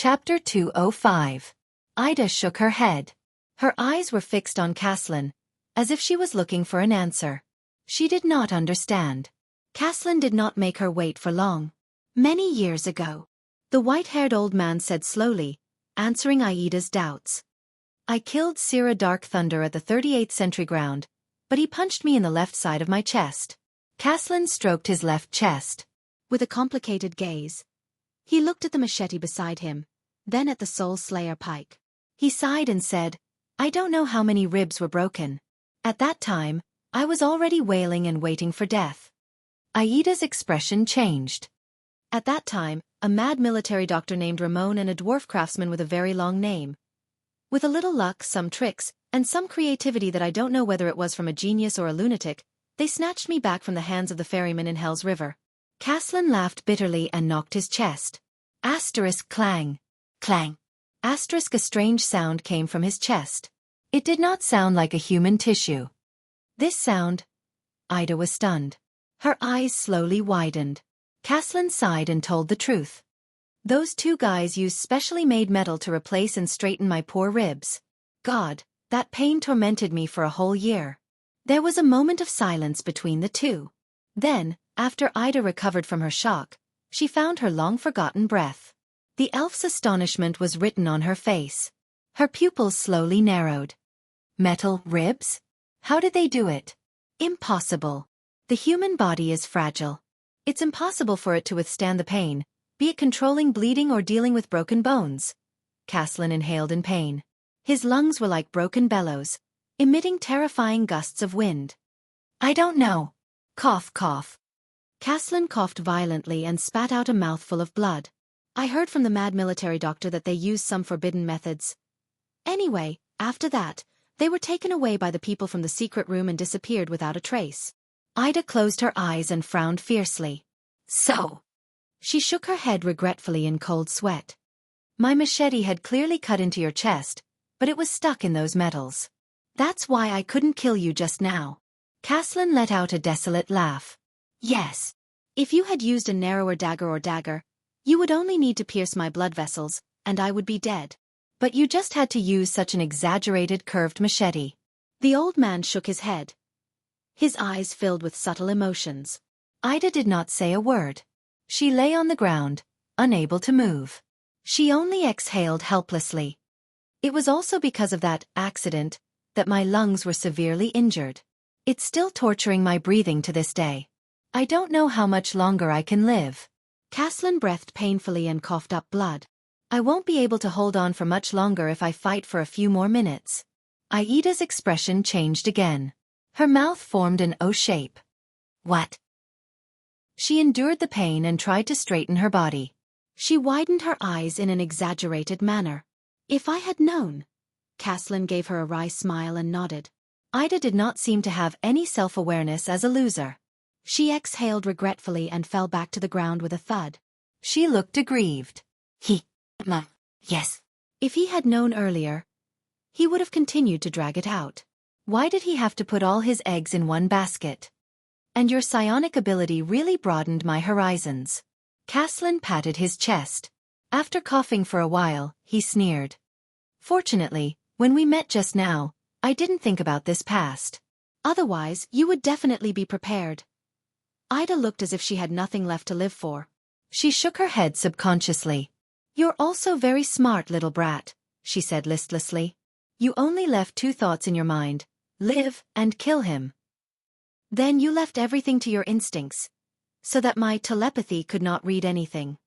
Chapter 205. Ida shook her head. Her eyes were fixed on Caslin, as if she was looking for an answer. She did not understand. Caslin did not make her wait for long. Many years ago, the white-haired old man said slowly, answering Aida's doubts. I killed Sira Dark Thunder at the 38th Century Ground, but he punched me in the left side of my chest. Caslin stroked his left chest. With a complicated gaze, he looked at the machete beside him, then at the Soul Slayer pike. He sighed and said, I don't know how many ribs were broken. At that time, I was already wailing and waiting for death. Aida's expression changed. At that time, a mad military doctor named Ramon and a dwarf craftsman with a very long name. With a little luck, some tricks, and some creativity that I don't know whether it was from a genius or a lunatic, they snatched me back from the hands of the ferryman in Hell's River. Caslin laughed bitterly and knocked his chest. Asterisk clang. Clang. Asterisk a strange sound came from his chest. It did not sound like a human tissue. This sound... Ida was stunned. Her eyes slowly widened. Caslin sighed and told the truth. Those two guys used specially made metal to replace and straighten my poor ribs. God, that pain tormented me for a whole year. There was a moment of silence between the two. Then, after Ida recovered from her shock, she found her long-forgotten breath. The elf's astonishment was written on her face. Her pupils slowly narrowed. Metal ribs? How did they do it? Impossible. The human body is fragile. It's impossible for it to withstand the pain, be it controlling bleeding or dealing with broken bones. Caslin inhaled in pain. His lungs were like broken bellows, emitting terrifying gusts of wind. I don't know. Cough, cough. Caslin coughed violently and spat out a mouthful of blood. I heard from the mad military doctor that they used some forbidden methods. Anyway, after that, they were taken away by the people from the secret room and disappeared without a trace. Ida closed her eyes and frowned fiercely. So. She shook her head regretfully in cold sweat. My machete had clearly cut into your chest, but it was stuck in those metals. That's why I couldn't kill you just now. Caslin let out a desolate laugh. Yes. If you had used a narrower dagger, you would only need to pierce my blood vessels, and I would be dead. But you just had to use such an exaggerated curved machete. The old man shook his head. His eyes filled with subtle emotions. Ida did not say a word. She lay on the ground, unable to move. She only exhaled helplessly. It was also because of that accident that my lungs were severely injured. It's still torturing my breathing to this day. I don't know how much longer I can live. Caslin breathed painfully and coughed up blood. I won't be able to hold on for much longer if I fight for a few more minutes. Aida's expression changed again. Her mouth formed an O shape. What? She endured the pain and tried to straighten her body. She widened her eyes in an exaggerated manner. If I had known. Caslin gave her a wry smile and nodded. Ida did not seem to have any self-awareness as a loser. She exhaled regretfully and fell back to the ground with a thud. She looked aggrieved. Yes. If he had known earlier, he would have continued to drag it out. Why did he have to put all his eggs in one basket? And your psionic ability really broadened my horizons. Caslin patted his chest. After coughing for a while, he sneered. Fortunately, when we met just now, I didn't think about this past. Otherwise, you would definitely be prepared. Ida looked as if she had nothing left to live for. She shook her head subconsciously. You're also very smart, little brat, she said listlessly. You only left two thoughts in your mind, live and kill him. Then you left everything to your instincts, so that my telepathy could not read anything.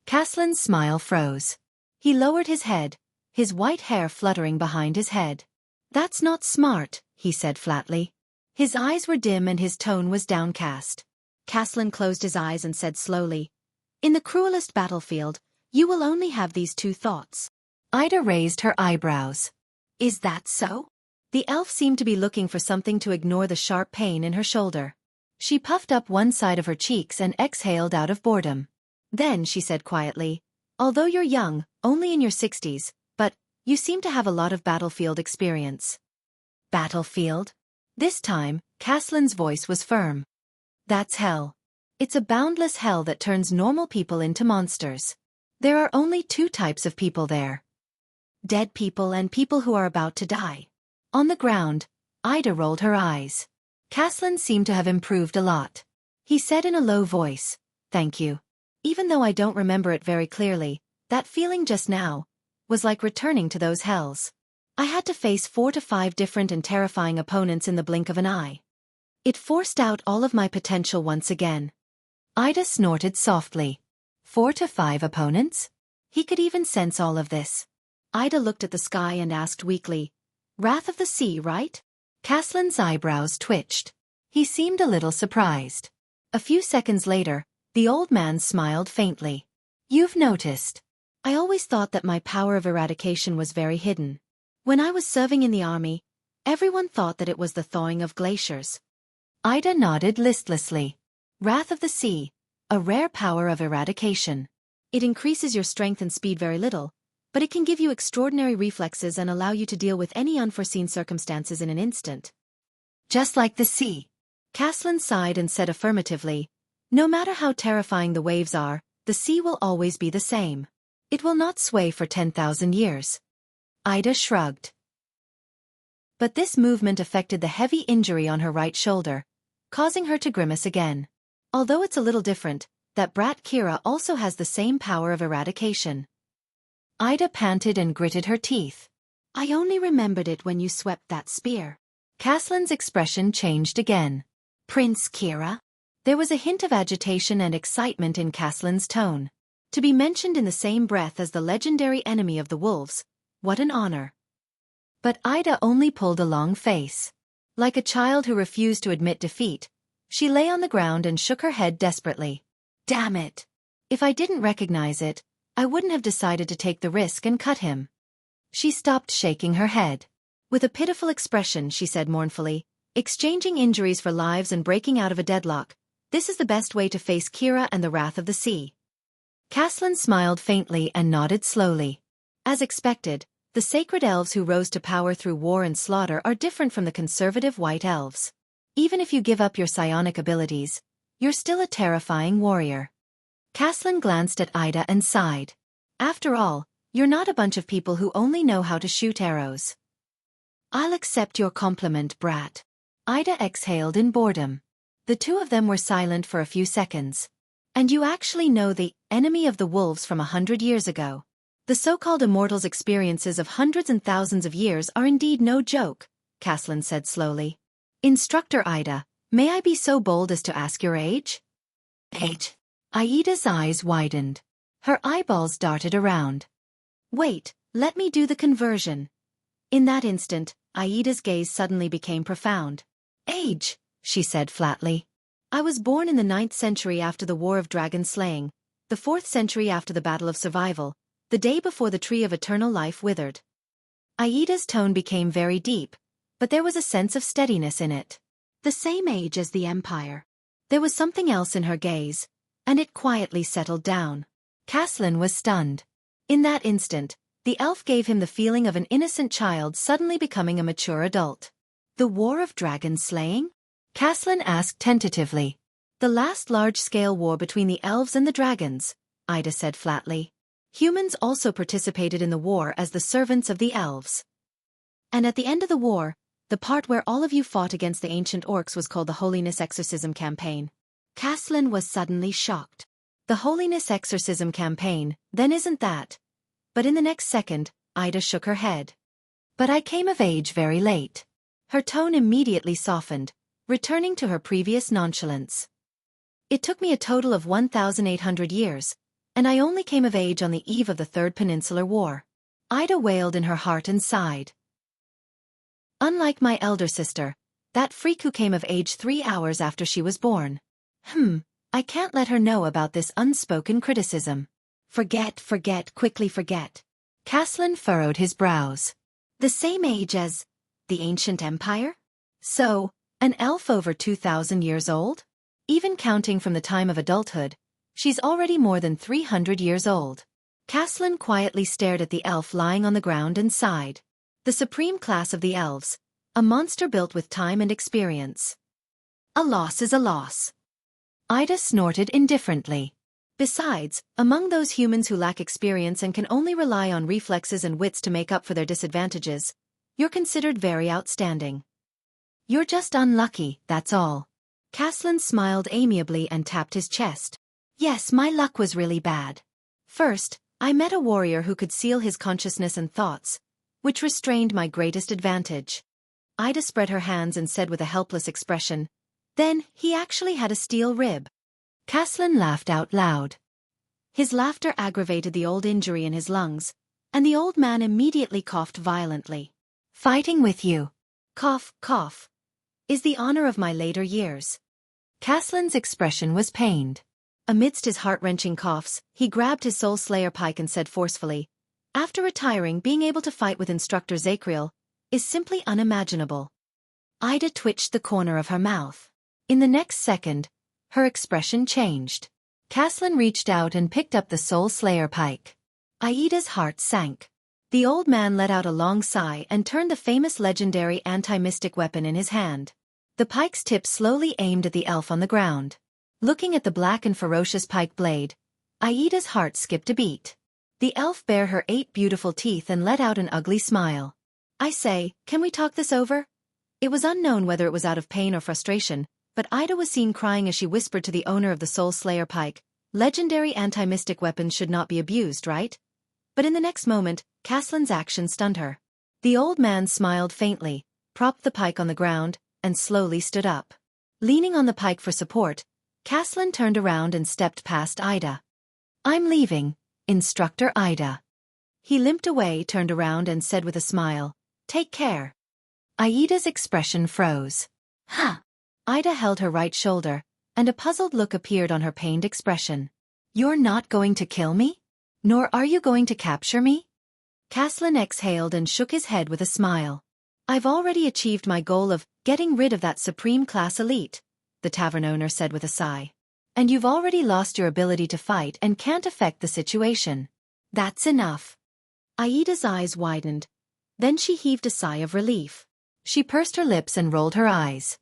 Caslin's smile froze. He lowered his head, his white hair fluttering behind his head. That's not smart, he said flatly. His eyes were dim and his tone was downcast. Caslin closed his eyes and said slowly, In the cruelest battlefield, you will only have these two thoughts. Ida raised her eyebrows. Is that so? The elf seemed to be looking for something to ignore the sharp pain in her shoulder. She puffed up one side of her cheeks and exhaled out of boredom. Then she said quietly, Although you're young, only in your 60s, but you seem to have a lot of battlefield experience. Battlefield? This time, Caslin's voice was firm. That's hell. It's a boundless hell that turns normal people into monsters. There are only two types of people there. Dead people and people who are about to die. On the ground, Ida rolled her eyes. Caslin seemed to have improved a lot. He said in a low voice, "Thank you. Even though I don't remember it very clearly, that feeling just now was like returning to those hells. I had to face 4 to 5 different and terrifying opponents in the blink of an eye. It forced out all of my potential once again." Ida snorted softly. 4 to 5 opponents? He could even sense all of this. Ida looked at the sky and asked weakly, "Wrath of the Sea, right?" Caslin's eyebrows twitched. He seemed a little surprised. A few seconds later, the old man smiled faintly. "You've noticed. I always thought that my power of eradication was very hidden. When I was serving in the army, everyone thought that it was the thawing of glaciers." Ida nodded listlessly. "Wrath of the Sea, a rare power of eradication. It increases your strength and speed very little, but it can give you extraordinary reflexes and allow you to deal with any unforeseen circumstances in an instant." "Just like the sea." Caslin sighed and said affirmatively, "No matter how terrifying the waves are, the sea will always be the same. It will not sway for 10,000 years. Ida shrugged. But this movement affected the heavy injury on her right shoulder, causing her to grimace again. "Although it's a little different, that brat Kira also has the same power of eradication." Ida panted and gritted her teeth. "I only remembered it when you swept that spear." Caslin's expression changed again. "Prince Kira?" There was a hint of agitation and excitement in Caslin's tone. To be mentioned in the same breath as the legendary enemy of the wolves, what an honor. But Ida only pulled a long face. Like a child who refused to admit defeat, she lay on the ground and shook her head desperately. "Damn it! If I didn't recognize it, I wouldn't have decided to take the risk and cut him." She stopped shaking her head. With a pitiful expression, she said mournfully, "Exchanging injuries for lives and breaking out of a deadlock, this is the best way to face Kira and the Wrath of the Sea." Caslin smiled faintly and nodded slowly. As expected, the sacred elves who rose to power through war and slaughter are different from the conservative white elves. Even if you give up your psionic abilities, you're still a terrifying warrior. Caslin glanced at Ida and sighed. "After all, you're not a bunch of people who only know how to shoot arrows." "I'll accept your compliment, brat." Ida exhaled in boredom. The two of them were silent for a few seconds. "And you actually know the enemy of the wolves from 100 years ago. The so-called immortals' experiences of hundreds and thousands of years are indeed no joke," Caslin said slowly. "Instructor Ida, may I be so bold as to ask your age?" "Age?" Aida's eyes widened. Her eyeballs darted around. "Wait, let me do the conversion." In that instant, Aida's gaze suddenly became profound. "Age," she said flatly. "I was born in the 9th century after the War of Dragon Slaying, the 4th century after the Battle of Survival, the day before the Tree of Eternal Life withered." Aida's tone became very deep, but there was a sense of steadiness in it. "The same age as the Empire." There was something else in her gaze, and it quietly settled down. Caslin was stunned. In that instant, the elf gave him the feeling of an innocent child suddenly becoming a mature adult. "The War of Dragon Slaying?" Caslin asked tentatively. "The last large-scale war between the elves and the dragons," Ida said flatly. "Humans also participated in the war as the servants of the elves. And at the end of the war, the part where all of you fought against the ancient orcs was called the Holiness Exorcism Campaign." Caslin was suddenly shocked. "The Holiness Exorcism Campaign, then isn't that?" But in the next second, Ida shook her head. "But I came of age very late." Her tone immediately softened, returning to her previous nonchalance. "It took me a total of 1,800 years, and I only came of age on the eve of the Third Peninsular War." Ida wailed in her heart and sighed. "Unlike my elder sister, that freak who came of age 3 hours after she was born. I can't let her know about this unspoken criticism." Forget, quickly forget." Caslin furrowed his brows. "The same age as the ancient empire? So, an elf over 2,000 years old? Even counting from the time of adulthood, she's already more than 300 years old." Caslin quietly stared at the elf lying on the ground and sighed. The supreme class of the elves, a monster built with time and experience. "A loss is a loss." Ida snorted indifferently. Besides, among those humans who lack experience and can only rely on reflexes and wits to make up for their disadvantages, you're considered very outstanding. You're just unlucky, that's all. Caslin smiled amiably and tapped his chest. Yes, my luck was really bad. First, I met a warrior who could seal his consciousness and thoughts, which restrained my greatest advantage. Ida spread her hands and said with a helpless expression, "Then, he actually had a steel rib." Caslin laughed out loud. His laughter aggravated the old injury in his lungs, and the old man immediately coughed violently. "Fighting with you. Cough, cough. Is the honor of my later years." Caslin's expression was pained. Amidst his heart-wrenching coughs, he grabbed his Soul Slayer pike and said forcefully, "After retiring, being able to fight with Instructor Zakriel is simply unimaginable." Ida twitched the corner of her mouth. In the next second, her expression changed. Caslin reached out and picked up the Soul Slayer pike. Aida's heart sank. The old man let out a long sigh and turned the famous legendary anti-mystic weapon in his hand. The pike's tip slowly aimed at the elf on the ground. Looking at the black and ferocious pike blade, Aida's heart skipped a beat. The elf bared her 8 beautiful teeth and let out an ugly smile. "I say, can we talk this over?" It was unknown whether it was out of pain or frustration, but Ida was seen crying as she whispered to the owner of the Soul Slayer pike, "Legendary anti-mystic weapons should not be abused, right?" But in the next moment, Caslin's action stunned her. The old man smiled faintly, propped the pike on the ground, and slowly stood up. Leaning on the pike for support, Caslin turned around and stepped past Ida. "I'm leaving, Instructor Ida." He limped away, turned around and said with a smile, "Take care." Aida's expression froze. "Huh." Ida held her right shoulder, and a puzzled look appeared on her pained expression. "You're not going to kill me? Nor are you going to capture me?" Caslin exhaled and shook his head with a smile. "I've already achieved my goal of getting rid of that supreme class elite," the tavern owner said with a sigh. "And you've already lost your ability to fight and can't affect the situation. That's enough." Aida's eyes widened. Then she heaved a sigh of relief. She pursed her lips and rolled her eyes.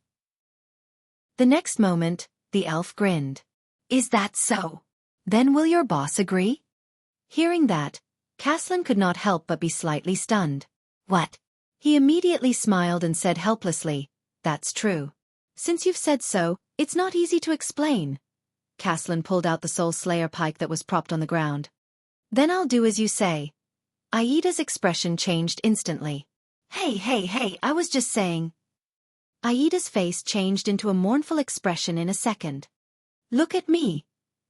The next moment, the elf grinned. "Is that so? Then will your boss agree?" Hearing that, Caslin could not help but be slightly stunned. "What?" He immediately smiled and said helplessly, "That's true. Since you've said so, it's not easy to explain." Caslin pulled out the Soul Slayer pike that was propped on the ground. "Then I'll do as you say." Aida's expression changed instantly. Hey, I was just saying." Aida's face changed into a mournful expression in a second. "Look at me."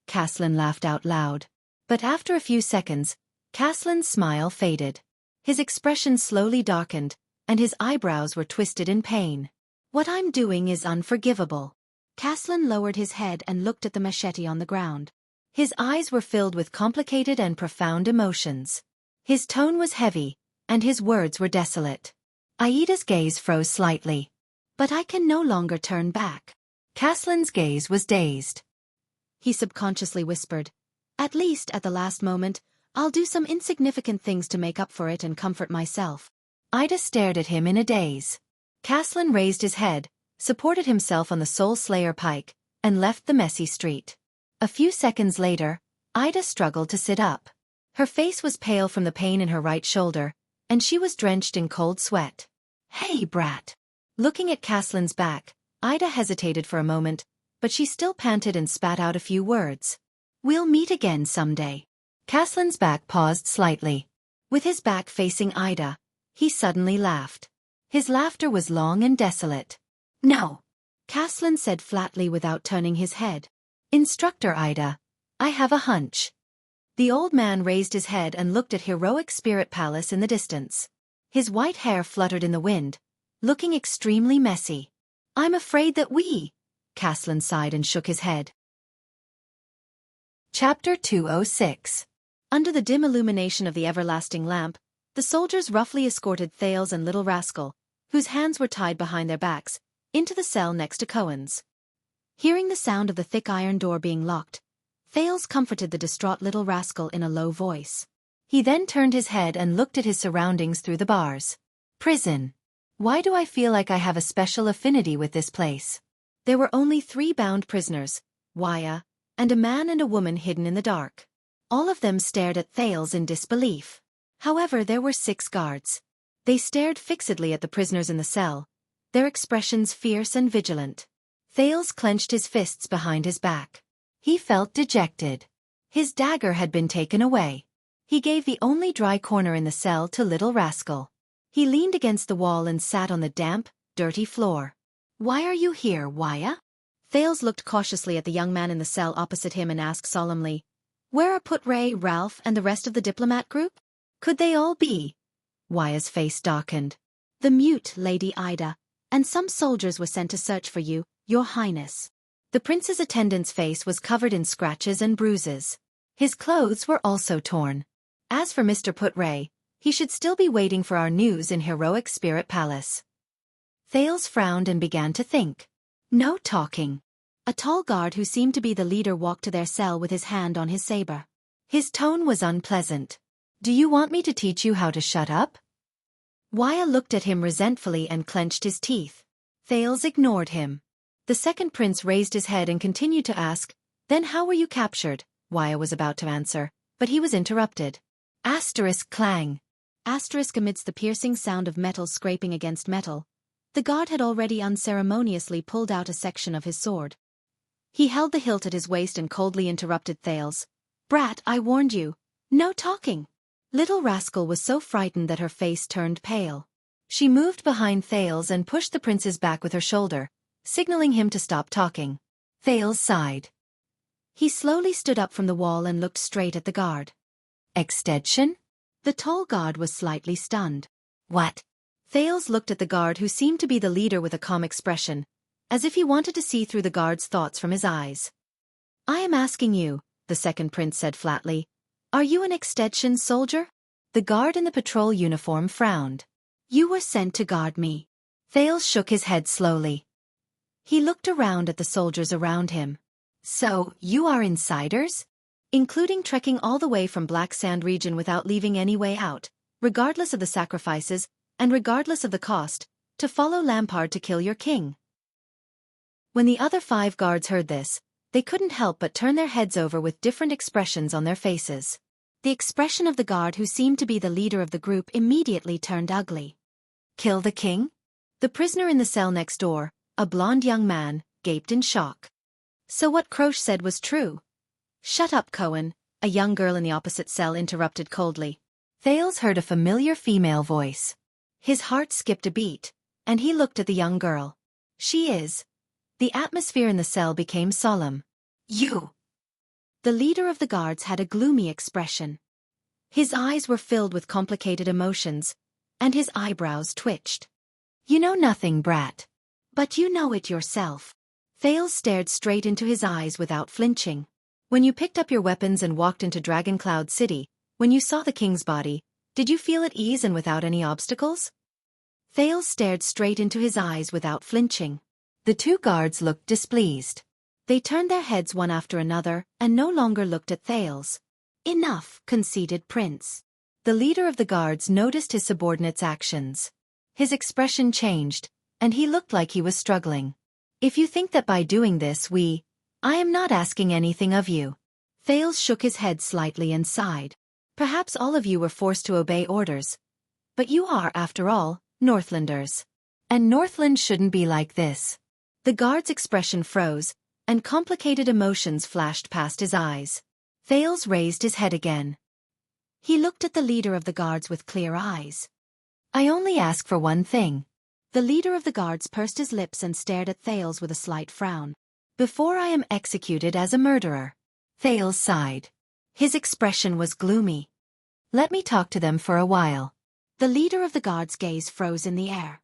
Caslin laughed out loud. But after a few seconds, Caslin's smile faded. His expression slowly darkened, and his eyebrows were twisted in pain. "What I'm doing is unforgivable." Caslin lowered his head and looked at the machete on the ground. His eyes were filled with complicated and profound emotions. His tone was heavy, and his words were desolate. Aida's gaze froze slightly. "But I can no longer turn back." Caslin's gaze was dazed. He subconsciously whispered, "At least at the last moment, I'll do some insignificant things to make up for it and comfort myself." Ida stared at him in a daze. Caslin raised his head, supported himself on the Soul Slayer pike, and left the messy street. A few seconds later, Ida struggled to sit up. Her face was pale from the pain in her right shoulder, and she was drenched in cold sweat. "Hey, brat." Looking at Caslin's back, Ida hesitated for a moment, but she still panted and spat out a few words. "We'll meet again someday." Caslin's back paused slightly. With his back facing Ida, he suddenly laughed. His laughter was long and desolate. "No," Caslin said flatly without turning his head. "Instructor Ida, I have a hunch." The old man raised his head and looked at Heroic Spirit Palace in the distance. His white hair fluttered in the wind, looking extremely messy. "I'm afraid that Caslin sighed and shook his head. Chapter 206. Under the dim illumination of the everlasting lamp, the soldiers roughly escorted Thales and Little Rascal, whose hands were tied behind their backs, into the cell next to Cohen's. Hearing the sound of the thick iron door being locked, Thales comforted the distraught Little Rascal in a low voice. He then turned his head and looked at his surroundings through the bars. Prison. Why do I feel like I have a special affinity with this place? There were only 3 bound prisoners, Wuxia, and a man and a woman hidden in the dark. All of them stared at Thales in disbelief. However, there were 6 guards. They stared fixedly at the prisoners in the cell, their expressions fierce and vigilant. Thales clenched his fists behind his back. He felt dejected. His dagger had been taken away. He gave the only dry corner in the cell to little rascal. He leaned against the wall and sat on the damp, dirty floor. "Why are you here, Wuxia?" Thales looked cautiously at the young man in the cell opposite him and asked solemnly, "Where are Putray, Ralph, and the rest of the diplomat group? Could they all be?" Wuxia's face darkened. "The mute, Lady Ida, and some soldiers were sent to search for you, Your Highness." The prince's attendant's face was covered in scratches and bruises. His clothes were also torn. As for Mr. Putray, he should still be waiting for our news in Heroic Spirit Palace. Thales frowned and began to think. No talking. A tall guard who seemed to be the leader walked to their cell with his hand on his saber. His tone was unpleasant. "Do you want me to teach you how to shut up?" Wuxia looked at him resentfully and clenched his teeth. Thales ignored him. The second prince raised his head and continued to ask, "Then how were you captured?" Wuxia was about to answer, but he was interrupted. Asterisk clang. Asterisk amidst the piercing sound of metal scraping against metal. The guard had already unceremoniously pulled out a section of his sword. He held the hilt at his waist and coldly interrupted Thales. "Brat, I warned you. No talking." Little rascal was so frightened that her face turned pale. She moved behind Thales and pushed the prince's back with her shoulder, signaling him to stop talking. Thales sighed. He slowly stood up from the wall and looked straight at the guard. "Extension?" The tall guard was slightly stunned. "What?" Thales looked at the guard who seemed to be the leader with a calm expression, as if he wanted to see through the guard's thoughts from his eyes. "I am asking you," the second prince said flatly, "are you an extension soldier?" The guard in the patrol uniform frowned. "You were sent to guard me." Thales shook his head slowly. He looked around at the soldiers around him. "So, you are insiders?" "Including trekking all the way from Black Sand region without leaving any way out, regardless of the sacrifices, and regardless of the cost, to follow Lampard to kill your king." When the other 5 guards heard this, they couldn't help but turn their heads over with different expressions on their faces. The expression of the guard who seemed to be the leader of the group immediately turned ugly. "Kill the king?" The prisoner in the cell next door, a blonde young man, gaped in shock. "So what Croce said was true?" "Shut up, Cohen," a young girl in the opposite cell interrupted coldly. Thales heard a familiar female voice. His heart skipped a beat, and he looked at the young girl. "She is." The atmosphere in the cell became solemn. "You." The leader of the guards had a gloomy expression. His eyes were filled with complicated emotions, and his eyebrows twitched. "You know nothing, brat. But you know it yourself." Thales stared straight into his eyes without flinching. "When you picked up your weapons and walked into Dragoncloud City, when you saw the king's body, did you feel at ease and without any obstacles?" Thales stared straight into his eyes without flinching. The 2 guards looked displeased. They turned their heads one after another and no longer looked at Thales. "Enough," conceded Prince. The leader of the guards noticed his subordinate's actions. His expression changed, and he looked like he was struggling. "If you think that by doing this I am not asking anything of you." Thales shook his head slightly and sighed. "Perhaps all of you were forced to obey orders. But you are, after all, Northlanders. And Northland shouldn't be like this." The guard's expression froze, and complicated emotions flashed past his eyes. Thales raised his head again. He looked at the leader of the guards with clear eyes. "I only ask for one thing." The leader of the guards pursed his lips and stared at Thales with a slight frown. "Before I am executed as a murderer." Thales sighed. His expression was gloomy. "Let me talk to them for a while." The leader of the guards' gaze froze in the air.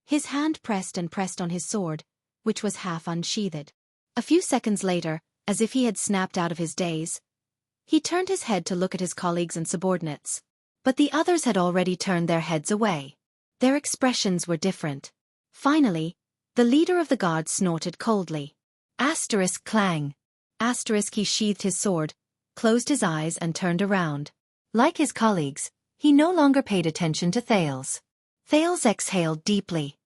His hand pressed and pressed on his sword, which was half unsheathed. A few seconds later, as if he had snapped out of his daze, he turned his head to look at his colleagues and subordinates. But the others had already turned their heads away. Their expressions were different. Finally, the leader of the guards snorted coldly. Asterisk clang. Asterisk he sheathed his sword, closed his eyes and turned around. Like his colleagues, he no longer paid attention to Thales. Thales exhaled deeply.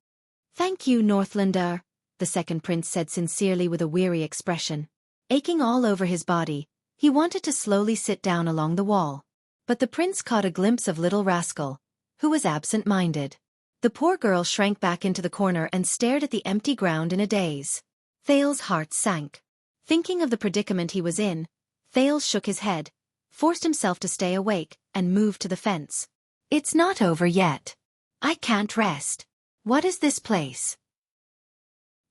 "Thank you, Northlander," the second prince said sincerely with a weary expression. Aching all over his body, he wanted to slowly sit down along the wall. But the prince caught a glimpse of little rascal, who was absent-minded. The poor girl shrank back into the corner and stared at the empty ground in a daze. Thales's heart sank. Thinking of the predicament he was in, Thales shook his head, forced himself to stay awake, and moved to the fence. It's not over yet. I can't rest. What is this place?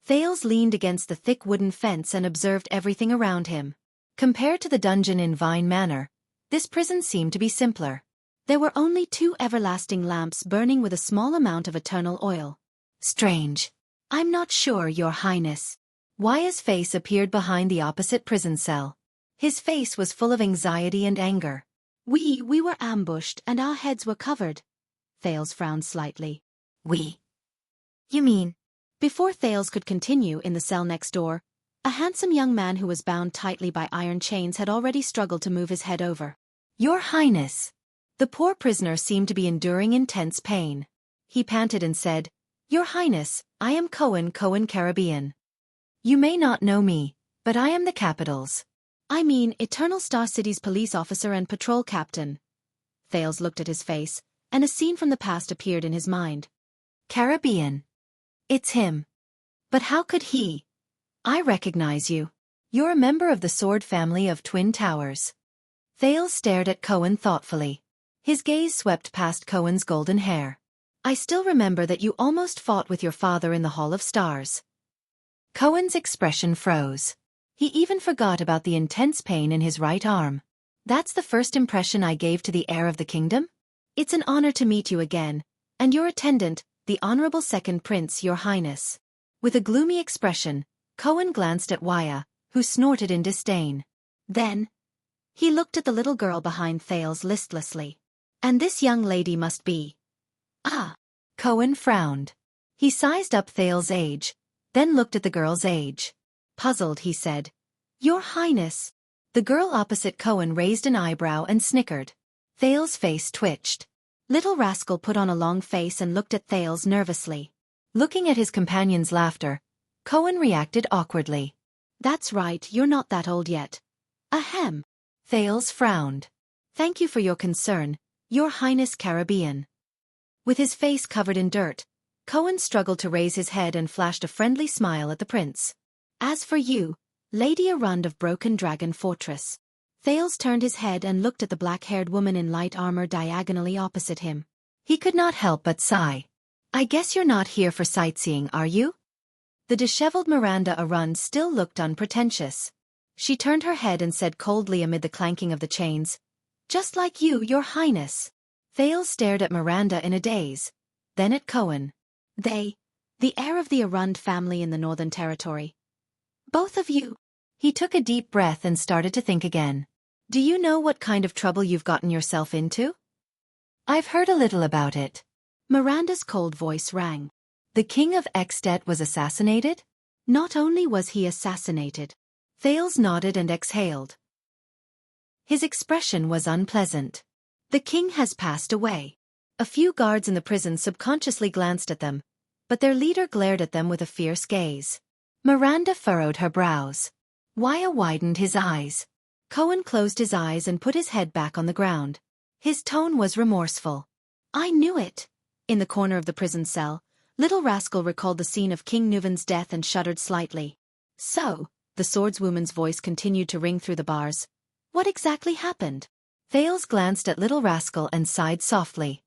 Thales leaned against the thick wooden fence and observed everything around him. Compared to the dungeon in Vine Manor, this prison seemed to be simpler. There were only 2 everlasting lamps burning with a small amount of eternal oil. Strange. I'm not sure, Your Highness. Wuxia's face appeared behind the opposite prison cell. His face was full of anxiety and anger. We were ambushed and our heads were covered. Thales frowned slightly. We? You mean? Before Thales could continue in the cell next door, a handsome young man who was bound tightly by iron chains had already struggled to move his head over. Your Highness. The poor prisoner seemed to be enduring intense pain. He panted and said, Your Highness, I am Cohen Caribbean. You may not know me, but I am the capital's. I mean Eternal Star City's police officer and patrol captain. Thales looked at his face, and a scene from the past appeared in his mind. Caribbean. It's him. But how could he? I recognize you. You're a member of the Sword family of Twin Towers. Thales stared at Cohen thoughtfully. His gaze swept past Cohen's golden hair. I still remember that you almost fought with your father in the Hall of Stars. Cohen's expression froze. He even forgot about the intense pain in his right arm. That's the first impression I gave to the heir of the kingdom? It's an honor to meet you again, and your attendant, the Honorable Second Prince, Your Highness. With a gloomy expression, Cohen glanced at Wuxia, who snorted in disdain. Then, he looked at the little girl behind Thales listlessly. And this young lady must be. Ah. Cohen frowned. He sized up Thales' age, then looked at the girl's age. Puzzled, he said, Your Highness. The girl opposite Cohen raised an eyebrow and snickered. Thales' face twitched. Little rascal put on a long face and looked at Thales nervously. Looking at his companion's laughter, Cohen reacted awkwardly. That's right, you're not that old yet. Ahem. Thales frowned. Thank you for your concern, Your Highness Caribbean. With his face covered in dirt, Cohen struggled to raise his head and flashed a friendly smile at the prince. As for you, Lady Arund of Broken Dragon Fortress. Thales turned his head and looked at the black-haired woman in light armor diagonally opposite him. He could not help but sigh. I guess you're not here for sightseeing, are you? The disheveled Miranda Arund still looked unpretentious. She turned her head and said coldly amid the clanking of the chains, Just like you, Your Highness. Thales stared at Miranda in a daze, then at Cohen. They, the heir of the Arund family in the Northern Territory. Both of you. He took a deep breath and started to think again. Do you know what kind of trouble you've gotten yourself into? I've heard a little about it. Miranda's cold voice rang. The king of Extet was assassinated? Not only was he assassinated. Thales nodded and exhaled. His expression was unpleasant. The king has passed away. A few guards in the prison subconsciously glanced at them, but their leader glared at them with a fierce gaze. Miranda furrowed her brows. Wuxia widened his eyes. Cohen closed his eyes and put his head back on the ground. His tone was remorseful. I knew it. In the corner of the prison cell, little rascal recalled the scene of King Nuvan's death and shuddered slightly. So, the swordswoman's voice continued to ring through the bars. What exactly happened? Thales glanced at little rascal and sighed softly.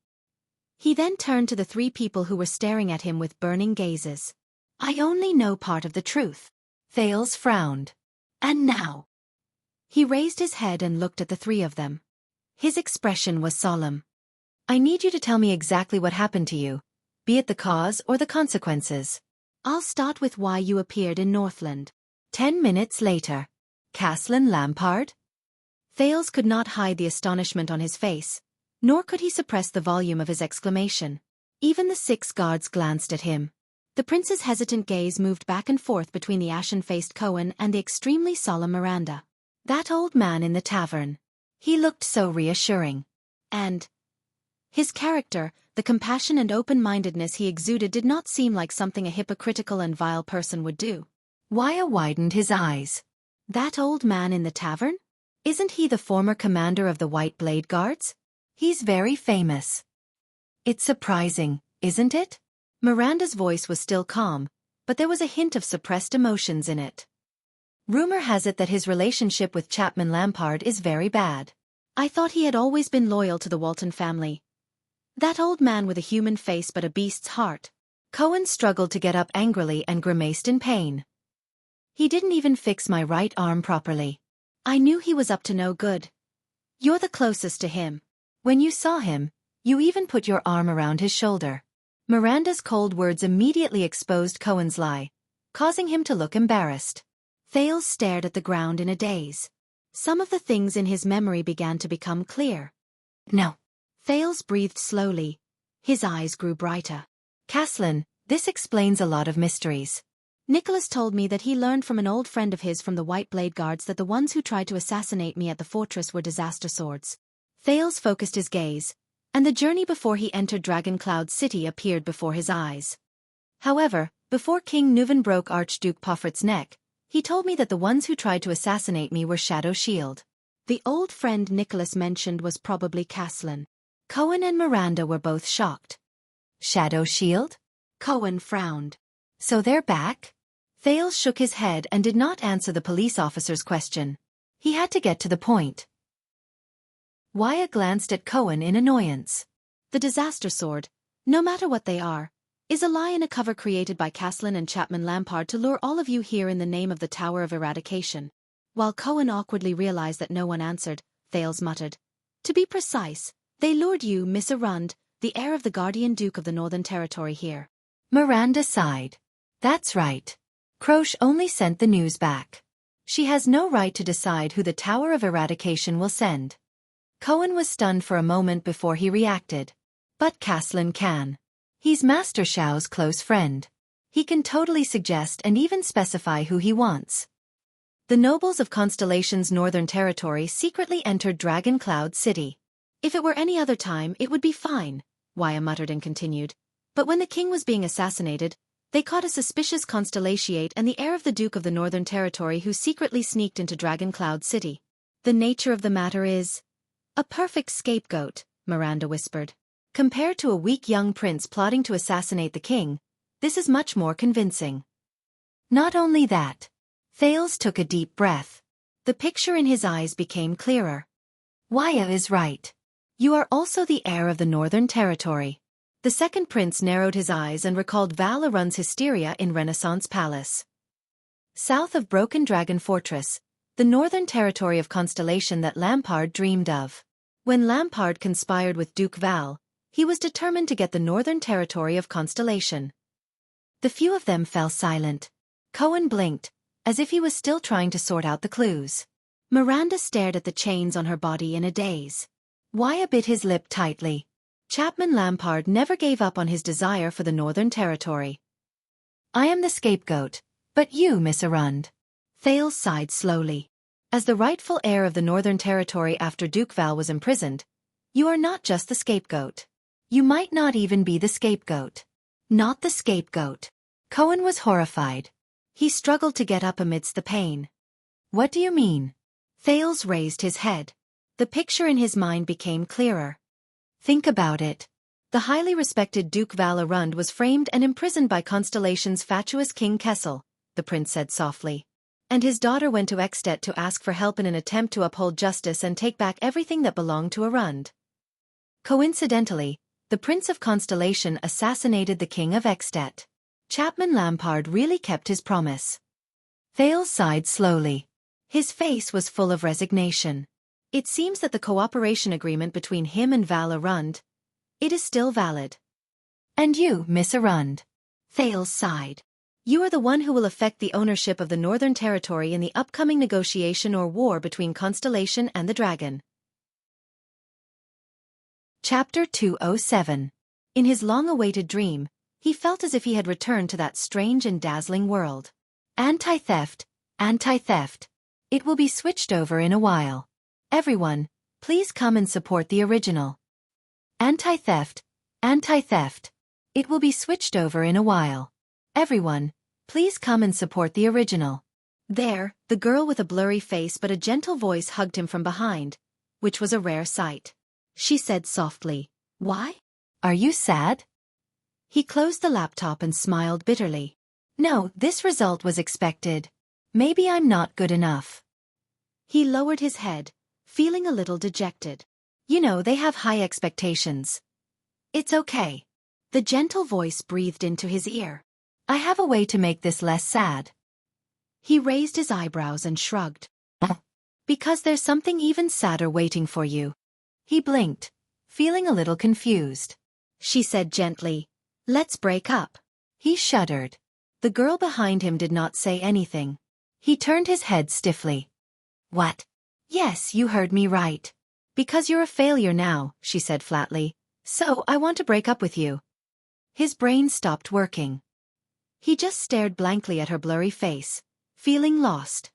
He then turned to the 3 people who were staring at him with burning gazes. I only know part of the truth. Thales frowned. And now? He raised his head and looked at the 3 of them. His expression was solemn. I need you to tell me exactly what happened to you, be it the cause or the consequences. I'll start with why you appeared in Northland. 10 minutes later. Caslin Lampard? Thales could not hide the astonishment on his face, nor could he suppress the volume of his exclamation. Even the 6 guards glanced at him. The prince's hesitant gaze moved back and forth between the ashen-faced Cohen and the extremely solemn Miranda. That old man in the tavern. He looked so reassuring. And his character, the compassion and open-mindedness he exuded did not seem like something a hypocritical and vile person would do. Wuxia widened his eyes. That old man in the tavern? Isn't he the former commander of the White Blade Guards? He's very famous. It's surprising, isn't it? Miranda's voice was still calm, but there was a hint of suppressed emotions in it. Rumor has it that his relationship with Chapman Lampard is very bad. I thought he had always been loyal to the Walton family. That old man with a human face but a beast's heart. Cohen struggled to get up angrily and grimaced in pain. He didn't even fix my right arm properly. I knew he was up to no good. You're the closest to him. When you saw him, you even put your arm around his shoulder. Miranda's cold words immediately exposed Cohen's lie, causing him to look embarrassed. Thales stared at the ground in a daze. Some of the things in his memory began to become clear. No. Thales breathed slowly. His eyes grew brighter. Caslin, this explains a lot of mysteries. Nicholas told me that he learned from an old friend of his from the White Blade Guards that the ones who tried to assassinate me at the fortress were disaster swords. Thales focused his gaze, and the journey before he entered Dragon Cloud City appeared before his eyes. However, before King Nuvan broke Archduke Poffert's neck, he told me that the ones who tried to assassinate me were Shadow Shield. The old friend Nicholas mentioned was probably Caslin. Cohen and Miranda were both shocked. Shadow Shield? Cohen frowned. So they're back? Thales shook his head and did not answer the police officer's question. He had to get to the point. Wyatt glanced at Cohen in annoyance. The disaster sword, no matter what they are, is a lie in a cover created by Caslin and Chapman Lampard to lure all of you here in the name of the Tower of Eradication. While Cohen awkwardly realized that no one answered, Thales muttered. To be precise, they lured you, Miss Arund, the heir of the Guardian Duke of the Northern Territory here. Miranda sighed. That's right. Croce only sent the news back. She has no right to decide who the Tower of Eradication will send. Cohen was stunned for a moment before he reacted. But Caslin can. He's Master Xiao's close friend. He can totally suggest and even specify who he wants. The nobles of Constellation's Northern Territory secretly entered Dragon Cloud City. If it were any other time, it would be fine, Wyatt muttered and continued. But when the king was being assassinated, they caught a suspicious Constellatiate and the heir of the Duke of the Northern Territory who secretly sneaked into Dragon Cloud City. The nature of the matter is a perfect scapegoat, Miranda whispered. Compared to a weak young prince plotting to assassinate the king, this is much more convincing. Not only that. Thales took a deep breath. The picture in his eyes became clearer. Wyatt is right. You are also the heir of the Northern Territory. The second prince narrowed his eyes and recalled Val Arund's hysteria in Renaissance Palace. South of Broken Dragon Fortress, the Northern Territory of Constellation that Lampard dreamed of. When Lampard conspired with Duke Val, he was determined to get the Northern Territory of Constellation. The few of them fell silent. Cohen blinked, as if he was still trying to sort out the clues. Miranda stared at the chains on her body in a daze. Wyatt bit his lip tightly. Chapman Lampard never gave up on his desire for the Northern Territory. I am the scapegoat, but you, Miss Arund. Thales sighed slowly. As the rightful heir of the Northern Territory after Duke Val was imprisoned, you are not just the scapegoat. You might not even be the scapegoat. Not the scapegoat. Cohen was horrified. He struggled to get up amidst the pain. What do you mean? Thales raised his head. The picture in his mind became clearer. Think about it. The highly respected Duke Val Arund was framed and imprisoned by Constellation's fatuous King Kessel, the prince said softly. And his daughter went to Ekstedt to ask for help in an attempt to uphold justice and take back everything that belonged to Arund. Coincidentally, the Prince of Constellation assassinated the King of Ekstedt. Chapman Lampard really kept his promise. Thales sighed slowly. His face was full of resignation. It seems that the cooperation agreement between him and Val Arund, it is still valid. And you, Miss Arund. Thales sighed. You are the one who will affect the ownership of the Northern Territory in the upcoming negotiation or war between Constellation and the Dragon. Chapter 207. In his long-awaited dream, he felt as if he had returned to that strange and dazzling world. Anti-theft, anti-theft. It will be switched over in a while. Everyone, please come and support the original. Anti-theft, anti-theft. It will be switched over in a while. Everyone, please come and support the original. There, the girl with a blurry face but a gentle voice hugged him from behind, which was a rare sight. She said softly, "Why? Are you sad?" He closed the laptop and smiled bitterly. "No, this result was expected. Maybe I'm not good enough." He lowered his head, feeling a little dejected. "You know, they have high expectations. It's okay." The gentle voice breathed into his ear. "I have a way to make this less sad." He raised his eyebrows and shrugged. "Because there's something even sadder waiting for you." He blinked, feeling a little confused. She said gently, "Let's break up." He shuddered. The girl behind him did not say anything. He turned his head stiffly. "What?" "Yes, you heard me right. Because you're a failure now," she said flatly. "So I want to break up with you." His brain stopped working. He just stared blankly at her blurry face, feeling lost.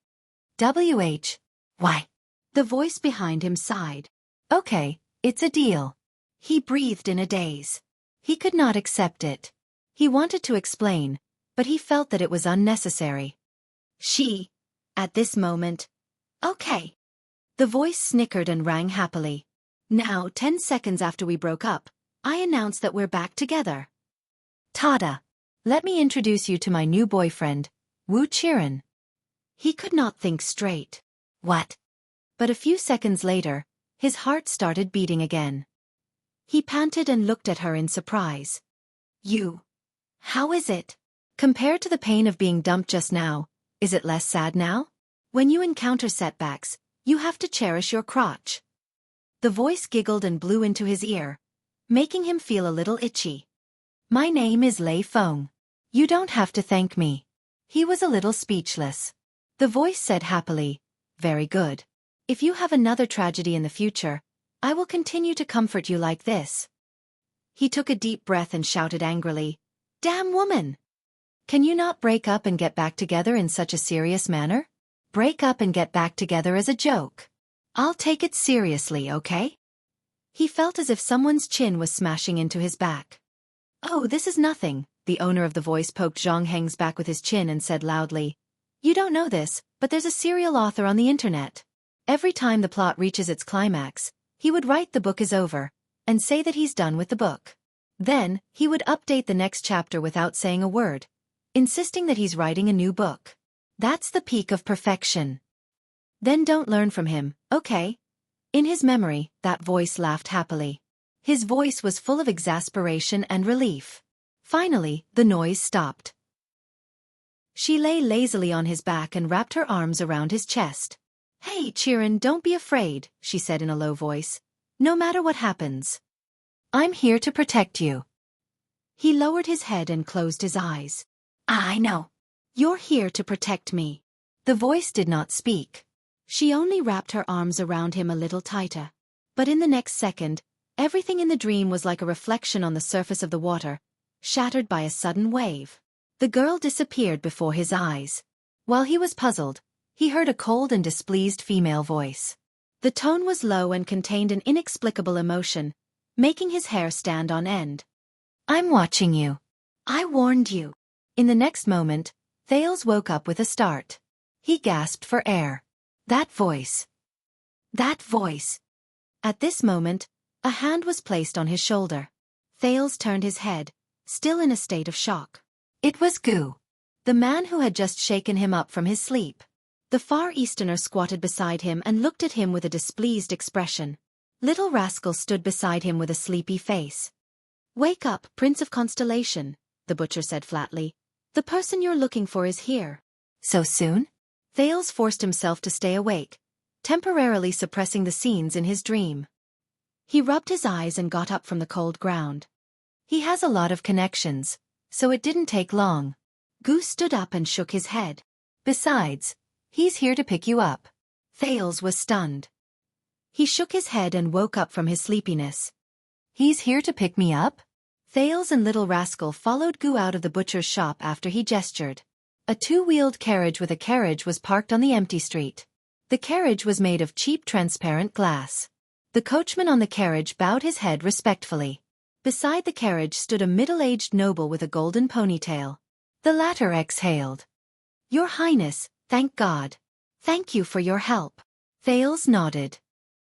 Why? The voice behind him sighed. "Okay, it's a deal." He breathed in a daze. He could not accept it. He wanted to explain, but he felt that it was unnecessary. At this moment, "Okay." The voice snickered and rang happily. "Now, 10 seconds after we broke up, I announced that we're back together. Tada! Let me introduce you to my new boyfriend, Wuxia." He could not think straight. What? But a few seconds later, his heart started beating again. He panted and looked at her in surprise. How is it? Compared to the pain of being dumped just now, is it less sad now? When you encounter setbacks, you have to cherish your crotch." The voice giggled and blew into his ear, making him feel a little itchy. "My name is Lei Feng. You don't have to thank me." He was a little speechless. The voice said happily, "Very good. If you have another tragedy in the future, I will continue to comfort you like this." He took a deep breath and shouted angrily, "Damn woman! Can you not break up and get back together in such a serious manner? Break up and get back together as a joke. I'll take it seriously, okay?" He felt as if someone's chin was smashing into his back. "Oh, this is nothing," the owner of the voice poked Zhang Heng's back with his chin and said loudly. "You don't know this, but there's a serial author on the internet. Every time the plot reaches its climax, he would write the book is over, and say that he's done with the book. Then, he would update the next chapter without saying a word, insisting that he's writing a new book. That's the peak of perfection. Then don't learn from him, okay?" In his memory, that voice laughed happily. His voice was full of exasperation and relief. Finally, the noise stopped. She lay lazily on his back and wrapped her arms around his chest. "Hey, Chirin, don't be afraid," she said in a low voice. "No matter what happens, I'm here to protect you." He lowered his head and closed his eyes. "I know. You're here to protect me." The voice did not speak. She only wrapped her arms around him a little tighter. But in the next second, everything in the dream was like a reflection on the surface of the water, shattered by a sudden wave. The girl disappeared before his eyes. While he was puzzled, he heard a cold and displeased female voice. The tone was low and contained an inexplicable emotion, making his hair stand on end. "I'm watching you. I warned you." In the next moment, Thales woke up with a start. He gasped for air. That voice. That voice. At this moment, a hand was placed on his shoulder. Thales turned his head, still in a state of shock. It was Gu, the man who had just shaken him up from his sleep. The Far Easterner squatted beside him and looked at him with a displeased expression. Little Rascal stood beside him with a sleepy face. "Wake up, Prince of Constellation," the butcher said flatly. "The person you're looking for is here." "So soon?" Thales forced himself to stay awake, temporarily suppressing the scenes in his dream. He rubbed his eyes and got up from the cold ground. He has a lot of connections, so it didn't take long. Gu stood up and shook his head. "Besides, he's here to pick you up." Thales was stunned. He shook his head and woke up from his sleepiness. "He's here to pick me up?" Thales and Little Rascal followed Gu out of the butcher's shop after he gestured. A two-wheeled carriage with a carriage was parked on the empty street. The carriage was made of cheap transparent glass. The coachman on the carriage bowed his head respectfully. Beside the carriage stood a middle-aged noble with a golden ponytail. The latter exhaled. "Your Highness, Thank God. Thank you for your help. Thales nodded.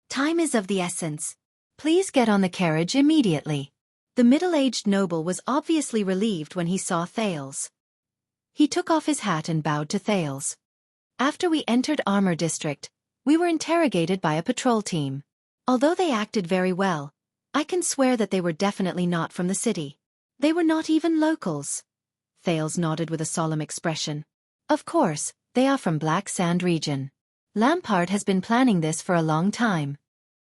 Time is of the essence. Please get on the carriage immediately. The middle-aged noble was obviously relieved when he saw Thales. He took off his hat and bowed to Thales. After we entered Armor District, we were interrogated by a patrol team. Although they acted very well, I can swear that they were definitely not from the city. They were not even locals. Thales nodded with a solemn expression. Of course, they are from Black Sand region. Lampard has been planning this for a long time.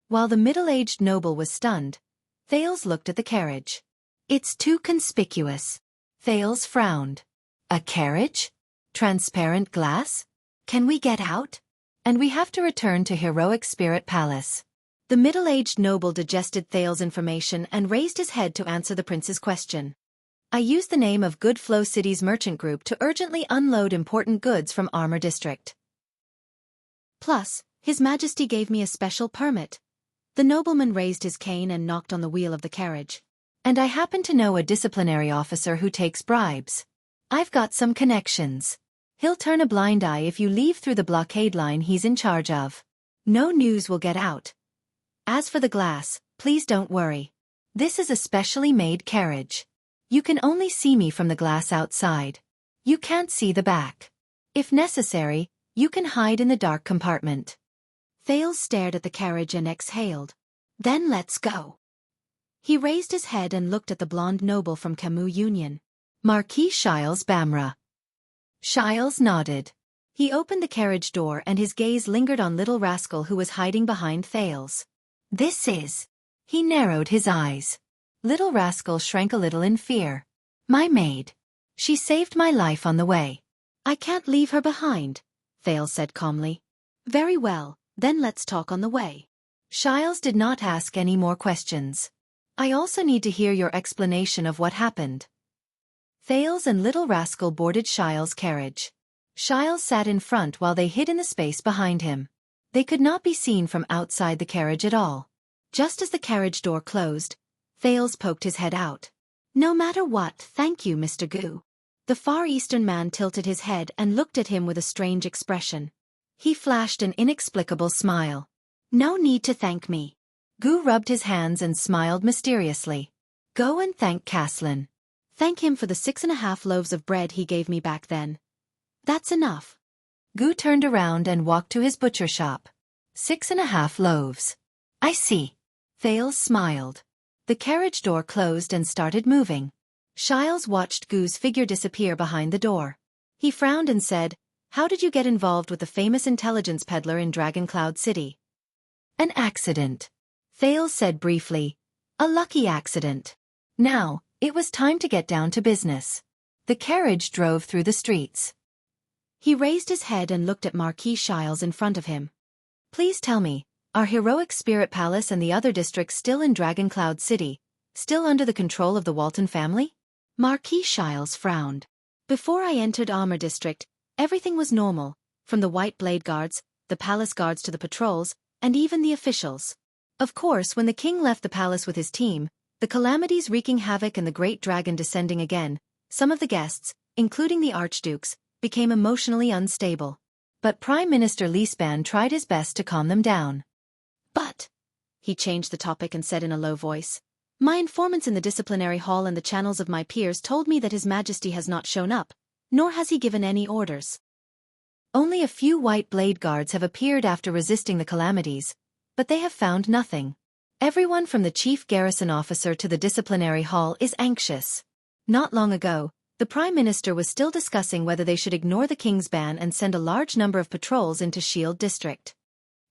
While the middle-aged noble was stunned, Thales looked at the carriage. It's too conspicuous. Thales frowned. A carriage? Transparent glass? Can we get out? And we have to return to Heroic Spirit Palace. The middle-aged noble digested Thales' information and raised his head to answer the prince's question. I used the name of Good Flow City's merchant group to urgently unload important goods from Armor District. Plus, His Majesty gave me a special permit. The nobleman raised his cane and knocked on the wheel of the carriage. And I happen to know a disciplinary officer who takes bribes. I've got some connections. He'll turn a blind eye if you leave through the blockade line he's in charge of. No news will get out. As for the glass, please don't worry. This is a specially made carriage. You can only see me from the glass outside. You can't see the back. If necessary, you can hide in the dark compartment. Thales stared at the carriage and exhaled. Then let's go. He raised his head and looked at the blonde noble from Camus Union. Marquis Shiles Bamra. Shiles nodded. He opened the carriage door and his gaze lingered on Little Rascal who was hiding behind Thales. This is... He narrowed his eyes. Little Rascal shrank a little in fear. My maid. She saved my life on the way. I can't leave her behind, Thales said calmly. Very well, then let's talk on the way. Shiles did not ask any more questions. I also need to hear your explanation of what happened. Thales and Little Rascal boarded Shiles' carriage. Shiles sat in front while they hid in the space behind him. They could not be seen from outside the carriage at all. Just as the carriage door closed, Thales poked his head out. No matter what, thank you, Mr. Gu. The Far Eastern man tilted his head and looked at him with a strange expression. He flashed an inexplicable smile. No need to thank me. Gu rubbed his hands and smiled mysteriously. Go and thank Caslin. Thank him for the 6.5 loaves of bread he gave me back then. That's enough. Gu turned around and walked to his butcher shop. 6.5 loaves. I see. Thales smiled. The carriage door closed and started moving. Shiles watched Gu's figure disappear behind the door. He frowned and said, How did you get involved with the famous intelligence peddler in Dragon Cloud City? An accident. Thales said briefly. A lucky accident. Now, it was time to get down to business. The carriage drove through the streets. He raised his head and looked at Marquis Shiles in front of him. Please tell me, are Heroic Spirit Palace and the other districts still in Dragon Cloud City, still under the control of the Walton family? Marquis Shiles frowned. Before I entered Armor District, everything was normal, from the White Blade Guards, the palace guards to the patrols, and even the officials. Of course, when the king left the palace with his team, the calamities wreaking havoc and the great dragon descending again, some of the guests, including the archdukes, became emotionally unstable. But Prime Minister Leespan tried his best to calm them down. But, he changed the topic and said in a low voice, my informants in the disciplinary hall and the channels of my peers told me that His Majesty has not shown up, nor has he given any orders. Only a few White Blade Guards have appeared after resisting the calamities, but they have found nothing. Everyone from the chief garrison officer to the disciplinary hall is anxious. Not long ago, the Prime Minister was still discussing whether they should ignore the king's ban and send a large number of patrols into Shield District.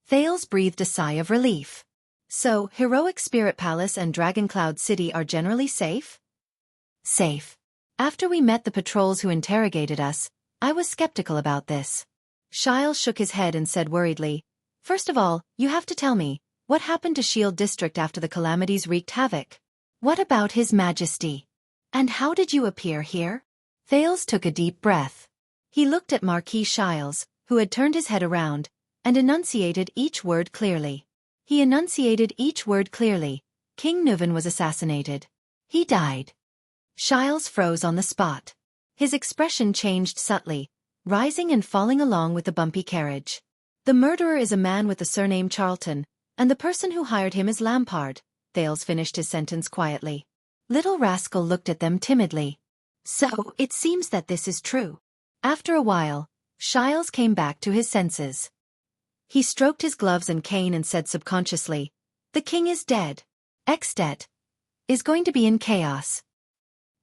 Thales breathed a sigh of relief. So, Heroic Spirit Palace and Dragon Cloud City are generally safe? Safe. After we met the patrols who interrogated us, I was skeptical about this. Shiles shook his head and said worriedly, First of all, you have to tell me, what happened to Shield District after the calamities wreaked havoc? What about His Majesty? And how did you appear here? Thales took a deep breath. He looked at Marquis Shiles, who had turned his head around, and enunciated each word clearly. He enunciated each word clearly. King Nuvan was assassinated. He died. Shiles froze on the spot. His expression changed subtly, rising and falling along with the bumpy carriage. The murderer is a man with the surname Charlton, and the person who hired him is Lampard. Thales finished his sentence quietly. Little Rascal looked at them timidly. So, it seems that this is true. After a while, Giles came back to his senses. He stroked his gloves and cane and said subconsciously, "The king is dead. Extet is going to be in chaos."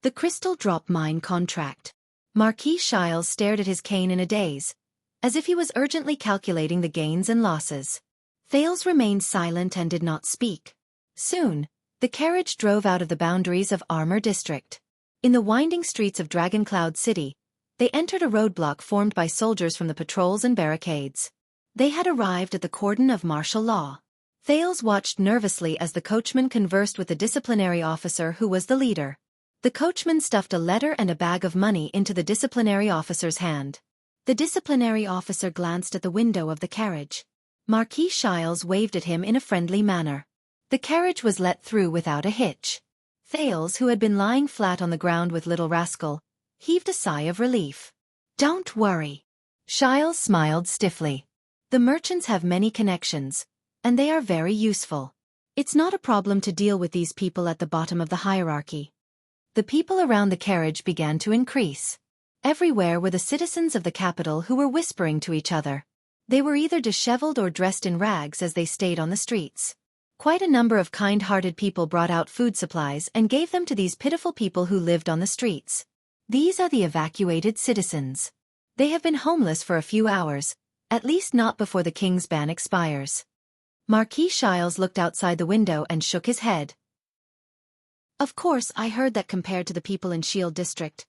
The crystal drop mine contract. Marquis Giles stared at his cane in a daze, as if he was urgently calculating the gains and losses. Thales remained silent and did not speak. Soon, the carriage drove out of the boundaries of Armor District. In the winding streets of Dragoncloud City, they entered a roadblock formed by soldiers from the patrols and barricades. They had arrived at the cordon of martial law. Thales watched nervously as the coachman conversed with the disciplinary officer who was the leader. The coachman stuffed a letter and a bag of money into the disciplinary officer's hand. The disciplinary officer glanced at the window of the carriage. Marquis Giles waved at him in a friendly manner. The carriage was let through without a hitch. Thales, who had been lying flat on the ground with Little Rascal, heaved a sigh of relief. "Don't worry." Giles smiled stiffly. "The merchants have many connections, and they are very useful. It's not a problem to deal with these people at the bottom of the hierarchy." The people around the carriage began to increase. Everywhere were the citizens of the capital who were whispering to each other. They were either disheveled or dressed in rags as they stayed on the streets. Quite a number of kind-hearted people brought out food supplies and gave them to these pitiful people who lived on the streets. These are the evacuated citizens. They have been homeless for a few hours, at least not before the king's ban expires. Marquis Giles looked outside the window and shook his head. "Of course, I heard that compared to the people in Shield District."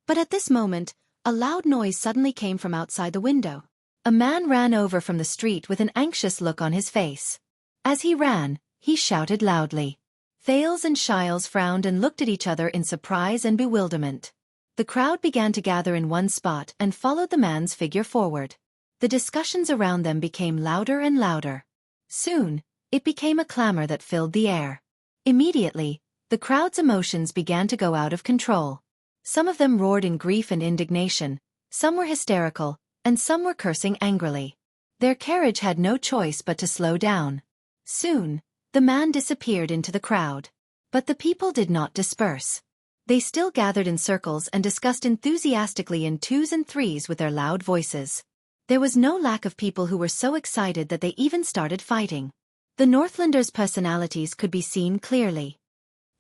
But at this moment, a loud noise suddenly came from outside the window. A man ran over from the street with an anxious look on his face. As he ran, he shouted loudly. Thales and Giles frowned and looked at each other in surprise and bewilderment. The crowd began to gather in one spot and followed the man's figure forward. The discussions around them became louder and louder. Soon, it became a clamor that filled the air. Immediately, the crowd's emotions began to go out of control. Some of them roared in grief and indignation, some were hysterical, and some were cursing angrily. Their carriage had no choice but to slow down. Soon, the man disappeared into the crowd. But the people did not disperse. They still gathered in circles and discussed enthusiastically in twos and threes with their loud voices. There was no lack of people who were so excited that they even started fighting. The Northlanders' personalities could be seen clearly.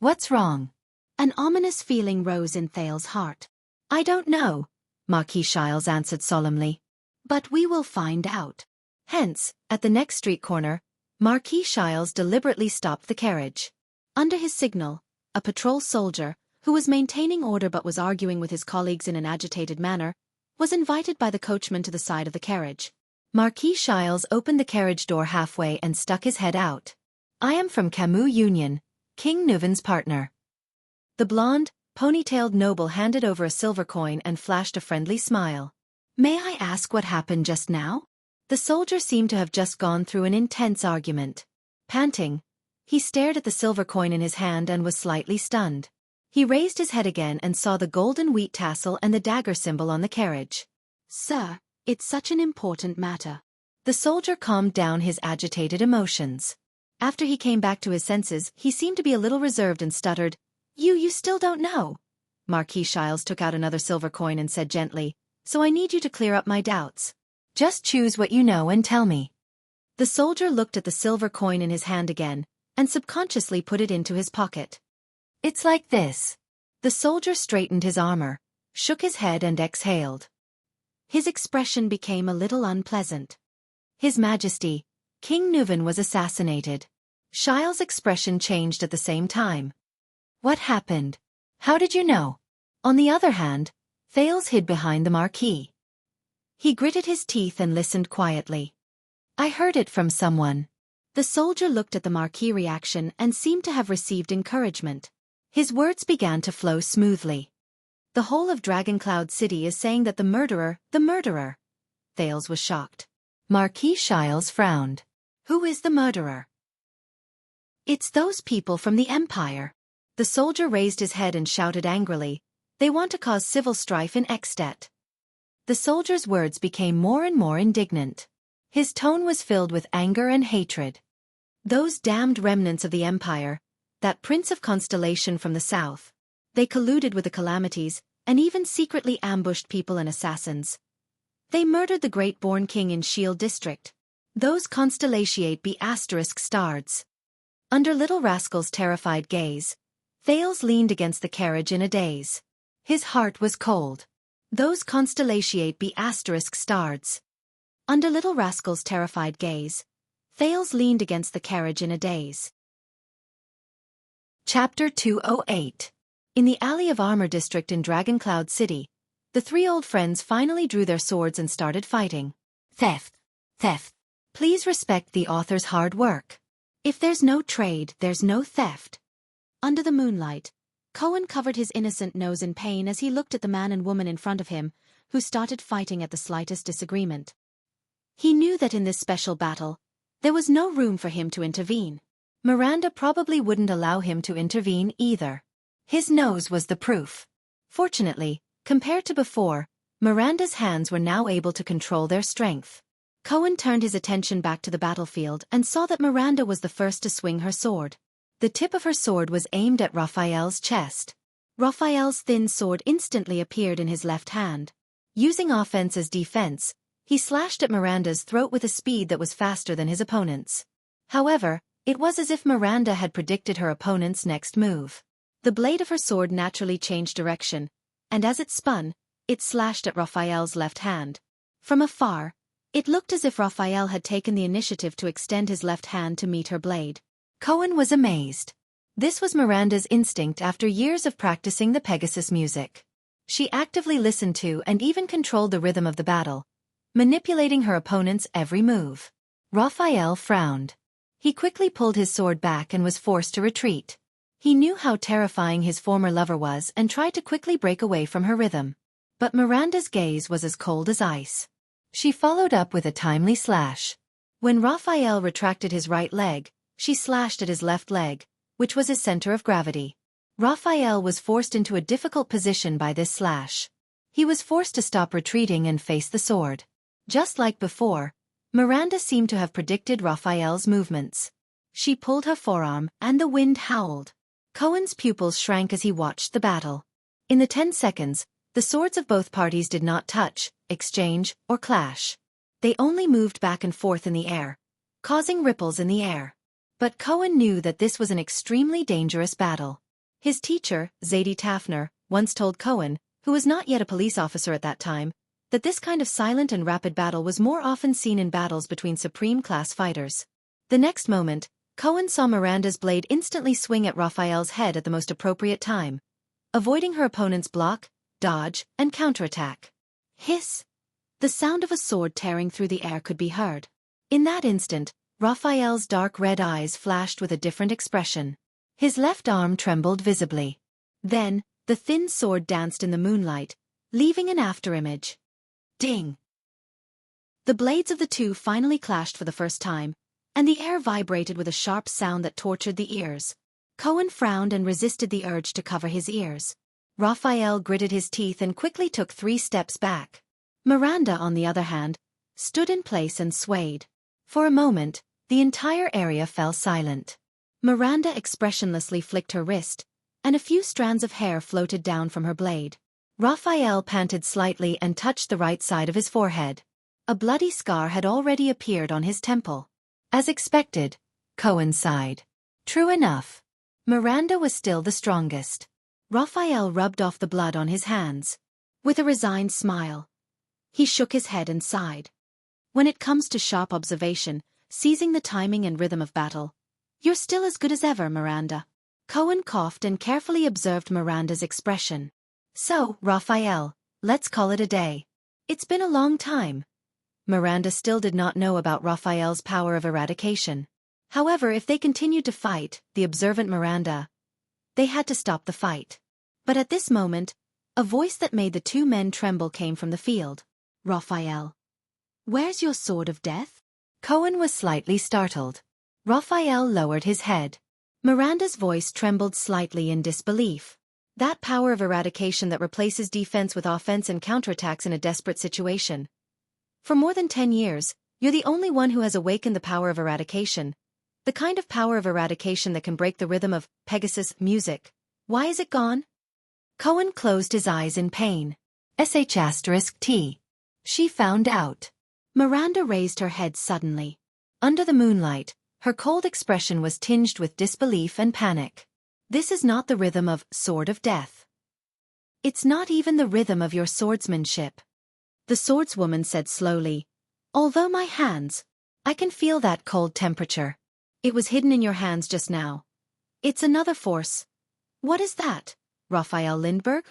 "What's wrong?" An ominous feeling rose in Thales' heart. "I don't know," Marquis Giles answered solemnly. "But we will find out." Hence, at the next street corner, Marquis Giles deliberately stopped the carriage. Under his signal, a patrol soldier, who was maintaining order but was arguing with his colleagues in an agitated manner, was invited by the coachman to the side of the carriage. Marquis Giles opened the carriage door halfway and stuck his head out. "I am from Camus Union, King Nuven's partner." The blonde, ponytailed noble handed over a silver coin and flashed a friendly smile. "May I ask what happened just now?" The soldier seemed to have just gone through an intense argument. Panting, he stared at the silver coin in his hand and was slightly stunned. He raised his head again and saw the golden wheat tassel and the dagger symbol on the carriage. "Sir, it's such an important matter." The soldier calmed down his agitated emotions. After he came back to his senses, he seemed to be a little reserved and stuttered, You still don't know." Marquis Giles took out another silver coin and said gently, "So I need you to clear up my doubts. Just choose what you know and tell me." The soldier looked at the silver coin in his hand again, and subconsciously put it into his pocket. "It's like this." The soldier straightened his armor, shook his head and exhaled. His expression became a little unpleasant. His Majesty, King Nuven was assassinated. Giles' expression changed at the same time. "What happened? How did you know?" On the other hand, Thales hid behind the marquis. He gritted his teeth and listened quietly. "I heard it from someone." The soldier looked at the marquis' reaction and seemed to have received encouragement. His words began to flow smoothly. "The whole of Dragoncloud City is saying that the murderer. Thales was shocked. Marquis Giles frowned. "Who is the murderer?" "It's those people from the Empire." The soldier raised his head and shouted angrily, "They want to cause civil strife in Extet." The soldier's words became more and more indignant. His tone was filled with anger and hatred. Those damned remnants of the empire, that prince of constellation from the south. They colluded with the calamities, and even secretly ambushed people and assassins. They murdered the great-born king in Shield district. Those constellatiate be asterisk stards. Under little rascal's terrified gaze, Thales leaned against the carriage in a daze. His heart was cold. Those constellatiate be asterisk stards. Under little rascal's terrified gaze, Thales leaned against the carriage in a daze. Chapter 208. In the Alley of Armor district in Dragoncloud City, the three old friends finally drew their swords and started fighting. Theft. Theft. Please respect the author's hard work. If there's no trade, there's no theft. Under the moonlight, Cohen covered his innocent nose in pain as he looked at the man and woman in front of him, who started fighting at the slightest disagreement. He knew that in this special battle, there was no room for him to intervene. Miranda probably wouldn't allow him to intervene either. His nose was the proof. Fortunately, compared to before, Miranda's hands were now able to control their strength. Cohen turned his attention back to the battlefield and saw that Miranda was the first to swing her sword. The tip of her sword was aimed at Raphael's chest. Raphael's thin sword instantly appeared in his left hand. Using offense as defense, he slashed at Miranda's throat with a speed that was faster than his opponent's. However, it was as if Miranda had predicted her opponent's next move. The blade of her sword naturally changed direction, and as it spun, it slashed at Raphael's left hand. From afar, it looked as if Raphael had taken the initiative to extend his left hand to meet her blade. Cohen was amazed. This was Miranda's instinct after years of practicing the Pegasus music. She actively listened to and even controlled the rhythm of the battle, manipulating her opponent's every move. Raphael frowned. He quickly pulled his sword back and was forced to retreat. He knew how terrifying his former lover was and tried to quickly break away from her rhythm. But Miranda's gaze was as cold as ice. She followed up with a timely slash. When Raphael retracted his right leg, she slashed at his left leg, which was his center of gravity. Raphael was forced into a difficult position by this slash. He was forced to stop retreating and face the sword. Just like before, Miranda seemed to have predicted Raphael's movements. She pulled her forearm, and the wind howled. Cohen's pupils shrank as he watched the battle. In the 10 seconds, the swords of both parties did not touch, exchange, or clash. They only moved back and forth in the air, causing ripples in the air. But Cohen knew that this was an extremely dangerous battle. His teacher, Zadie Tafner, once told Cohen, who was not yet a police officer at that time, that this kind of silent and rapid battle was more often seen in battles between supreme-class fighters. The next moment, Cohen saw Miranda's blade instantly swing at Raphael's head at the most appropriate time, avoiding her opponent's block, dodge, and counterattack. Hiss! The sound of a sword tearing through the air could be heard. In that instant, Raphael's dark red eyes flashed with a different expression. His left arm trembled visibly. Then, the thin sword danced in the moonlight, leaving an afterimage. Ding! The blades of the two finally clashed for the first time, and the air vibrated with a sharp sound that tortured the ears. Cohen frowned and resisted the urge to cover his ears. Raphael gritted his teeth and quickly took 3 steps back. Miranda, on the other hand, stood in place and swayed. For a moment, the entire area fell silent. Miranda expressionlessly flicked her wrist, and a few strands of hair floated down from her blade. Raphael panted slightly and touched the right side of his forehead. A bloody scar had already appeared on his temple. As expected, Cohen sighed. True enough. Miranda was still the strongest. Raphael rubbed off the blood on his hands. With a resigned smile, he shook his head and sighed. When it comes to sharp observation, seizing the timing and rhythm of battle, you're still as good as ever, Miranda. Cohen coughed and carefully observed Miranda's expression. So, Raphael, let's call it a day. It's been a long time. Miranda still did not know about Raphael's power of eradication. However, if they continued to fight, the observant Miranda, they had to stop the fight. But at this moment, a voice that made the two men tremble came from the field. Raphael. Where's your sword of death? Cohen was slightly startled. Raphael lowered his head. Miranda's voice trembled slightly in disbelief. That power of eradication that replaces defense with offense and counterattacks in a desperate situation. For more than 10 years, you're the only one who has awakened the power of eradication. The kind of power of eradication that can break the rhythm of Pegasus music. Why is it gone? Cohen closed his eyes in pain. *T. She found out. Miranda raised her head suddenly. Under the moonlight, her cold expression was tinged with disbelief and panic. This is not the rhythm of Sword of Death. It's not even the rhythm of your swordsmanship. The swordswoman said slowly, although my hands, I can feel that cold temperature. It was hidden in your hands just now. It's another force. What is that, Raphael Lindbergh?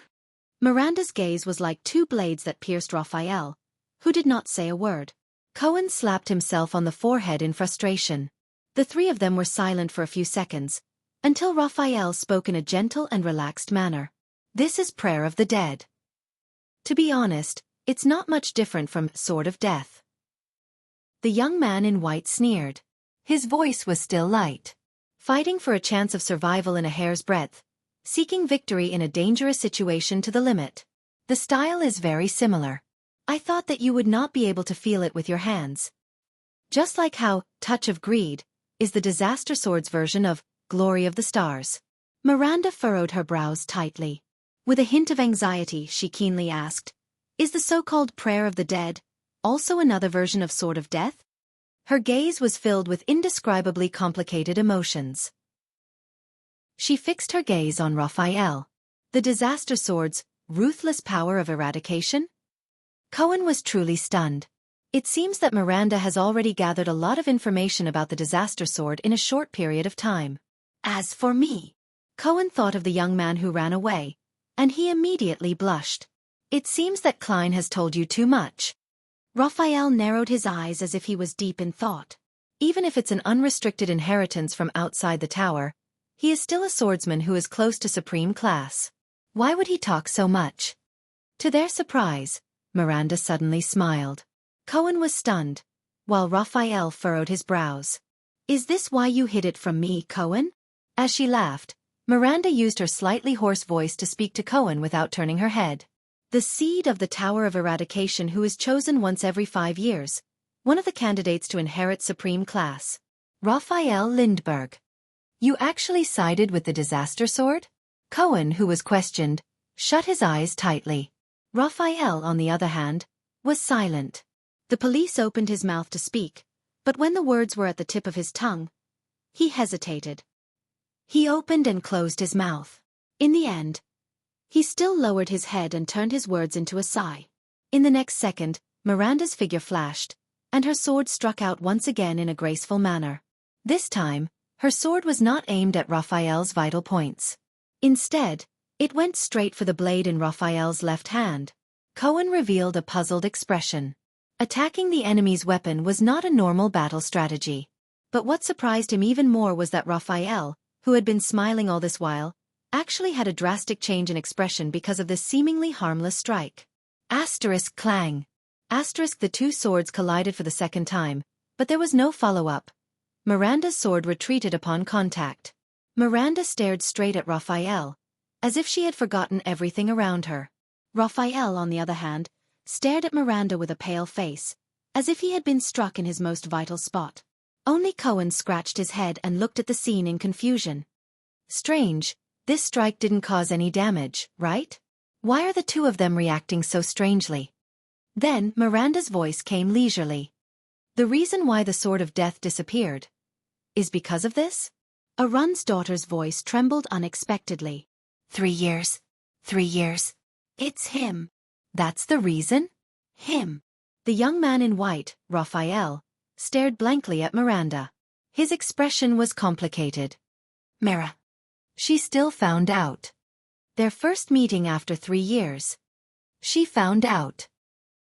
Miranda's gaze was like two blades that pierced Raphael, who did not say a word. Cohen slapped himself on the forehead in frustration. The three of them were silent for a few seconds, until Raphael spoke in a gentle and relaxed manner. This is Prayer of the Dead. To be honest, it's not much different from Sword of Death. The young man in white sneered. His voice was still light. Fighting for a chance of survival in a hair's breadth, seeking victory in a dangerous situation to the limit. The style is very similar. I thought that you would not be able to feel it with your hands. Just like how Touch of Greed is the Disaster Sword's version of Glory of the Stars. Miranda furrowed her brows tightly. With a hint of anxiety, she keenly asked, is the so-called Prayer of the Dead also another version of Sword of Death? Her gaze was filled with indescribably complicated emotions. She fixed her gaze on Raphael. The Disaster Sword's ruthless power of eradication? Cohen was truly stunned. It seems that Miranda has already gathered a lot of information about the Disaster Sword in a short period of time. As for me, Cohen thought of the young man who ran away, and he immediately blushed. It seems that Klein has told you too much. Raphael narrowed his eyes as if he was deep in thought. Even if it's an unrestricted inheritance from outside the tower, he is still a swordsman who is close to supreme class. Why would he talk so much? To their surprise, Miranda suddenly smiled. Cohen was stunned, while Raphael furrowed his brows. Is this why you hid it from me, Cohen? As she laughed, Miranda used her slightly hoarse voice to speak to Cohen without turning her head. The seed of the Tower of Eradication who is chosen once every 5 years, one of the candidates to inherit supreme class. Raphael Lindbergh. You actually sided with the Disaster Sword? Cohen, who was questioned, shut his eyes tightly. Raphael, on the other hand, was silent. The police opened his mouth to speak, but when the words were at the tip of his tongue, he hesitated. He opened and closed his mouth. In the end, he still lowered his head and turned his words into a sigh. In the next second, Miranda's figure flashed, and her sword struck out once again in a graceful manner. This time, her sword was not aimed at Raphael's vital points. Instead, it went straight for the blade in Raphael's left hand. Cohen revealed a puzzled expression. Attacking the enemy's weapon was not a normal battle strategy. But what surprised him even more was that Raphael, who had been smiling all this while, actually had a drastic change in expression because of this seemingly harmless strike. Asterisk clang. Asterisk the two swords collided for the second time, but there was no follow-up. Miranda's sword retreated upon contact. Miranda stared straight at Raphael, as if she had forgotten everything around her. Raphael, on the other hand, stared at Miranda with a pale face, as if he had been struck in his most vital spot. Only Cohen scratched his head and looked at the scene in confusion. Strange, this strike didn't cause any damage, right? Why are the two of them reacting so strangely? Then Miranda's voice came leisurely. The reason why the Sword of Death disappeared is because of this? Arun's daughter's voice trembled unexpectedly. 3 years. 3 years. It's him. That's the reason? Him. The young man in white, Raphael, stared blankly at Miranda. His expression was complicated. Mira. She still found out. Their first meeting after 3 years. She found out.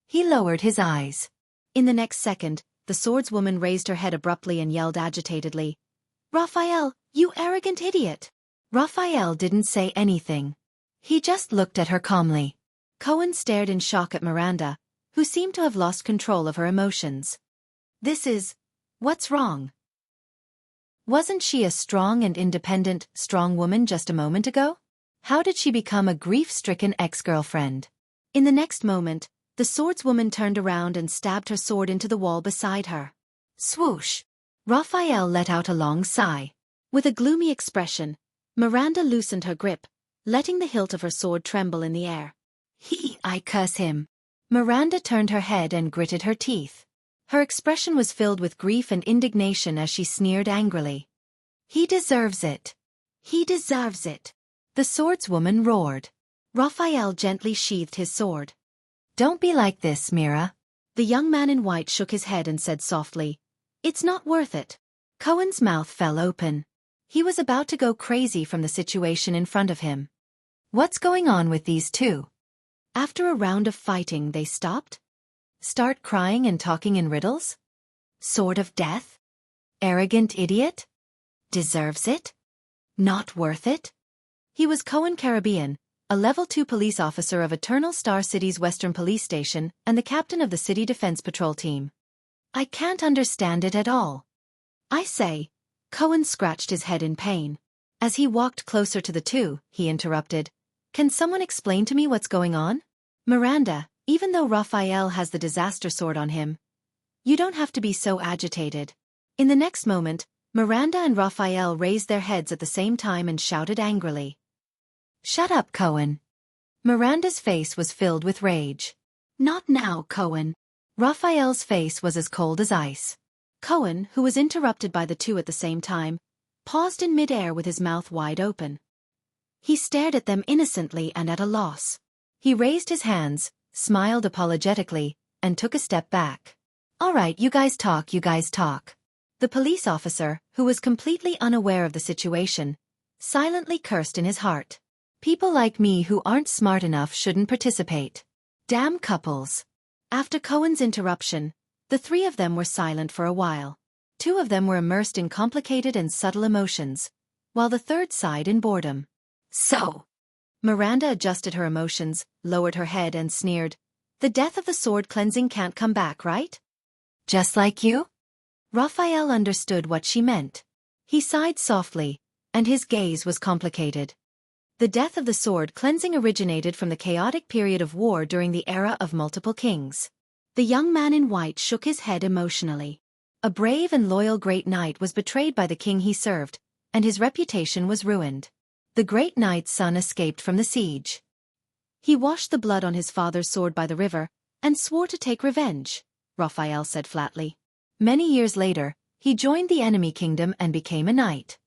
He lowered his eyes. In the next second, the swordswoman raised her head abruptly and yelled agitatedly, Raphael, you arrogant idiot! Raphael didn't say anything. He just looked at her calmly. Cohen stared in shock at Miranda, who seemed to have lost control of her emotions. What's wrong? Wasn't she a strong and independent, strong woman just a moment ago? How did she become a grief-stricken ex-girlfriend? In the next moment, the swordswoman turned around and stabbed her sword into the wall beside her. Swoosh! Raphael let out a long sigh. With a gloomy expression, Miranda loosened her grip, letting the hilt of her sword tremble in the air. I curse him. Miranda turned her head and gritted her teeth. Her expression was filled with grief and indignation as she sneered angrily. He deserves it. He deserves it. The swordswoman roared. Raphael gently sheathed his sword. Don't be like this, Mira. The young man in white shook his head and said softly, It's not worth it. Cohen's mouth fell open. He was about to go crazy from the situation in front of him. What's going on with these two? After a round of fighting, they stopped? Start crying and talking in riddles? Sword of death? Arrogant idiot? Deserves it? Not worth it? He was Cohen Caribbean, a Level 2 police officer of Eternal Star City's Western Police Station and the captain of the City Defense Patrol team. I can't understand it at all. I say, Cohen scratched his head in pain. As he walked closer to the two, he interrupted, Can someone explain to me what's going on? Miranda, even though Raphael has the disaster sword on him, you don't have to be so agitated. In the next moment, Miranda and Raphael raised their heads at the same time and shouted angrily. Shut up, Cohen. Miranda's face was filled with rage. Not now, Cohen. Raphael's face was as cold as ice. Cohen, who was interrupted by the two at the same time, paused in mid-air with his mouth wide open. He stared at them innocently and at a loss. He raised his hands, smiled apologetically, and took a step back. All right, you guys talk. The police officer, who was completely unaware of the situation, silently cursed in his heart. People like me who aren't smart enough shouldn't participate. Damn couples. After Cohen's interruption, the three of them were silent for a while. Two of them were immersed in complicated and subtle emotions, while the third sighed in boredom. So, Miranda adjusted her emotions, lowered her head and sneered, The death of the sword cleansing can't come back, right? Just like you? Raphael understood what she meant. He sighed softly, and his gaze was complicated. The death of the sword cleansing originated from the chaotic period of war during the era of multiple kings. The young man in white shook his head emotionally. A brave and loyal great knight was betrayed by the king he served, and his reputation was ruined. The great knight's son escaped from the siege. He washed the blood on his father's sword by the river, and swore to take revenge, Raphael said flatly. Many years later, he joined the enemy kingdom and became a knight.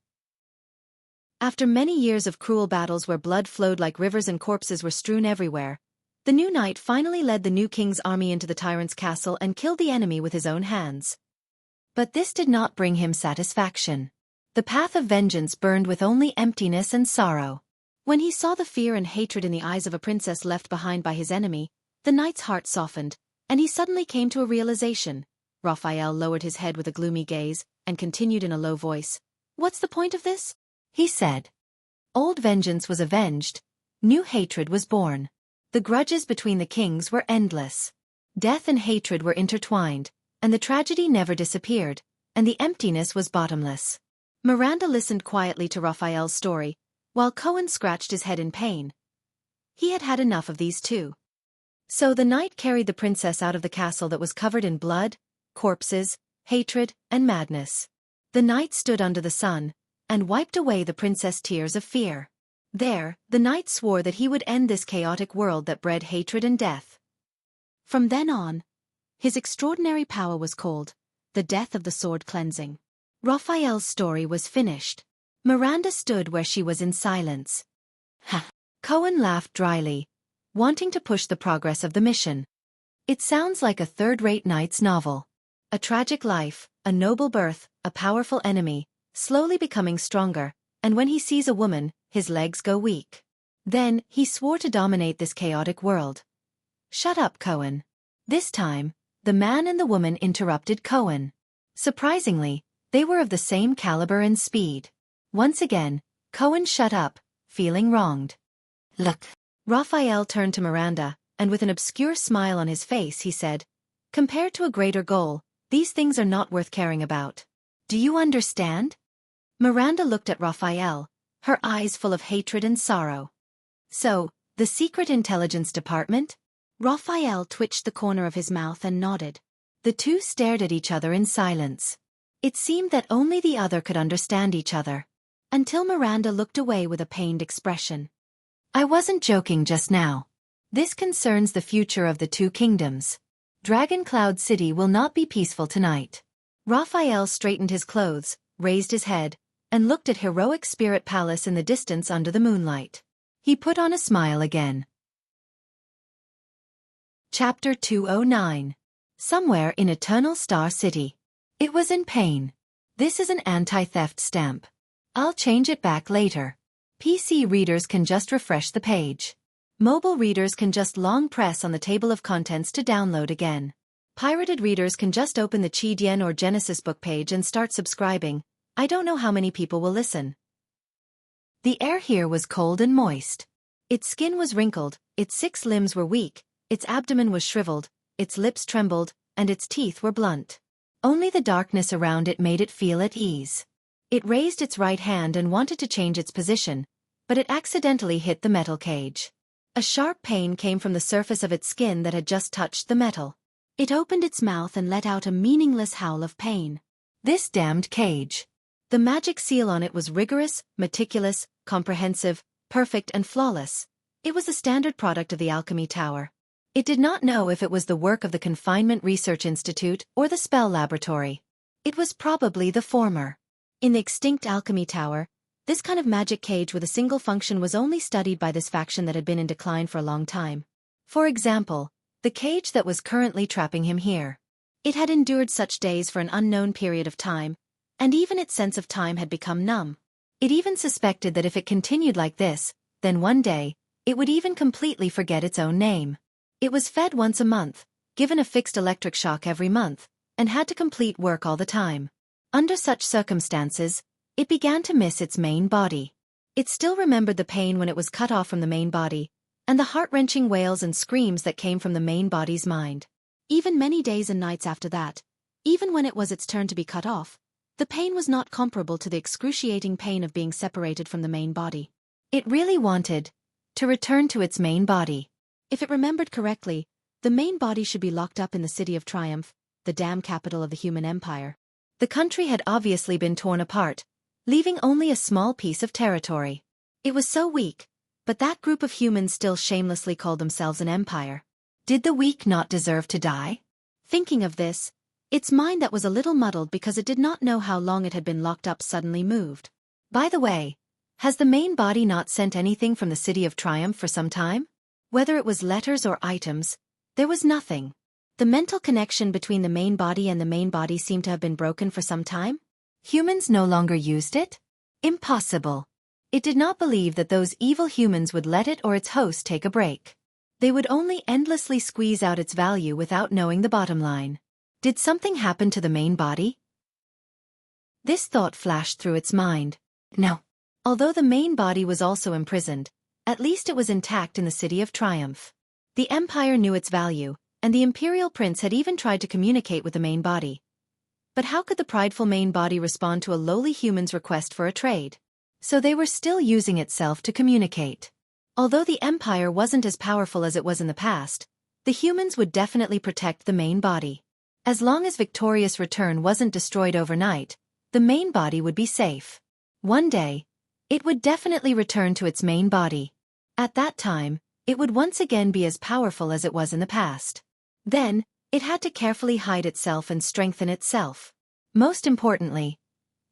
After many years of cruel battles where blood flowed like rivers and corpses were strewn everywhere, the new knight finally led the new king's army into the tyrant's castle and killed the enemy with his own hands. But this did not bring him satisfaction. The path of vengeance burned with only emptiness and sorrow. When he saw the fear and hatred in the eyes of a princess left behind by his enemy, the knight's heart softened, and he suddenly came to a realization. Raphael lowered his head with a gloomy gaze, and continued in a low voice. What's the point of this? He said. Old vengeance was avenged, new hatred was born. The grudges between the kings were endless. Death and hatred were intertwined, and the tragedy never disappeared, and the emptiness was bottomless. Miranda listened quietly to Raphael's story, while Cohen scratched his head in pain. He had had enough of these two. So the knight carried the princess out of the castle that was covered in blood, corpses, hatred, and madness. The knight stood under the sun, and wiped away the princess' tears of fear. There, the knight swore that he would end this chaotic world that bred hatred and death. From then on, his extraordinary power was called the death of the sword cleansing. Raphael's story was finished. Miranda stood where she was in silence. Ha! Cohen laughed dryly, wanting to push the progress of the mission. It sounds like a third-rate knight's novel. A tragic life, a noble birth, a powerful enemy, slowly becoming stronger, and when he sees a woman, his legs go weak. Then, he swore to dominate this chaotic world. Shut up, Cohen. This time, the man and the woman interrupted Cohen. Surprisingly, they were of the same caliber and speed. Once again, Cohen shut up, feeling wronged. Look. Raphael turned to Miranda, and with an obscure smile on his face he said, Compared to a greater goal, these things are not worth caring about. Do you understand? Miranda looked at Raphael, her eyes full of hatred and sorrow. So, the Secret Intelligence Department? Raphael twitched the corner of his mouth and nodded. The two stared at each other in silence. It seemed that only the other could understand each other. Until Miranda looked away with a pained expression. I wasn't joking just now. This concerns the future of the two kingdoms. Dragon Cloud City will not be peaceful tonight. Raphael straightened his clothes, raised his head, and looked at Heroic Spirit Palace in the distance under the moonlight. He put on a smile again. Chapter 209. Somewhere in Eternal Star City. It was in pain. This is an anti-theft stamp. I'll change it back later. PC readers can just refresh the page. Mobile readers can just long press on the table of contents to download again. Pirated readers can just open the Qidian or Genesis book page and start subscribing. I don't know how many people will listen. The air here was cold and moist. Its skin was wrinkled, its 6 limbs were weak, its abdomen was shriveled, its lips trembled, and its teeth were blunt. Only the darkness around it made it feel at ease. It raised its right hand and wanted to change its position, but it accidentally hit the metal cage. A sharp pain came from the surface of its skin that had just touched the metal. It opened its mouth and let out a meaningless howl of pain. This damned cage. The magic seal on it was rigorous, meticulous, comprehensive, perfect and flawless. It was the standard product of the Alchemy Tower. It did not know if it was the work of the Confinement Research Institute or the Spell Laboratory. It was probably the former. In the extinct Alchemy Tower, this kind of magic cage with a single function was only studied by this faction that had been in decline for a long time. For example, the cage that was currently trapping him here. It had endured such days for an unknown period of time, and even its sense of time had become numb. It even suspected that if it continued like this, then one day, it would even completely forget its own name. It was fed once a month, given a fixed electric shock every month, and had to complete work all the time. Under such circumstances, it began to miss its main body. It still remembered the pain when it was cut off from the main body, and the heart-wrenching wails and screams that came from the main body's mind. Even many days and nights after that, even when it was its turn to be cut off, the pain was not comparable to the excruciating pain of being separated from the main body. It really wanted to return to its main body. If it remembered correctly, the main body should be locked up in the City of Triumph, the dam capital of the human empire. The country had obviously been torn apart, leaving only a small piece of territory. It was so weak, but that group of humans still shamelessly called themselves an empire. Did the weak not deserve to die? Thinking of this, its mind that was a little muddled because it did not know how long it had been locked up suddenly moved. By the way, has the main body not sent anything from the City of Triumph for some time? Whether it was letters or items, there was nothing. The mental connection between the main body and the main body seemed to have been broken for some time. Humans no longer used it? Impossible. It did not believe that those evil humans would let it or its host take a break. They would only endlessly squeeze out its value without knowing the bottom line. Did something happen to the main body? This thought flashed through its mind. No. Although the main body was also imprisoned, at least it was intact in the City of Triumph. The Empire knew its value, and the Imperial Prince had even tried to communicate with the main body. But how could the prideful main body respond to a lowly human's request for a trade? So they were still using itself to communicate. Although the Empire wasn't as powerful as it was in the past, the humans would definitely protect the main body. As long as Victorious Return wasn't destroyed overnight, the main body would be safe. One day, it would definitely return to its main body. At that time, it would once again be as powerful as it was in the past. Then, it had to carefully hide itself and strengthen itself. Most importantly,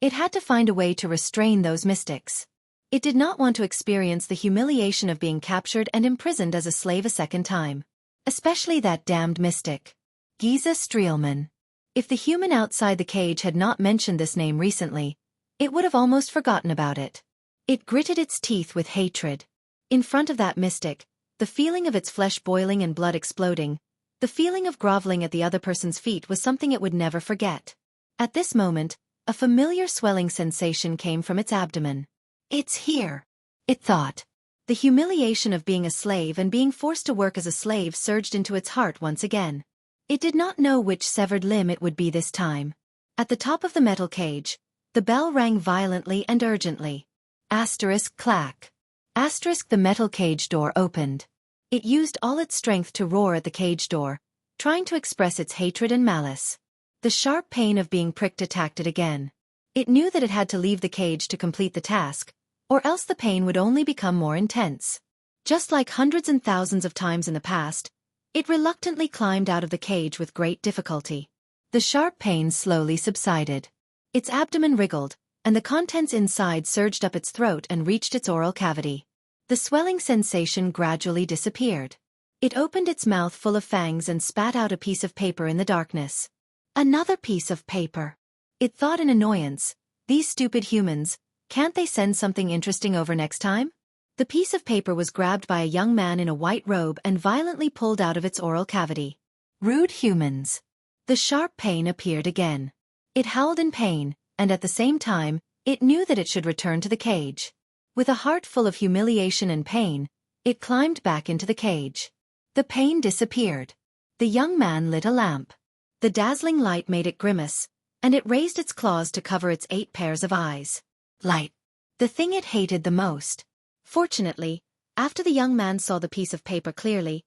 it had to find a way to restrain those mystics. It did not want to experience the humiliation of being captured and imprisoned as a slave a second time. Especially that damned mystic, Giza Streelman. If the human outside the cage had not mentioned this name recently, it would have almost forgotten about it. It gritted its teeth with hatred. In front of that mystic, the feeling of its flesh boiling and blood exploding, the feeling of groveling at the other person's feet was something it would never forget. At this moment, a familiar swelling sensation came from its abdomen. It's here, it thought. The humiliation of being a slave and being forced to work as a slave surged into its heart once again. It did not know which severed limb it would be this time. At the top of the metal cage, the bell rang violently and urgently. Asterisk clack. The metal cage door opened. It used all its strength to roar at the cage door, trying to express its hatred and malice. The sharp pain of being pricked attacked it again. It knew that it had to leave the cage to complete the task, or else the pain would only become more intense. Just like hundreds and thousands of times in the past, it reluctantly climbed out of the cage with great difficulty. The sharp pain slowly subsided. Its abdomen wriggled, and the contents inside surged up its throat and reached its oral cavity. The swelling sensation gradually disappeared. It opened its mouth full of fangs and spat out a piece of paper in the darkness. Another piece of paper. It thought in annoyance, these stupid humans, can't they send something interesting over next time? The piece of paper was grabbed by a young man in a white robe and violently pulled out of its oral cavity. Rude humans. The sharp pain appeared again. It howled in pain, and at the same time, it knew that it should return to the cage. With a heart full of humiliation and pain, it climbed back into the cage. The pain disappeared. The young man lit a lamp. The dazzling light made it grimace, and it raised its claws to cover its 8 pairs of eyes. Light. The thing it hated the most. Fortunately, after the young man saw the piece of paper clearly,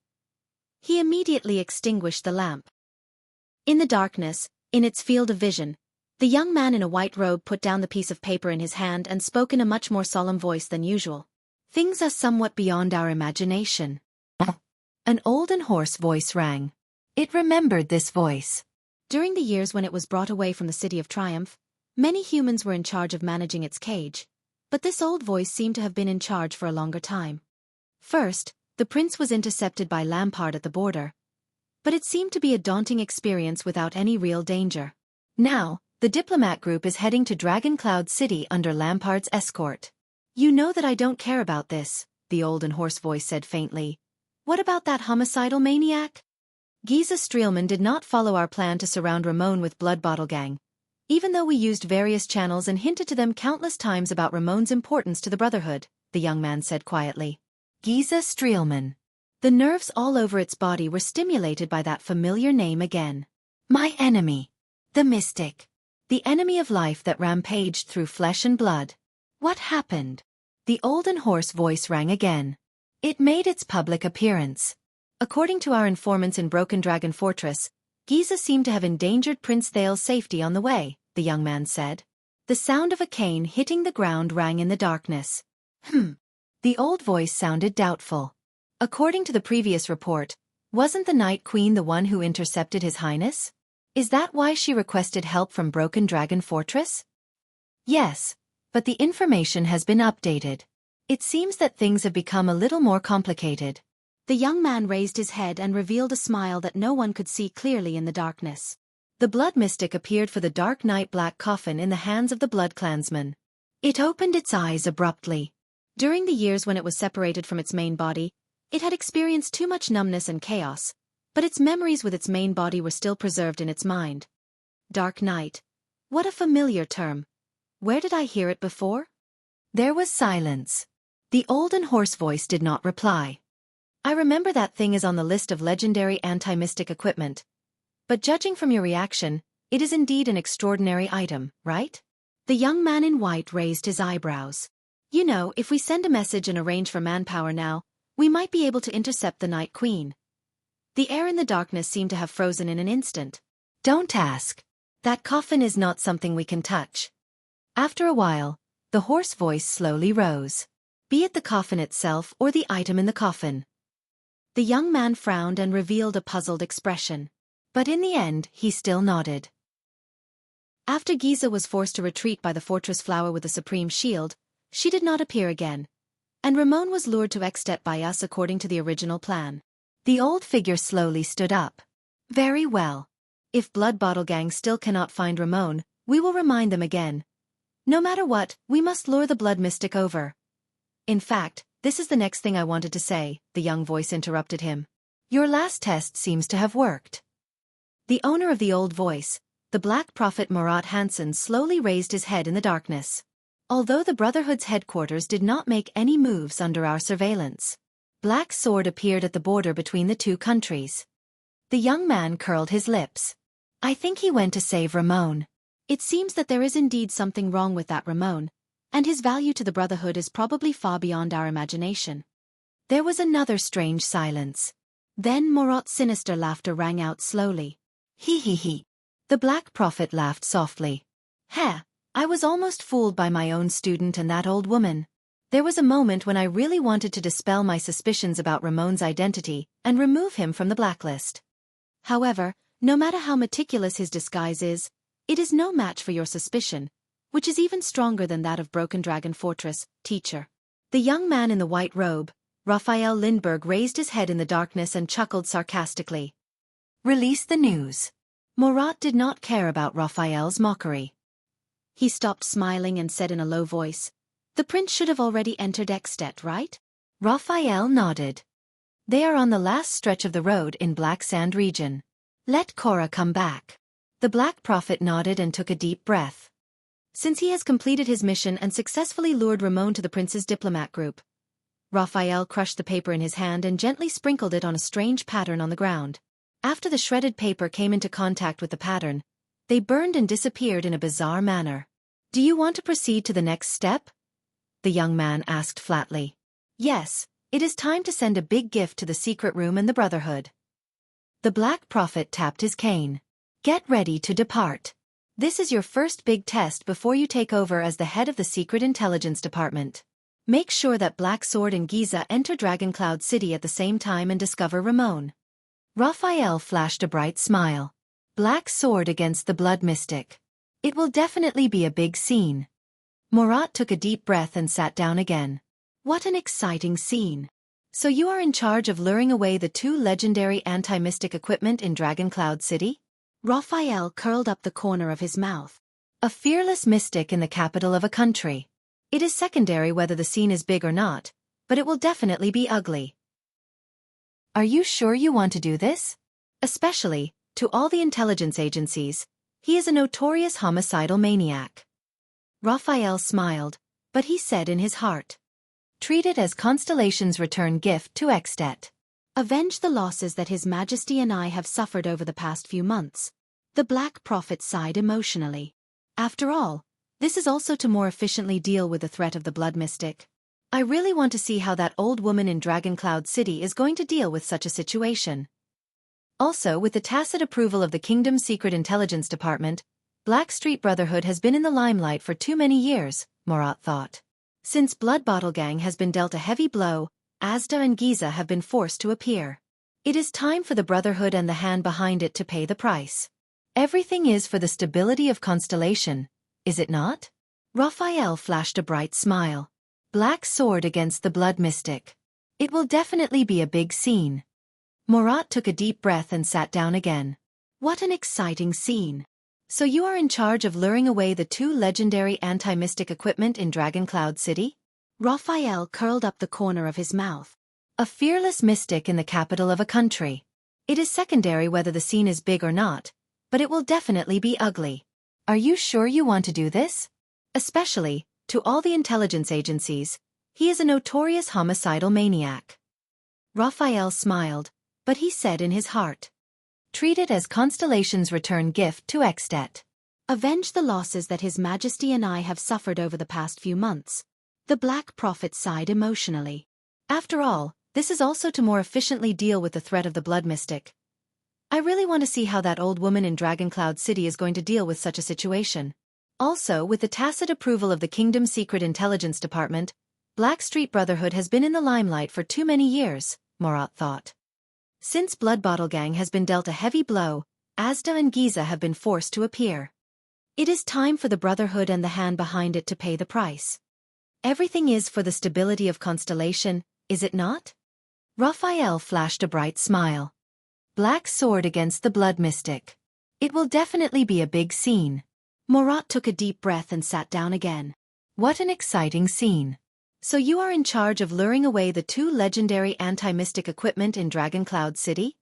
he immediately extinguished the lamp. In the darkness, in its field of vision, the young man in a white robe put down the piece of paper in his hand and spoke in a much more solemn voice than usual. Things are somewhat beyond our imagination. An old and hoarse voice rang. It remembered this voice. During the years when it was brought away from the City of Triumph, many humans were in charge of managing its cage, but this old voice seemed to have been in charge for a longer time. First, the prince was intercepted by Lampard at the border, but it seemed to be a daunting experience without any real danger. Now, the diplomat group is heading to Dragon Cloud City under Lampard's escort. You know that I don't care about this, the old and hoarse voice said faintly. What about that homicidal maniac? Giza Streelman did not follow our plan to surround Ramon with Blood Bottle Gang, even though we used various channels and hinted to them countless times about Ramon's importance to the Brotherhood, the young man said quietly. Giza Streelman. The nerves all over its body were stimulated by that familiar name again. My enemy. The Mystic. The enemy of life that rampaged through flesh and blood. What happened? The old and hoarse voice rang again. It made its public appearance. According to our informants in Broken Dragon Fortress, Giza seemed to have endangered Prince Thale's safety on the way, the young man said. The sound of a cane hitting the ground rang in the darkness. The old voice sounded doubtful. According to the previous report, wasn't the Night Queen the one who intercepted His Highness? Is that why she requested help from Broken Dragon Fortress? Yes, but the information has been updated. It seems that things have become a little more complicated. The young man raised his head and revealed a smile that no one could see clearly in the darkness. The Blood Mystic appeared for the Dark Night Black Coffin in the hands of the Blood Clansman. It opened its eyes abruptly. During the years when it was separated from its main body, it had experienced too much numbness and chaos, but its memories with its main body were still preserved in its mind. Dark Night. What a familiar term. Where did I hear it before? There was silence. The old and hoarse voice did not reply. I remember that thing is on the list of legendary anti-mystic equipment. But judging from your reaction, it is indeed an extraordinary item, right? The young man in white raised his eyebrows. You know, if we send a message and arrange for manpower now, we might be able to intercept the Night Queen. The air in the darkness seemed to have frozen in an instant. Don't ask. That coffin is not something we can touch. After a while, the hoarse voice slowly rose. Be it the coffin itself or the item in the coffin. The young man frowned and revealed a puzzled expression. But in the end, he still nodded. After Giza was forced to retreat by the fortress flower with the supreme shield, she did not appear again. And Ramon was lured to Extet by us according to the original plan. The old figure slowly stood up. Very well. If Blood Bottle Gang still cannot find Ramon, we will remind them again. No matter what, we must lure the Blood Mystic over. In fact, this is the next thing I wanted to say, the young voice interrupted him. Your last test seems to have worked. The owner of the old voice, the Black Prophet Marat Hansen, slowly raised his head in the darkness. Although the Brotherhood's headquarters did not make any moves under our surveillance, Black Sword appeared at the border between the two countries. The young man curled his lips. I think he went to save Ramon. It seems that there is indeed something wrong with that Ramon, and his value to the Brotherhood is probably far beyond our imagination. There was another strange silence. Then Murat's sinister laughter rang out slowly. He he he. The Black Prophet laughed softly. Heh, I was almost fooled by my own student and that old woman. There was a moment when I really wanted to dispel my suspicions about Ramon's identity and remove him from the blacklist. However, no matter how meticulous his disguise is, it is no match for your suspicion, which is even stronger than that of Broken Dragon Fortress, teacher. The young man in the white robe, Raphael Lindbergh, raised his head in the darkness and chuckled sarcastically. Release the news. Murat did not care about Raphael's mockery. He stopped smiling and said in a low voice, "The prince should have already entered Ekstedt, right?" Raphael nodded. "They are on the last stretch of the road in Black Sand region. Let Cora come back." The Black Prophet nodded and took a deep breath. Since he has completed his mission and successfully lured Ramon to the prince's diplomat group, Raphael crushed the paper in his hand and gently sprinkled it on a strange pattern on the ground. After the shredded paper came into contact with the pattern, they burned and disappeared in a bizarre manner. "Do you want to proceed to the next step?" the young man asked flatly. "Yes, it is time to send a big gift to the secret room and the Brotherhood." The Black Prophet tapped his cane. "Get ready to depart. This is your first big test before you take over as the head of the Secret Intelligence Department. Make sure that Black Sword and Giza enter Dragoncloud City at the same time and discover Ramon." Raphael flashed a bright smile. Black Sword against the Blood Mystic. It will definitely be a big scene. Murat took a deep breath and sat down again. What an exciting scene. So you are in charge of luring away the two legendary anti-mystic equipment in Dragoncloud City? Raphael curled up the corner of his mouth. A fearless mystic in the capital of a country. It is secondary whether the scene is big or not, but it will definitely be ugly. Are you sure you want to do this? Especially, to all the intelligence agencies, he is a notorious homicidal maniac. Raphael smiled, but he said in his heart, "Treat it as Constellation's return gift to Ekstedt. Avenge the losses that His Majesty and I have suffered over the past few months." The Black Prophet sighed emotionally. After all, this is also to more efficiently deal with the threat of the Blood Mystic. I really want to see how that old woman in Dragoncloud City is going to deal with such a situation. Also, with the tacit approval of the Kingdom's Secret Intelligence Department, Blackstreet Brotherhood has been in the limelight for too many years, Murat thought. Since Blood Bottle Gang has been dealt a heavy blow, Asda and Giza have been forced to appear. It is time for the Brotherhood and the hand behind it to pay the price. Everything is for the stability of Constellation, is it not? Raphael flashed a bright smile. Black Sword against the Blood Mystic. It will definitely be a big scene. Murat took a deep breath and sat down again. What an exciting scene. So you are in charge of luring away the two legendary anti-mystic equipment in Dragoncloud City? Raphael curled up the corner of his mouth. A fearless mystic in the capital of a country. It is secondary whether the scene is big or not, but it will definitely be ugly. Are you sure you want to do this? Especially, to all the intelligence agencies, he is a notorious homicidal maniac. Raphael smiled, but he said in his heart, "Treat it as Constellation's return gift to Ekstedt. Avenge the losses that His Majesty and I have suffered over the past few months." The Black Prophet sighed emotionally. After all, this is also to more efficiently deal with the threat of the Blood Mystic. I really want to see how that old woman in Dragoncloud City is going to deal with such a situation. Also, with the tacit approval of the Kingdom's Secret Intelligence Department, Blackstreet Brotherhood has been in the limelight for too many years, Murat thought. Since Blood Bottle Gang has been dealt a heavy blow, Asda and Giza have been forced to appear. It is time for the Brotherhood and the hand behind it to pay the price. Everything is for the stability of Constellation, is it not? Raphael flashed a bright smile. Black Sword against the Blood Mystic. It will definitely be a big scene. Murat took a deep breath and sat down again. What an exciting scene. So you are in charge of luring away the two legendary anti-mystic equipment in Dragoncloud City?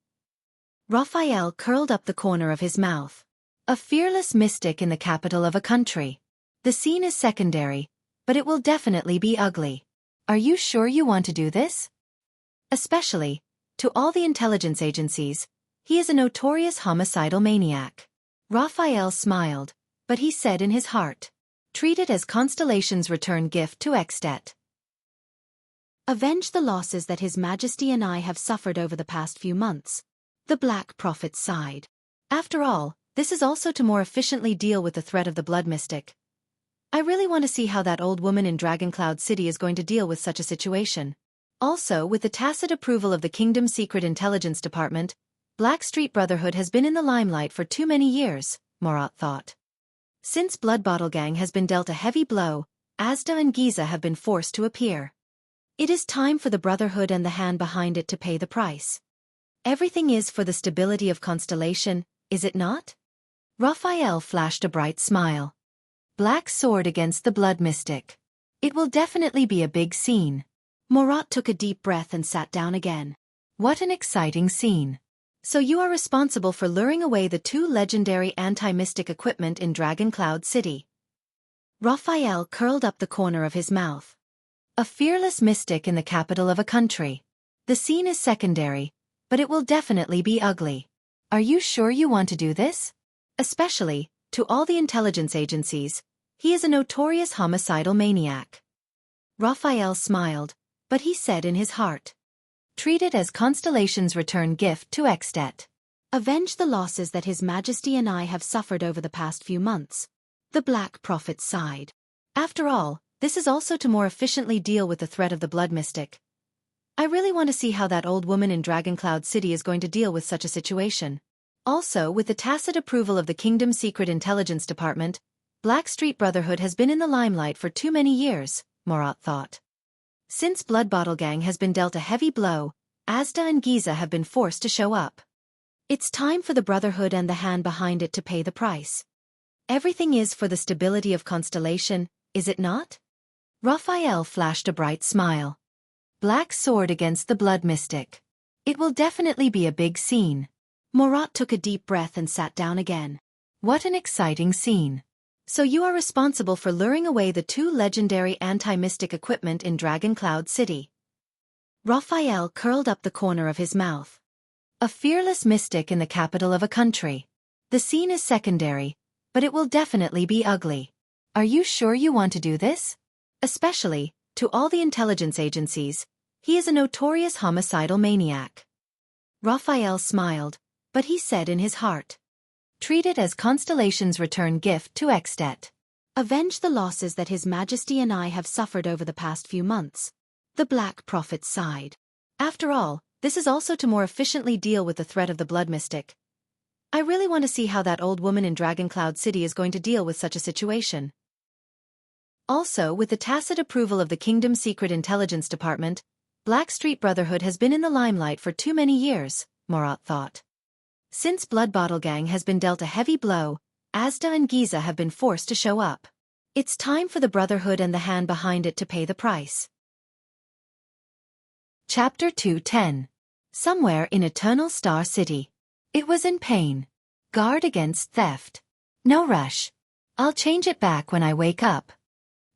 Raphael curled up the corner of his mouth. A fearless mystic in the capital of a country. The scene is secondary, but it will definitely be ugly. Are you sure you want to do this? Especially, to all the intelligence agencies, he is a notorious homicidal maniac. Raphael smiled, but he said in his heart, Treat it as Constellation's return gift to Extet. Avenge the losses that His Majesty and I have suffered over the past few months. The Black Prophet sighed. After all, this is also to more efficiently deal with the threat of the Blood Mystic. I really want to see how that old woman in Dragoncloud City is going to deal with such a situation. Also, with the tacit approval of the Kingdom's Secret Intelligence Department, Black Street Brotherhood has been in the limelight for too many years, Morat thought. Since Blood Bottle Gang has been dealt a heavy blow, Asda and Giza have been forced to appear. It is time for the Brotherhood and the hand behind it to pay the price. Everything is for the stability of Constellation, is it not? Raphael flashed a bright smile. Black sword against the Blood Mystic. It will definitely be a big scene. Morat took a deep breath and sat down again. What an exciting scene. So you are responsible for luring away the two legendary anti-mystic equipment in Dragoncloud City. Raphael curled up the corner of his mouth. A fearless mystic in the capital of a country. The scene is secondary, but it will definitely be ugly. Are you sure you want to do this? Especially, to all the intelligence agencies, he is a notorious homicidal maniac. Raphael smiled, but he said in his heart. Treat it as Constellation's return gift to Extet. Avenge the losses that His Majesty and I have suffered over the past few months. The Black Prophet sighed. After all, this is also to more efficiently deal with the threat of the Blood Mystic. I really want to see how that old woman in Dragoncloud City is going to deal with such a situation. Also, with the tacit approval of the Kingdom's Secret Intelligence Department, Black Street Brotherhood has been in the limelight for too many years, Morat thought. Since Blood Bottle Gang has been dealt a heavy blow, Asda and Giza have been forced to show up. It's time for the Brotherhood and the hand behind it to pay the price. Everything is for the stability of Constellation, is it not? Raphael flashed a bright smile. Black sword against the Blood Mystic. It will definitely be a big scene. Morat took a deep breath and sat down again. What an exciting scene. So you are responsible for luring away the two legendary anti-mystic equipment in Dragoncloud City. Raphael curled up the corner of his mouth. A fearless mystic in the capital of a country. The scene is secondary, but it will definitely be ugly. Are you sure you want to do this? Especially, to all the intelligence agencies, he is a notorious homicidal maniac. Raphael smiled, but he said in his heart. Treat it as Constellation's return gift to Extet. Avenge the losses that His Majesty and I have suffered over the past few months. The Black Prophet sighed. After all, this is also to more efficiently deal with the threat of the Blood Mystic. I really want to see how that old woman in Dragoncloud City is going to deal with such a situation. Also, with the tacit approval of the Kingdom's Secret Intelligence Department, Black Street Brotherhood has been in the limelight for too many years, Morat thought. Since Blood Bottle Gang has been dealt a heavy blow, Asda and Giza have been forced to show up. It's time for the Brotherhood and the hand behind it to pay the price. Chapter 210. Somewhere in Eternal Star City. It was in pain. Guard against theft. No rush. I'll change it back when I wake up.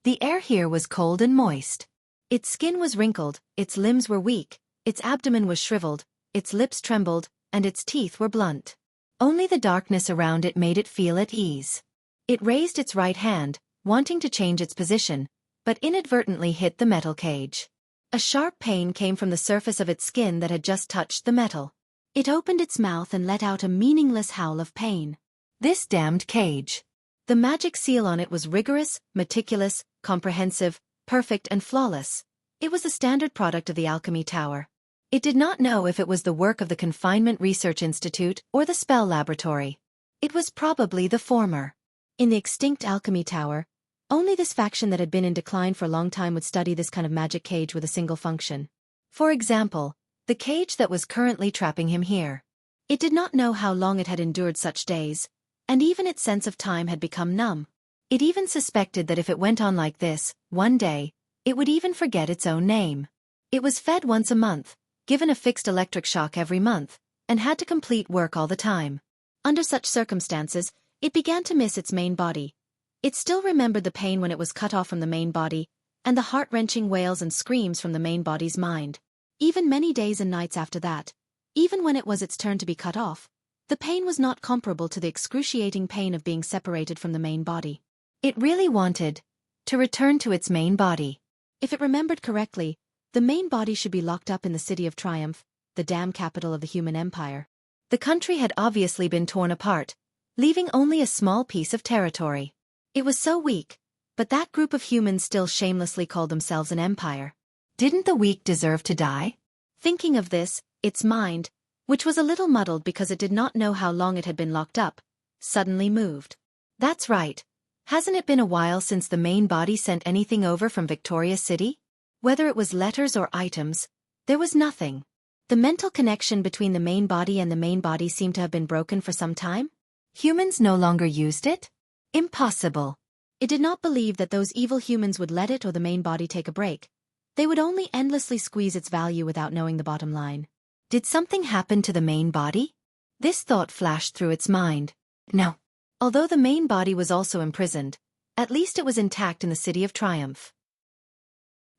The air here was cold and moist. Its skin was wrinkled, its limbs were weak, its abdomen was shriveled, its lips trembled, and its teeth were blunt. Only the darkness around it made it feel at ease. It raised its right hand, wanting to change its position, but inadvertently hit the metal cage. A sharp pain came from the surface of its skin that had just touched the metal. It opened its mouth and let out a meaningless howl of pain. This damned cage. The magic seal on it was rigorous, meticulous, comprehensive, perfect and flawless. It was the standard product of the Alchemy Tower. It did not know if it was the work of the Confinement Research Institute or the Spell Laboratory. It was probably the former. In the extinct Alchemy Tower, only this faction that had been in decline for a long time would study this kind of magic cage with a single function. For example, the cage that was currently trapping him here. It did not know how long it had endured such days, and even its sense of time had become numb. It even suspected that if it went on like this, one day, it would even forget its own name. It was fed once a month, given a fixed electric shock every month, and had to complete work all the time. Under such circumstances, it began to miss its main body. It still remembered the pain when it was cut off from the main body, and the heart-wrenching wails and screams from the main body's mind. Even many days and nights after that, even when it was its turn to be cut off, the pain was not comparable to the excruciating pain of being separated from the main body. It really wanted to return to its main body. If it remembered correctly, the main body should be locked up in the City of Triumph, the dam capital of the human empire. The country had obviously been torn apart, leaving only a small piece of territory. It was so weak, but that group of humans still shamelessly called themselves an empire. Didn't the weak deserve to die? Thinking of this, its mind, which was a little muddled because it did not know how long it had been locked up, suddenly moved. That's right. Hasn't it been a while since the main body sent anything over from Victoria City? Whether it was letters or items, there was nothing. The mental connection between the main body and the main body seemed to have been broken for some time. Humans no longer used it? Impossible. It did not believe that those evil humans would let it or the main body take a break. They would only endlessly squeeze its value without knowing the bottom line. Did something happen to the main body? This thought flashed through its mind. No. Although the main body was also imprisoned, at least it was intact in the City of Triumph.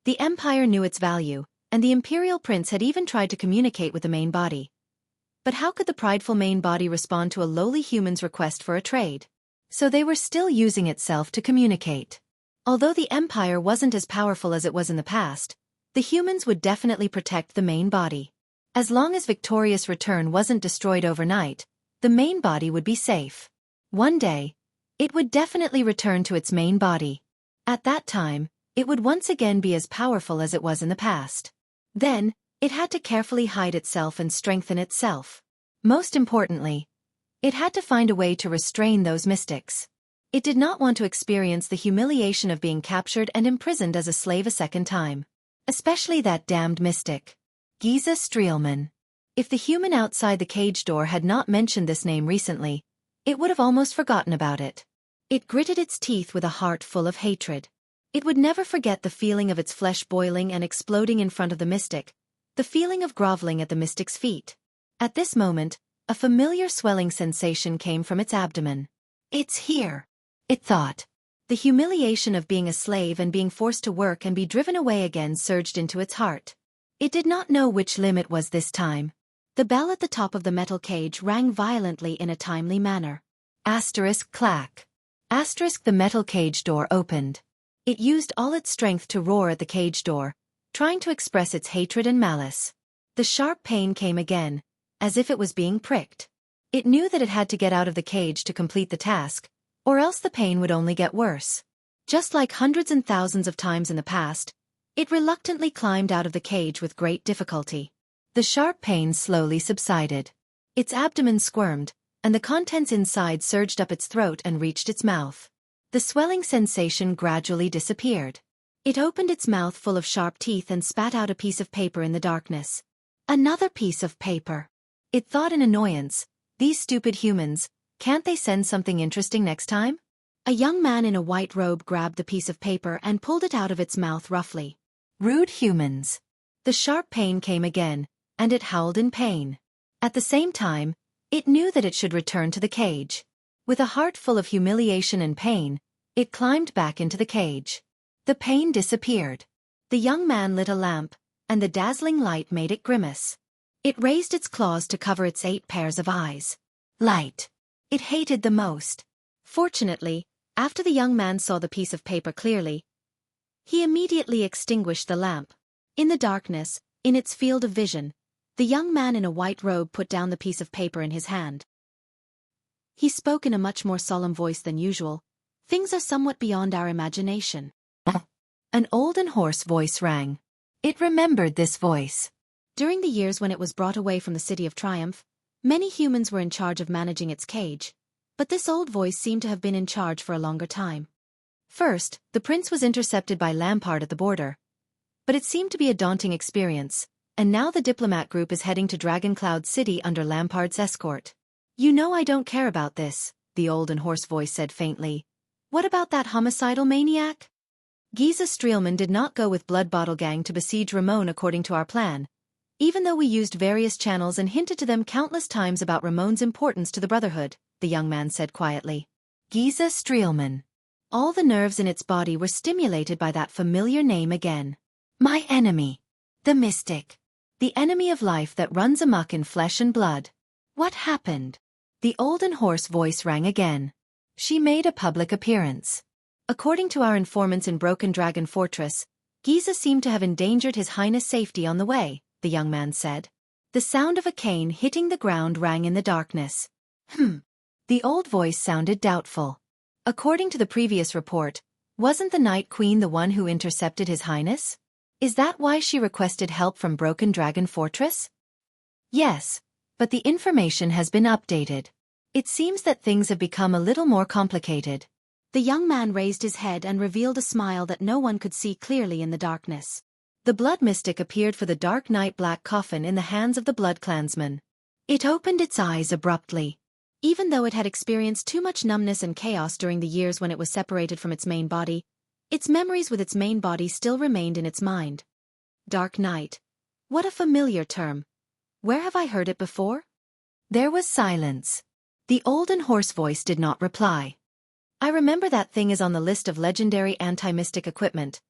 The Empire knew its value, and the Imperial Prince had even tried to communicate with the main body. But how could the prideful main body respond to a lowly human's request for a trade? So they were still using itself to communicate. Although the Empire wasn't as powerful as it was in the past, the humans would definitely protect the main body. As long as Victoria's return wasn't destroyed overnight, the main body would be safe. One day, it would definitely return to its main body. At that time, it would once again be as powerful as it was in the past. Then, it had to carefully hide itself and strengthen itself. Most importantly, it had to find a way to restrain those mystics. It did not want to experience the humiliation of being captured and imprisoned as a slave a second time. Especially that damned mystic, Giza Streelman. If the human outside the cage door had not mentioned this name recently, it would have almost forgotten about it. It gritted its teeth with a heart full of hatred. It would never forget the feeling of its flesh boiling and exploding in front of the mystic, the feeling of groveling at the mystic's feet. At this moment, a familiar swelling sensation came from its abdomen. It's here, it thought. The humiliation of being a slave and being forced to work and be driven away again surged into its heart. It did not know which limb it was this time. The bell at the top of the metal cage rang violently in a timely manner. Asterisk clack. Asterisk the metal cage door opened. It used all its strength to roar at the cage door, trying to express its hatred and malice. The sharp pain came again, as if it was being pricked. It knew that it had to get out of the cage to complete the task, or else the pain would only get worse. Just like hundreds and thousands of times in the past, it reluctantly climbed out of the cage with great difficulty. The sharp pain slowly subsided. Its abdomen squirmed, and the contents inside surged up its throat and reached its mouth. The swelling sensation gradually disappeared. It opened its mouth full of sharp teeth and spat out a piece of paper in the darkness. Another piece of paper. It thought in annoyance, these stupid humans, can't they send something interesting next time? A young man in a white robe grabbed the piece of paper and pulled it out of its mouth roughly. Rude humans. The sharp pain came again, and it howled in pain. At the same time, it knew that it should return to the cage. With a heart full of humiliation and pain, it climbed back into the cage. The pain disappeared. The young man lit a lamp, and the dazzling light made it grimace. It raised its claws to cover its 8 pairs of eyes. Light. It hated the most. Fortunately, after the young man saw the piece of paper clearly, he immediately extinguished the lamp. In the darkness, in its field of vision, the young man in a white robe put down the piece of paper in his hand. He spoke in a much more solemn voice than usual. Things are somewhat beyond our imagination. An old and hoarse voice rang. It remembered this voice. During the years when it was brought away from the City of Triumph, many humans were in charge of managing its cage, but this old voice seemed to have been in charge for a longer time. First, the prince was intercepted by Lampard at the border, but it seemed to be a daunting experience, and now the diplomat group is heading to Dragon Cloud City under Lampard's escort. You know I don't care about this, the old and hoarse voice said faintly. What about that homicidal maniac? Giza Streelman did not go with Blood Bottle Gang to besiege Ramon according to our plan, even though we used various channels and hinted to them countless times about Ramon's importance to the Brotherhood, the young man said quietly. Giza Streelman. All the nerves in its body were stimulated by that familiar name again. My enemy. The mystic. The enemy of life that runs amok in flesh and blood. What happened? The old and hoarse voice rang again. She made a public appearance. According to our informants in Broken Dragon Fortress, Giza seemed to have endangered His Highness' safety on the way, the young man said. The sound of a cane hitting the ground rang in the darkness. The old voice sounded doubtful. According to the previous report, wasn't the Night Queen the one who intercepted His Highness? Is that why she requested help from Broken Dragon Fortress? Yes, but the information has been updated. It seems that things have become a little more complicated. The young man raised his head and revealed a smile that no one could see clearly in the darkness. The blood mystic appeared for the dark night black coffin in the hands of the blood clansman. It opened its eyes abruptly. Even though it had experienced too much numbness and chaos during the years when it was separated from its main body, its memories with its main body still remained in its mind. Dark night. What a familiar term. Where have I heard it before? There was silence. The olden hoarse voice did not reply. I remember that thing is on the list of legendary anti-mystic equipment.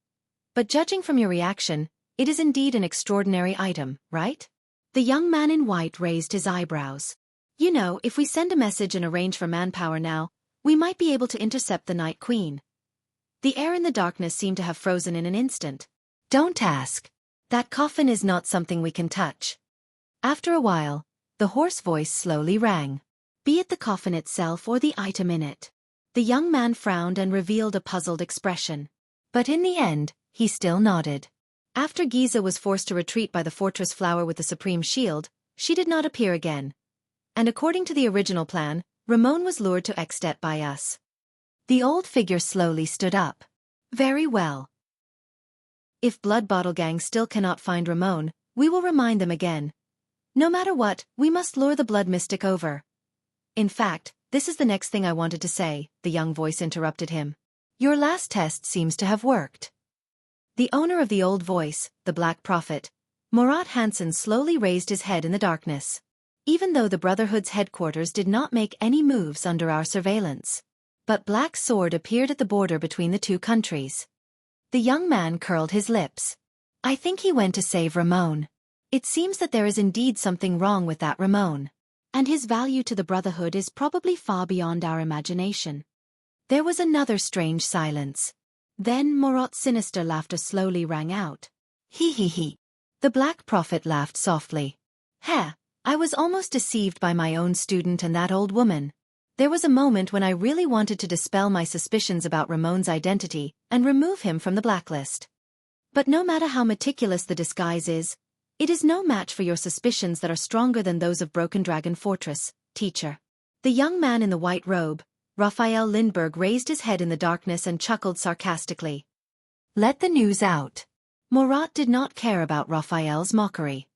But judging from your reaction, it is indeed an extraordinary item, right? The young man in white raised his eyebrows. You know, if we send a message and arrange for manpower now, we might be able to intercept the Night Queen. The air in the darkness seemed to have frozen in an instant. Don't ask. That coffin is not something we can touch. After a while, the hoarse voice slowly rang. Be it the coffin itself or the item in it. The young man frowned and revealed a puzzled expression. But in the end, he still nodded. After Giza was forced to retreat by the fortress flower with the supreme shield, she did not appear again. And according to the original plan, Ramon was lured to Extet by us. The old figure slowly stood up. Very well. If Blood Bottle Gang still cannot find Ramon, we will remind them again. No matter what, we must lure the blood mystic over. In fact, this is the next thing I wanted to say, the young voice interrupted him. Your last test seems to have worked. The owner of the old voice, the Black Prophet, Murat Hansen slowly raised his head in the darkness. Even though the Brotherhood's headquarters did not make any moves under our surveillance. But Black Sword appeared at the border between the two countries. The young man curled his lips. I think he went to save Ramon. It seems that there is indeed something wrong with that Ramon. And his value to the Brotherhood is probably far beyond our imagination. There was another strange silence. Then Murat's sinister laughter slowly rang out. He. The Black Prophet laughed softly. Heh, I was almost deceived by my own student and that old woman. There was a moment when I really wanted to dispel my suspicions about Ramon's identity and remove him from the blacklist. But no matter how meticulous the disguise is, it is no match for your suspicions that are stronger than those of Broken Dragon Fortress, teacher. The young man in the white robe, Raphael Lindbergh, raised his head in the darkness and chuckled sarcastically. Let the news out. Murat did not care about Raphael's mockery.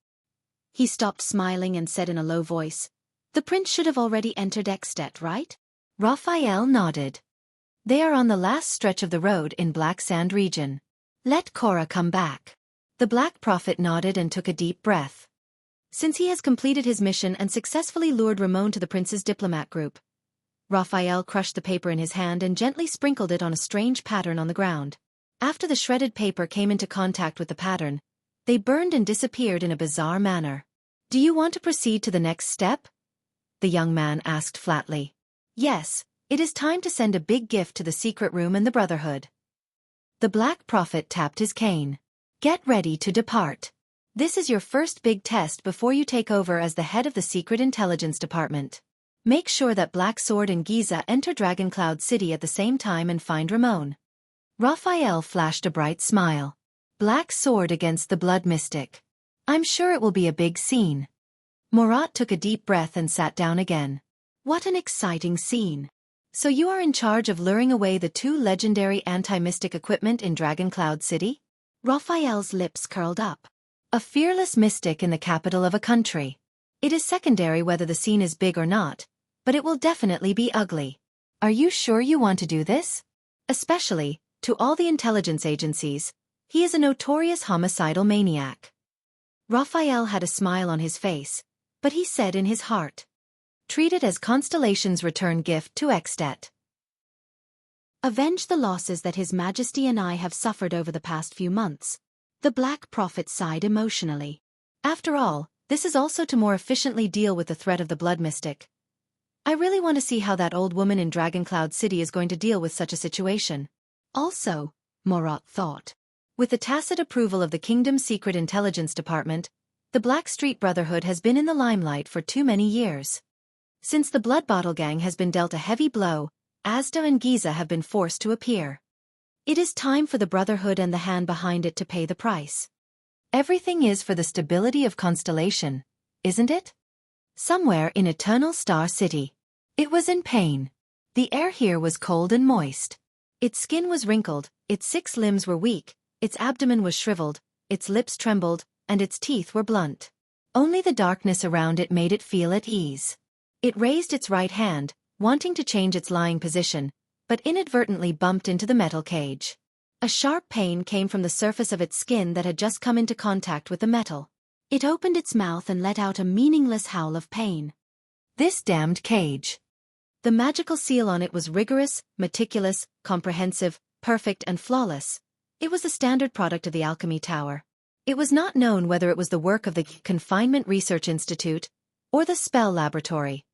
He stopped smiling and said in a low voice, The prince should have already entered Extet, right? Raphael nodded. They are on the last stretch of the road in Black Sand region. Let Cora come back. The Black Prophet nodded and took a deep breath. Since he has completed his mission and successfully lured Ramon to the prince's diplomat group. Raphael crushed the paper in his hand and gently sprinkled it on a strange pattern on the ground. After the shredded paper came into contact with the pattern, they burned and disappeared in a bizarre manner. Do you want to proceed to the next step? The young man asked flatly. Yes, it is time to send a big gift to the secret room and the Brotherhood. The Black Prophet tapped his cane. Get ready to depart. This is your first big test before you take over as the head of the Secret Intelligence Department. Make sure that Black Sword and Giza enter Dragoncloud City at the same time and find Ramon. Raphael flashed a bright smile. Black Sword against the Blood Mystic. I'm sure it will be a big scene. Murat took a deep breath and sat down again. What an exciting scene. So you are in charge of luring away the two legendary anti-mystic equipment in Dragoncloud City? Raphael's lips curled up. A fearless mystic in the capital of a country. It is secondary whether the scene is big or not, but it will definitely be ugly. Are you sure you want to do this? Especially, to all the intelligence agencies, he is a notorious homicidal maniac. Raphael had a smile on his face, but he said in his heart. Treat it as Constellation's return gift to Extet. Avenge the losses that His Majesty and I have suffered over the past few months. The Black Prophet sighed emotionally. After all, this is also to more efficiently deal with the threat of the Blood Mystic. I really want to see how that old woman in Dragoncloud City is going to deal with such a situation. Also, Morat thought. With the tacit approval of the kingdom's secret intelligence department, the Blackstreet Brotherhood has been in the limelight for too many years. Since the Blood Bottle Gang has been dealt a heavy blow, Asda and Giza have been forced to appear. It is time for the Brotherhood and the hand behind it to pay the price. Everything is for the stability of Constellation, isn't it? Somewhere in Eternal Star City. It was in pain. The air here was cold and moist. Its skin was wrinkled, its 6 limbs were weak, its abdomen was shriveled, its lips trembled, and its teeth were blunt. Only the darkness around it made it feel at ease. It raised its right hand, wanting to change its lying position, but inadvertently bumped into the metal cage. A sharp pain came from the surface of its skin that had just come into contact with the metal. It opened its mouth and let out a meaningless howl of pain. This damned cage. The magical seal on it was rigorous, meticulous, comprehensive, perfect and flawless. It was the standard product of the Alchemy Tower. It was not known whether it was the work of the Confinement Research Institute or the Spell Laboratory.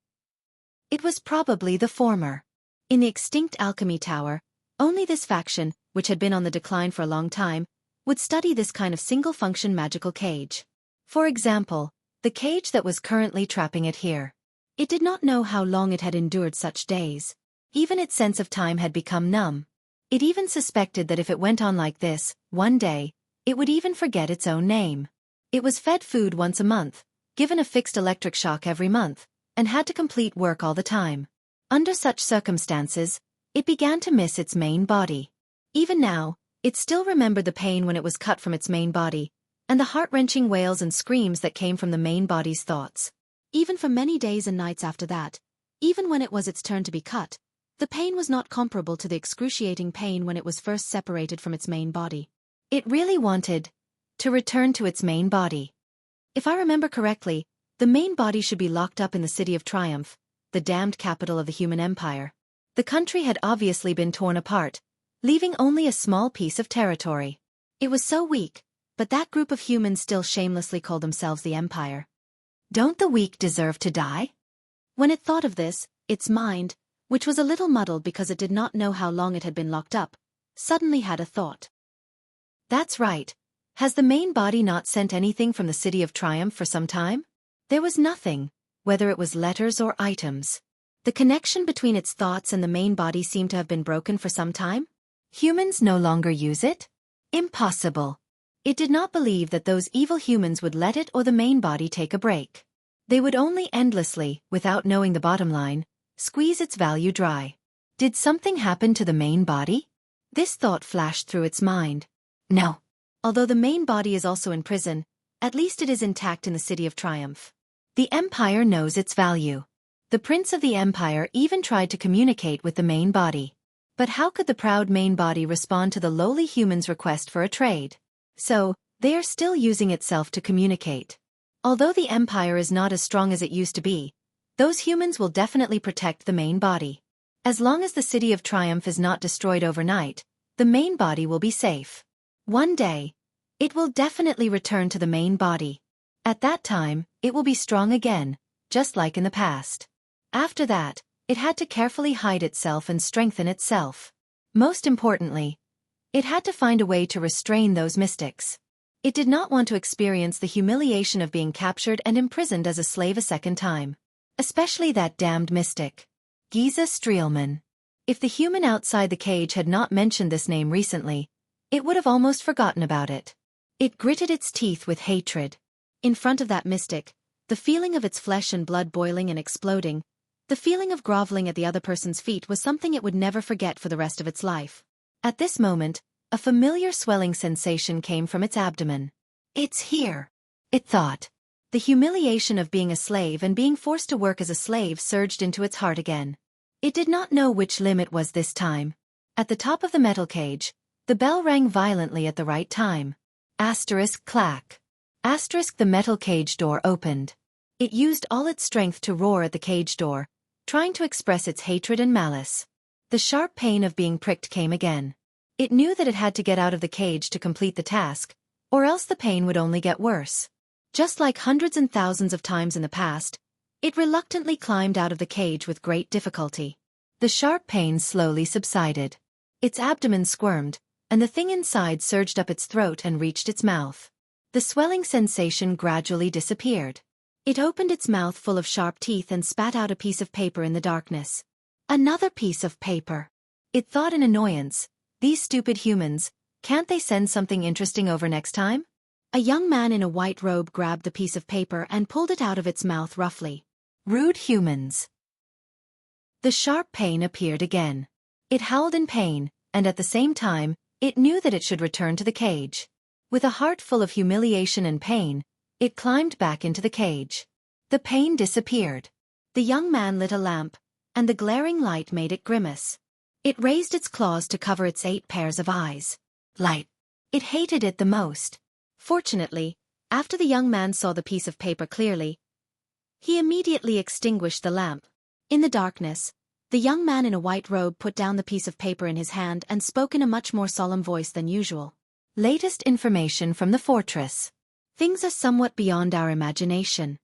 It was probably the former. In the extinct Alchemy Tower, only this faction, which had been on the decline for a long time, would study this kind of single-function magical cage. For example, the cage that was currently trapping it here. It did not know how long it had endured such days. Even its sense of time had become numb. It even suspected that if it went on like this, one day, it would even forget its own name. It was fed food once a month, given a fixed electric shock every month, and had to complete work all the time. Under such circumstances, it began to miss its main body. Even now, it still remembered the pain when it was cut from its main body, and the heart-wrenching wails and screams that came from the main body's thoughts. Even for many days and nights after that, even when it was its turn to be cut, the pain was not comparable to the excruciating pain when it was first separated from its main body. It really wanted to return to its main body. If I remember correctly, the main body should be locked up in the City of Triumph, the damned capital of the human empire. The country had obviously been torn apart, leaving only a small piece of territory. It was so weak, but that group of humans still shamelessly called themselves the Empire. Don't the weak deserve to die? When it thought of this, its mind, which was a little muddled because it did not know how long it had been locked up, suddenly had a thought. That's right. Has the main body not sent anything from the City of Triumph for some time? There was nothing, whether it was letters or items. The connection between its thoughts and the main body seemed to have been broken for some time. Humans no longer use it? Impossible. It did not believe that those evil humans would let it or the main body take a break. They would only endlessly, without knowing the bottom line, squeeze its value dry. Did something happen to the main body? This thought flashed through its mind. No. Although the main body is also in prison, at least it is intact in the City of Triumph. The Empire knows its value. The Prince of the Empire even tried to communicate with the main body. But how could the proud main body respond to the lowly human's request for a trade? So, they are still using itself to communicate. Although the Empire is not as strong as it used to be, those humans will definitely protect the main body. As long as the City of Triumph is not destroyed overnight, the main body will be safe. One day, it will definitely return to the main body. At that time, it will be strong again, just like in the past. After that, it had to carefully hide itself and strengthen itself. Most importantly, it had to find a way to restrain those mystics. It did not want to experience the humiliation of being captured and imprisoned as a slave a second time. Especially that damned mystic, Giza Streelman. If the human outside the cage had not mentioned this name recently, it would have almost forgotten about it. It gritted its teeth with hatred. In front of that mystic, the feeling of its flesh and blood boiling and exploding, the feeling of groveling at the other person's feet was something it would never forget for the rest of its life. At this moment, a familiar swelling sensation came from its abdomen. It's here, it thought. The humiliation of being a slave and being forced to work as a slave surged into its heart again. It did not know which limb it was this time. At the top of the metal cage, the bell rang violently at the right time. Asterisk clack. Asterisk the metal cage door opened. It used all its strength to roar at the cage door, trying to express its hatred and malice. The sharp pain of being pricked came again. It knew that it had to get out of the cage to complete the task, or else the pain would only get worse. Just like hundreds and thousands of times in the past, it reluctantly climbed out of the cage with great difficulty. The sharp pain slowly subsided. Its abdomen squirmed, and the thing inside surged up its throat and reached its mouth. The swelling sensation gradually disappeared. It opened its mouth full of sharp teeth and spat out a piece of paper in the darkness. Another piece of paper. It thought in annoyance, these stupid humans, can't they send something interesting over next time? A young man in a white robe grabbed the piece of paper and pulled it out of its mouth roughly. Rude humans. The sharp pain appeared again. It howled in pain, and at the same time, it knew that it should return to the cage. With a heart full of humiliation and pain, it climbed back into the cage. The pain disappeared. The young man lit a lamp, and the glaring light made it grimace. It raised its claws to cover its 8 pairs of eyes. Light. It hated it the most. Fortunately, after the young man saw the piece of paper clearly, he immediately extinguished the lamp. In the darkness, the young man in a white robe put down the piece of paper in his hand and spoke in a much more solemn voice than usual. Latest information from the fortress. Things are somewhat beyond our imagination.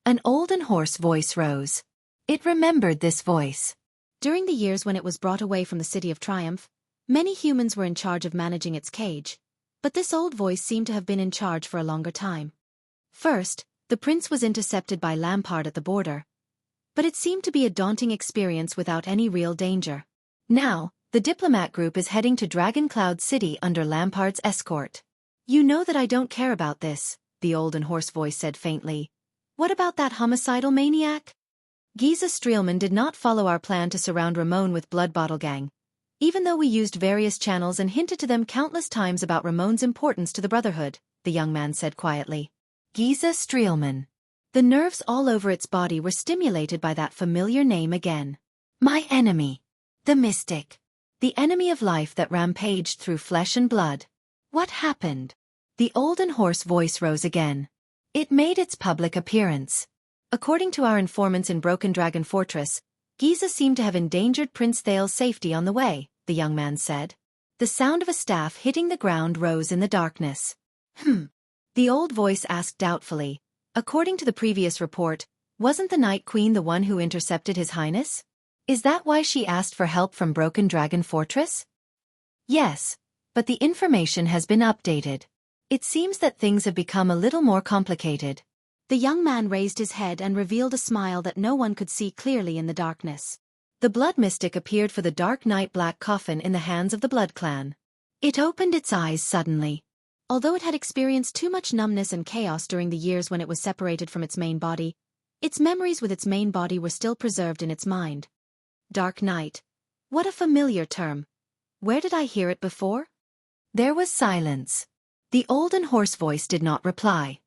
An old and hoarse voice rose. It remembered this voice. During the years when it was brought away from the City of Triumph, many humans were in charge of managing its cage, but this old voice seemed to have been in charge for a longer time. First, the prince was intercepted by Lampard at the border, but it seemed to be a daunting experience without any real danger. Now, the diplomat group is heading to Dragon Cloud City under Lampard's escort. You know that I don't care about this, the old and hoarse voice said faintly. What about that homicidal maniac? Giza Streelman did not follow our plan to surround Ramon with Blood Bottle Gang, even though we used various channels and hinted to them countless times about Ramon's importance to the Brotherhood, the young man said quietly. Giza Streelman. The nerves all over its body were stimulated by that familiar name again. My enemy. The Mystic. The enemy of life that rampaged through flesh and blood. What happened? The old and hoarse voice rose again. It made its public appearance. According to our informants in Broken Dragon Fortress, Giza seemed to have endangered Prince Thale's safety on the way, the young man said. The sound of a staff hitting the ground rose in the darkness. The old voice asked doubtfully. According to the previous report, wasn't the Night Queen the one who intercepted His Highness? Is that why she asked for help from Broken Dragon Fortress? Yes, but the information has been updated. It seems that things have become a little more complicated. The young man raised his head and revealed a smile that no one could see clearly in the darkness. The Blood Mystic appeared for the Dark Knight Black Coffin in the hands of the Blood Clan. It opened its eyes suddenly. Although it had experienced too much numbness and chaos during the years when it was separated from its main body, its memories with its main body were still preserved in its mind. Dark Knight. What a familiar term. Where did I hear it before? There was silence. The old and hoarse voice did not reply.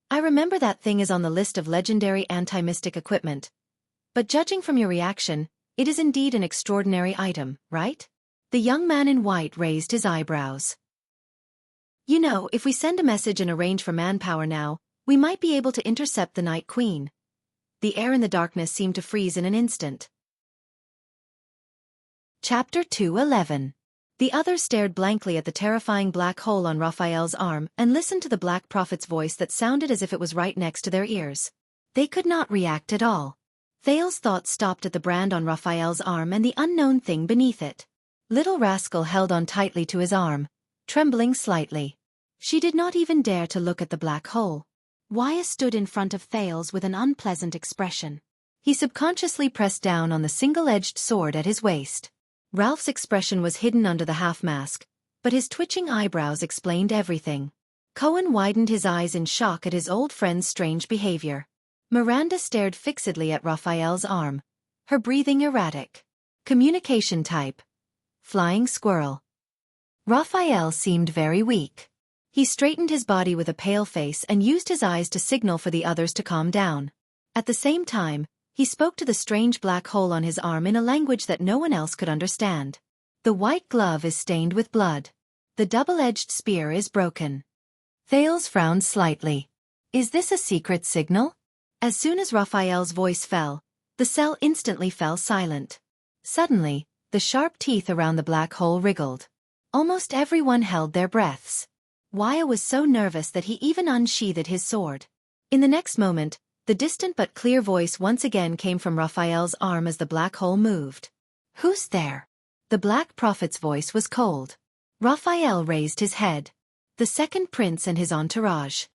I remember that thing is on the list of legendary anti-mystic equipment. But judging from your reaction, it is indeed an extraordinary item, right? The young man in white raised his eyebrows. You know, if we send a message and arrange for manpower now, we might be able to intercept the Night Queen. The air in the darkness seemed to freeze in an instant. Chapter 2:11. The others stared blankly at the terrifying black hole on Raphael's arm and listened to the Black Prophet's voice that sounded as if it was right next to their ears. They could not react at all. Thale's thoughts stopped at the brand on Raphael's arm and the unknown thing beneath it. Little Rascal held on tightly to his arm, trembling slightly. She did not even dare to look at the black hole. Wyatt stood in front of Thales with an unpleasant expression. He subconsciously pressed down on the single-edged sword at his waist. Ralph's expression was hidden under the half-mask, but his twitching eyebrows explained everything. Cohen widened his eyes in shock at his old friend's strange behavior. Miranda stared fixedly at Raphael's arm, her breathing erratic. Communication type. Flying squirrel. Raphael seemed very weak. He straightened his body with a pale face and used his eyes to signal for the others to calm down. At the same time, he spoke to the strange black hole on his arm in a language that no one else could understand. The white glove is stained with blood. The double-edged spear is broken. Thales frowned slightly. Is this a secret signal? As soon as Raphael's voice fell, the cell instantly fell silent. Suddenly, the sharp teeth around the black hole wriggled. Almost everyone held their breaths. Wyatt was so nervous that he even unsheathed his sword. In the next moment, the distant but clear voice once again came from Raphael's arm as the black hole moved. Who's there? The Black Prophet's voice was cold. Raphael raised his head. The second prince and his entourage.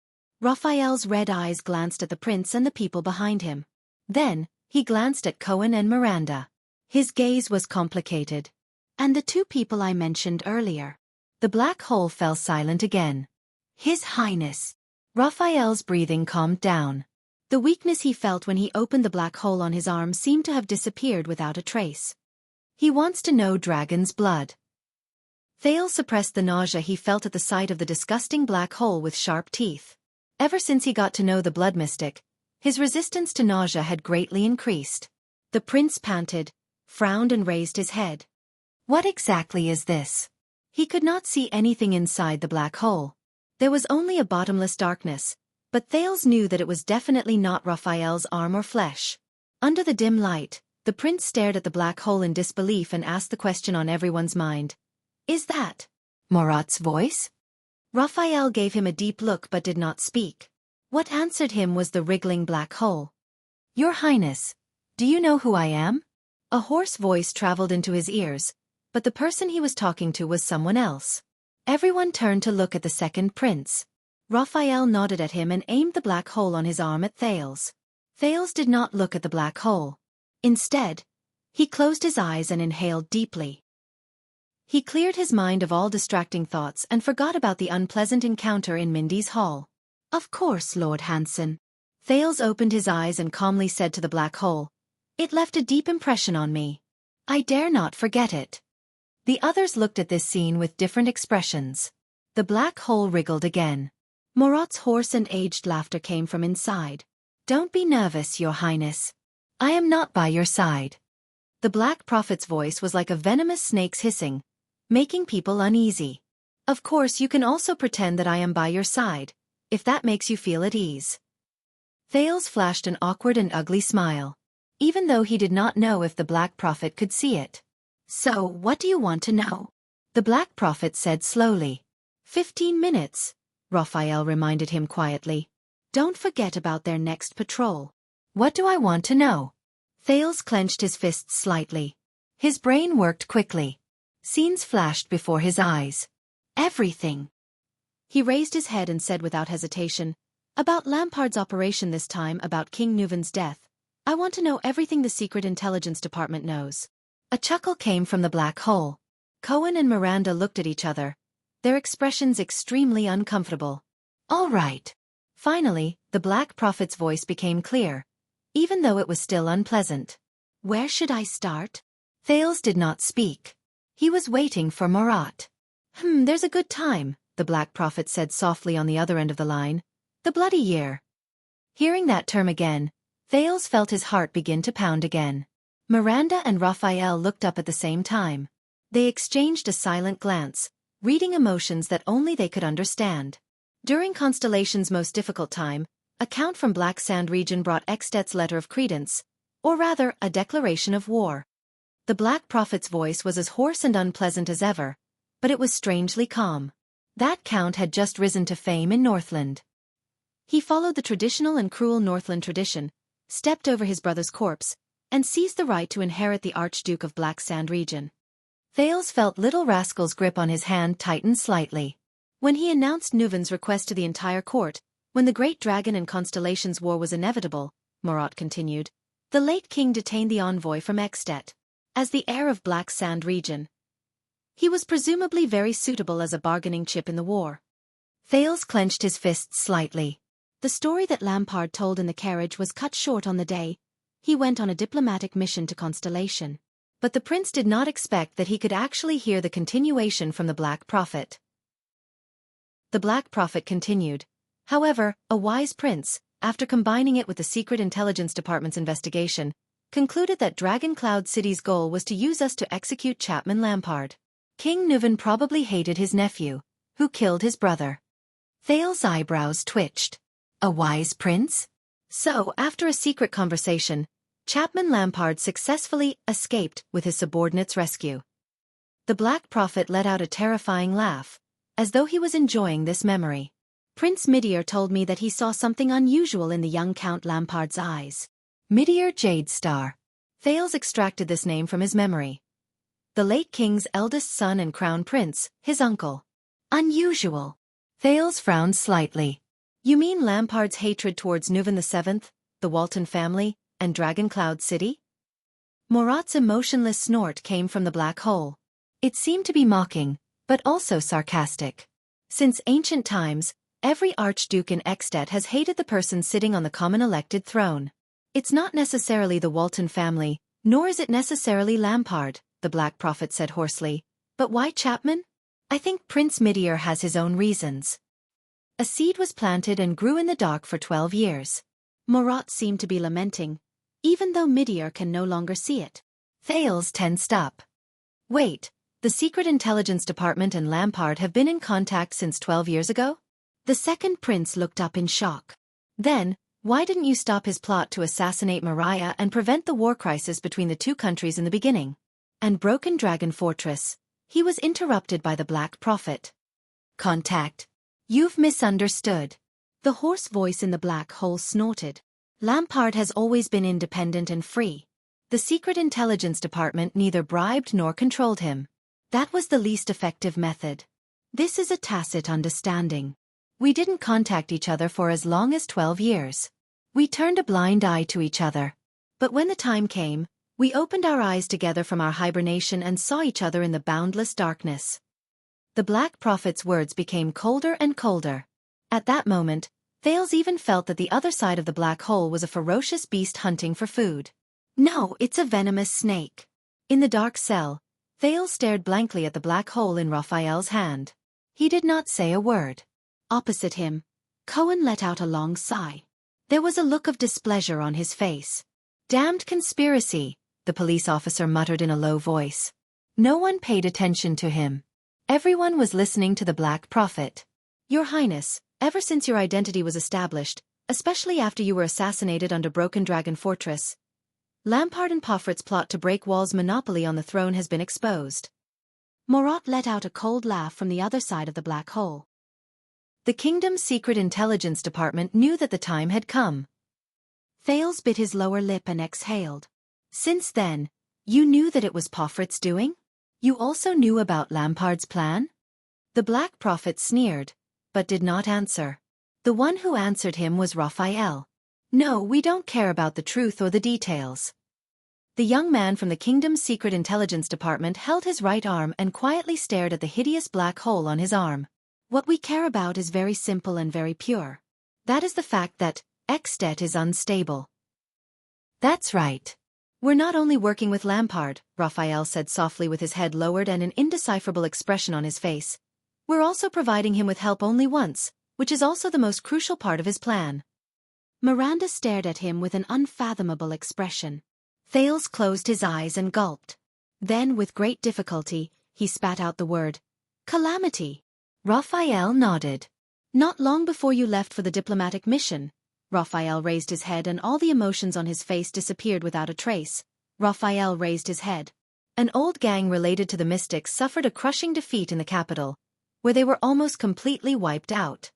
Raphael's red eyes glanced at the prince and the people behind him. Then, he glanced at Cohen and Miranda. His gaze was complicated. And the two people I mentioned earlier. The black hole fell silent again. His Highness. Raphael's breathing calmed down. The weakness he felt when he opened the black hole on his arm seemed to have disappeared without a trace. He wants to know dragon's blood. Thales suppressed the nausea he felt at the sight of the disgusting black hole with sharp teeth. Ever since he got to know the blood mystic, his resistance to nausea had greatly increased. The prince panted, frowned and raised his head. What exactly is this? He could not see anything inside the black hole. There was only a bottomless darkness, but Thales knew that it was definitely not Raphael's arm or flesh. Under the dim light, the prince stared at the black hole in disbelief and asked the question on everyone's mind. Is that Murat's voice? Raphael gave him a deep look but did not speak. What answered him was the wriggling black hole. Your Highness, do you know who I am? A hoarse voice traveled into his ears, but the person he was talking to was someone else. Everyone turned to look at the second prince. Raphael nodded at him and aimed the black hole on his arm at Thales. Thales did not look at the black hole. Instead, he closed his eyes and inhaled deeply. He cleared his mind of all distracting thoughts and forgot about the unpleasant encounter in Mindy's hall. Of course, Lord Hansen. Thales opened his eyes and calmly said to the black hole, "It left a deep impression on me. I dare not forget it." The others looked at this scene with different expressions. The black hole wriggled again. Murat's hoarse and aged laughter came from inside. Don't be nervous, Your Highness. I am not by your side. The Black Prophet's voice was like a venomous snake's hissing, making people uneasy. Of course you can also pretend that I am by your side, if that makes you feel at ease. Thales flashed an awkward and ugly smile, even though he did not know if the Black Prophet could see it. So, what do you want to know? The Black Prophet said slowly. 15 minutes, Raphael reminded him quietly. Don't forget about their next patrol. What do I want to know? Thales clenched his fists slightly. His brain worked quickly. Scenes flashed before his eyes. Everything. He raised his head and said without hesitation, about Lampard's operation this time, about King Nuven's death. I want to know everything the Secret Intelligence Department knows. A chuckle came from the black hole. Cohen and Miranda looked at each other, their expressions extremely uncomfortable. All right. Finally, the Black Prophet's voice became clear, even though it was still unpleasant. Where should I start? Thales did not speak. He was waiting for Murat. There's a good time, the Black Prophet said softly on the other end of the line. The bloody year. Hearing that term again, Thales felt his heart begin to pound again. Miranda and Raphael looked up at the same time. They exchanged a silent glance, reading emotions that only they could understand. During Constellation's most difficult time, a count from Black Sand region brought Extet's letter of credence, or rather, a declaration of war. The Black Prophet's voice was as hoarse and unpleasant as ever, but it was strangely calm. That count had just risen to fame in Northland. He followed the traditional and cruel Northland tradition, stepped over his brother's corpse, and seized the right to inherit the Archduke of Black Sand region. Thales felt Little Rascal's grip on his hand tighten slightly. When he announced Nuven's request to the entire court, when the Great Dragon and Constellation's war was inevitable, Murat continued, the late king detained the envoy from Extet. As the heir of Black Sand region, he was presumably very suitable as a bargaining chip in the war. Thales clenched his fists slightly. The story that Lampard told in the carriage was cut short on the day he went on a diplomatic mission to Constellation. But the prince did not expect that he could actually hear the continuation from the Black Prophet. The Black Prophet continued. However, a wise prince, after combining it with the Secret Intelligence Department's investigation, concluded that Dragon Cloud City's goal was to use us to execute Chapman Lampard. King Nuven probably hated his nephew, who killed his brother. Thales' eyebrows twitched. A wise prince? So, after a secret conversation, Chapman Lampard successfully escaped with his subordinate's rescue. The Black Prophet let out a terrifying laugh, as though he was enjoying this memory. Prince Midir told me that he saw something unusual in the young Count Lampard's eyes. Midir Jade Star. Thales extracted this name from his memory. the late king's eldest son and crown prince, his uncle. Unusual. Thales frowned slightly. You mean Lampard's hatred towards Nuvan VII, the Walton family, and Dragoncloud City? Morat's emotionless snort came from the black hole. It seemed to be mocking, but also sarcastic. Since ancient times, every archduke in Extet has hated the person sitting on the common elected throne. It's not necessarily the Walton family, nor is it necessarily Lampard, the Black Prophet said hoarsely. But why Chapman? I think Prince Midir has his own reasons. A seed was planted and grew in the dark for 12 years. Morat seemed to be lamenting, even though Midir can no longer see it. Thales tensed up. Wait, the Secret Intelligence Department and Lampard have been in contact since 12 years ago? The second prince looked up in shock. Then, why didn't you stop his plot to assassinate Mariah and prevent the war crisis between the two countries in the beginning? And Broken Dragon Fortress. He was interrupted by the Black Prophet. Contact. You've misunderstood. The hoarse voice in the black hole snorted. Lampard has always been independent and free. The Secret Intelligence Department neither bribed nor controlled him. That was the least effective method. This is a tacit understanding. We didn't contact each other for as long as 12 years. We turned a blind eye to each other. But when the time came, we opened our eyes together from our hibernation and saw each other in the boundless darkness. The Black Prophet's words became colder and colder. At that moment, Thales even felt that the other side of the black hole was a ferocious beast hunting for food. No, it's a venomous snake. In the dark cell, Thales stared blankly at the black hole in Raphael's hand. He did not say a word. Opposite him, Cohen let out a long sigh. There was a look of displeasure on his face. Damned conspiracy, the police officer muttered in a low voice. No one paid attention to him. Everyone was listening to the Black Prophet. Your Highness, ever since your identity was established, especially after you were assassinated under Broken Dragon Fortress, Lampard and Poffert's plot to break Wall's monopoly on the throne has been exposed. Morat let out a cold laugh from the other side of the black hole. The kingdom's Secret Intelligence Department knew that the time had come. Thales bit his lower lip and exhaled. Since then, you knew that it was Poffert's doing? You also knew about Lampard's plan? The Black Prophet sneered, but did not answer. The one who answered him was Raphael. No, we don't care about the truth or the details. The young man from the kingdom's Secret Intelligence Department held his right arm and quietly stared at the hideous black hole on his arm. What we care about is very simple and very pure. That is the fact that Extet is unstable. That's right. We're not only working with Lampard, Raphael said softly with his head lowered and an indecipherable expression on his face. We're also providing him with help only once, which is also the most crucial part of his plan. Miranda stared at him with an unfathomable expression. Thales closed his eyes and gulped. Then, with great difficulty, he spat out the word, "Calamity." Raphael nodded. Not long before you left for the diplomatic mission. Raphael raised his head and all the emotions on his face disappeared without a trace. Raphael raised his head. An old gang related to the Mystics suffered a crushing defeat in the capital, where they were almost completely wiped out.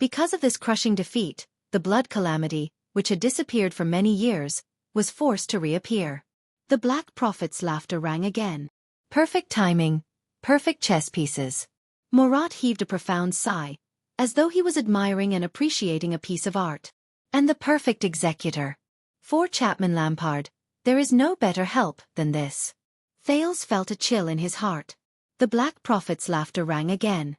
Because of this crushing defeat, the Blood Calamity, which had disappeared for many years, was forced to reappear. The Black Prophet's laughter rang again. Perfect timing, perfect chess pieces. Morat heaved a profound sigh, as though he was admiring and appreciating a piece of art. And the perfect executor. For Chapman Lampard, there is no better help than this. Thales felt a chill in his heart. The Black Prophet's laughter rang again.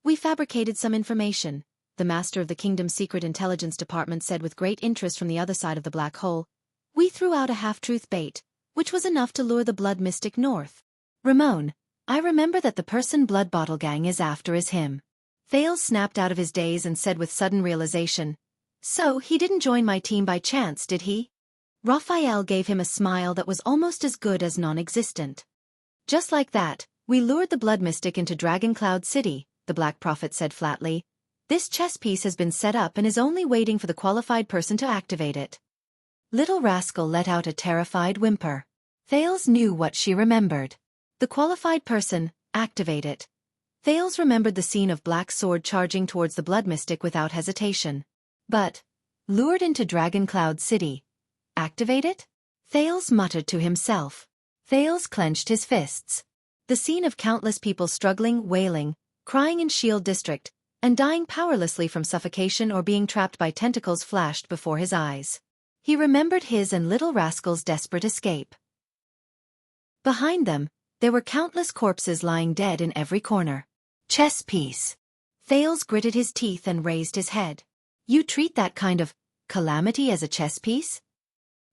We fabricated some information, the master of the kingdom's Secret Intelligence Department said with great interest from the other side of the black hole. We threw out a half-truth bait, which was enough to lure the blood mystic north. Ramon, I remember that the person Blood Bottle Gang is after is him. Thales snapped out of his daze and said with sudden realization, "So he didn't join my team by chance, did he?" Raphael gave him a smile that was almost as good as non-existent. "Just like that, we lured the Blood Mystic into Dragoncloud City," the Black Prophet said flatly. "This chess piece has been set up and is only waiting for the qualified person to activate it." Little Rascal let out a terrified whimper. Thales knew what she remembered. The qualified person, activate it. Thales remembered the scene of Black Sword charging towards the Blood Mystic without hesitation. But, lured into Dragoncloud City. Activate it? Thales muttered to himself. Thales clenched his fists. The scene of countless people struggling, wailing, crying in Shield District, and dying powerlessly from suffocation or being trapped by tentacles flashed before his eyes. He remembered his and Little Rascal's desperate escape. Behind them, there were countless corpses lying dead in every corner. Chess piece. Thales gritted his teeth and raised his head. You treat that kind of calamity as a chess piece?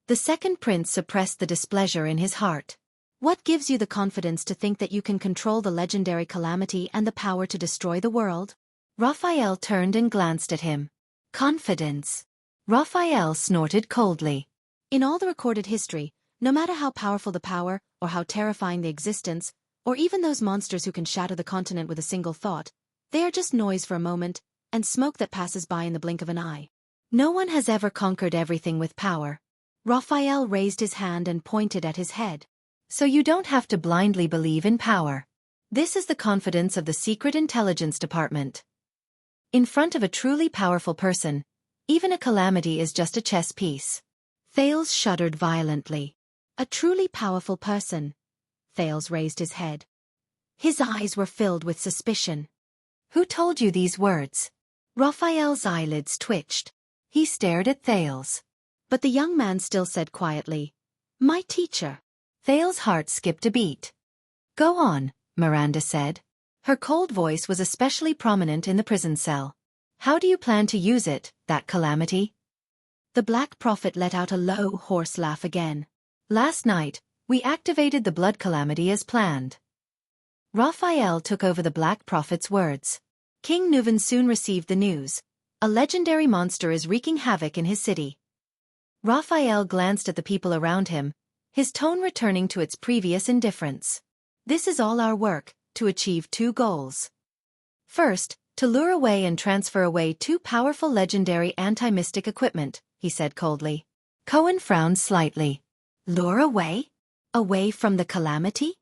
The second prince suppressed the displeasure in his heart. What gives you the confidence to think that you can control the legendary calamity and the power to destroy the world? Raphael turned and glanced at him. Confidence. Raphael snorted coldly. In all the recorded history, no matter how powerful the power, or how terrifying the existence, or even those monsters who can shatter the continent with a single thought, they are just noise for a moment, and smoke that passes by in the blink of an eye. No one has ever conquered everything with power. Raphael raised his hand and pointed at his head. So you don't have to blindly believe in power. This is the confidence of the Secret Intelligence Department. In front of a truly powerful person, even a calamity is just a chess piece. Thales shuddered violently. A truly powerful person. Thales raised his head. His eyes were filled with suspicion. Who told you these words? Raphael's eyelids twitched. He stared at Thales. But the young man still said quietly, "My teacher." Thales' heart skipped a beat. Go on, Miranda said. Her cold voice was especially prominent in the prison cell. How do you plan to use it, that calamity? The Black Prophet let out a low, hoarse laugh again. Last night, we activated the blood calamity as planned. Raphael took over the Black Prophet's words. King Nuvan soon received the news. A legendary monster is wreaking havoc in his city. Raphael glanced at the people around him, his tone returning to its previous indifference. This is all our work, to achieve two goals. First, to lure away and transfer away two powerful legendary anti-mystic equipment, he said coldly. Cohen frowned slightly. Lure away? Away from the calamity?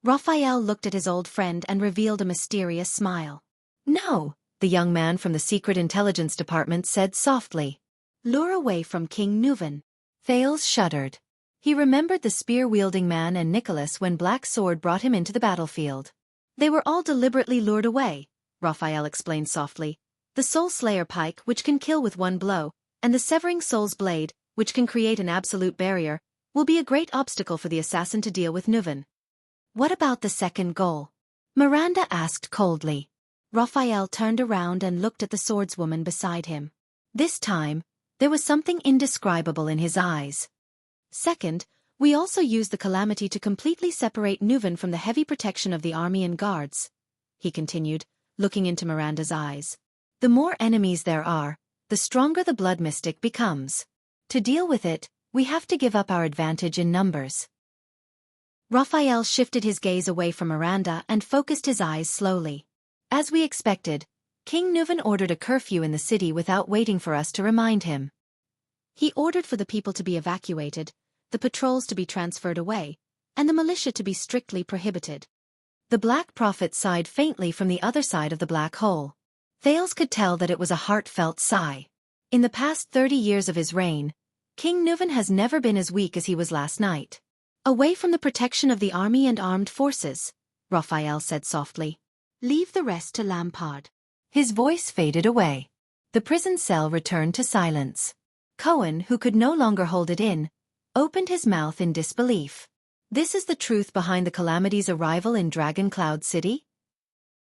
Raphael looked at his old friend and revealed a mysterious smile. No, the young man from the Secret Intelligence Department said softly. Lure away from King Nuvan. Thales shuddered. He remembered the spear-wielding man and Nicholas when Black Sword brought him into the battlefield. They were all deliberately lured away, Raphael explained softly. The Soul Slayer pike, which can kill with one blow, and the Severing Soul's blade, which can create an absolute barrier, will be a great obstacle for the assassin to deal with Nuvan. What about the second goal? Miranda asked coldly. Raphael turned around and looked at the swordswoman beside him. This time, there was something indescribable in his eyes. Second, we also use the calamity to completely separate Nuvan from the heavy protection of the army and guards, he continued, looking into Miranda's eyes. The more enemies there are, the stronger the blood mystic becomes. To deal with it, we have to give up our advantage in numbers. Raphael shifted his gaze away from Miranda and focused his eyes slowly. As we expected, King Nuvan ordered a curfew in the city without waiting for us to remind him. He ordered for the people to be evacuated, the patrols to be transferred away, and the militia to be strictly prohibited. The Black Prophet sighed faintly from the other side of the black hole. Thales could tell that it was a heartfelt sigh. In the past 30 years of his reign, King Nuvan has never been as weak as he was last night. Away from the protection of the army and armed forces, Raphael said softly. Leave the rest to Lampard. His voice faded away. The prison cell returned to silence. Cohen, who could no longer hold it in, opened his mouth in disbelief. This is the truth behind the calamity's arrival in Dragon Cloud City?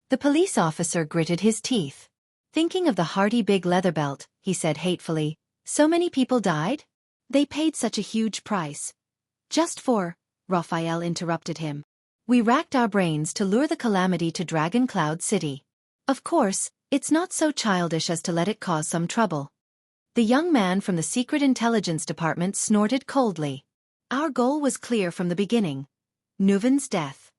The police officer gritted his teeth. Thinking of the hearty big leather belt, he said hatefully, so many people died? They paid such a huge price. Just for, Raphael interrupted him. We racked our brains to lure the calamity to Dragon Cloud City. Of course, it's not so childish as to let it cause some trouble. The young man from the Secret Intelligence Department snorted coldly. Our goal was clear from the beginning. Nuvan's death.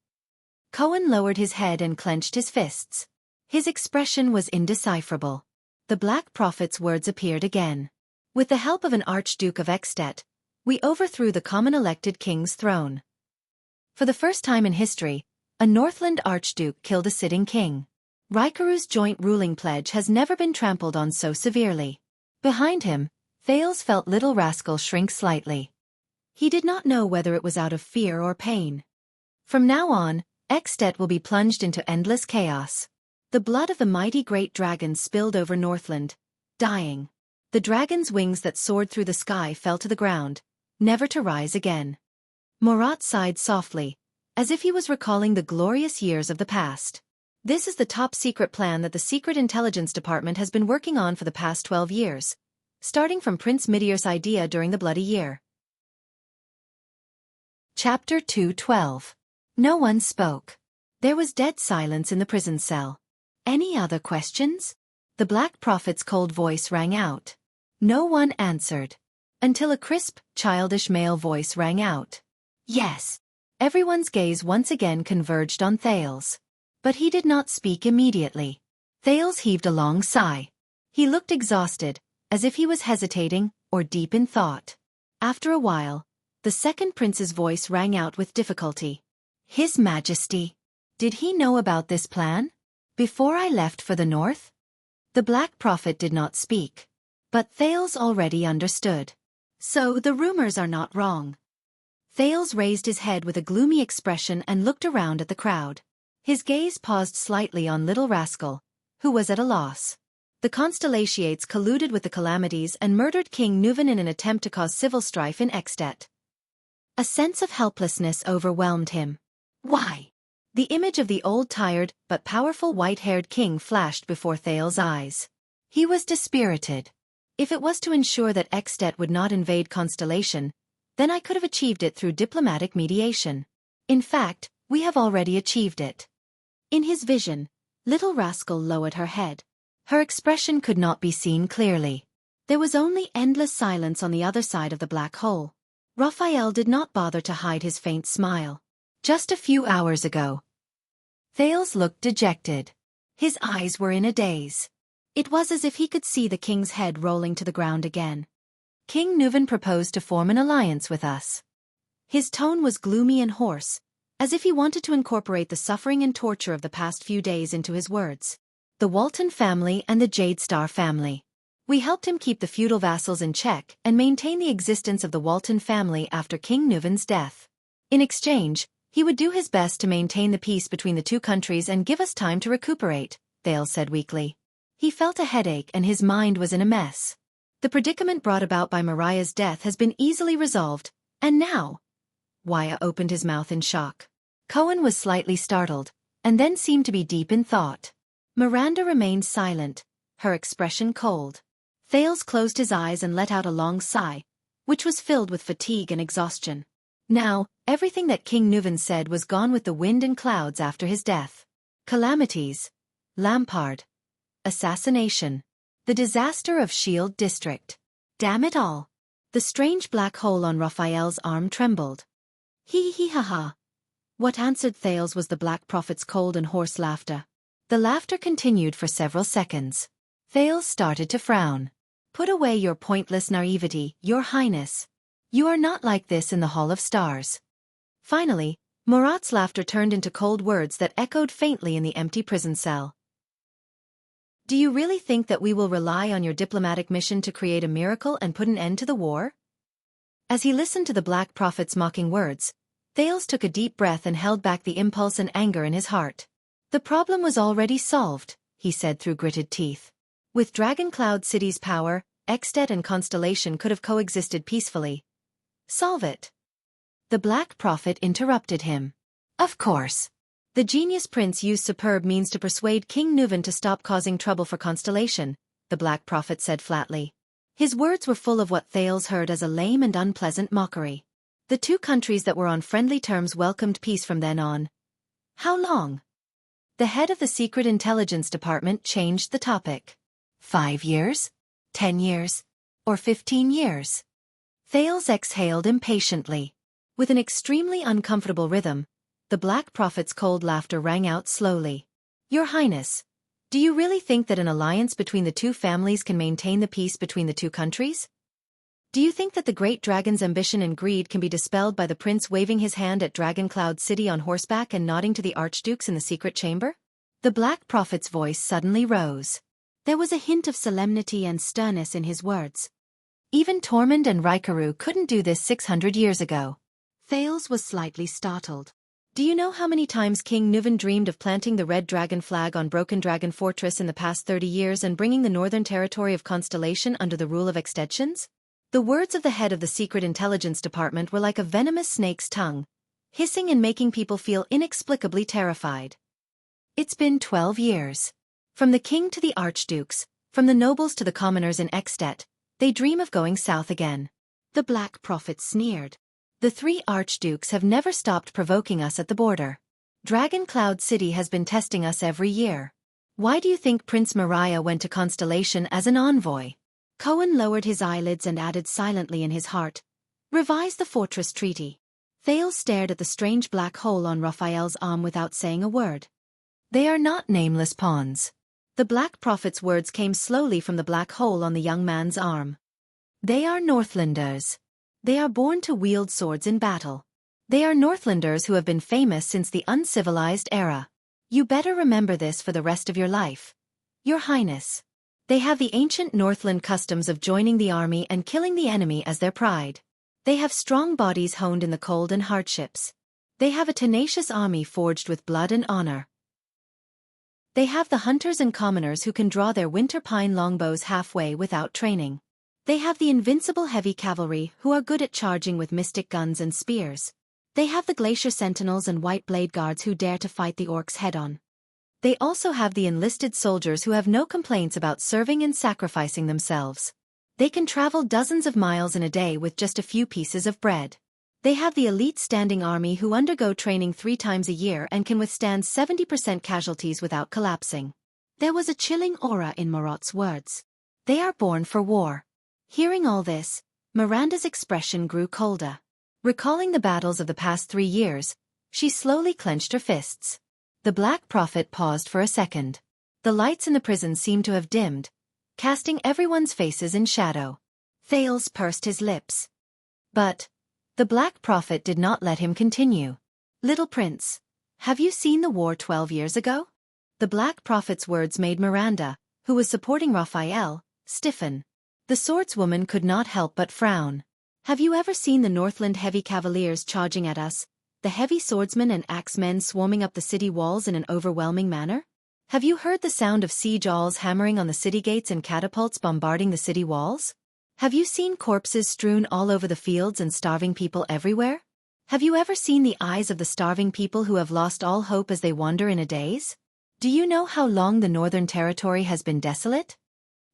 Cohen lowered his head and clenched his fists. His expression was indecipherable. The Black Prophet's words appeared again. With the help of an Archduke of Extet, we overthrew the common elected king's throne. For the first time in history, a Northland Archduke killed a sitting king. Raikaru's joint ruling pledge has never been trampled on so severely. Behind him, Thales felt Little Rascal shrink slightly. He did not know whether it was out of fear or pain. From now on, Extet will be plunged into endless chaos. The blood of the mighty great dragon spilled over Northland, dying. The dragon's wings that soared through the sky fell to the ground, never to rise again. Murat sighed softly, as if he was recalling the glorious years of the past. This is the top-secret plan that the Secret Intelligence Department has been working on for the past 12 years, starting from Prince Midiar's idea during the Bloody Year. Chapter 2:12. No one spoke. There was dead silence in the prison cell. Any other questions? The Black Prophet's cold voice rang out. No one answered. Until a crisp, childish male voice rang out. Yes. Everyone's gaze once again converged on Thales. But he did not speak immediately. Thales heaved a long sigh. He looked exhausted, as if he was hesitating or deep in thought. After a while, the second prince's voice rang out with difficulty. His Majesty. Did he know about this plan? Before I left for the north? The Black Prophet did not speak. But Thales already understood. So the rumors are not wrong. Thales raised his head with a gloomy expression and looked around at the crowd. His gaze paused slightly on Little Rascal, who was at a loss. The Constellatiates colluded with the Calamities and murdered King Nuvan in an attempt to cause civil strife in Extet. A sense of helplessness overwhelmed him. Why? The image of the old tired but powerful white-haired king flashed before Thales' eyes. He was dispirited. If it was to ensure that Extet would not invade Constellation, then I could have achieved it through diplomatic mediation. In fact, we have already achieved it. In his vision, Little Rascal lowered her head. Her expression could not be seen clearly. There was only endless silence on the other side of the black hole. Raphael did not bother to hide his faint smile. Just a few hours ago. Thales looked dejected. His eyes were in a daze. It was as if he could see the king's head rolling to the ground again. King Nuvan proposed to form an alliance with us. His tone was gloomy and hoarse, as if he wanted to incorporate the suffering and torture of the past few days into his words. The Walton family and the Jade Star family. We helped him keep the feudal vassals in check and maintain the existence of the Walton family after King Nuvan's death. In exchange, he would do his best to maintain the peace between the two countries and give us time to recuperate, Thales said weakly. He felt a headache and his mind was in a mess. The predicament brought about by Mariah's death has been easily resolved, and now... Waya opened his mouth in shock. Cohen was slightly startled, and then seemed to be deep in thought. Miranda remained silent, her expression cold. Thales closed his eyes and let out a long sigh, which was filled with fatigue and exhaustion. Now, everything that King Nuvan said was gone with the wind and clouds after his death. Calamities. Lampard. Assassination. The disaster of Shield District. Damn it all. The strange black hole on Raphael's arm trembled. Ha. What answered Thales was the Black Prophet's cold and hoarse laughter. The laughter continued for several seconds. Thales started to frown. Put away your pointless naivety, Your Highness. You are not like this in the Hall of Stars. Finally, Murat's laughter turned into cold words that echoed faintly in the empty prison cell. Do you really think that we will rely on your diplomatic mission to create a miracle and put an end to the war? As he listened to the Black Prophet's mocking words, Thales took a deep breath and held back the impulse and anger in his heart. The problem was already solved, he said through gritted teeth. With Dragon Cloud City's power, Extet and Constellation could have coexisted peacefully. Solve it. The Black Prophet interrupted him. Of course. The genius prince used superb means to persuade King Nuvan to stop causing trouble for Constellation, the Black Prophet said flatly. His words were full of what Thales heard as a lame and unpleasant mockery. The two countries that were on friendly terms welcomed peace from then on. How long? The head of the Secret Intelligence Department changed the topic. 5 years? 10 years? Or 15 years? Thales exhaled impatiently. With an extremely uncomfortable rhythm, the Black Prophet's cold laughter rang out slowly. Your Highness, do you really think that an alliance between the two families can maintain the peace between the two countries? Do you think that the great dragon's ambition and greed can be dispelled by the prince waving his hand at Dragon Cloud City on horseback and nodding to the archdukes in the secret chamber? The Black Prophet's voice suddenly rose. There was a hint of solemnity and sternness in his words. Even Tormund and Raikaru couldn't do this 600 years ago. Thales was slightly startled. Do you know how many times King Nuvan dreamed of planting the red dragon flag on Broken Dragon Fortress in the past 30 years and bringing the northern territory of Constellation under the rule of extensions? The words of the head of the Secret Intelligence Department were like a venomous snake's tongue, hissing and making people feel inexplicably terrified. It's been 12 years. From the king to the archdukes, from the nobles to the commoners in Extet, they dream of going south again. The Black Prophet sneered. The 3 archdukes have never stopped provoking us at the border. Dragon Cloud City has been testing us every year. Why do you think Prince Mariah went to Constellation as an envoy? Cohen lowered his eyelids and added silently in his heart, "Revise the fortress treaty." Thales stared at the strange black hole on Raphael's arm without saying a word. They are not nameless pawns. The Black Prophet's words came slowly from the black hole on the young man's arm. They are Northlanders. They are born to wield swords in battle. They are Northlanders who have been famous since the uncivilized era. You better remember this for the rest of your life. Your Highness. They have the ancient Northland customs of joining the army and killing the enemy as their pride. They have strong bodies honed in the cold and hardships. They have a tenacious army forged with blood and honor. They have the hunters and commoners who can draw their winter pine longbows halfway without training. They have the invincible heavy cavalry who are good at charging with mystic guns and spears. They have the glacier sentinels and white blade guards who dare to fight the orcs head-on. They also have the enlisted soldiers who have no complaints about serving and sacrificing themselves. They can travel dozens of miles in a day with just a few pieces of bread. They have the elite standing army who undergo training 3 times a year and can withstand 70% casualties without collapsing. There was a chilling aura in Marot's words. They are born for war. Hearing all this, Miranda's expression grew colder. Recalling the battles of the past 3 years, she slowly clenched her fists. The Black Prophet paused for a second. The lights in the prison seemed to have dimmed, casting everyone's faces in shadow. Thales pursed his lips. But the Black Prophet did not let him continue. "Little Prince, have you seen the war 12 years ago?" The Black Prophet's words made Miranda, who was supporting Raphael, stiffen. The swordswoman could not help but frown. "Have you ever seen the Northland heavy cavaliers charging at us, the heavy swordsmen and axemen swarming up the city walls in an overwhelming manner? Have you heard the sound of siege owls hammering on the city gates and catapults bombarding the city walls? Have you seen corpses strewn all over the fields and starving people everywhere? Have you ever seen the eyes of the starving people who have lost all hope as they wander in a daze? Do you know how long the Northern Territory has been desolate?"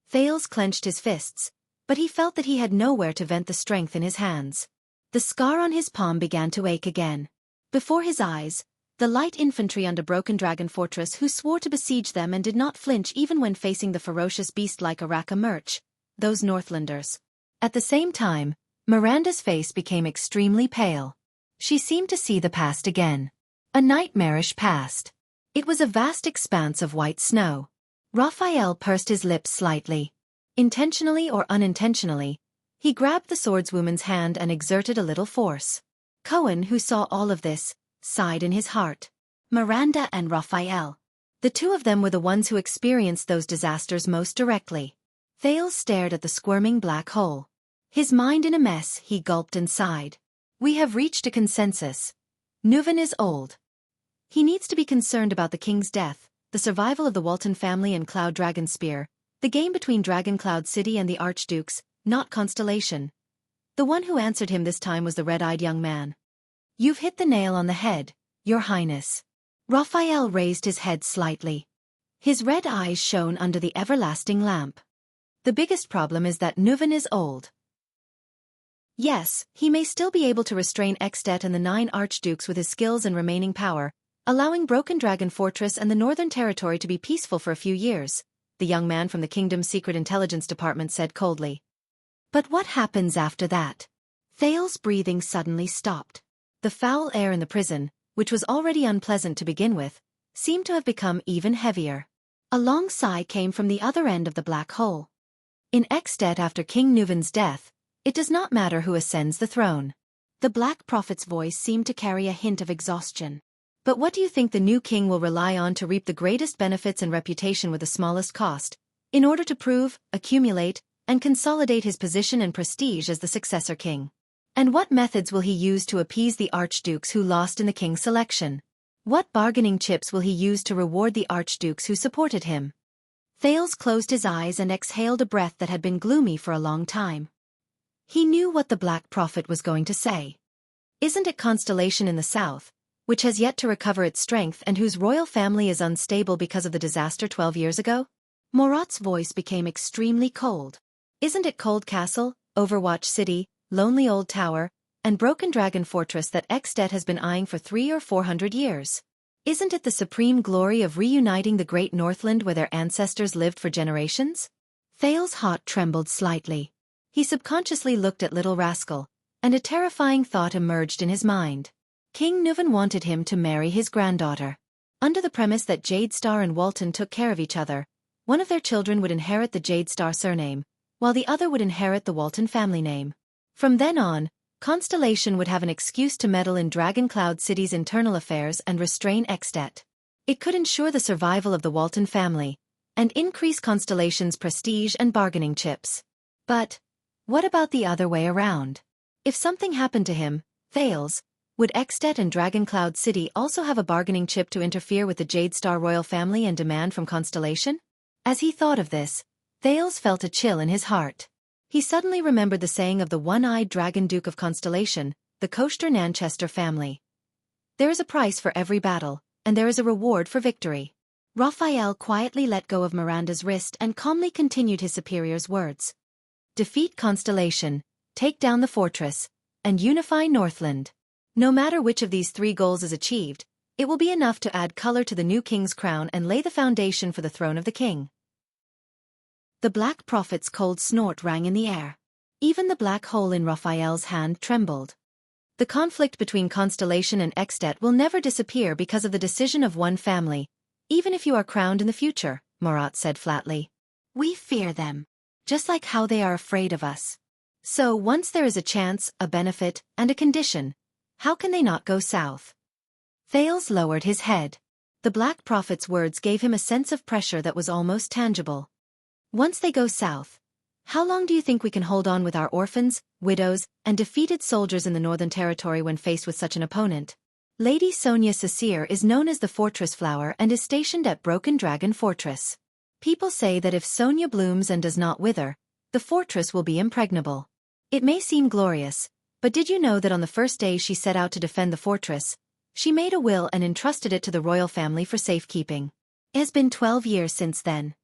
Thales clenched his fists, but he felt that he had nowhere to vent the strength in his hands. The scar on his palm began to ache again. Before his eyes, the light infantry under Broken Dragon Fortress who swore to besiege them and did not flinch even when facing the ferocious beast like Araka Murch, those Northlanders. At the same time, Miranda's face became extremely pale. She seemed to see the past again. A nightmarish past. It was a vast expanse of white snow. Raphael pursed his lips slightly. Intentionally or unintentionally, he grabbed the swordswoman's hand and exerted a little force. Cohen, who saw all of this, sighed in his heart. Miranda and Raphael. The 2 of them were the ones who experienced those disasters most directly. Thales stared at the squirming black hole. His mind in a mess, he gulped and sighed. "We have reached a consensus. Nuvan is old. He needs to be concerned about the king's death, the survival of the Walton family and Cloud Dragon Spear, the game between Dragon Cloud City and the Archdukes, not Constellation." The one who answered him this time was the red-eyed young man. "You've hit the nail on the head, Your Highness." Raphael raised his head slightly. His red eyes shone under the everlasting lamp. "The biggest problem is that Nuvan is old. Yes, he may still be able to restrain Extet and the 9 archdukes with his skills and remaining power, allowing Broken Dragon Fortress and the Northern Territory to be peaceful for a few years," the young man from the Kingdom's Secret Intelligence Department said coldly. "But what happens after that?" Thales' breathing suddenly stopped. The foul air in the prison, which was already unpleasant to begin with, seemed to have become even heavier. A long sigh came from the other end of the black hole. "In Extet after King Nuvan's death, it does not matter who ascends the throne." The Black Prophet's voice seemed to carry a hint of exhaustion. "But what do you think the new king will rely on to reap the greatest benefits and reputation with the smallest cost, in order to prove, accumulate, and consolidate his position and prestige as the successor king? And what methods will he use to appease the archdukes who lost in the king's selection? What bargaining chips will he use to reward the archdukes who supported him? Thales closed his eyes and exhaled a breath that had been gloomy for a long time. He knew what the Black Prophet was going to say. Isn't it Constellation in the south, which has yet to recover its strength and whose royal family is unstable because of the disaster 12 years ago? Morat's voice became extremely cold. Isn't it Cold Castle, Overwatch City, Lonely Old Tower, and Broken Dragon Fortress that Extet has been eyeing for 300 or 400 years? Isn't it the supreme glory of reuniting the great Northland where their ancestors lived for generations? Thales' heart trembled slightly. He subconsciously looked at Little Rascal, and a terrifying thought emerged in his mind. King Nuvan wanted him to marry his granddaughter. Under the premise that Jadestar and Walton took care of each other, one of their children would inherit the Jadestar surname, while the other would inherit the Walton family name. From then on, Constellation would have an excuse to meddle in Dragoncloud City's internal affairs and restrain Extet. It could ensure the survival of the Walton family, and increase Constellation's prestige and bargaining chips. But what about the other way around? If something happened to him, Thales, would Extet and Dragoncloud City also have a bargaining chip to interfere with the Jadestar royal family and demand from Constellation? As he thought of this, Thales felt a chill in his heart. He suddenly remembered the saying of the one-eyed dragon Duke of Constellation, the Koester-Nanchester family. There is a price for every battle, and there is a reward for victory. Raphael quietly let go of Miranda's wrist and calmly continued his superior's words. Defeat Constellation, take down the fortress, and unify Northland. No matter which of these 3 goals is achieved, it will be enough to add color to the new king's crown and lay the foundation for the throne of the king. The Black Prophet's cold snort rang in the air. Even the black hole in Raphael's hand trembled. The conflict between Constellation and Extet will never disappear because of the decision of one family, even if you are crowned in the future, Morat said flatly. We fear them, just like how they are afraid of us. So once there is a chance, a benefit, and a condition, how can they not go south? Thales lowered his head. The Black Prophet's words gave him a sense of pressure that was almost tangible. Once they go south, how long do you think we can hold on with our orphans, widows, and defeated soldiers in the Northern Territory when faced with such an opponent? Lady Sonia Sasir is known as the Fortress Flower and is stationed at Broken Dragon Fortress. People say that if Sonia blooms and does not wither, the fortress will be impregnable. It may seem glorious, but did you know that on the first day she set out to defend the fortress, she made a will and entrusted it to the royal family for safekeeping? It has been 12 years since then.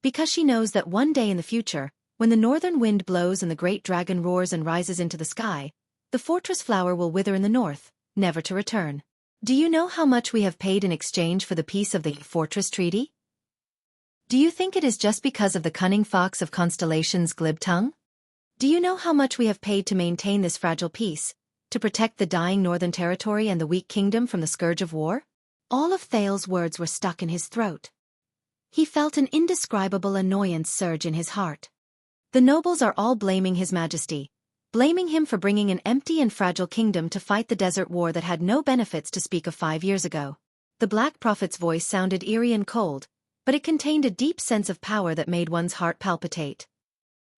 Because she knows that one day in the future, when the northern wind blows and the great dragon roars and rises into the sky, the fortress flower will wither in the north, never to return. Do you know how much we have paid in exchange for the peace of the Fortress Treaty? Do you think it is just because of the cunning fox of Constellation's glib tongue? Do you know how much we have paid to maintain this fragile peace, to protect the dying Northern Territory and the weak kingdom from the scourge of war? All of Thales' words were stuck in his throat. He felt an indescribable annoyance surge in his heart. The nobles are all blaming His Majesty, blaming him for bringing an empty and fragile kingdom to fight the desert war that had no benefits to speak of 5 years ago. The Black Prophet's voice sounded eerie and cold, but it contained a deep sense of power that made one's heart palpitate.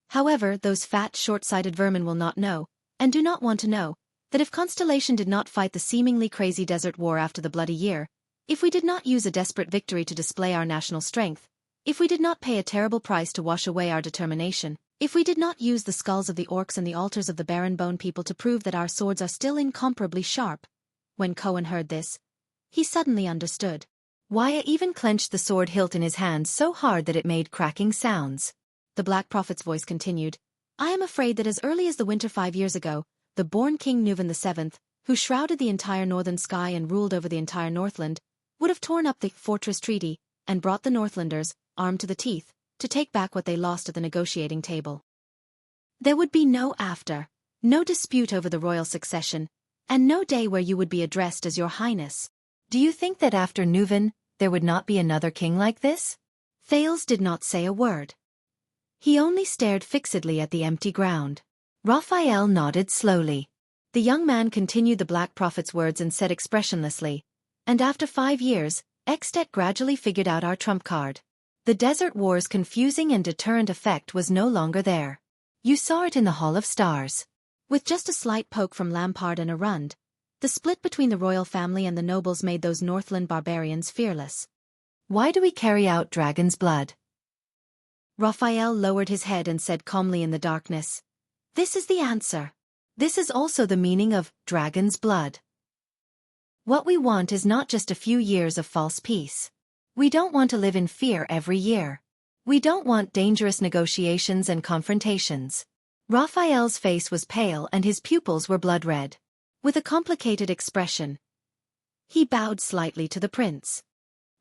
However, those fat, short-sighted vermin will not know, and do not want to know, that if Constellation did not fight the seemingly crazy desert war after the Bloody Year, if we did not use a desperate victory to display our national strength, if we did not pay a terrible price to wash away our determination, if we did not use the skulls of the orcs and the altars of the barren bone people to prove that our swords are still incomparably sharp. When Cohen heard this, he suddenly understood. Wyatt even clenched the sword hilt in his hand so hard that it made cracking sounds. The Black Prophet's voice continued, I am afraid that as early as the winter 5 years ago, the born King Nuvan VII, who shrouded the entire northern sky and ruled over the entire Northland, would have torn up the Fortress Treaty and brought the Northlanders, armed to the teeth, to take back what they lost at the negotiating table. There would be no after, no dispute over the royal succession, and no day where you would be addressed as Your Highness. Do you think that after Nuvan, there would not be another king like this? Thales did not say a word. He only stared fixedly at the empty ground. Raphael nodded slowly. The young man continued the Black Prophet's words and said expressionlessly, and after 5 years, Extet gradually figured out our trump card. The Desert War's confusing and deterrent effect was no longer there. You saw it in the Hall of Stars. With just a slight poke from Lampard and Arund, the split between the royal family and the nobles made those Northland barbarians fearless. Why do we carry out dragon's blood? Raphael lowered his head and said calmly in the darkness, "This is the answer. This is also the meaning of dragon's blood. What we want is not just a few years of false peace. We don't want to live in fear every year. We don't want dangerous negotiations and confrontations." Raphael's face was pale and his pupils were blood-red. With a complicated expression, he bowed slightly to the prince.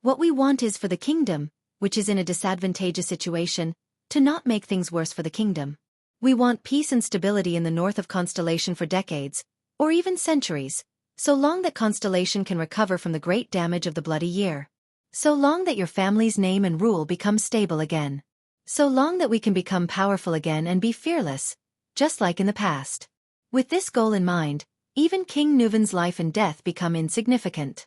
What we want is for the kingdom, which is in a disadvantageous situation, to not make things worse for the kingdom. We want peace and stability in the north of Constellation for decades, or even centuries, so long that Constellation can recover from the great damage of the Bloody Year. So long that your family's name and rule become stable again. So long that we can become powerful again and be fearless, just like in the past. With this goal in mind, even King Nuvan's life and death become insignificant.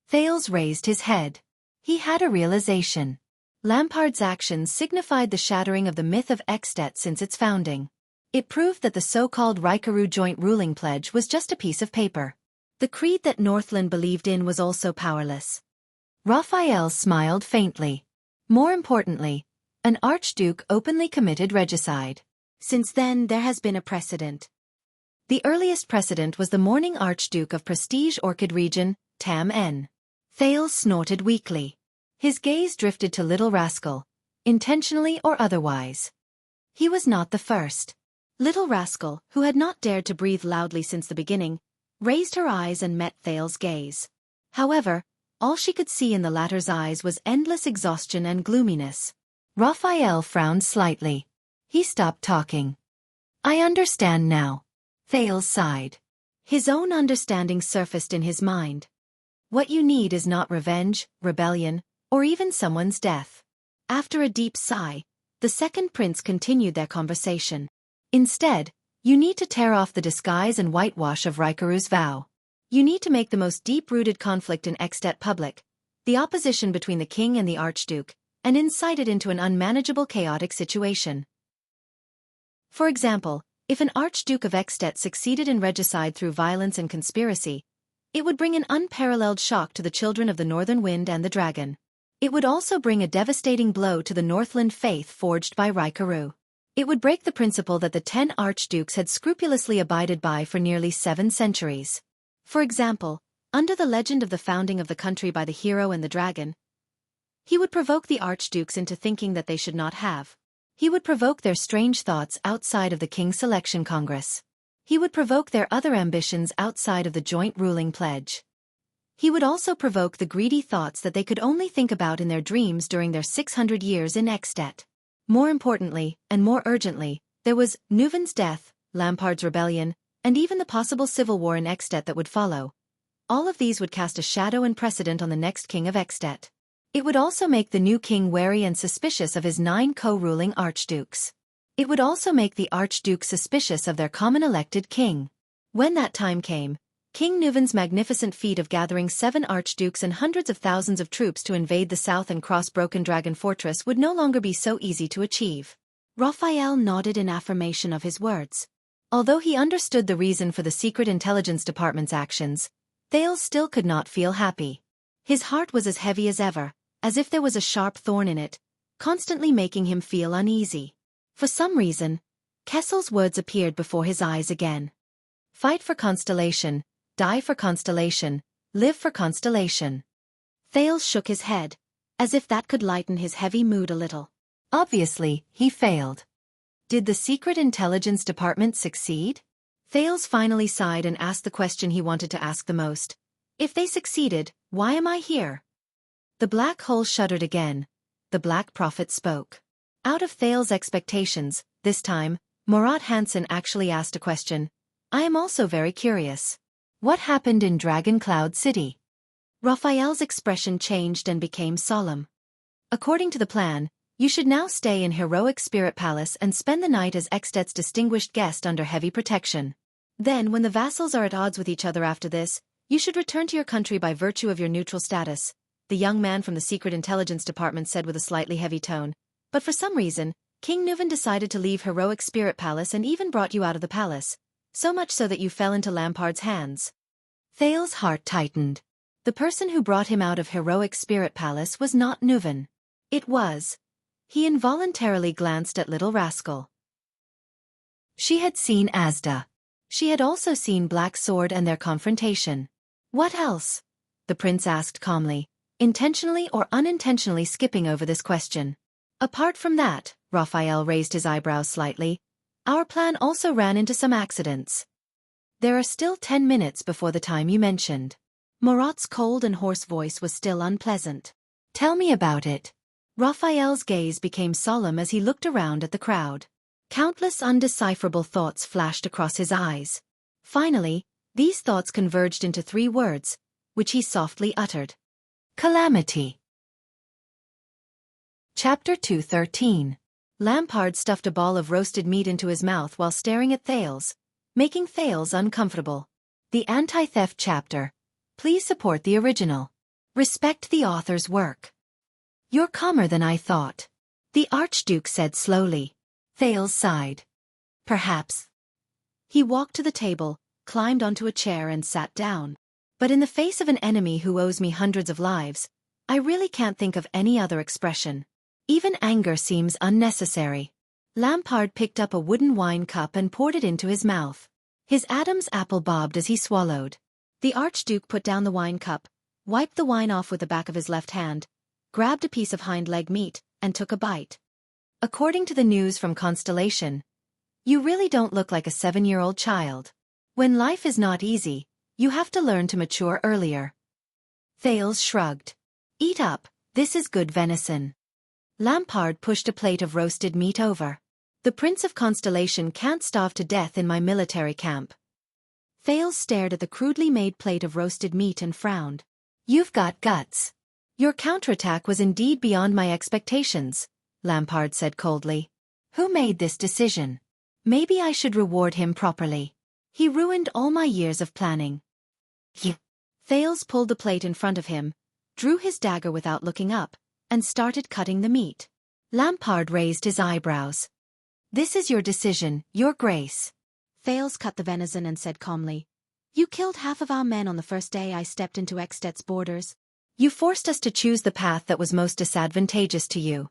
Thales raised his head. He had a realization. Lampard's actions signified the shattering of the myth of Extet since its founding. It proved that the so-called Raikaru Joint Ruling Pledge was just a piece of paper. The creed that Northland believed in was also powerless. Raphael smiled faintly. More importantly, an archduke openly committed regicide. Since then there has been a precedent. The earliest precedent was the mourning Archduke of Prestige Orchid Region, Tam N. Thales snorted weakly. His gaze drifted to Little Rascal, intentionally or otherwise. He was not the first. Little Rascal, who had not dared to breathe loudly since the beginning, raised her eyes and met Thales' gaze. However, all she could see in the latter's eyes was endless exhaustion and gloominess. Raphael frowned slightly. He stopped talking. "I understand now." Thales sighed. His own understanding surfaced in his mind. What you need is not revenge, rebellion, or even someone's death. After a deep sigh, the second prince continued their conversation. Instead, you need to tear off the disguise and whitewash of Raikaru's vow. You need to make the most deep-rooted conflict in Extet public, the opposition between the king and the archduke, and incite it into an unmanageable chaotic situation. For example, if an Archduke of Extet succeeded in regicide through violence and conspiracy, it would bring an unparalleled shock to the children of the Northern Wind and the Dragon. It would also bring a devastating blow to the Northland faith forged by Raikaru. It would break the principle that the 10 archdukes had scrupulously abided by for nearly 7 centuries. For example, under the legend of the founding of the country by the hero and the dragon, he would provoke the archdukes into thinking that they should not have. He would provoke their strange thoughts outside of the King's Selection Congress. He would provoke their other ambitions outside of the Joint Ruling Pledge. He would also provoke the greedy thoughts that they could only think about in their dreams during their 600 years in Extet. More importantly, and more urgently, there was Nuvan's death, Lampard's rebellion, and even the possible civil war in Extet that would follow. All of these would cast a shadow and precedent on the next king of Extet. It would also make the new king wary and suspicious of his 9 co-ruling archdukes. It would also make the archdukes suspicious of their common elected king. When that time came, King Nuvan's magnificent feat of gathering 7 archdukes and hundreds of thousands of troops to invade the south and cross Broken Dragon Fortress would no longer be so easy to achieve. Raphael nodded in affirmation of his words. Although he understood the reason for the Secret Intelligence Department's actions, Thales still could not feel happy. His heart was as heavy as ever, as if there was a sharp thorn in it, constantly making him feel uneasy. For some reason, Kessel's words appeared before his eyes again. Fight for Constellation, die for Constellation, live for Constellation. Thales shook his head, as if that could lighten his heavy mood a little. Obviously, he failed. Did the Secret Intelligence Department succeed? Thales finally sighed and asked the question he wanted to ask the most. If they succeeded, why am I here? The black hole shuddered again. The Black Prophet spoke. Out of Thales' expectations, this time, Murat Hansen actually asked a question. I am also very curious. What happened in Dragon Cloud City? Raphael's expression changed and became solemn. According to the plan, you should now stay in Heroic Spirit Palace and spend the night as Extet's distinguished guest under heavy protection. Then, when the vassals are at odds with each other after this, you should return to your country by virtue of your neutral status. the young man from the Secret Intelligence Department said with a slightly heavy tone. But for some reason, King Nuvan decided to leave Heroic Spirit Palace and even brought you out of the palace. So much so that you fell into Lampard's hands. Thale's heart tightened. The person who brought him out of Heroic Spirit Palace was not Nuvan. It was. He involuntarily glanced at Little Rascal. She had seen Asda. She had also seen Black Sword and their confrontation. What else? The prince asked calmly, intentionally or unintentionally skipping over this question. Apart from that, Raphael raised his eyebrows slightly, our plan also ran into some accidents. There are still 10 minutes before the time you mentioned. Marat's cold and hoarse voice was still unpleasant. Tell me about it. Raphael's gaze became solemn as he looked around at the crowd. Countless undecipherable thoughts flashed across his eyes. Finally, these thoughts converged into 3 words, which he softly uttered. Calamity. Chapter 213. Lampard stuffed a ball of roasted meat into his mouth while staring at Thales, making Thales uncomfortable. The Anti-Theft Chapter. Please support the original. Respect the author's work. You're calmer than I thought, the Archduke said slowly. Thales sighed. Perhaps. He walked to the table, climbed onto a chair and sat down. But in the face of an enemy who owes me hundreds of lives, I really can't think of any other expression. Even anger seems unnecessary. Lampard picked up a wooden wine cup and poured it into his mouth. His Adam's apple bobbed as he swallowed. The Archduke put down the wine cup, wiped the wine off with the back of his left hand, grabbed a piece of hind leg meat, and took a bite. According to the news from Constellation, you really don't look like a 7-year-old child. When life is not easy, you have to learn to mature earlier. Thales shrugged. Eat up, this is good venison. Lampard pushed a plate of roasted meat over. The Prince of Constellation can't starve to death in my military camp. Thales stared at the crudely made plate of roasted meat and frowned. You've got guts. Your counterattack was indeed beyond my expectations, Lampard said coldly. Who made this decision? Maybe I should reward him properly. He ruined all my years of planning. Thales pulled the plate in front of him, drew his dagger without looking up, and started cutting the meat. Lampard raised his eyebrows. This is your decision, Your Grace. Thales cut the venison and said calmly, You killed half of our men on the first day I stepped into Extet's borders. You forced us to choose the path that was most disadvantageous to you.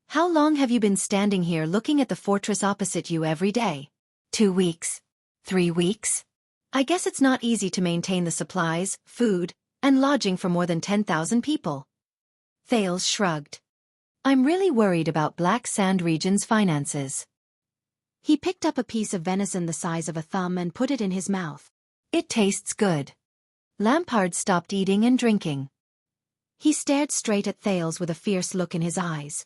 How long have you been standing here looking at the fortress opposite you every day? 2 weeks? 3 weeks? I guess it's not easy to maintain the supplies, food, and lodging for more than 10,000 people. Thales shrugged. I'm really worried about Black Sand Region's finances. He picked up a piece of venison the size of a thumb and put it in his mouth. It tastes good. Lampard stopped eating and drinking. He stared straight at Thales with a fierce look in his eyes.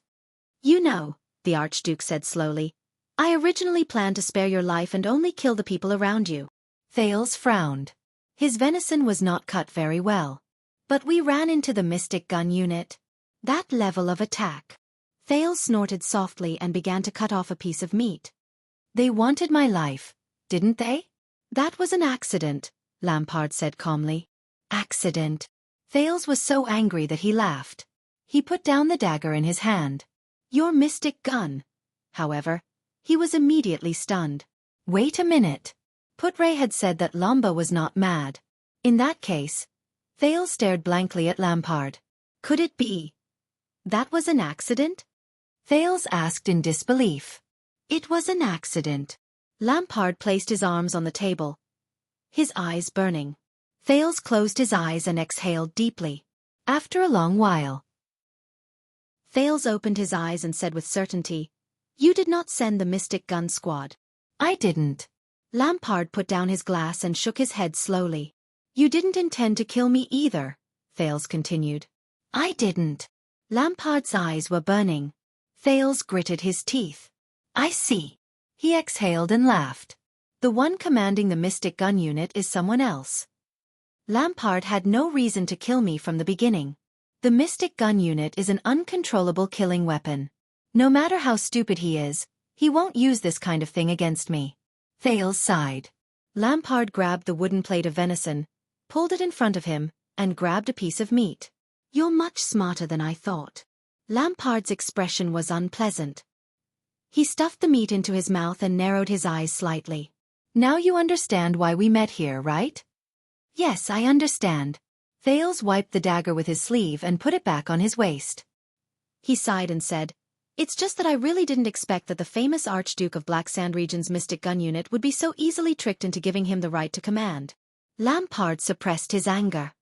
You know, the Archduke said slowly, I originally planned to spare your life and only kill the people around you. Thales frowned. His venison was not cut very well. But we ran into the Mystic Gun unit. That level of attack. Thales snorted softly and began to cut off a piece of meat. They wanted my life, didn't they? That was an accident, Lampard said calmly. Accident. Thales was so angry that he laughed. He put down the dagger in his hand. Your mystic gun. However, he was immediately stunned. Wait a minute. Putre had said that Lamba was not mad. In that case, Thales stared blankly at Lampard. Could it be? That was an accident? Thales asked in disbelief. It was an accident. Lampard placed his arms on the table, his eyes burning. Thales closed his eyes and exhaled deeply. After a long while, Thales opened his eyes and said with certainty, You did not send the Mystic Gun Squad. I didn't. Lampard put down his glass and shook his head slowly. You didn't intend to kill me either, Thales continued. I didn't. Lampard's eyes were burning. Thales gritted his teeth. I see. He exhaled and laughed. The one commanding the Mystic Gun unit is someone else. Lampard had no reason to kill me from the beginning. The Mystic Gun unit is an uncontrollable killing weapon. No matter how stupid he is, he won't use this kind of thing against me. Thales sighed. Lampard grabbed the wooden plate of venison, pulled it in front of him, and grabbed a piece of meat. You're much smarter than I thought. Lampard's expression was unpleasant. He stuffed the meat into his mouth and narrowed his eyes slightly. Now you understand why we met here, right? Yes, I understand. Thales wiped the dagger with his sleeve and put it back on his waist. He sighed and said, "It's just that I really didn't expect that the famous Archduke of Black Sand Region's mystic gun unit would be so easily tricked into giving him the right to command." Lampard suppressed his anger.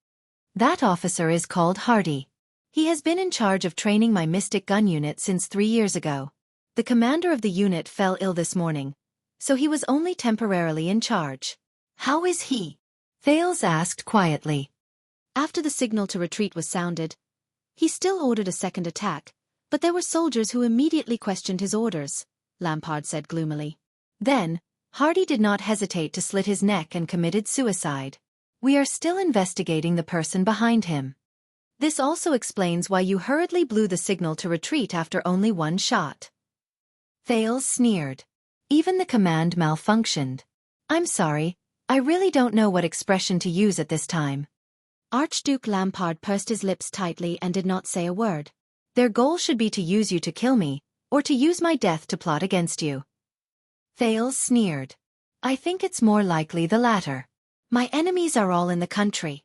That officer is called Hardy. He has been in charge of training my mystic gun unit since 3 years ago. The commander of the unit fell ill this morning, so he was only temporarily in charge. How is he? Thales asked quietly. After the signal to retreat was sounded, he still ordered a second attack, but there were soldiers who immediately questioned his orders, Lampard said gloomily. Then, Hardy did not hesitate to slit his neck and committed suicide. We are still investigating the person behind him. This also explains why you hurriedly blew the signal to retreat after only 1 shot. Thales sneered. Even the command malfunctioned. I'm sorry, I really don't know what expression to use at this time. Archduke Lampard pursed his lips tightly and did not say a word. Their goal should be to use you to kill me, or to use my death to plot against you. Thales sneered. I think it's more likely the latter. My enemies are all in the country.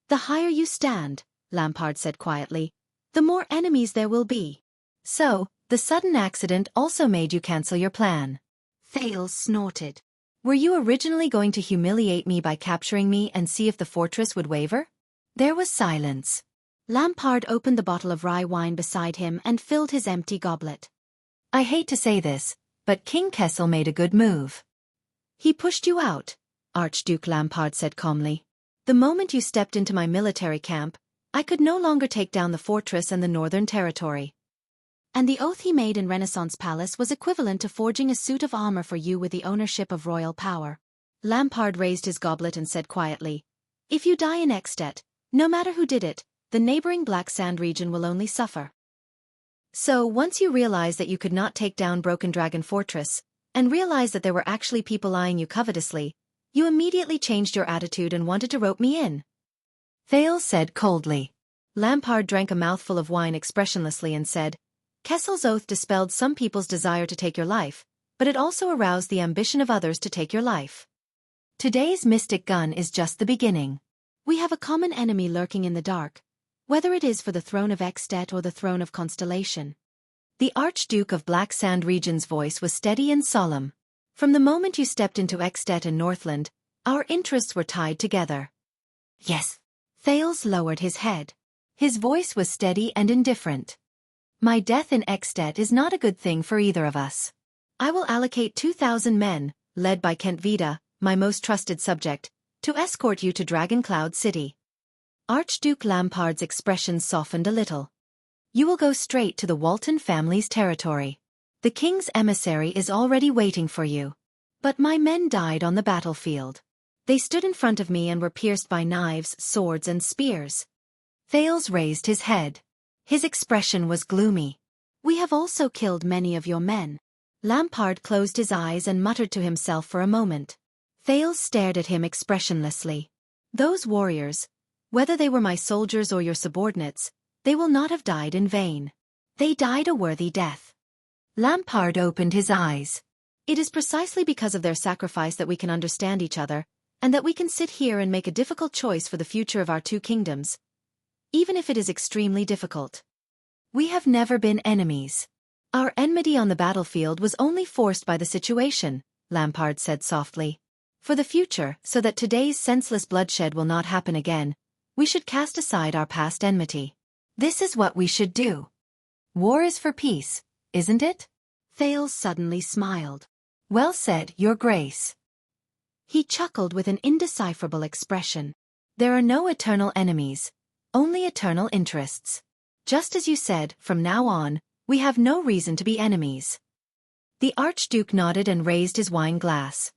The higher you stand, Lampard said quietly, the more enemies there will be. So, the sudden accident also made you cancel your plan. Thales snorted. Were you originally going to humiliate me by capturing me and see if the fortress would waver? There was silence. Lampard opened the bottle of rye wine beside him and filled his empty goblet. I hate to say this, but King Kessel made a good move. He pushed you out, Archduke Lampard said calmly. The moment you stepped into my military camp, I could no longer take down the fortress and the northern territory. And the oath he made in Renaissance Palace was equivalent to forging a suit of armor for you with the ownership of royal power. Lampard raised his goblet and said quietly, if you die in Ekstedt, no matter who did it, the neighboring Black Sand region will only suffer. So once you realized that you could not take down Broken Dragon Fortress, and realized that there were actually people eyeing you covetously, you immediately changed your attitude and wanted to rope me in. Thales said coldly. Lampard drank a mouthful of wine expressionlessly and said, Kessel's oath dispelled some people's desire to take your life, but it also aroused the ambition of others to take your life. Today's mystic gun is just the beginning. We have a common enemy lurking in the dark, whether it is for the throne of Ekstedt or the throne of Constellation. The Archduke of Black Sand Region's voice was steady and solemn. From the moment you stepped into Ekstedt and Northland, our interests were tied together. Yes. Thales lowered his head. His voice was steady and indifferent. My death in Ekstedt is not a good thing for either of us. I will allocate 2,000 men, led by Kent Vida, my most trusted subject, to escort you to Dragon Cloud City. Archduke Lampard's expression softened a little. You will go straight to the Walton family's territory. The king's emissary is already waiting for you. But my men died on the battlefield. They stood in front of me and were pierced by knives, swords and spears. Thales raised his head. His expression was gloomy. We have also killed many of your men. Lampard closed his eyes and muttered to himself for a moment. Thales stared at him expressionlessly. Those warriors, whether they were my soldiers or your subordinates, they will not have died in vain. They died a worthy death. Lampard opened his eyes. It is precisely because of their sacrifice that we can understand each other, and that we can sit here and make a difficult choice for the future of our two kingdoms, even if it is extremely difficult. We have never been enemies. Our enmity on the battlefield was only forced by the situation, Lampard said softly. For the future, so that today's senseless bloodshed will not happen again, we should cast aside our past enmity. This is what we should do. War is for peace, isn't it? Thales suddenly smiled. Well said, Your Grace. He chuckled with an indecipherable expression. There are no eternal enemies, only eternal interests. Just as you said, from now on, we have no reason to be enemies. The Archduke nodded and raised his wine glass.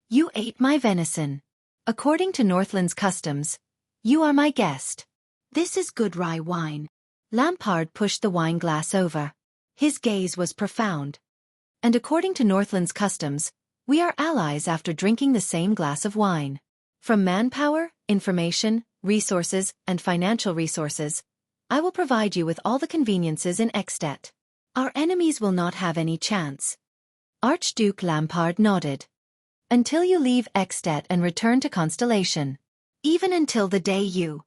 You ate my venison. According to Northland's customs, you are my guest. This is good rye wine. Lampard pushed the wine glass over. His gaze was profound. And according to Northland's customs, we are allies after drinking the same glass of wine. From manpower, information, resources, and financial resources, I will provide you with all the conveniences in Extet. Our enemies will not have any chance. Archduke Lampard nodded. Until you leave Extet and return to Constellation. Even until the day you.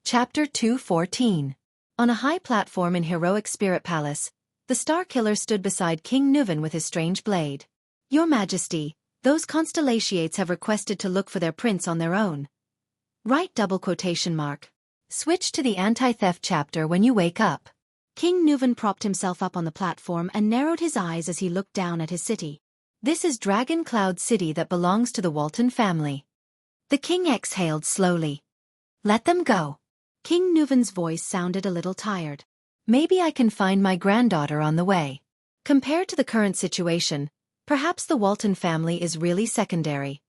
Chapter 214. On a high platform in Heroic Spirit Palace, the Star Killer stood beside King Nuvan with his strange blade. Your Majesty, those Constellations have requested to look for their prince on their own. Right double quotation mark. Switch to the anti-theft chapter when you wake up. King Nuvan propped himself up on the platform and narrowed his eyes as he looked down at his city. This is Dragon Cloud City that belongs to the Walton family. The king exhaled slowly. Let them go. King Nuvan's voice sounded a little tired. Maybe I can find my granddaughter on the way. Compared to the current situation, perhaps the Walton family is really secondary.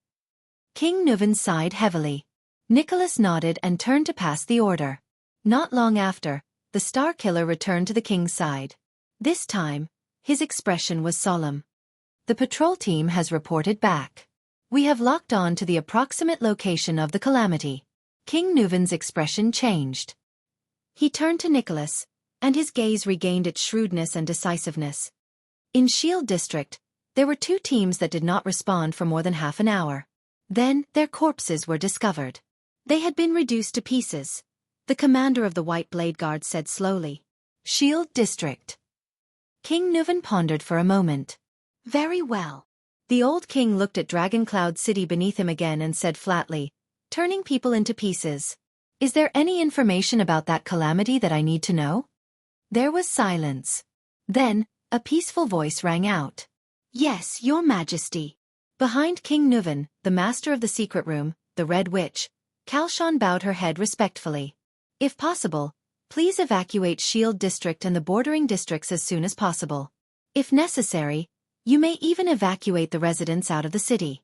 King Nuvan sighed heavily. Nicholas nodded and turned to pass the order. Not long after, the Star Killer returned to the king's side. This time, his expression was solemn. The patrol team has reported back. We have locked on to the approximate location of the calamity. King Nuvan's expression changed. He turned to Nicholas, and his gaze regained its shrewdness and decisiveness. In Shield District, there were 2 teams that did not respond for more than half an hour. Then, their corpses were discovered. They had been reduced to pieces. The commander of the White Blade Guard said slowly. Shield District. King Nuvan pondered for a moment. Very well. The old king looked at Dragon Cloud City beneath him again and said flatly, turning people into pieces. Is there any information about that calamity that I need to know? There was silence. Then, a peaceful voice rang out. Yes, Your Majesty. Behind King Nuvan, the master of the secret room, the Red Witch, Xiaofan bowed her head respectfully. If possible, please evacuate Shield District and the bordering districts as soon as possible. If necessary, you may even evacuate the residents out of the city.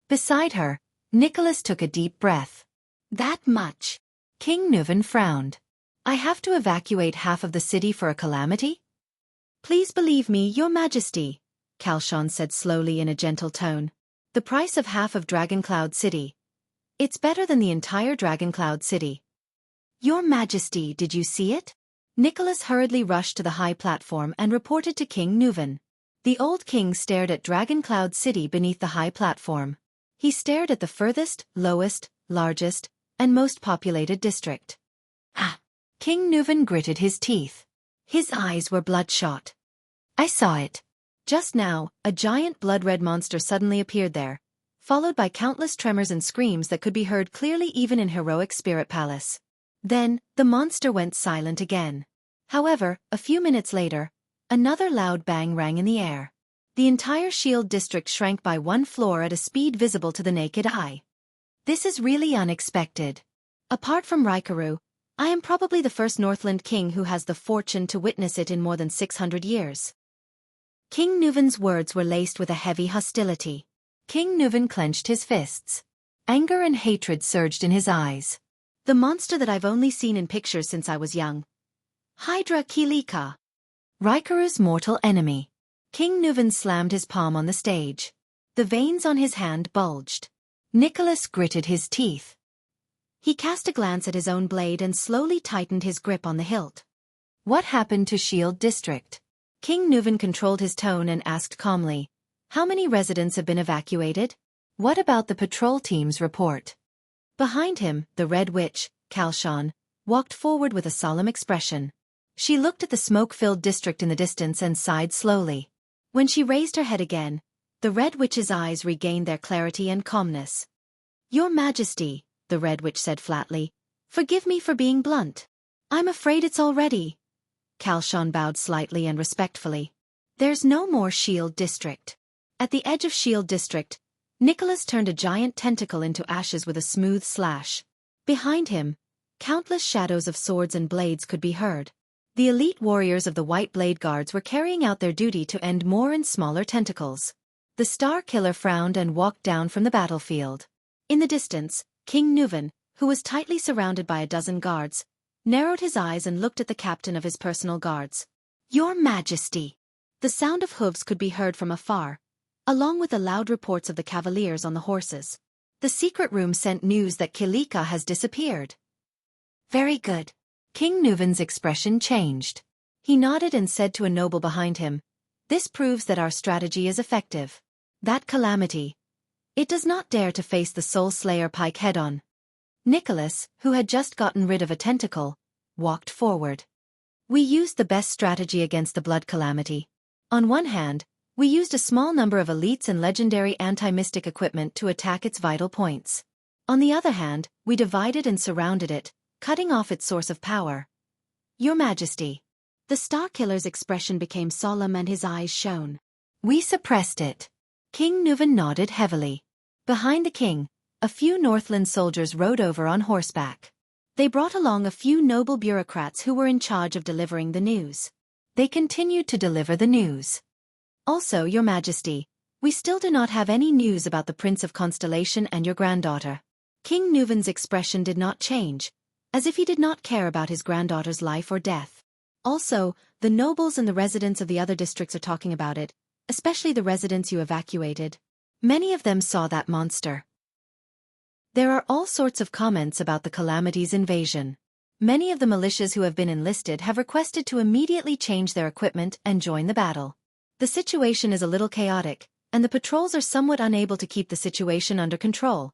Beside her, Nicholas took a deep breath. That much? King Nuvan frowned. I have to evacuate half of the city for a calamity? Please believe me, Your Majesty, Xiaofan said slowly in a gentle tone. The price of half of Dragon Cloud City. It's better than the entire Dragon Cloud City. Your Majesty, did you see it? Nicholas hurriedly rushed to the high platform and reported to King Nuvan. The old king stared at Dragon Cloud City beneath the high platform. He stared at the furthest, lowest, largest, and most populated district. Ah! King Nuvan gritted his teeth. His eyes were bloodshot. I saw it. Just now, a giant blood-red monster suddenly appeared there, followed by countless tremors and screams that could be heard clearly even in Heroic Spirit Palace. Then, the monster went silent again. However, a few minutes later, another loud bang rang in the air. The entire Shield District shrank by 1 floor at a speed visible to the naked eye. This is really unexpected. Apart from Raikaru, I am probably the first Northland king who has the fortune to witness it in more than 600 years. King Nuvan's words were laced with a heavy hostility. King Nuvan clenched his fists. Anger and hatred surged in his eyes. The monster that I've only seen in pictures since I was young. Hydra Kilika. Raikaru's mortal enemy. King Nuvan slammed his palm on the stage. The veins on his hand bulged. Nicholas gritted his teeth. He cast a glance at his own blade and slowly tightened his grip on the hilt. What happened to Shield District? King Nuvan controlled his tone and asked calmly. How many residents have been evacuated? What about the patrol team's report? Behind him, the Red Witch, Xiaofan, walked forward with a solemn expression. She looked at the smoke-filled district in the distance and sighed slowly. When she raised her head again, the Red Witch's eyes regained their clarity and calmness. Your Majesty, the Red Witch said flatly, forgive me for being blunt. I'm afraid it's already. Xiaofan bowed slightly and respectfully. There's no more Shield District. At the edge of Shield District, Nicholas turned a giant tentacle into ashes with a smooth slash. Behind him, countless shadows of swords and blades could be heard. The elite warriors of the White Blade Guards were carrying out their duty to end more and smaller tentacles. The Star Killer frowned and walked down from the battlefield. In the distance, King Nuvan, who was tightly surrounded by a dozen guards, narrowed his eyes and looked at the captain of his personal guards. Your Majesty! The sound of hooves could be heard from afar, along with the loud reports of the cavaliers on the horses. The secret room sent news that Kilika has disappeared. Very good. King Nuvan's expression changed. He nodded and said to a noble behind him, "This proves that our strategy is effective. That calamity. It does not dare to face the Soul Slayer Pike head-on." Nicholas, who had just gotten rid of a tentacle, walked forward. "We used the best strategy against the blood calamity. On one hand, we used a small number of elites and legendary anti-mystic equipment to attack its vital points. On the other hand, we divided and surrounded it, cutting off its source of power. Your Majesty." The Star Killer's expression became solemn and his eyes shone. "We suppressed it." King Nuvan nodded heavily. Behind the king, a few Northland soldiers rode over on horseback. They brought along a few noble bureaucrats who were in charge of delivering the news. They continued to deliver the news. "Also, Your Majesty, we still do not have any news about the Prince of Constellation and your granddaughter." King Nuvan's expression did not change, as if he did not care about his granddaughter's life or death. "Also, the nobles and the residents of the other districts are talking about it, especially the residents you evacuated. Many of them saw that monster." There are all sorts of comments about the Calamity's invasion. Many of the militias who have been enlisted have requested to immediately change their equipment and join the battle. The situation is a little chaotic, and the patrols are somewhat unable to keep the situation under control.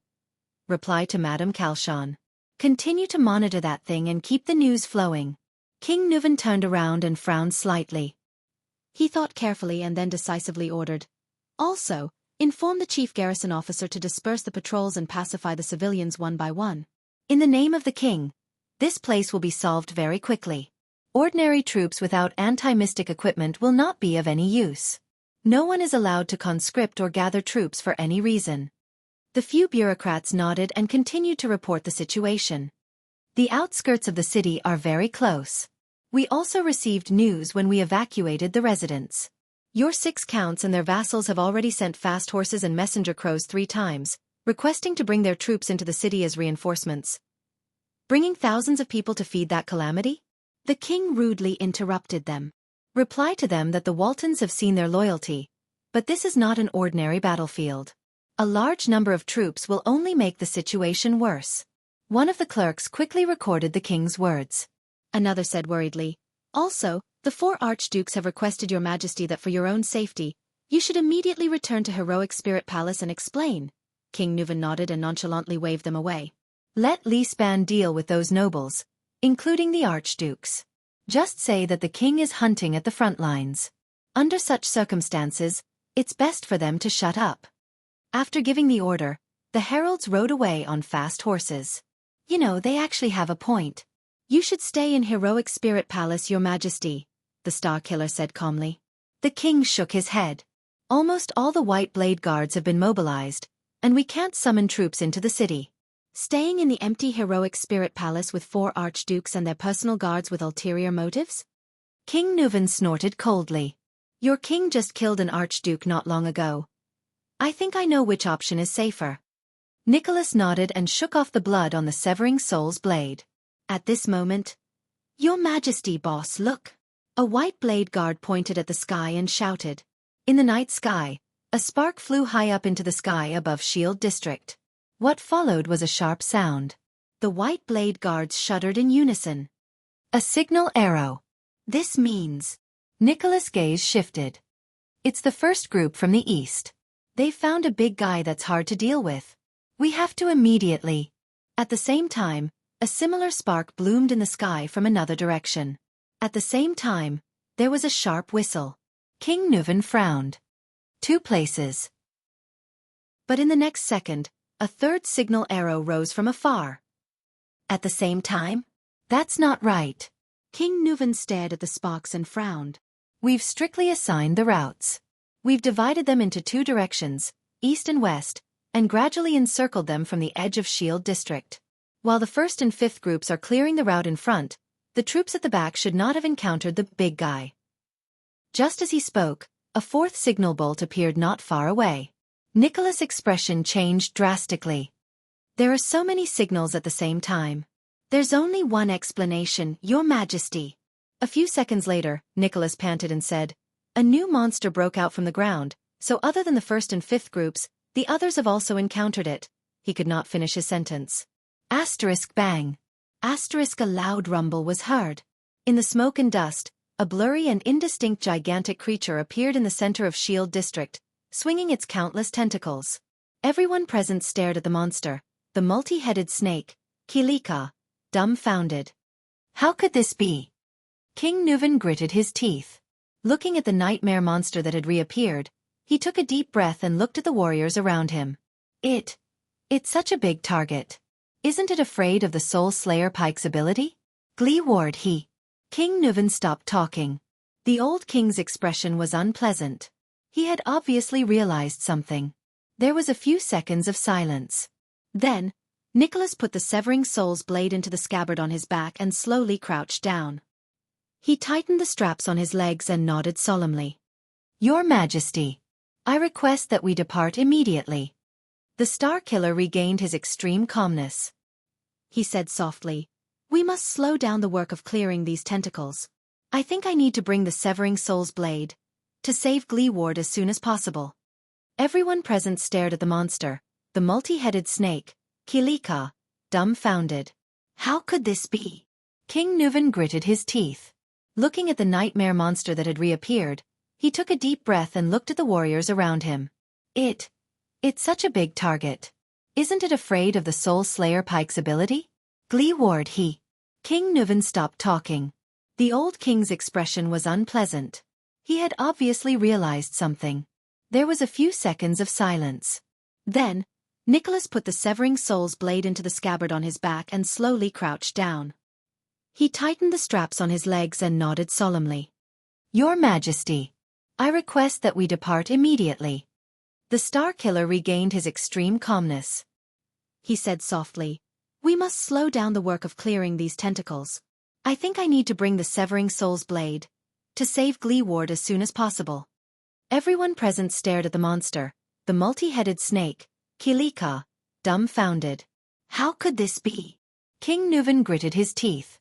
Reply to Madame Kalshan. Continue to monitor that thing and keep the news flowing. King Nuvan turned around and frowned slightly. He thought carefully and then decisively ordered, "Also, inform the chief garrison officer to disperse the patrols and pacify the civilians one by one. In the name of the king, this place will be solved very quickly. Ordinary troops without anti-mystic equipment will not be of any use. No one is allowed to conscript or gather troops for any reason." The few bureaucrats nodded and continued to report the situation. "The outskirts of the city are very close. We also received news when we evacuated the residents. Your 6 counts and their vassals have already sent fast horses and messenger crows 3 times, requesting to bring their troops into the city as reinforcements. Bringing thousands of people to feed that calamity?" The king rudely interrupted them. "Reply to them that the Waltons have seen their loyalty, but this is not an ordinary battlefield. A large number of troops will only make the situation worse." One of the clerks quickly recorded the king's words. Another said worriedly, "Also, the 4 archdukes have requested your majesty that for your own safety, you should immediately return to Heroic Spirit Palace and explain." King Nuvan nodded and nonchalantly waved them away. "Let Li Span deal with those nobles, including the archdukes. Just say that the king is hunting at the front lines. Under such circumstances, it's best for them to shut up." After giving the order, the heralds rode away on fast horses. "You know, they actually have a point. You should stay in Heroic Spirit Palace, Your Majesty," the Star Killer said calmly. The king shook his head. "Almost all the White Blade Guards have been mobilized, and we can't summon troops into the city. Staying in the empty Heroic Spirit Palace with 4 archdukes and their personal guards with ulterior motives?" King Nuvan snorted coldly. "Your king just killed an archduke not long ago. I think I know which option is safer." Nicholas nodded and shook off the blood on the severing soul's blade. At this moment, "Your Majesty, boss, look." A White Blade Guard pointed at the sky and shouted. In the night sky, a spark flew high up into the sky above Shield District. What followed was a sharp sound. The White Blade Guards shuddered in unison. "A signal arrow. This means..." Nicholas' gaze shifted. "It's the first group from the east. They found a big guy that's hard to deal with. We have to immediately..." At the same time, a similar spark bloomed in the sky from another direction. At the same time, there was a sharp whistle. King Nuvan frowned. 2 places. But in the next second, a third signal arrow rose from afar. At the same time? That's not right. King Nuvan stared at the sparks and frowned. "We've strictly assigned the routes. We've divided them into 2 directions, east and west, and gradually encircled them from the edge of Shield District. While the 1st and 5th groups are clearing the route in front, the troops at the back should not have encountered the big guy." Just as he spoke, a 4th signal bolt appeared not far away. Nicholas' expression changed drastically. "There are so many signals at the same time. There's only one explanation, Your Majesty." A few seconds later, Nicholas panted and said, "A new monster broke out from the ground, so other than the 1st and 5th groups, the others have also encountered it." He could not finish his sentence. Asterisk bang. A loud rumble was heard. In the smoke and dust, a blurry and indistinct gigantic creature appeared in the center of Shield District, swinging its countless tentacles. Everyone present stared at the monster, the multi-headed snake, Kilika, dumbfounded. How could this be? King Nuvan gritted his teeth. Looking at the nightmare monster that had reappeared, he took a deep breath and looked at the warriors around him. It's such a big target. Isn't it afraid of the Soul Slayer Pike's ability? Glee Ward he. King Nuvan stopped talking. The old king's expression was unpleasant. He had obviously realized something. There was a few seconds of silence. Then, Nicholas put the severing soul's blade into the scabbard on his back and slowly crouched down. He tightened the straps on his legs and nodded solemnly. Your Majesty, I request that we depart immediately. The Star Killer regained his extreme calmness. He said softly, "We must slow down the work of clearing these tentacles. I think I need to bring the severing soul's blade to save Glee Ward as soon as possible." Everyone present stared at the monster, the multi-headed snake, Kilika, dumbfounded. How could this be? King Nuvan gritted his teeth. Looking at the nightmare monster that had reappeared, he took a deep breath and looked at the warriors around him. It's such a big target. Isn't it afraid of the Soul Slayer Pike's ability? Glee Ward he. King Nuvan stopped talking. The old king's expression was unpleasant. He had obviously realized something. There was a few seconds of silence. Then, Nicholas put the severing soul's blade into the scabbard on his back and slowly crouched down. He tightened the straps on his legs and nodded solemnly. Your Majesty, I request that we depart immediately. The Star Killer regained his extreme calmness. He said softly, "We must slow down the work of clearing these tentacles. I think I need to bring the severing soul's blade to save Glee Ward as soon as possible." Everyone present stared at the monster, the multi-headed snake, Kilika, dumbfounded. How could this be? King Nuvan gritted his teeth.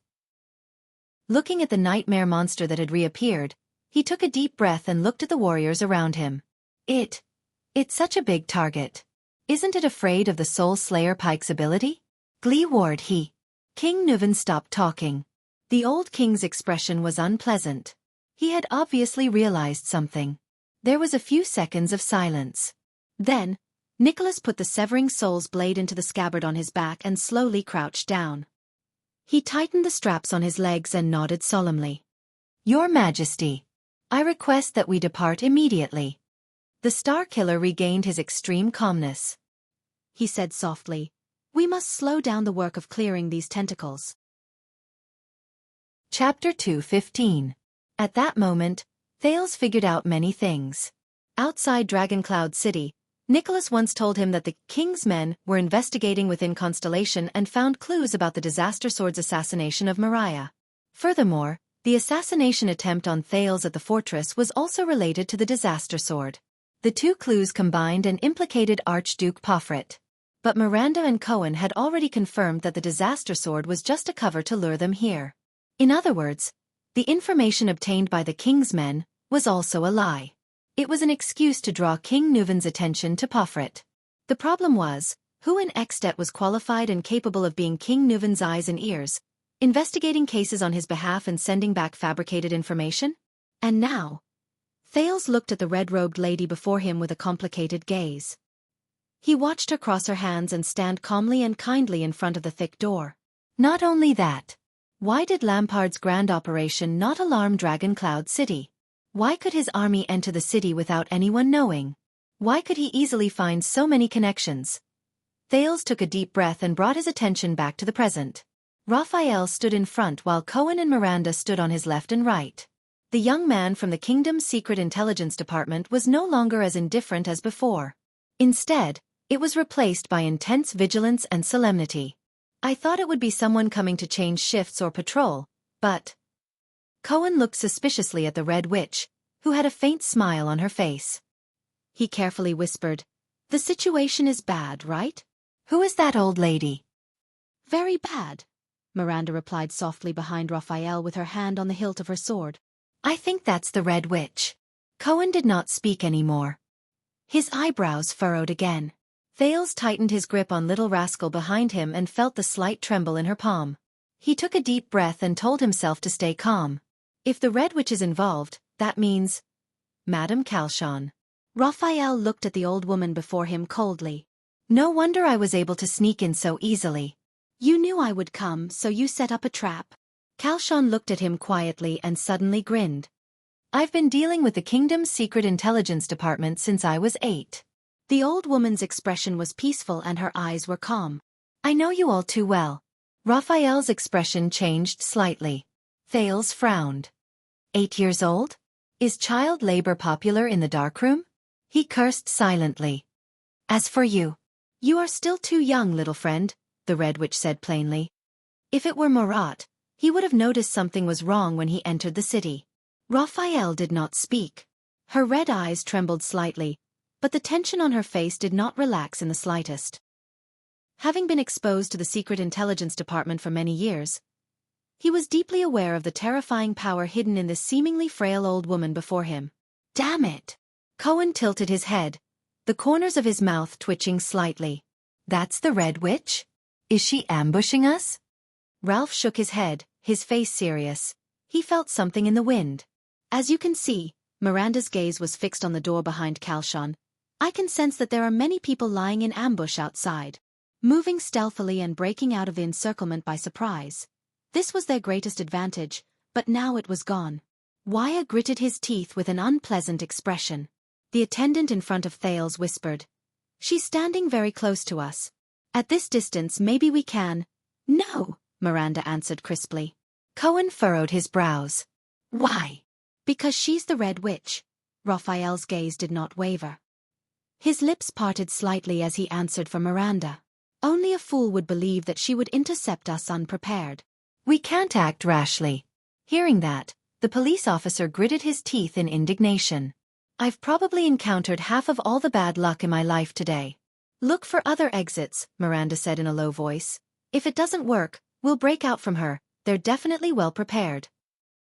Looking at the nightmare monster that had reappeared, he took a deep breath and looked at the warriors around him. It's such a big target. Isn't it afraid of the Soul Slayer Pike's ability? Glee Ward he. King Nuvan stopped talking. The old king's expression was unpleasant. He had obviously realized something. There was a few seconds of silence. Then, Nicholas put the severing soul's blade into the scabbard on his back and slowly crouched down. He tightened the straps on his legs and nodded solemnly. Your Majesty, I request that we depart immediately. The Star Killer regained his extreme calmness. He said softly, "We must slow down the work of clearing these tentacles." Chapter 2:15. At that moment, Thales figured out many things. Outside Dragon Cloud City, Nicholas once told him that the king's men were investigating within Constellation and found clues about the Disaster Sword's assassination of Mariah. Furthermore, the assassination attempt on Thales at the fortress was also related to the Disaster Sword. The two clues combined and implicated Archduke Pofret. But Miranda and Cohen had already confirmed that the Disaster Sword was just a cover to lure them here. In other words, the information obtained by the king's men was also a lie. It was an excuse to draw King Nuvan's attention to Pofret. The problem was, who in Extet was qualified and capable of being King Nuvan's eyes and ears, investigating cases on his behalf and sending back fabricated information? And now, Thales looked at the red-robed lady before him with a complicated gaze. He watched her cross her hands and stand calmly and kindly in front of the thick door. Not only that, why did Lampard's grand operation not alarm Dragon Cloud City? Why could his army enter the city without anyone knowing? Why could he easily find so many connections? Thales took a deep breath and brought his attention back to the present. Raphael stood in front while Cohen and Miranda stood on his left and right. The young man from the kingdom's secret intelligence department was no longer as indifferent as before. Instead, it was replaced by intense vigilance and solemnity. "I thought it would be someone coming to change shifts or patrol, but..." Cohen looked suspiciously at the Red Witch, who had a faint smile on her face. He carefully whispered, "The situation is bad, right?" "Who is that old lady?" "Very bad," Miranda replied softly behind Raphael with her hand on the hilt of her sword. "I think that's the Red Witch." Cohen did not speak anymore. His eyebrows furrowed again. Thales tightened his grip on Little Rascal behind him and felt the slight tremble in her palm. He took a deep breath and told himself to stay calm. If the Red Witch is involved, that means… Madame Calchon. Raphael looked at the old woman before him coldly. No wonder I was able to sneak in so easily. You knew I would come, so you set up a trap. Calchon looked at him quietly and suddenly grinned. I've been dealing with the kingdom's secret intelligence department since I was 8. The old woman's expression was peaceful and her eyes were calm. I know you all too well. Raphael's expression changed slightly. Thales frowned. 8 years old? Is child labor popular in the darkroom? He cursed silently. As for you, you are still too young, little friend, the Red Witch said plainly. If it were Marat, he would have noticed something was wrong when he entered the city. Raphael did not speak. Her red eyes trembled slightly, but the tension on her face did not relax in the slightest. Having been exposed to the secret intelligence department for many years, he was deeply aware of the terrifying power hidden in this seemingly frail old woman before him. Damn it! Cohen tilted his head, the corners of his mouth twitching slightly. That's the Red Witch? Is she ambushing us? Ralph shook his head, his face serious. He felt something in the wind. As you can see, Miranda's gaze was fixed on the door behind Calchon. I can sense that there are many people lying in ambush outside, moving stealthily and breaking out of the encirclement by surprise. This was their greatest advantage, but now it was gone. Wyatt gritted his teeth with an unpleasant expression. The attendant in front of Thales whispered, "She's standing very close to us. At this distance maybe we can—" "No," Miranda answered crisply. Cohen furrowed his brows. "Why?" "Because she's the Red Witch." Raphael's gaze did not waver. His lips parted slightly as he answered for Miranda. "Only a fool would believe that she would intercept us unprepared. We can't act rashly." Hearing that, the police officer gritted his teeth in indignation. "I've probably encountered half of all the bad luck in my life today." "Look for other exits," Miranda said in a low voice. "If it doesn't work, we'll break out from her. They're definitely well prepared."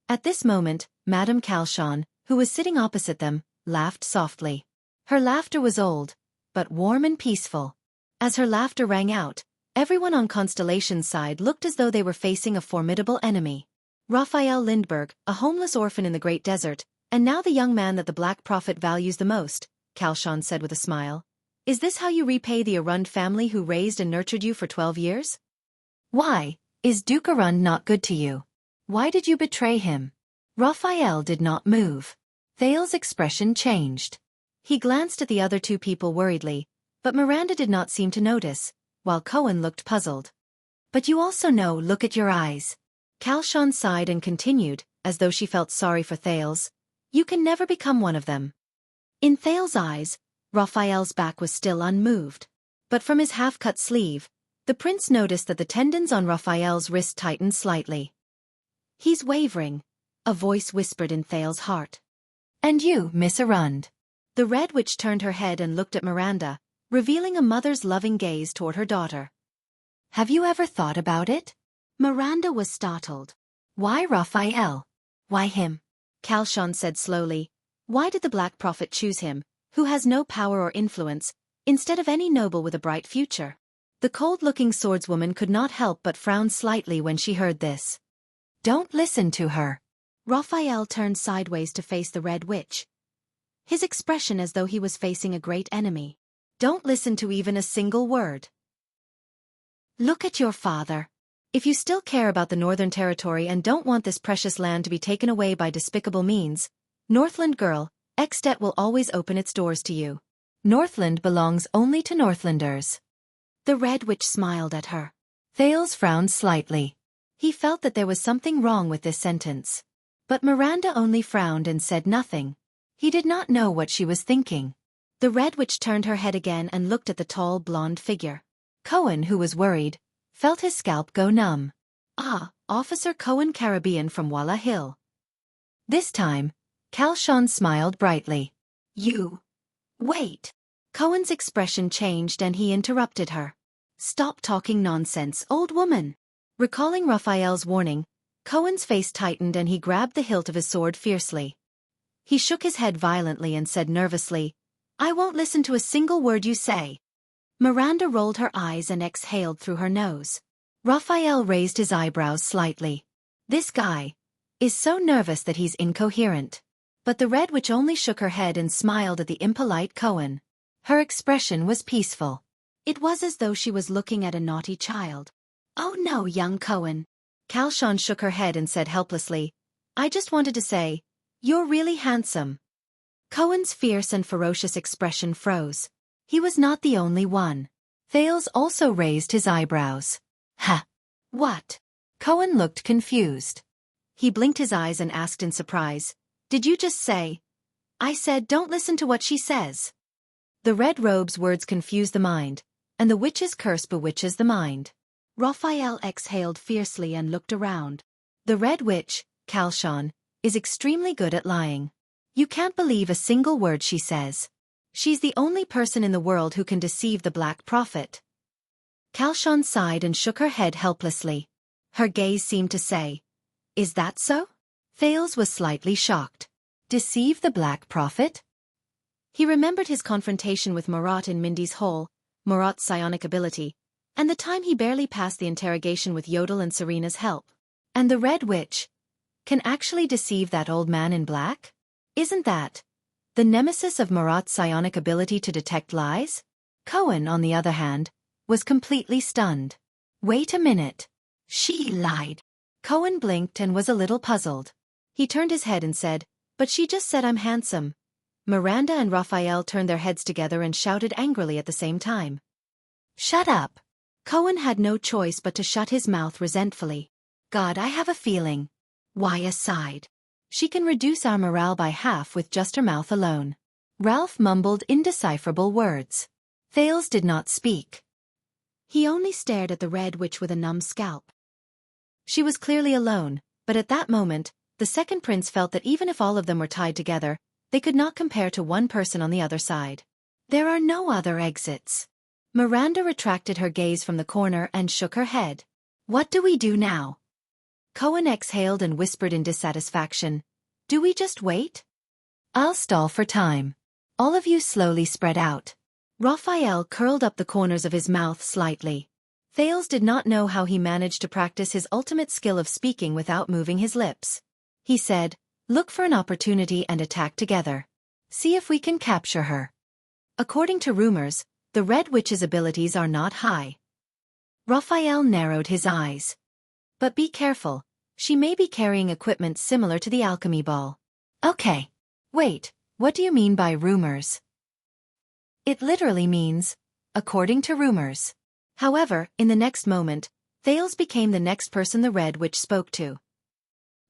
At this moment, Madame Calchon, who was sitting opposite them, laughed softly. Her laughter was old, but warm and peaceful. As her laughter rang out, everyone on Constellation's side looked as though they were facing a formidable enemy. Raphael Lindbergh, a homeless orphan in the Great Desert, and now the young man that the Black Prophet values the most, Calchon said with a smile. Is this how you repay the Arund family who raised and nurtured you for 12 years? Why, is Duke Arund not good to you? Why did you betray him? Raphael did not move. Thales' expression changed. He glanced at the other two people worriedly, but Miranda did not seem to notice, while Cohen looked puzzled. But you also know, look at your eyes. Calchon sighed and continued, as though she felt sorry for Thales. You can never become one of them. In Thales' eyes, Raphael's back was still unmoved. But from his half-cut sleeve, the prince noticed that the tendons on Raphael's wrist tightened slightly. He's wavering, a voice whispered in Thales' heart. And you, Miss Arund. The Red Witch turned her head and looked at Miranda, revealing a mother's loving gaze toward her daughter. Have you ever thought about it? Miranda was startled. Why Raphael? Why him? Calchon said slowly. Why did the Black Prophet choose him, who has no power or influence, instead of any noble with a bright future? The cold-looking swordswoman could not help but frown slightly when she heard this. Don't listen to her. Raphael turned sideways to face the Red Witch, his expression as though he was facing a great enemy. Don't listen to even a single word. Look at your father. If you still care about the Northern Territory and don't want this precious land to be taken away by despicable means, Northland girl, Extet will always open its doors to you. Northland belongs only to Northlanders. The Red Witch smiled at her. Thales frowned slightly. He felt that there was something wrong with this sentence. But Miranda only frowned and said nothing. He did not know what she was thinking. The Red Witch turned her head again and looked at the tall blonde figure. Cohen, who was worried, felt his scalp go numb. Ah, Officer Cohen Caribbean from Walla Hill. This time, Calchon smiled brightly. You. Wait. Cohen's expression changed and he interrupted her. Stop talking nonsense, old woman. Recalling Raphael's warning, Cohen's face tightened and he grabbed the hilt of his sword fiercely. He shook his head violently and said nervously, I won't listen to a single word you say. Miranda rolled her eyes and exhaled through her nose. Raphael raised his eyebrows slightly. This guy is so nervous that he's incoherent. But the Red Witch only shook her head and smiled at the impolite Cohen. Her expression was peaceful. It was as though she was looking at a naughty child. "Oh no, young Cohen." Xiaofan shook her head and said helplessly, "I just wanted to say, you're really handsome." Cohen's fierce and ferocious expression froze. He was not the only one. Thales also raised his eyebrows. "Ha! What?" Cohen looked confused. He blinked his eyes and asked in surprise, "Did you just say?" "I said don't listen to what she says." The red robe's words confuse the mind, and the witch's curse bewitches the mind. Raphael exhaled fiercely and looked around. The Red Witch, Xiaofan, is extremely good at lying. You can't believe a single word she says. She's the only person in the world who can deceive the Black Prophet. Xiaofan sighed and shook her head helplessly. Her gaze seemed to say, "Is that so?" Thales was slightly shocked. Deceive the Black Prophet? He remembered his confrontation with Marat in Mindy's hole, Marat's psionic ability, and the time he barely passed the interrogation with Yodel and Serena's help. And the Red Witch can actually deceive that old man in black? Isn't that the nemesis of Marat's psionic ability to detect lies? Cohen, on the other hand, was completely stunned. Wait a minute. She lied. Cohen blinked and was a little puzzled. He turned his head and said, "But she just said I'm handsome." Miranda and Raphael turned their heads together and shouted angrily at the same time. "Shut up." Cohen had no choice but to shut his mouth resentfully. "God, I have a feeling." Why sighed. "She can reduce our morale by half with just her mouth alone." Ralph mumbled indecipherable words. Thales did not speak. He only stared at the Red Witch with a numb scalp. She was clearly alone, but at that moment, the second prince felt that even if all of them were tied together, they could not compare to one person on the other side. There are no other exits. Miranda retracted her gaze from the corner and shook her head. What do we do now? Cohen exhaled and whispered in dissatisfaction. Do we just wait? I'll stall for time. All of you slowly spread out. Raphael curled up the corners of his mouth slightly. Thales did not know how he managed to practice his ultimate skill of speaking without moving his lips. He said, look for an opportunity and attack together. See if we can capture her. According to rumors, the Red Witch's abilities are not high. Raphael narrowed his eyes. But be careful, she may be carrying equipment similar to the alchemy ball. Okay. Wait, what do you mean by rumors? It literally means, according to rumors. However, in the next moment, Thales became the next person the Red Witch spoke to.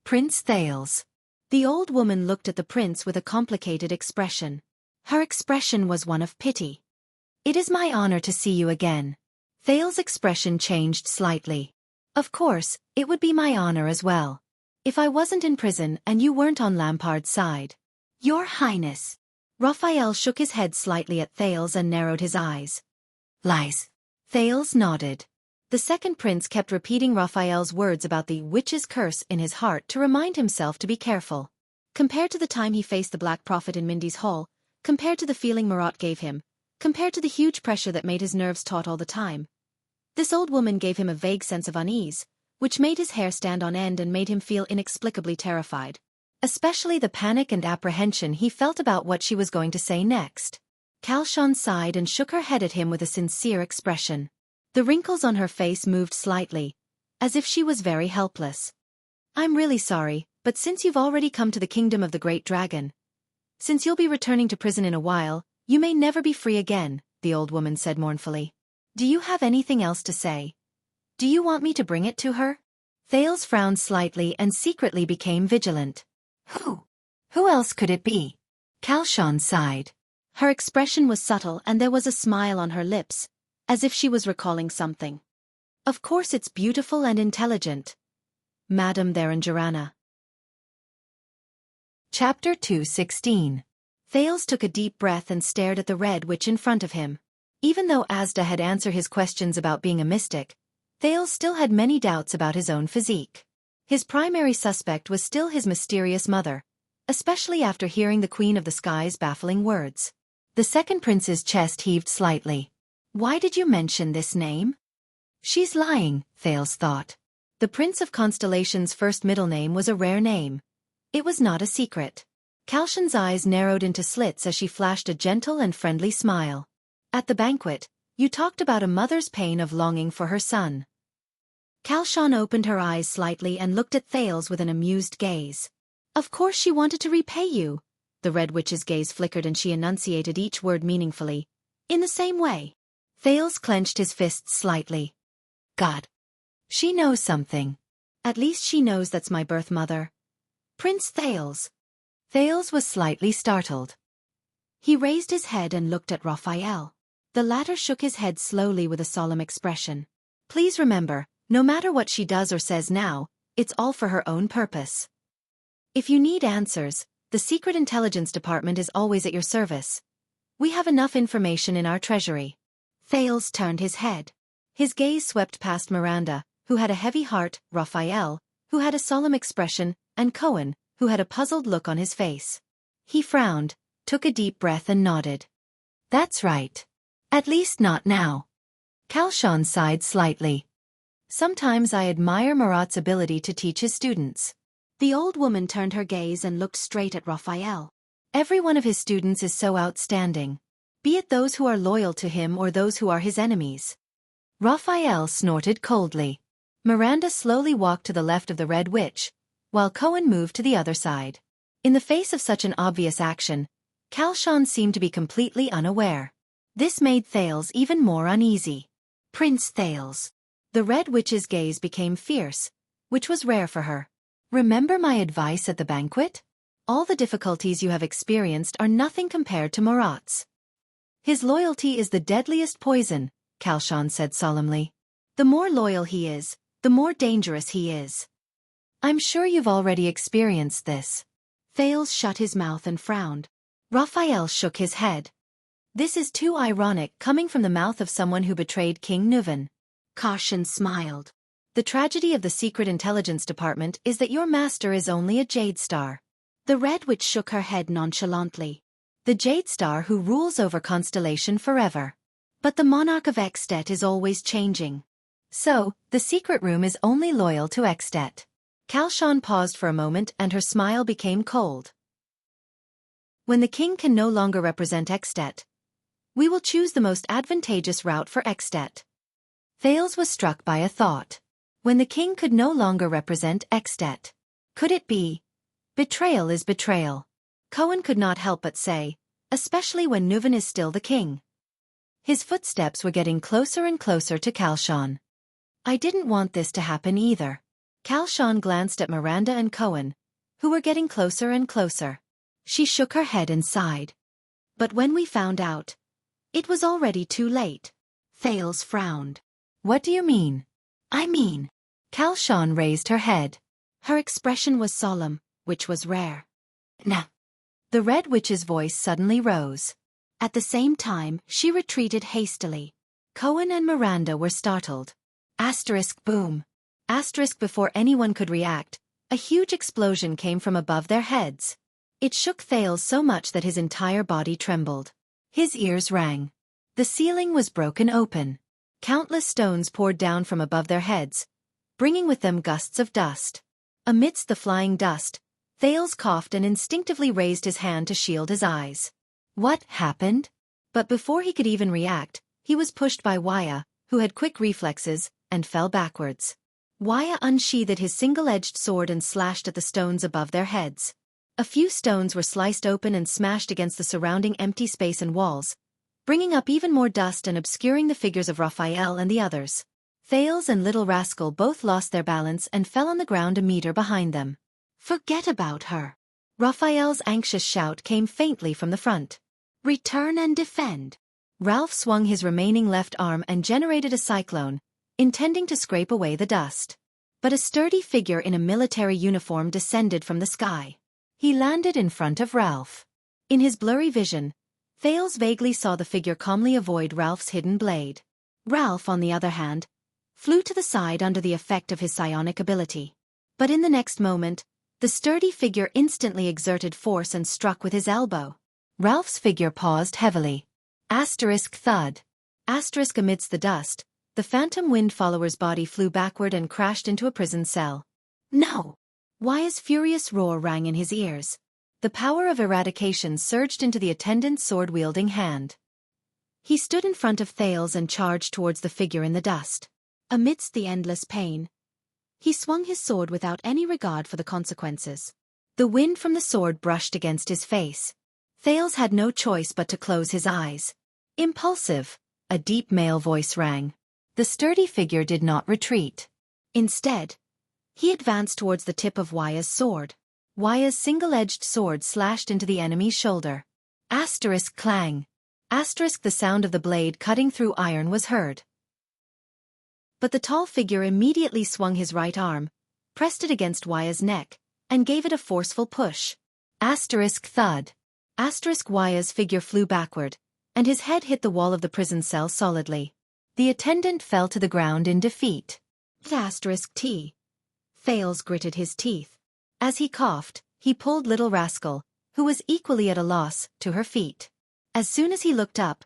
Prince Thales. The old woman looked at the prince with a complicated expression. Her expression was one of pity. It is my honor to see you again. Thales' expression changed slightly. Of course, it would be my honor as well. If I wasn't in prison and you weren't on Lampard's side. Your Highness. Raphael shook his head slightly at Thales and narrowed his eyes. Lies. Thales nodded. The second prince kept repeating Raphael's words about the witch's curse in his heart to remind himself to be careful. Compared to the time he faced the Black Prophet in Mindy's hall, compared to the feeling Marat gave him, compared to the huge pressure that made his nerves taut all the time, this old woman gave him a vague sense of unease, which made his hair stand on end and made him feel inexplicably terrified. Especially the panic and apprehension he felt about what she was going to say next. Xiaofan sighed and shook her head at him with a sincere expression. The wrinkles on her face moved slightly, as if she was very helpless. I'm really sorry, but since you've already come to the kingdom of the Great Dragon, since you'll be returning to prison in a while, you may never be free again, the old woman said mournfully. Do you have anything else to say? Do you want me to bring it to her? Thales frowned slightly and secretly became vigilant. Who else could it be? Xiaofan sighed. Her expression was subtle and there was a smile on her lips, as if she was recalling something. Of course it's beautiful and intelligent. Madame Theranjarana. Chapter 2:16. Thales took a deep breath and stared at the Red Witch in front of him. Even though Asda had answered his questions about being a mystic, Thales still had many doubts about his own physique. His primary suspect was still his mysterious mother, especially after hearing the Queen of the Sky's baffling words. The second prince's chest heaved slightly. Why did you mention this name? She's lying, Thales thought. The Prince of Constellation's first middle name was a rare name. It was not a secret. Kalshan's eyes narrowed into slits as she flashed a gentle and friendly smile. At the banquet, you talked about a mother's pain of longing for her son. Kalshan opened her eyes slightly and looked at Thales with an amused gaze. Of course she wanted to repay you. The Red Witch's gaze flickered and she enunciated each word meaningfully. In the same way. Thales clenched his fists slightly. God. She knows something. At least she knows that's my birth mother. Prince Thales. Thales was slightly startled. He raised his head and looked at Raphael. The latter shook his head slowly with a solemn expression. Please remember, no matter what she does or says now, it's all for her own purpose. If you need answers, the Secret Intelligence Department is always at your service. We have enough information in our treasury. Thales turned his head. His gaze swept past Miranda, who had a heavy heart, Raphael, who had a solemn expression, and Cohen, who had a puzzled look on his face. He frowned, took a deep breath and nodded. That's right. At least not now. Kalshan sighed slightly. Sometimes I admire Marat's ability to teach his students. The old woman turned her gaze and looked straight at Raphael. Every one of his students is so outstanding, be it those who are loyal to him or those who are his enemies. Raphael snorted coldly. Miranda slowly walked to the left of the Red Witch, while Cohen moved to the other side. In the face of such an obvious action, Kalshan seemed to be completely unaware. This made Thales even more uneasy. Prince Thales. The Red Witch's gaze became fierce, which was rare for her. Remember my advice at the banquet? All the difficulties you have experienced are nothing compared to Marat's. His loyalty is the deadliest poison, Kalshan said solemnly. The more loyal he is, the more dangerous he is. I'm sure you've already experienced this. Thales shut his mouth and frowned. Raphael shook his head. This is too ironic coming from the mouth of someone who betrayed King Nuvan. Kalshan smiled. The tragedy of the Secret Intelligence Department is that your master is only a Jade Star. The Red Witch shook her head nonchalantly. The Jade Star who rules over Constellation forever. But the monarch of Extet is always changing. So, the secret room is only loyal to Extet. Kalshan paused for a moment and her smile became cold. When the king can no longer represent Extet, we will choose the most advantageous route for Extet. Thales was struck by a thought. When the king could no longer represent Extet, could it be? Betrayal is betrayal. Cohen could not help but say, especially when Nuvan is still the king. His footsteps were getting closer and closer to Kalshan. I didn't want this to happen either. Kalshan glanced at Miranda and Cohen, who were getting closer and closer. She shook her head and sighed. But when we found out, it was already too late. Thales frowned. What do you mean? I mean. Kalshan raised her head. Her expression was solemn, which was rare. Nah. The Red Witch's voice suddenly rose. At the same time, she retreated hastily. Cohen and Miranda were startled. Asterisk boom. Asterisk before anyone could react, a huge explosion came from above their heads. It shook Thales so much that his entire body trembled. His ears rang. The ceiling was broken open. Countless stones poured down from above their heads, bringing with them gusts of dust. Amidst the flying dust, Thales coughed and instinctively raised his hand to shield his eyes. What happened? But before he could even react, he was pushed by Wuxia, who had quick reflexes, and fell backwards. Wuxia unsheathed his single-edged sword and slashed at the stones above their heads. A few stones were sliced open and smashed against the surrounding empty space and walls, bringing up even more dust and obscuring the figures of Raphael and the others. Thales and Little Rascal both lost their balance and fell on the ground a meter behind them. Forget about her. Raphael's anxious shout came faintly from the front. Return and defend. Ralph swung his remaining left arm and generated a cyclone, intending to scrape away the dust. But a sturdy figure in a military uniform descended from the sky. He landed in front of Ralph. In his blurry vision, Thales vaguely saw the figure calmly avoid Ralph's hidden blade. Ralph, on the other hand, flew to the side under the effect of his psionic ability. But in the next moment, the sturdy figure instantly exerted force and struck with his elbow. Ralph's figure paused heavily. Asterisk thud. Asterisk amidst the dust, The phantom wind follower's body flew backward and crashed into a prison cell. No! Wuxia's furious roar rang in his ears. The power of eradication surged into the attendant's sword-wielding hand. He stood in front of Thales and charged towards the figure in the dust. Amidst the endless pain, he swung his sword without any regard for the consequences. The wind from the sword brushed against his face. Thales had no choice but to close his eyes. Impulsive, a deep male voice rang. The sturdy figure did not retreat. Instead, he advanced towards the tip of Wuxia's sword. Wuxia's single-edged sword slashed into the enemy's shoulder. Asterisk clang. Asterisk the sound of the blade cutting through iron was heard. But the tall figure immediately swung his right arm, pressed it against Wuxia's neck, and gave it a forceful push. Asterisk thud. Asterisk Wuxia's figure flew backward, and his head hit the wall of the prison cell solidly. The attendant fell to the ground in defeat. Asterisk T. Thales gritted his teeth. As he coughed, he pulled Little Rascal, who was equally at a loss, to her feet. As soon as he looked up,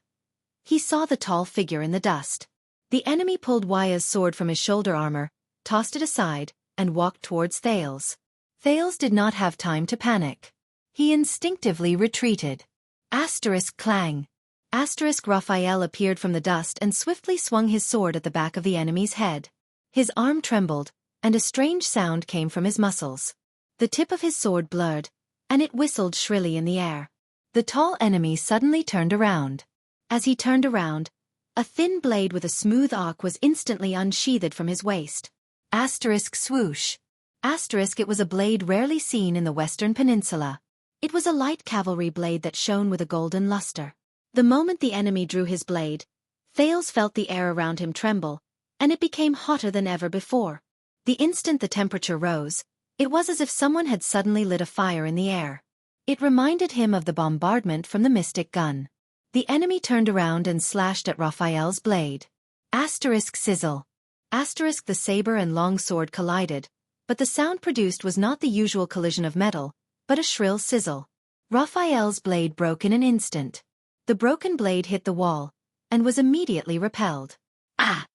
he saw the tall figure in the dust. The enemy pulled Wuxia's sword from his shoulder armor, tossed it aside, and walked towards Thales. Thales did not have time to panic. He instinctively retreated. Asterisk clang. Asterisk Raphael appeared from the dust and swiftly swung his sword at the back of the enemy's head. His arm trembled, and a strange sound came from his muscles. The tip of his sword blurred, and it whistled shrilly in the air. The tall enemy suddenly turned around. As he turned around, a thin blade with a smooth arc was instantly unsheathed from his waist. Asterisk swoosh. Asterisk it was a blade rarely seen in the Western Peninsula. It was a light cavalry blade that shone with a golden luster. The moment the enemy drew his blade, Thales felt the air around him tremble, and it became hotter than ever before. The instant the temperature rose, it was as if someone had suddenly lit a fire in the air. It reminded him of the bombardment from the Mystic Gun. The enemy turned around and slashed at Raphael's blade. Asterisk sizzle. Asterisk the saber and long sword collided, but the sound produced was not the usual collision of metal, but a shrill sizzle. Raphael's blade broke in an instant. The broken blade hit the wall, and was immediately repelled. Ah!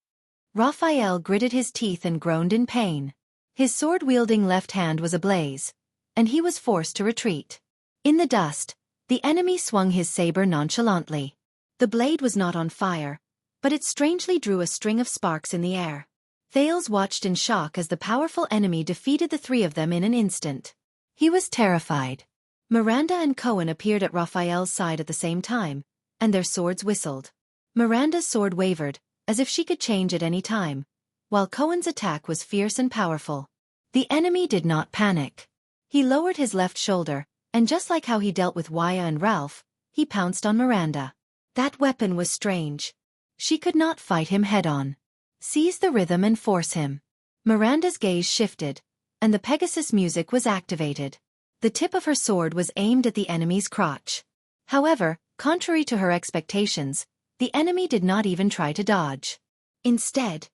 Raphael gritted his teeth and groaned in pain. His sword-wielding left hand was ablaze, and he was forced to retreat. In the dust, the enemy swung his saber nonchalantly. The blade was not on fire, but it strangely drew a string of sparks in the air. Thales watched in shock as the powerful enemy defeated the three of them in an instant. He was terrified. Miranda and Cohen appeared at Raphael's side at the same time, and their swords whistled. Miranda's sword wavered, as if she could change at any time, while Cohen's attack was fierce and powerful. The enemy did not panic. He lowered his left shoulder, and just like how he dealt with Wuxia and Ralph, he pounced on Miranda. That weapon was strange. She could not fight him head-on. Seize the rhythm and force him. Miranda's gaze shifted, and the Pegasus music was activated. The tip of her sword was aimed at the enemy's crotch. However, contrary to her expectations, the enemy did not even try to dodge. Instead,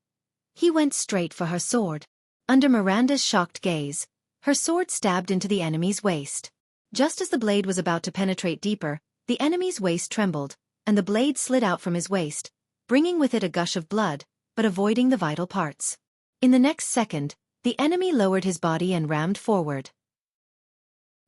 he went straight for her sword. Under Miranda's shocked gaze, her sword stabbed into the enemy's waist. Just as the blade was about to penetrate deeper, the enemy's waist trembled, and the blade slid out from his waist, bringing with it a gush of blood, but avoiding the vital parts. In the next second, the enemy lowered his body and rammed forward.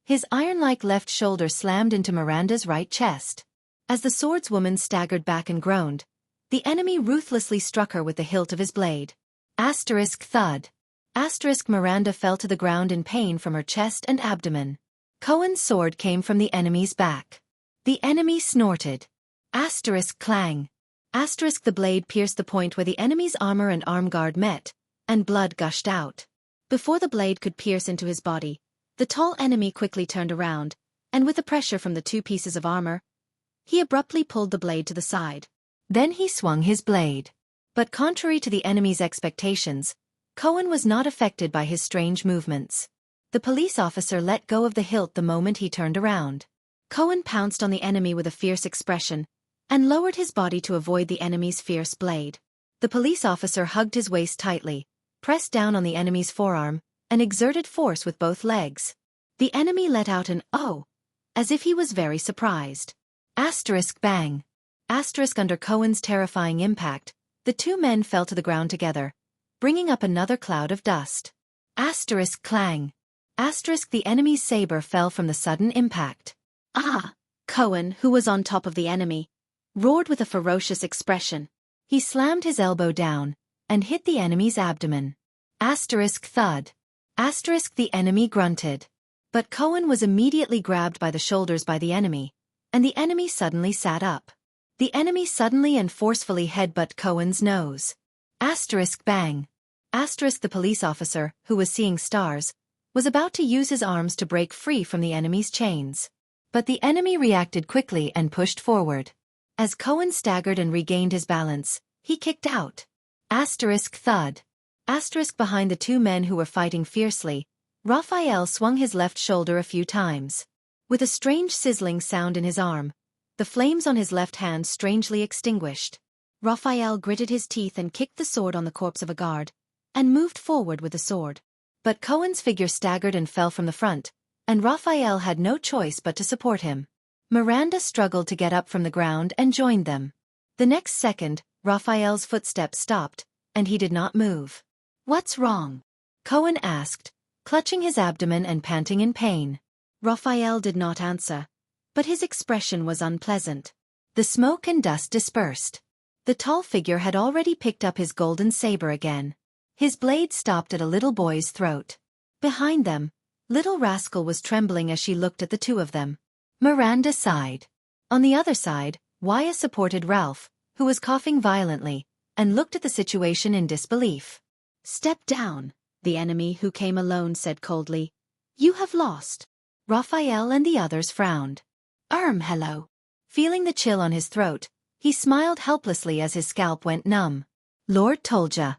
His iron-like left shoulder slammed into Miranda's right chest. As the swordswoman staggered back and groaned, the enemy ruthlessly struck her with the hilt of his blade. Asterisk thud. Asterisk Miranda fell to the ground in pain from her chest and abdomen. Cohen's sword came from the enemy's back. The enemy snorted. Asterisk clang. Asterisk the blade pierced the point where the enemy's armor and arm guard met, and blood gushed out. Before the blade could pierce into his body, the tall enemy quickly turned around, and with the pressure from the two pieces of armor, he abruptly pulled the blade to the side. Then he swung his blade. But contrary to the enemy's expectations, Cohen was not affected by his strange movements. The police officer let go of the hilt the moment he turned around. Cohen pounced on the enemy with a fierce expression, and lowered his body to avoid the enemy's fierce blade. The police officer hugged his waist tightly, pressed down on the enemy's forearm, and exerted force with both legs. The enemy let out an "oh," as if he was very surprised. Asterisk bang. Asterisk under Cohen's terrifying impact, The two men fell to the ground together, bringing up another cloud of dust. Asterisk clang. Asterisk the enemy's saber fell from the sudden impact. Ah! Cohen, who was on top of the enemy, roared with a ferocious expression. He slammed his elbow down and hit the enemy's abdomen. Asterisk thud. Asterisk the enemy grunted. But Cohen was immediately grabbed by the shoulders by the enemy, and the enemy suddenly sat up. The enemy suddenly and forcefully headbutt Cohen's nose. Asterisk bang. Asterisk the police officer, who was seeing stars, was about to use his arms to break free from the enemy's chains. But the enemy reacted quickly and pushed forward. As Cohen staggered and regained his balance, he kicked out. Asterisk thud. Asterisk behind the two men who were fighting fiercely, Raphael swung his left shoulder a few times. With a strange sizzling sound in his arm, the flames on his left hand strangely extinguished. Raphael gritted his teeth and kicked the sword on the corpse of a guard, and moved forward with the sword. But Cohen's figure staggered and fell from the front, and Raphael had no choice but to support him. Miranda struggled to get up from the ground and joined them. The next second, Raphael's footsteps stopped, and he did not move. "What's wrong?" Cohen asked, clutching his abdomen and panting in pain. Raphael did not answer, but his expression was unpleasant. The smoke and dust dispersed. The tall figure had already picked up his golden saber again. His blade stopped at a little boy's throat. Behind them, little Rascal was trembling as she looked at the two of them. Miranda sighed. On the other side, Waya supported Ralph, who was coughing violently, and looked at the situation in disbelief. "Step down," the enemy who came alone said coldly. "You have lost." Raphael and the others frowned. Hello." Feeling the chill on his throat, he smiled helplessly as his scalp went numb. "Lord Tolja."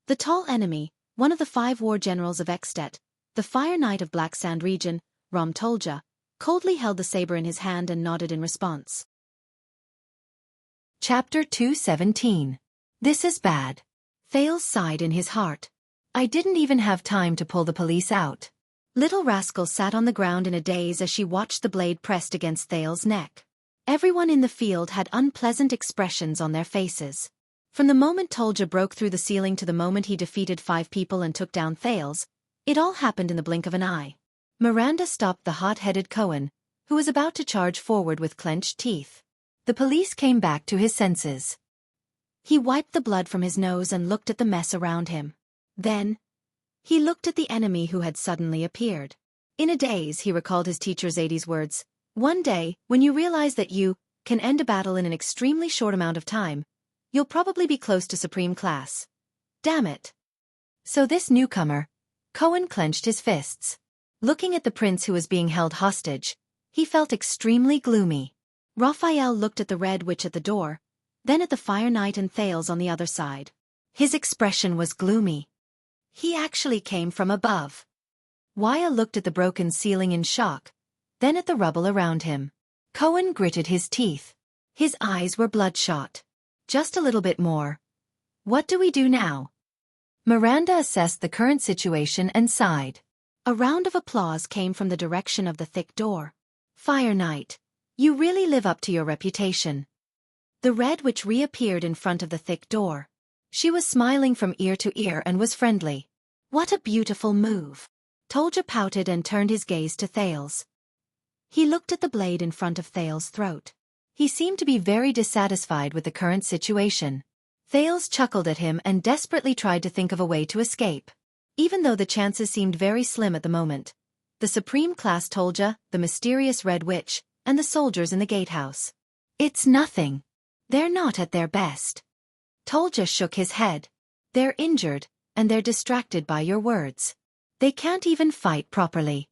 The tall enemy, one of the 5 war generals of Extet, the Fire Knight of Black Sand region, Ram Tolja, coldly held the saber in his hand and nodded in response. Chapter 217. This is bad. Thales sighed in his heart. "I didn't even have time to pull the police out." Little Rascal sat on the ground in a daze as she watched the blade pressed against Thales' neck. Everyone in the field had unpleasant expressions on their faces. From the moment Tolja broke through the ceiling to the moment he defeated 5 people and took down Thales, it all happened in the blink of an eye. Miranda stopped the hot-headed Cohen, who was about to charge forward with clenched teeth. The police came back to his senses. He wiped the blood from his nose and looked at the mess around him. Then, he looked at the enemy who had suddenly appeared. In a daze, he recalled his teacher Zadie's words. "One day, when you realize that you can end a battle in an extremely short amount of time, you'll probably be close to supreme class. Damn it." So this newcomer, Cohen clenched his fists. Looking at the prince who was being held hostage, he felt extremely gloomy. Raphael looked at the Red Witch at the door, then at the Fire Knight and Thales on the other side. His expression was gloomy. He actually came from above. Waya looked at the broken ceiling in shock, then at the rubble around him. Cohen gritted his teeth. His eyes were bloodshot. "Just a little bit more. What do we do now?" Miranda assessed the current situation and sighed. A round of applause came from the direction of the thick door. "Fire Knight, you really live up to your reputation." The Red Witch reappeared in front of the thick door. She was smiling from ear to ear and was friendly. "What a beautiful move." Tolja pouted and turned his gaze to Thales. He looked at the blade in front of Thales' throat. He seemed to be very dissatisfied with the current situation. Thales chuckled at him and desperately tried to think of a way to escape. Even though the chances seemed very slim at the moment, the Supreme Class Tolja, the mysterious Red Witch, and the soldiers in the gatehouse. "It's nothing. They're not at their best." Tolja shook his head. "They're injured, and they're distracted by your words. They can't even fight properly."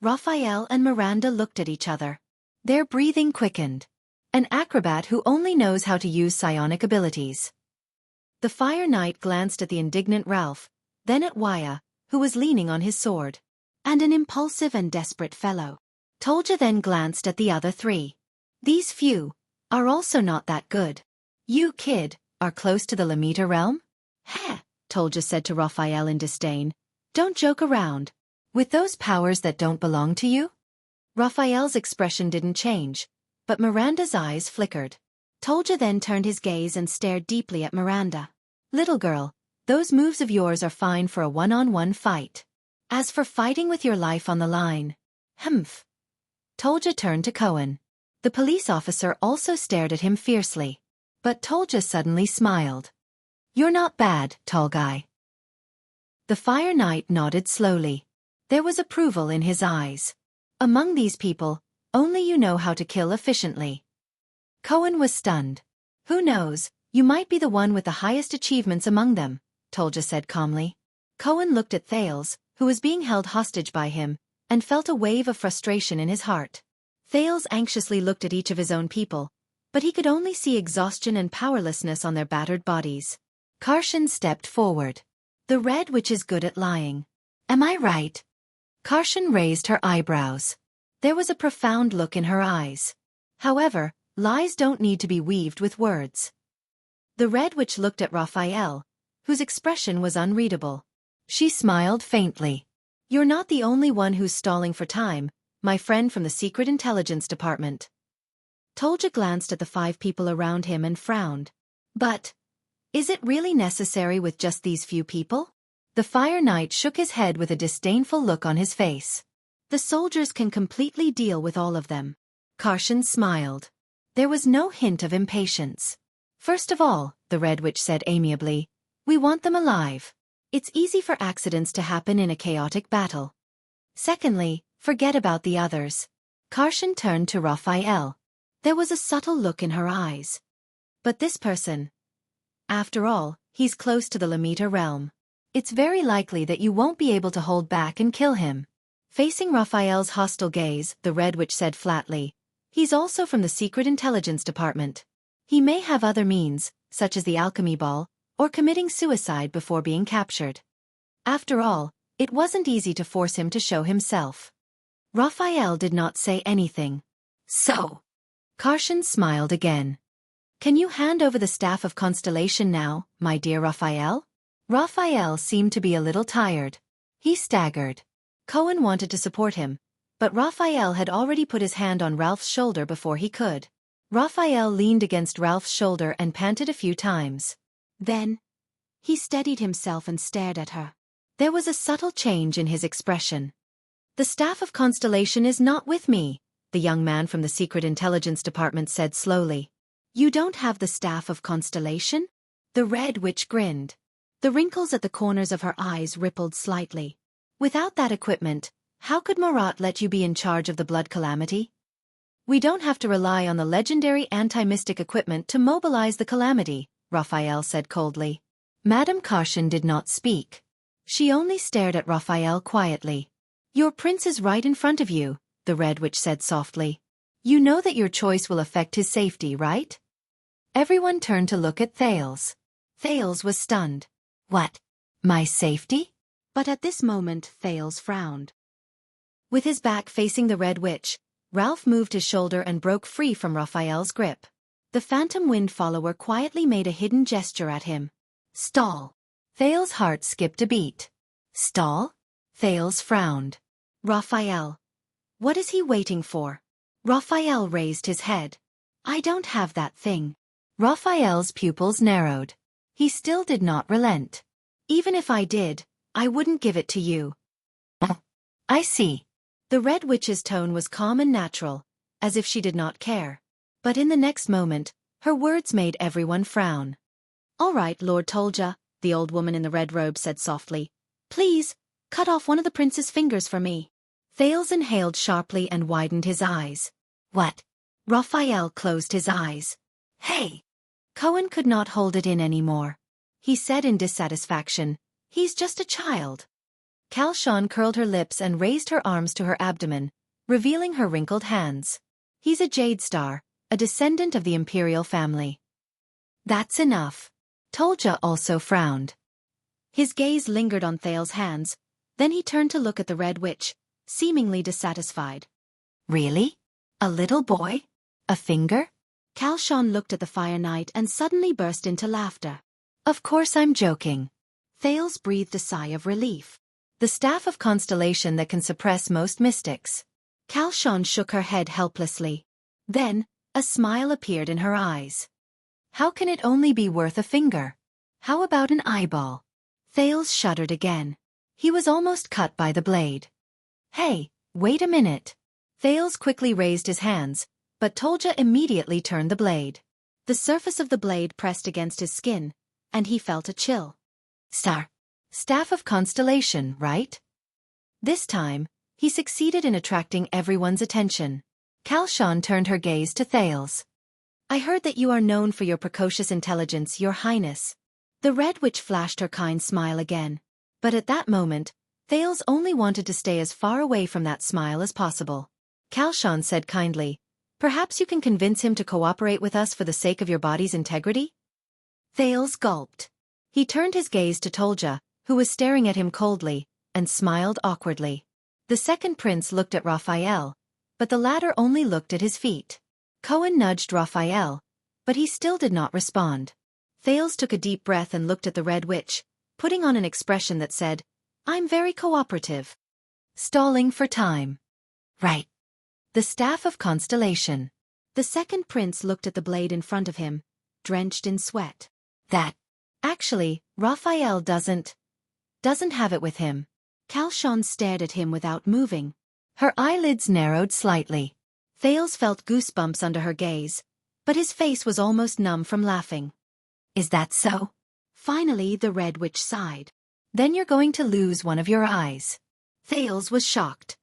Raphael and Miranda looked at each other. Their breathing quickened. An acrobat who only knows how to use psionic abilities. The Fire Knight glanced at the indignant Ralph, then at Waya, who was leaning on his sword. "And an impulsive and desperate fellow." Tolja then glanced at the other 3. "These few are also not that good. You, kid, are close to the Lamita realm?" "Heh," Tolja said to Raphael in disdain. "Don't joke around. With those powers that don't belong to you?" Raphael's expression didn't change, but Miranda's eyes flickered. Tolja then turned his gaze and stared deeply at Miranda. Little girl, those moves of yours are fine for a one-on-one fight. As for fighting with your life on the line, humph. Tolja turned to Cohen. The police officer also stared at him fiercely. But Tolja suddenly smiled. You're not bad, tall guy. The Fire Knight nodded slowly. There was approval in his eyes. Among these people, only you know how to kill efficiently. Cohen was stunned. Who knows, you might be the one with the highest achievements among them, Tolja said calmly. Cohen looked at Thales, who was being held hostage by him, and felt a wave of frustration in his heart. Thales anxiously looked at each of his own people, but he could only see exhaustion and powerlessness on their battered bodies. Karshan stepped forward. The Red Witch is good at lying. Am I right? Karshan raised her eyebrows. There was a profound look in her eyes. However, lies don't need to be weaved with words. The Red Witch looked at Raphael, whose expression was unreadable. She smiled faintly. You're not the only one who's stalling for time, my friend from the Secret Intelligence Department. Tolja glanced at the 5 people around him and frowned. But, is it really necessary with just these few people? The Fire Knight shook his head with a disdainful look on his face. The soldiers can completely deal with all of them. Karshan smiled. There was no hint of impatience. First of all, the Red Witch said amiably, we want them alive. It's easy for accidents to happen in a chaotic battle. Secondly, forget about the others. Karshan turned to Raphael. There was a subtle look in her eyes. But this person. After all, he's close to the Lamita realm. It's very likely that you won't be able to hold back and kill him. Facing Raphael's hostile gaze, the Red Witch said flatly, he's also from the Secret Intelligence Department. He may have other means, such as the alchemy ball, or committing suicide before being captured. After all, it wasn't easy to force him to show himself. Raphael did not say anything. So, Karshan smiled again. Can you hand over the Staff of Constellation now, my dear Raphael? Raphael seemed to be a little tired. He staggered. Cohen wanted to support him, but Raphael had already put his hand on Ralph's shoulder before he could. Raphael leaned against Ralph's shoulder and panted a few times. Then, he steadied himself and stared at her. There was a subtle change in his expression. The Staff of Constellation is not with me, the young man from the Secret Intelligence Department said slowly. You don't have the Staff of Constellation? The Red Witch grinned. The wrinkles at the corners of her eyes rippled slightly. Without that equipment, how could Marat let you be in charge of the Blood Calamity? We don't have to rely on the legendary anti-mystic equipment to mobilize the Calamity, Raphael said coldly. Madame Karshan did not speak. She only stared at Raphael quietly. Your prince is right in front of you, the Red Witch said softly. You know that your choice will affect his safety, right? Everyone turned to look at Thales. Thales was stunned. What? My safety? But at this moment Thales frowned. With his back facing the Red Witch, Ralph moved his shoulder and broke free from Raphael's grip. The Phantom Wind follower quietly made a hidden gesture at him. Stall. Thales' heart skipped a beat. Stall? Thales frowned. Raphael. What is he waiting for? Raphael raised his head. I don't have that thing. Raphael's pupils narrowed. He still did not relent. Even if I did, I wouldn't give it to you. I see. The Red Witch's tone was calm and natural, as if she did not care. But in the next moment, her words made everyone frown. All right, Lord Tolja, the old woman in the red robe said softly. Please, cut off one of the prince's fingers for me. Thales inhaled sharply and widened his eyes. What? Raphael closed his eyes. Hey! Cohen could not hold it in anymore. He said in dissatisfaction, he's just a child. Kalshan curled her lips and raised her arms to her abdomen, revealing her wrinkled hands. He's a Jade Star, a descendant of the imperial family. That's enough. Tolja also frowned. His gaze lingered on Thales' hands, then he turned to look at the Red Witch, seemingly dissatisfied. Really? A little boy? A finger? Kalshan looked at the Fire Knight and suddenly burst into laughter. Of course I'm joking. Thales breathed a sigh of relief. The Staff of Constellation that can suppress most mystics. Kalshan shook her head helplessly. Then, A smile appeared in her eyes. How can it only be worth a finger? How about an eyeball? Thales shuddered again. He was almost cut by the blade. Hey, wait a minute. Thales quickly raised his hands, but Tolja immediately turned the blade. The surface of the blade pressed against his skin, and he felt a chill. Staff of Constellation, right? This time, he succeeded in attracting everyone's attention. Xiaofan turned her gaze to Thales. I heard that you are known for your precocious intelligence, Your Highness. The Red Witch flashed her kind smile again. But at that moment, Thales only wanted to stay as far away from that smile as possible. Xiaofan said kindly, perhaps you can convince him to cooperate with us for the sake of your body's integrity? Thales gulped. He turned his gaze to Tolja, who was staring at him coldly, and smiled awkwardly. The second prince looked at Raphael, but the latter only looked at his feet. Cohen nudged Raphael, but he still did not respond. Thales took a deep breath and looked at the Red Witch, putting on an expression that said, I'm very cooperative. Stalling for time. Right. The Staff of Constellation. The second prince looked at the blade in front of him, drenched in sweat. Actually, Raphael doesn't have it with him. Xiaofan stared at him without moving. Her eyelids narrowed slightly. Thales felt goosebumps under her gaze, but his face was almost numb from laughing. Is that so? Finally, the Red Witch sighed. Then you're going to lose one of your eyes. Thales was shocked.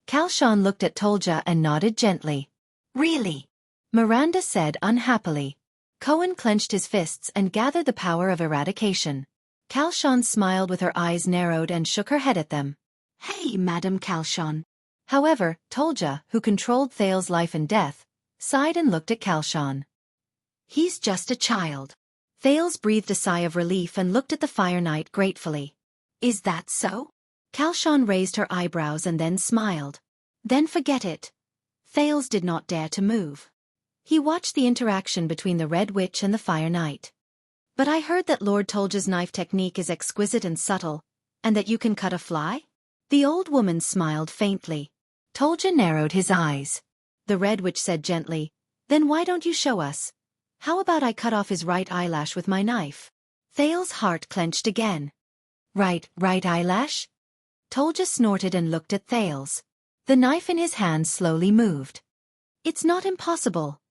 Xiaofan looked at Tolja and nodded gently. Really? Miranda said unhappily. Cohen clenched his fists and gathered the power of eradication. Xiaofan smiled with her eyes narrowed and shook her head at them. Hey, Madam Xiaofan. However, Tolja, who controlled Thales' life and death, sighed and looked at Xiaofan. He's just a child. Thales breathed a sigh of relief and looked at the Fire Knight gratefully. Is that so? Xiaofan raised her eyebrows and then smiled. Then forget it. Thales did not dare to move. He watched the interaction between the Red Witch and the Fire Knight. But I heard that Lord Tolja's knife technique is exquisite and subtle, and that you can cut a fly? The old woman smiled faintly. Tolja narrowed his eyes. The Red Witch said gently, Then why don't you show us? How about I cut off his right eyelash with my knife? Thales' heart clenched again. Right eyelash? Tolja snorted and looked at Thales. The knife in his hand slowly moved. It's not impossible.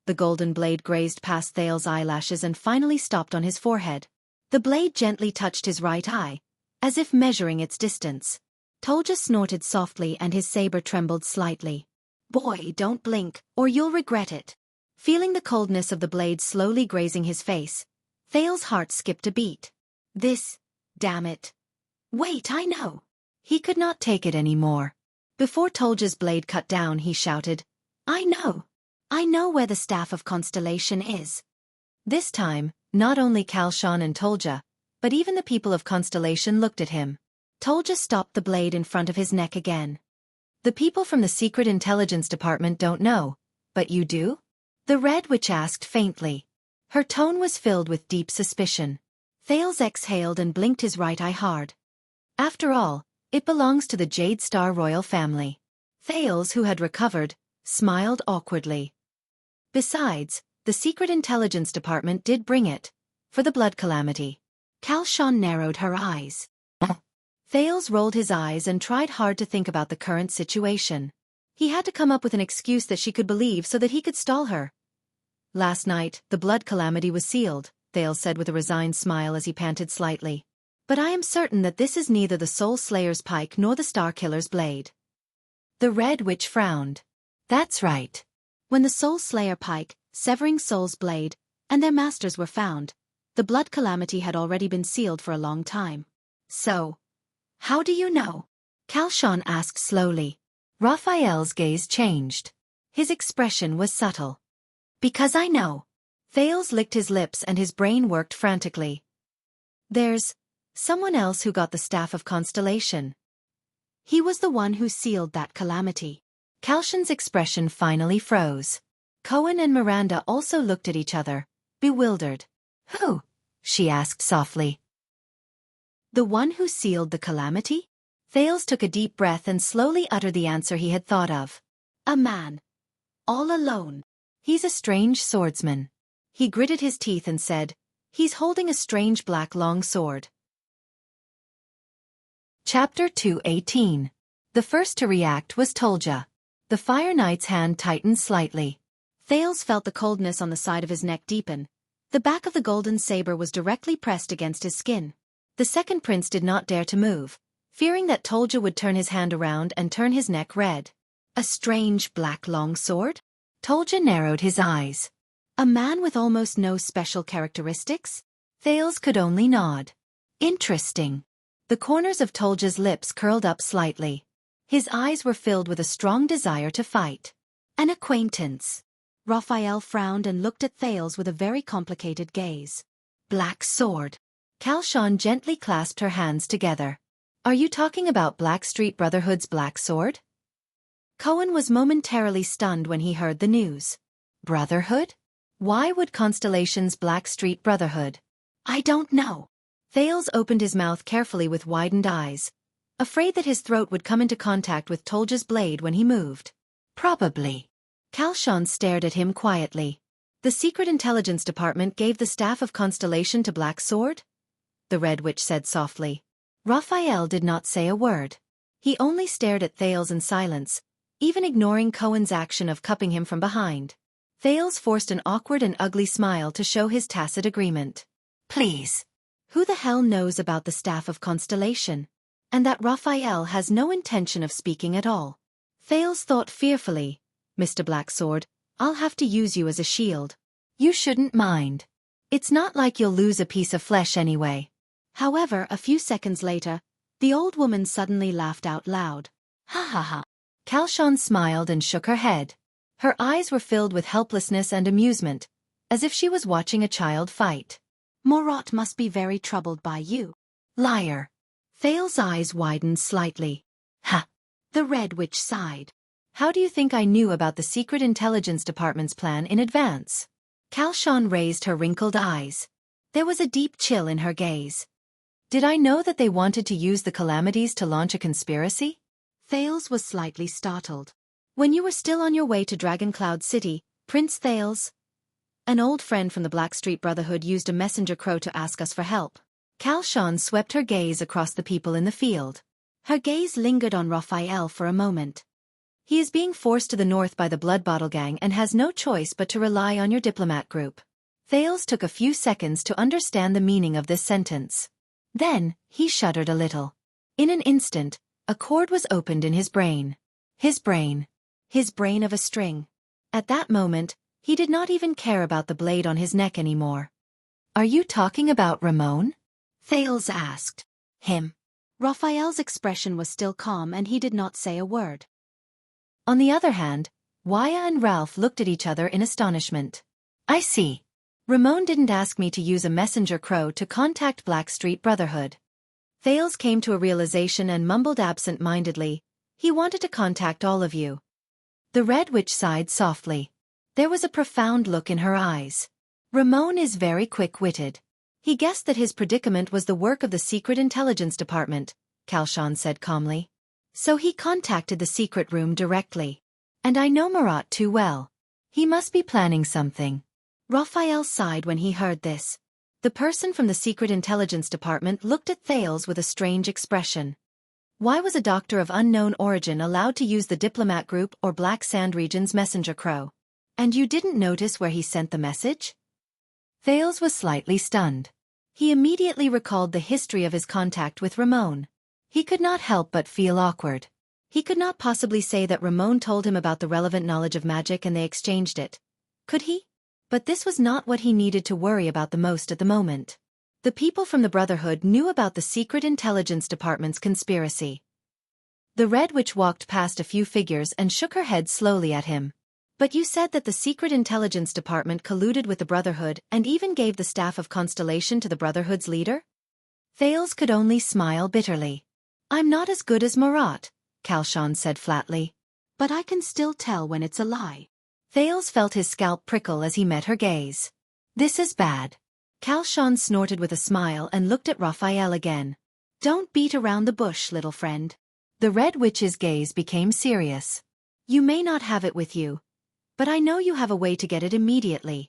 The golden blade grazed past Thales' eyelashes and finally stopped on his forehead. The blade gently touched his right eye, as if measuring its distance. Tolja snorted softly and his saber trembled slightly. Boy, don't blink, or you'll regret it. Feeling the coldness of the blade slowly grazing his face, Thales' heart skipped a beat. Damn it. Wait, I know. He could not take it anymore. Before Tolja's blade cut down, he shouted, I know where the Staff of Constellation is. This time, not only Xiaofan and Tolja, but even the people of Constellation looked at him. Tolja stopped the blade in front of his neck again. The people from the Secret Intelligence Department don't know, but you do? The Red Witch asked faintly. Her tone was filled with deep suspicion. Thales exhaled and blinked his right eye hard. After all, it belongs to the Jade Star royal family. Thales, who had recovered, smiled awkwardly. Besides, the Secret Intelligence Department did bring it, for the blood calamity. Xiaofan narrowed her eyes. Thales rolled his eyes and tried hard to think about the current situation. He had to come up with an excuse that she could believe so that he could stall her. Last night, the blood calamity was sealed, Thales said with a resigned smile as he panted slightly. But I am certain that this is neither the Soul Slayer's pike nor the Star Killer's blade. The Red Witch frowned. That's right. When the Soul Slayer pike, severing Soul's blade, and their masters were found, the blood calamity had already been sealed for a long time. So, how do you know? Xiaofan asked slowly. Raphael's gaze changed. His expression was subtle. Because I know. Thales licked his lips and his brain worked frantically. There's someone else who got the Staff of Constellation. He was the one who sealed that calamity. Xiaofan's expression finally froze. Cohen and Miranda also looked at each other, bewildered. Who? She asked softly. The one who sealed the calamity? Thales took a deep breath and slowly uttered the answer he had thought of. A man. All alone. He's a strange swordsman. He gritted his teeth and said, he's holding a strange black long sword. Chapter 218. The first to react was Tolja. The Fire Knight's hand tightened slightly. Thales felt the coldness on the side of his neck deepen. The back of the golden saber was directly pressed against his skin. The second prince did not dare to move, fearing that Tolja would turn his hand around and turn his neck red. A strange black long sword? Tolja narrowed his eyes. A man with almost no special characteristics? Thales could only nod. Interesting. The corners of Tolja's lips curled up slightly. His eyes were filled with a strong desire to fight. An acquaintance. Raphael frowned and looked at Thales with a very complicated gaze. Black sword. Xiaofan gently clasped her hands together. Are you talking about Blackstreet Brotherhood's black sword? Cohen was momentarily stunned when he heard the news. Brotherhood? Why would Constellation's Blackstreet Brotherhood? I don't know. Thales opened his mouth carefully with widened eyes, afraid that his throat would come into contact with Tolja's blade when he moved. Probably. Xiaofan stared at him quietly. The Secret Intelligence Department gave the staff of Constellation to Black Sword? The Red Witch said softly. Raphael did not say a word. He only stared at Thales in silence, even ignoring Cohen's action of cupping him from behind. Thales forced an awkward and ugly smile to show his tacit agreement. Please. Who the hell knows about the staff of Constellation? And that Raphael has no intention of speaking at all. Thales thought fearfully. Mr. Blacksword, I'll have to use you as a shield. You shouldn't mind. It's not like you'll lose a piece of flesh anyway. However, a few seconds later, the old woman suddenly laughed out loud. Ha ha ha. Xiaofan smiled and shook her head. Her eyes were filled with helplessness and amusement, as if she was watching a child fight. Morat must be very troubled by you. Liar. Thales' eyes widened slightly. Ha! The Red Witch sighed. How do you think I knew about the Secret Intelligence Department's plan in advance? Xiaofan raised her wrinkled eyes. There was a deep chill in her gaze. Did I know that they wanted to use the calamities to launch a conspiracy? Thales was slightly startled. When you were still on your way to Dragon Cloud City, Prince Thales, an old friend from the Blackstreet Brotherhood, used a messenger crow to ask us for help. Xiaofan swept her gaze across the people in the field. Her gaze lingered on Raphael for a moment. He is being forced to the north by the Blood Bottle Gang and has no choice but to rely on your diplomat group. Thales took a few seconds to understand the meaning of this sentence. Then, he shuddered a little. In an instant, a chord was opened in his brain. His brain. His brain of a string. At that moment, he did not even care about the blade on his neck anymore. Are you talking about Ramon? Thales asked. Him. Raphael's expression was still calm and he did not say a word. On the other hand, Wuxia and Ralph looked at each other in astonishment. I see. Ramon didn't ask me to use a messenger crow to contact Blackstreet Brotherhood. Thales came to a realization and mumbled absent-mindedly. He wanted to contact all of you. The Red Witch sighed softly. There was a profound look in her eyes. Ramon is very quick-witted. He guessed that his predicament was the work of the Secret Intelligence Department, Xiaofan said calmly. So he contacted the secret room directly. And I know Marat too well. He must be planning something. Raphael sighed when he heard this. The person from the Secret Intelligence Department looked at Thales with a strange expression. Why was a doctor of unknown origin allowed to use the diplomat group or Black Sand Region's messenger crow? And you didn't notice where he sent the message? Thales was slightly stunned. He immediately recalled the history of his contact with Ramon. He could not help but feel awkward. He could not possibly say that Ramon told him about the relevant knowledge of magic and they exchanged it. Could he? But this was not what he needed to worry about the most at the moment. The people from the Brotherhood knew about the Secret Intelligence Department's conspiracy. The Red Witch walked past a few figures and shook her head slowly at him. But you said that the Secret Intelligence Department colluded with the Brotherhood and even gave the staff of Constellation to the Brotherhood's leader? Thales could only smile bitterly. I'm not as good as Marat, Xiaofan said flatly. But I can still tell when it's a lie. Thales felt his scalp prickle as he met her gaze. This is bad. Xiaofan snorted with a smile and looked at Raphael again. Don't beat around the bush, little friend. The Red Witch's gaze became serious. You may not have it with you, but I know you have a way to get it immediately.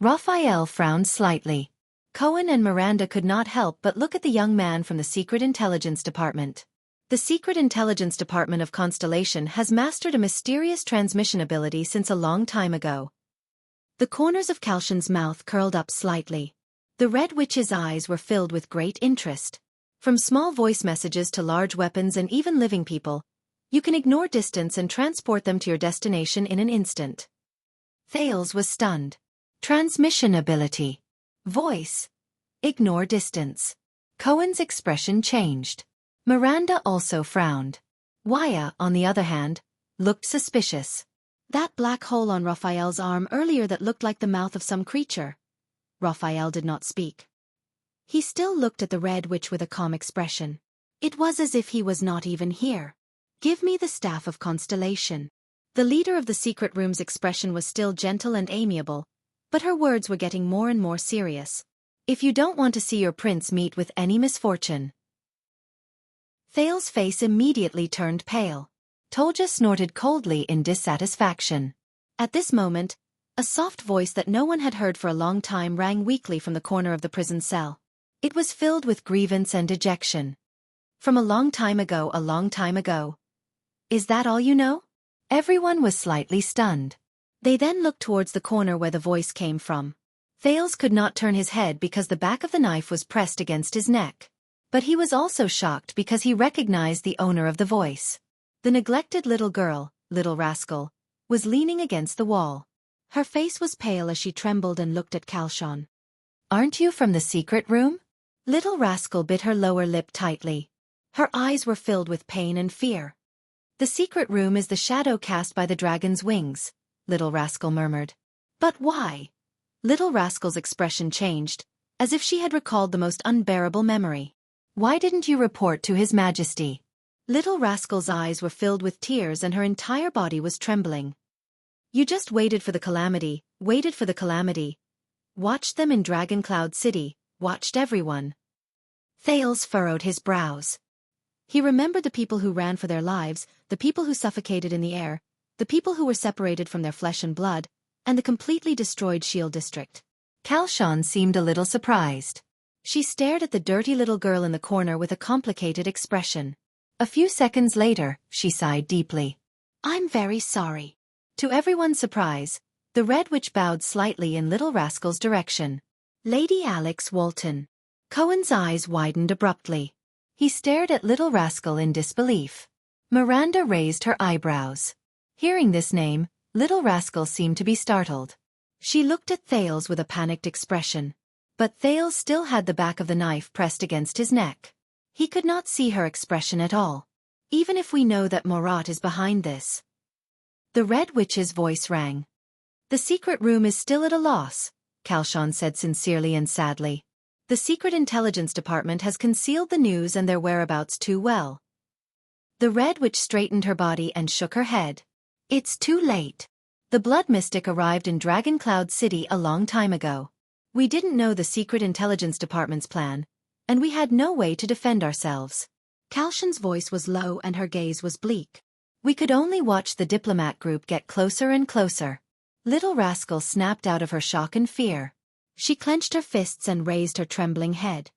Raphael frowned slightly. Cohen and Miranda could not help but look at the young man from the Secret Intelligence Department. The Secret Intelligence Department of Constellation has mastered a mysterious transmission ability since a long time ago. The corners of Kalshan's mouth curled up slightly. The Red Witch's eyes were filled with great interest. From small voice messages to large weapons and even living people, you can ignore distance and transport them to your destination in an instant. Thales was stunned. Transmission ability. Voice. Ignore distance. Cohen's expression changed. Miranda also frowned. Wuxia, on the other hand, looked suspicious. That black hole on Raphael's arm earlier that looked like the mouth of some creature. Raphael did not speak. He still looked at the Red Witch with a calm expression. It was as if he was not even here. Give me the staff of Constellation. The leader of the secret room's expression was still gentle and amiable, but her words were getting more and more serious. If you don't want to see your prince meet with any misfortune. Thales' face immediately turned pale. Tolja snorted coldly in dissatisfaction. At this moment, a soft voice that no one had heard for a long time rang weakly from the corner of the prison cell. It was filled with grievance and dejection. From a long time ago, a long time ago. Is that all you know? Everyone was slightly stunned. They then looked towards the corner where the voice came from. Thales could not turn his head because the back of the knife was pressed against his neck. But he was also shocked because he recognized the owner of the voice. The neglected little girl, Little Rascal, was leaning against the wall. Her face was pale as she trembled and looked at Kalshan. Aren't you from the secret room? Little Rascal bit her lower lip tightly. Her eyes were filled with pain and fear. The secret room is the shadow cast by the dragon's wings, Little Rascal murmured. But why? Little Rascal's expression changed, as if she had recalled the most unbearable memory. Why didn't you report to His Majesty? Little Rascal's eyes were filled with tears and her entire body was trembling. You just waited for the calamity, waited for the calamity. Watched them in Dragon Cloud City, watched everyone. Thales furrowed his brows. He remembered the people who ran for their lives, the people who suffocated in the air, the people who were separated from their flesh and blood, and the completely destroyed Shield District. Kalshan seemed a little surprised. She stared at the dirty little girl in the corner with a complicated expression. A few seconds later, she sighed deeply. I'm very sorry. To everyone's surprise, the Red Witch bowed slightly in Little Rascal's direction. Lady Alex Walton. Cohen's eyes widened abruptly. He stared at Little Rascal in disbelief. Miranda raised her eyebrows. Hearing this name, Little Rascal seemed to be startled. She looked at Thales with a panicked expression. But Thales still had the back of the knife pressed against his neck. He could not see her expression at all. Even if we know that Morat is behind this. The Red Witch's voice rang. The secret room is still at a loss, Kalshan said sincerely and sadly. The Secret Intelligence Department has concealed the news and their whereabouts too well. The Red Witch straightened her body and shook her head. It's too late. The Blood Mystic arrived in Dragon Cloud City a long time ago. We didn't know the Secret Intelligence Department's plan, and we had no way to defend ourselves. Kalshan's voice was low and her gaze was bleak. We could only watch the diplomat group get closer and closer. Little Rascal snapped out of her shock and fear. She clenched her fists and raised her trembling head.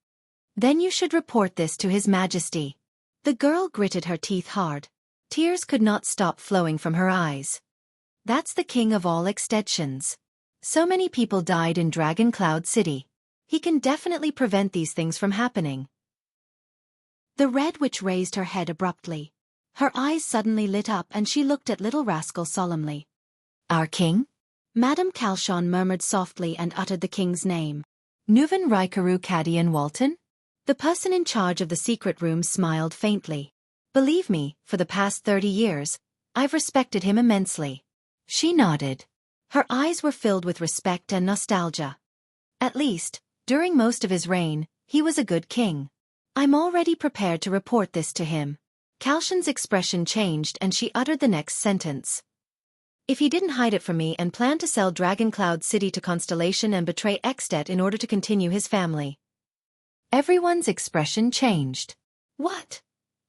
Then you should report this to His Majesty. The girl gritted her teeth hard. Tears could not stop flowing from her eyes. That's the king of all extensions. So many people died in Dragon Cloud City. He can definitely prevent these things from happening. The Red Witch raised her head abruptly. Her eyes suddenly lit up and she looked at Little Rascal solemnly. Our king? Madame Kalshan murmured softly and uttered the king's name. Nuvan Raikaru Kadian Walton? The person in charge of the secret room smiled faintly. Believe me, for the past 30 years, I've respected him immensely. She nodded. Her eyes were filled with respect and nostalgia. At least, during most of his reign, he was a good king. I'm already prepared to report this to him. Kalshan's expression changed and she uttered the next sentence. If he didn't hide it from me and planned to sell Dragon Cloud City to Constellation and betray Extet in order to continue his family. Everyone's expression changed. What?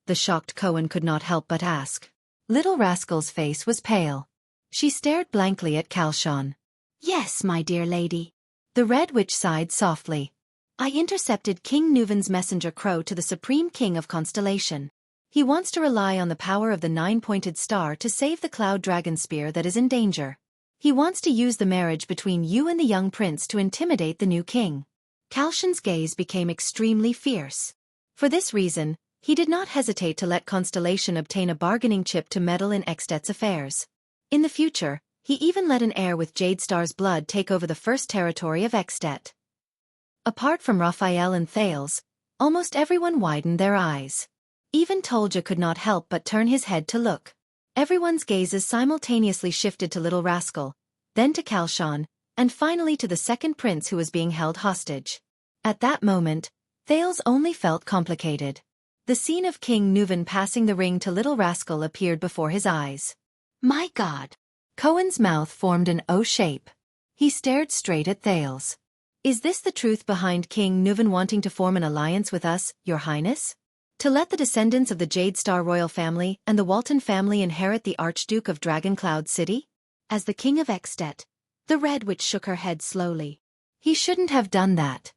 The shocked Cohen could not help but ask. Little Rascal's face was pale. She stared blankly at Xiaofan. Yes, my dear lady. The Red Witch sighed softly. I intercepted King Nuven's messenger crow to the Supreme King of Constellation. He wants to rely on the power of the nine-pointed star to save the cloud dragon spear that is in danger. He wants to use the marriage between you and the young prince to intimidate the new king. Xiaofan's gaze became extremely fierce. For this reason, he did not hesitate to let Constellation obtain a bargaining chip to meddle in Xtet's affairs. In the future, he even let an heir with Jade Star's blood take over the first territory of Xtet. Apart from Raphael and Thales, almost everyone widened their eyes. Even Tolja could not help but turn his head to look. Everyone's gazes simultaneously shifted to Little Rascal, then to Xiaofan, and finally to the second prince who was being held hostage. At that moment, Thales only felt complicated. The scene of King Nuven passing the ring to Little Rascal appeared before his eyes. My God! Cohen's mouth formed an O shape. He stared straight at Thales. Is this the truth behind King Nuven wanting to form an alliance with us, Your Highness? To let the descendants of the Jade Star royal family and the Walton family inherit the Archduke of Dragoncloud City? As the King of Xtet, the Red Witch shook her head slowly. He shouldn't have done that.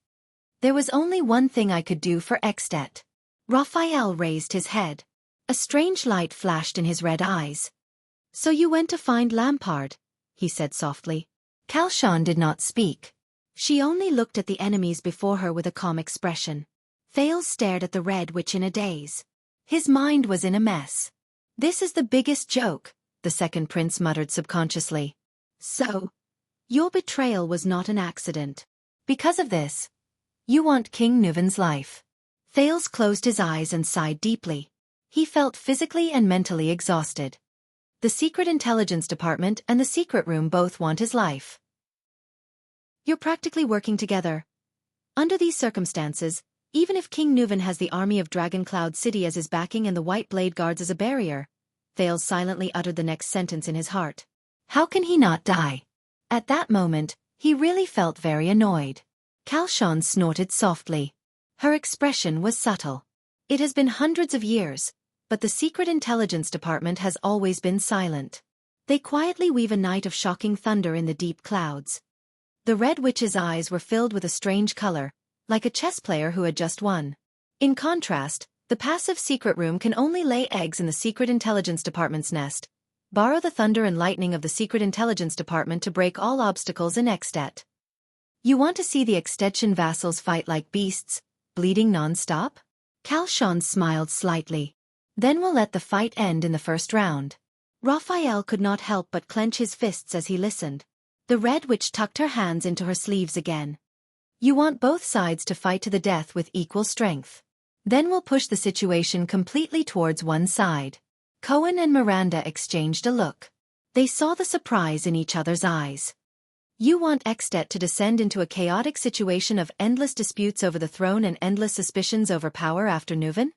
There was only one thing I could do for Xtet. Raphael raised his head. A strange light flashed in his red eyes. So you went to find Lampard, he said softly. Xiaofan did not speak. She only looked at the enemies before her with a calm expression. Thales stared at the Red Witch in a daze. His mind was in a mess. This is the biggest joke, the second prince muttered subconsciously. So, your betrayal was not an accident. Because of this, you want King Nuven's life. Thales closed his eyes and sighed deeply. He felt physically and mentally exhausted. The Secret Intelligence Department and the Secret Room both want his life. You're practically working together. Under these circumstances, even if King Nuven has the army of Dragoncloud City as his backing and the White Blade Guards as a barrier, Thales silently uttered the next sentence in his heart. How can he not die? At that moment, he really felt very annoyed. Xiaofan snorted softly. Her expression was subtle. It has been hundreds of years, but the Secret Intelligence Department has always been silent. They quietly weave a night of shocking thunder in the deep clouds. The Red Witch's eyes were filled with a strange color, like a chess player who had just won. In contrast, the passive Secret Room can only lay eggs in the Secret Intelligence Department's nest, borrow the thunder and lightning of the Secret Intelligence Department to break all obstacles in Xtet. You want to see the Xtetian vassals fight like beasts, bleeding non-stop? Xiaofan smiled slightly. Then we'll let the fight end in the first round. Raphael could not help but clench his fists as he listened. The Red Witch tucked her hands into her sleeves again. You want both sides to fight to the death with equal strength. Then we'll push the situation completely towards one side. Cohen and Miranda exchanged a look. They saw the surprise in each other's eyes. You want Xtet to descend into a chaotic situation of endless disputes over the throne and endless suspicions over power after Nuven?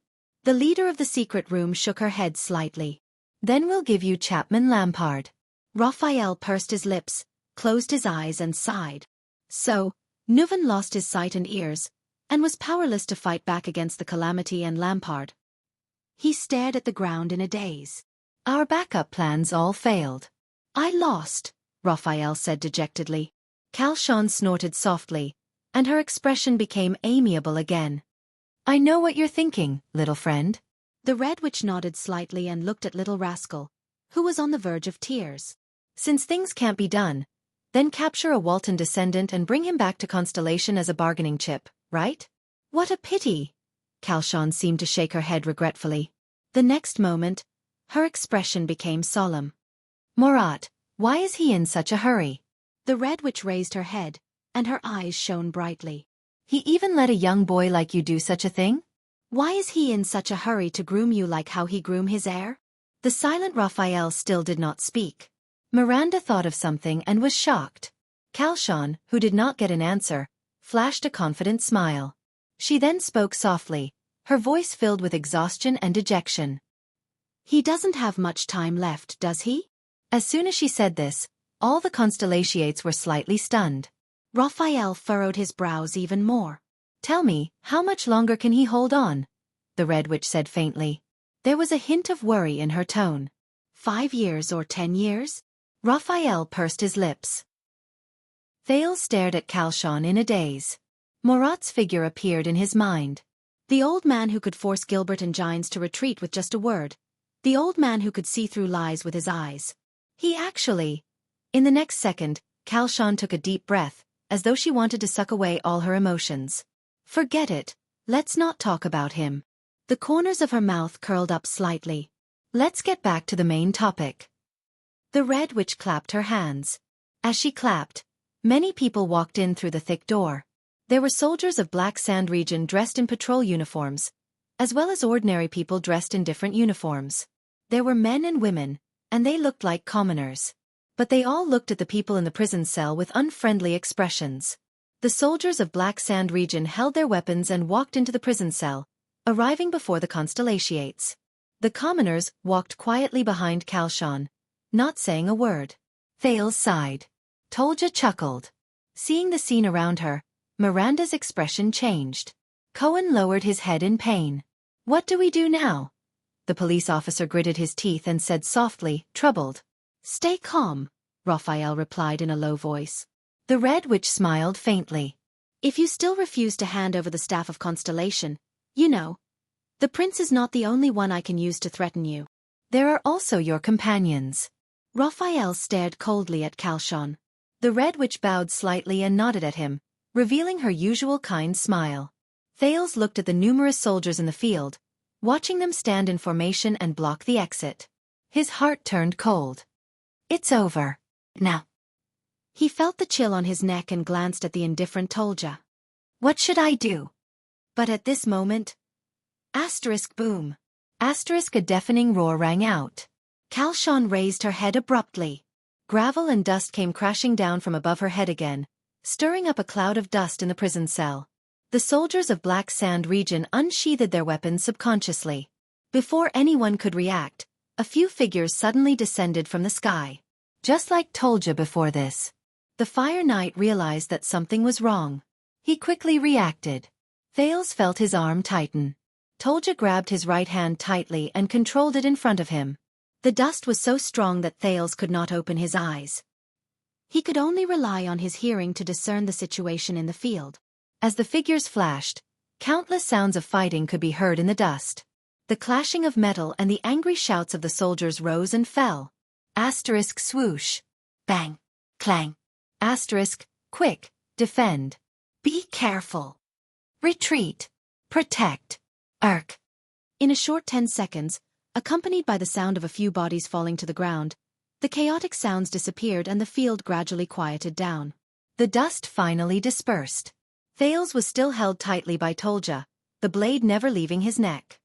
The leader of the Secret Room shook her head slightly. Then we'll give you Chapman Lampard. Raphael pursed his lips, closed his eyes and sighed. So, Nuven lost his sight and ears, and was powerless to fight back against the calamity and Lampard. He stared at the ground in a daze. Our backup plans all failed. I lost, Raphael said dejectedly. Xiaofan snorted softly, and her expression became amiable again. I know what you're thinking, little friend. The Red Witch nodded slightly and looked at Little Rascal, who was on the verge of tears. Since things can't be done, then capture a Walton descendant and bring him back to Constellation as a bargaining chip, right? What a pity! Xiaofan seemed to shake her head regretfully. The next moment, her expression became solemn. Murat, why is he in such a hurry? The Red Witch raised her head, and her eyes shone brightly. He even let a young boy like you do such a thing? Why is he in such a hurry to groom you like how he groomed his heir? The silent Raphael still did not speak. Miranda thought of something and was shocked. Xiaofan, who did not get an answer, flashed a confident smile. She then spoke softly, her voice filled with exhaustion and dejection. He doesn't have much time left, does he? As soon as she said this, all the Constellations were slightly stunned. Raphael furrowed his brows even more. Tell me, how much longer can he hold on? The Red Witch said faintly. There was a hint of worry in her tone. 5 years or 10 years? Raphael pursed his lips. Thales stared at Xiaofan in a daze. Murat's figure appeared in his mind. The old man who could force Gilbert and Gines to retreat with just a word. The old man who could see through lies with his eyes. He actually... In the next second, Xiaofan took a deep breath, as though she wanted to suck away all her emotions. Forget it. Let's not talk about him. The corners of her mouth curled up slightly. Let's get back to the main topic. The Red Witch clapped her hands. As she clapped, many people walked in through the thick door. There were soldiers of Black Sand region dressed in patrol uniforms, as well as ordinary people dressed in different uniforms. There were men and women, and they looked like commoners. But they all looked at the people in the prison cell with unfriendly expressions. The soldiers of Black Sand region held their weapons and walked into the prison cell, arriving before the constellatiates. The commoners walked quietly behind Xiaofan, not saying a word. Thales sighed. Tolja chuckled. Seeing the scene around her, Miranda's expression changed. Cohen lowered his head in pain. What do we do now? The police officer gritted his teeth and said softly, troubled. Stay calm, Raphael replied in a low voice. The Red Witch smiled faintly. If you still refuse to hand over the staff of Constellation, you know, the prince is not the only one I can use to threaten you. There are also your companions. Raphael stared coldly at Xiaofan. The Red Witch bowed slightly and nodded at him, revealing her usual kind smile. Thales looked at the numerous soldiers in the field, watching them stand in formation and block the exit. His heart turned cold. It's over. Now. He felt the chill on his neck and glanced at the indifferent Tolja. What should I do? But at this moment... boom. A deafening roar rang out. Xiaofan raised her head abruptly. Gravel and dust came crashing down from above her head again, stirring up a cloud of dust in the prison cell. The soldiers of Black Sand region unsheathed their weapons subconsciously. Before anyone could react, a few figures suddenly descended from the sky. Just like Tolja before this. The Fire Knight realized that something was wrong. He quickly reacted. Thales felt his arm tighten. Tolja grabbed his right hand tightly and controlled it in front of him. The dust was so strong that Thales could not open his eyes. He could only rely on his hearing to discern the situation in the field. As the figures flashed, countless sounds of fighting could be heard in the dust. The clashing of metal and the angry shouts of the soldiers rose and fell. Swoosh. Bang. Clang. Quick. Defend. Be careful. Retreat. Protect. In a short 10 seconds, accompanied by the sound of a few bodies falling to the ground, the chaotic sounds disappeared and the field gradually quieted down. The dust finally dispersed. Thales was still held tightly by Tolja, the blade never leaving his neck.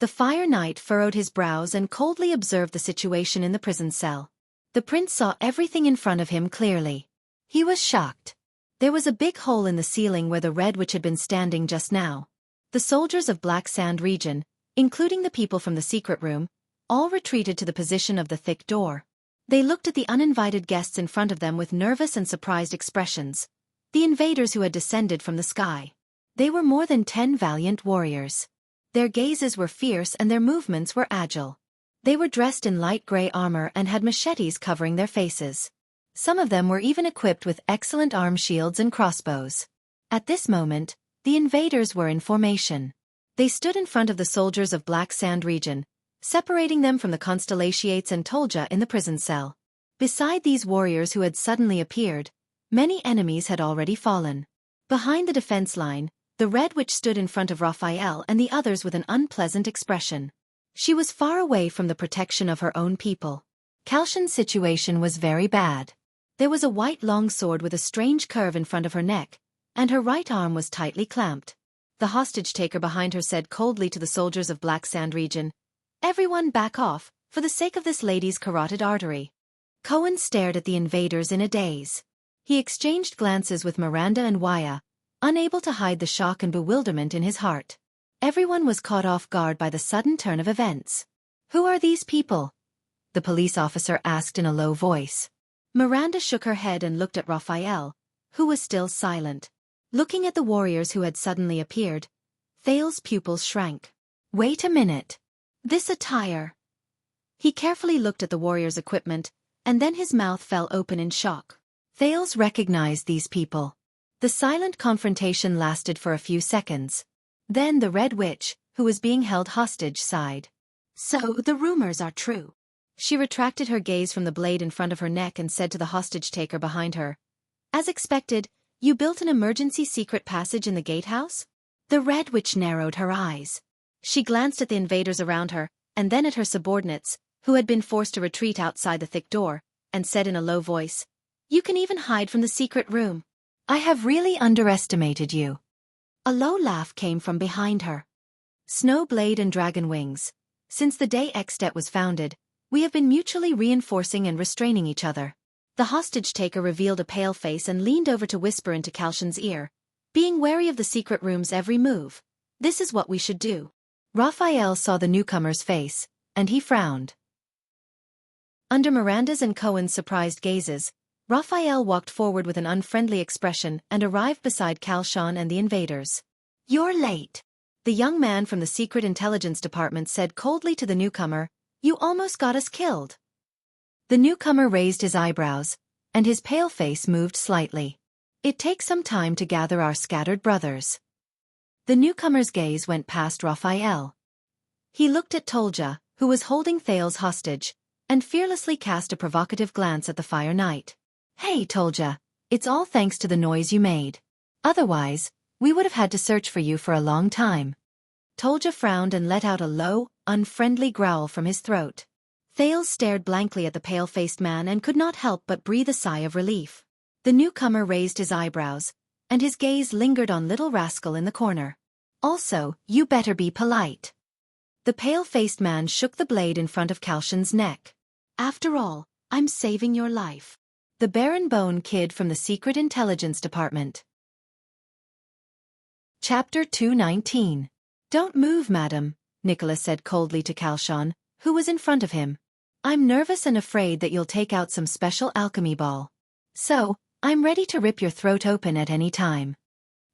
The Fire Knight furrowed his brows and coldly observed the situation in the prison cell. The prince saw everything in front of him clearly. He was shocked. There was a big hole in the ceiling where the Red Witch had been standing just now. The soldiers of Black Sand region, including the people from the secret room, all retreated to the position of the thick door. They looked at the uninvited guests in front of them with nervous and surprised expressions. The invaders who had descended from the sky. They were more than 10 valiant warriors. Their gazes were fierce and their movements were agile. They were dressed in light gray armor and had machetes covering their faces. Some of them were even equipped with excellent arm shields and crossbows. At this moment, the invaders were in formation. They stood in front of the soldiers of Black Sand region, separating them from the constellatiates and Tolja in the prison cell. Beside these warriors who had suddenly appeared, many enemies had already fallen. Behind the defense line, the Red Witch stood in front of Raphael and the others with an unpleasant expression. She was far away from the protection of her own people. Xiaofan's situation was very bad. There was a white long sword with a strange curve in front of her neck, and her right arm was tightly clamped. The hostage-taker behind her said coldly to the soldiers of Black Sand region, "Everyone back off, for the sake of this lady's carotid artery." Cohen stared at the invaders in a daze. He exchanged glances with Miranda and Wuxia, unable to hide the shock and bewilderment in his heart. Everyone was caught off guard by the sudden turn of events. "Who are these people?" the police officer asked in a low voice. Miranda shook her head and looked at Raphael, who was still silent. Looking at the warriors who had suddenly appeared, Thales' pupils shrank. "Wait a minute. This attire." He carefully looked at the warriors' equipment, and then his mouth fell open in shock. Thales recognized these people. The silent confrontation lasted for a few seconds. Then the Red Witch, who was being held hostage, sighed. So the rumors are true. She retracted her gaze from the blade in front of her neck and said to the hostage-taker behind her, "As expected, you built an emergency secret passage in the gatehouse?" The Red Witch narrowed her eyes. She glanced at the invaders around her, and then at her subordinates, who had been forced to retreat outside the thick door, and said in a low voice, "You can even hide from the secret room." "I have really underestimated you." A low laugh came from behind her. "Snowblade and Dragon Wings. Since the day Xdet was founded, we have been mutually reinforcing and restraining each other." The hostage-taker revealed a pale face and leaned over to whisper into Kalshan's ear, "Being wary of the secret room's every move. This is what we should do." Raphael saw the newcomer's face, and he frowned. Under Miranda's and Cohen's surprised gazes, Raphael walked forward with an unfriendly expression and arrived beside Kalshan and the invaders. "You're late," the young man from the Secret Intelligence Department said coldly to the newcomer. "You almost got us killed." The newcomer raised his eyebrows, and his pale face moved slightly. "It takes some time to gather our scattered brothers." The newcomer's gaze went past Raphael. He looked at Tolja, who was holding Thales hostage, and fearlessly cast a provocative glance at the Fire Knight. "Hey, Tolja, it's all thanks to the noise you made. Otherwise, we would have had to search for you for a long time." Tolja frowned and let out a low, unfriendly growl from his throat. Thales stared blankly at the pale-faced man and could not help but breathe a sigh of relief. The newcomer raised his eyebrows, and his gaze lingered on little rascal in the corner. "Also, you better be polite." The pale-faced man shook the blade in front of Kalshan's neck. "After all, I'm saving your life." The Baron Bone Kid from the Secret Intelligence Department. Chapter 219. "Don't move, madam," Nicholas said coldly to Kalshan, who was in front of him. "I'm nervous and afraid that you'll take out some special alchemy ball. So, I'm ready to rip your throat open at any time."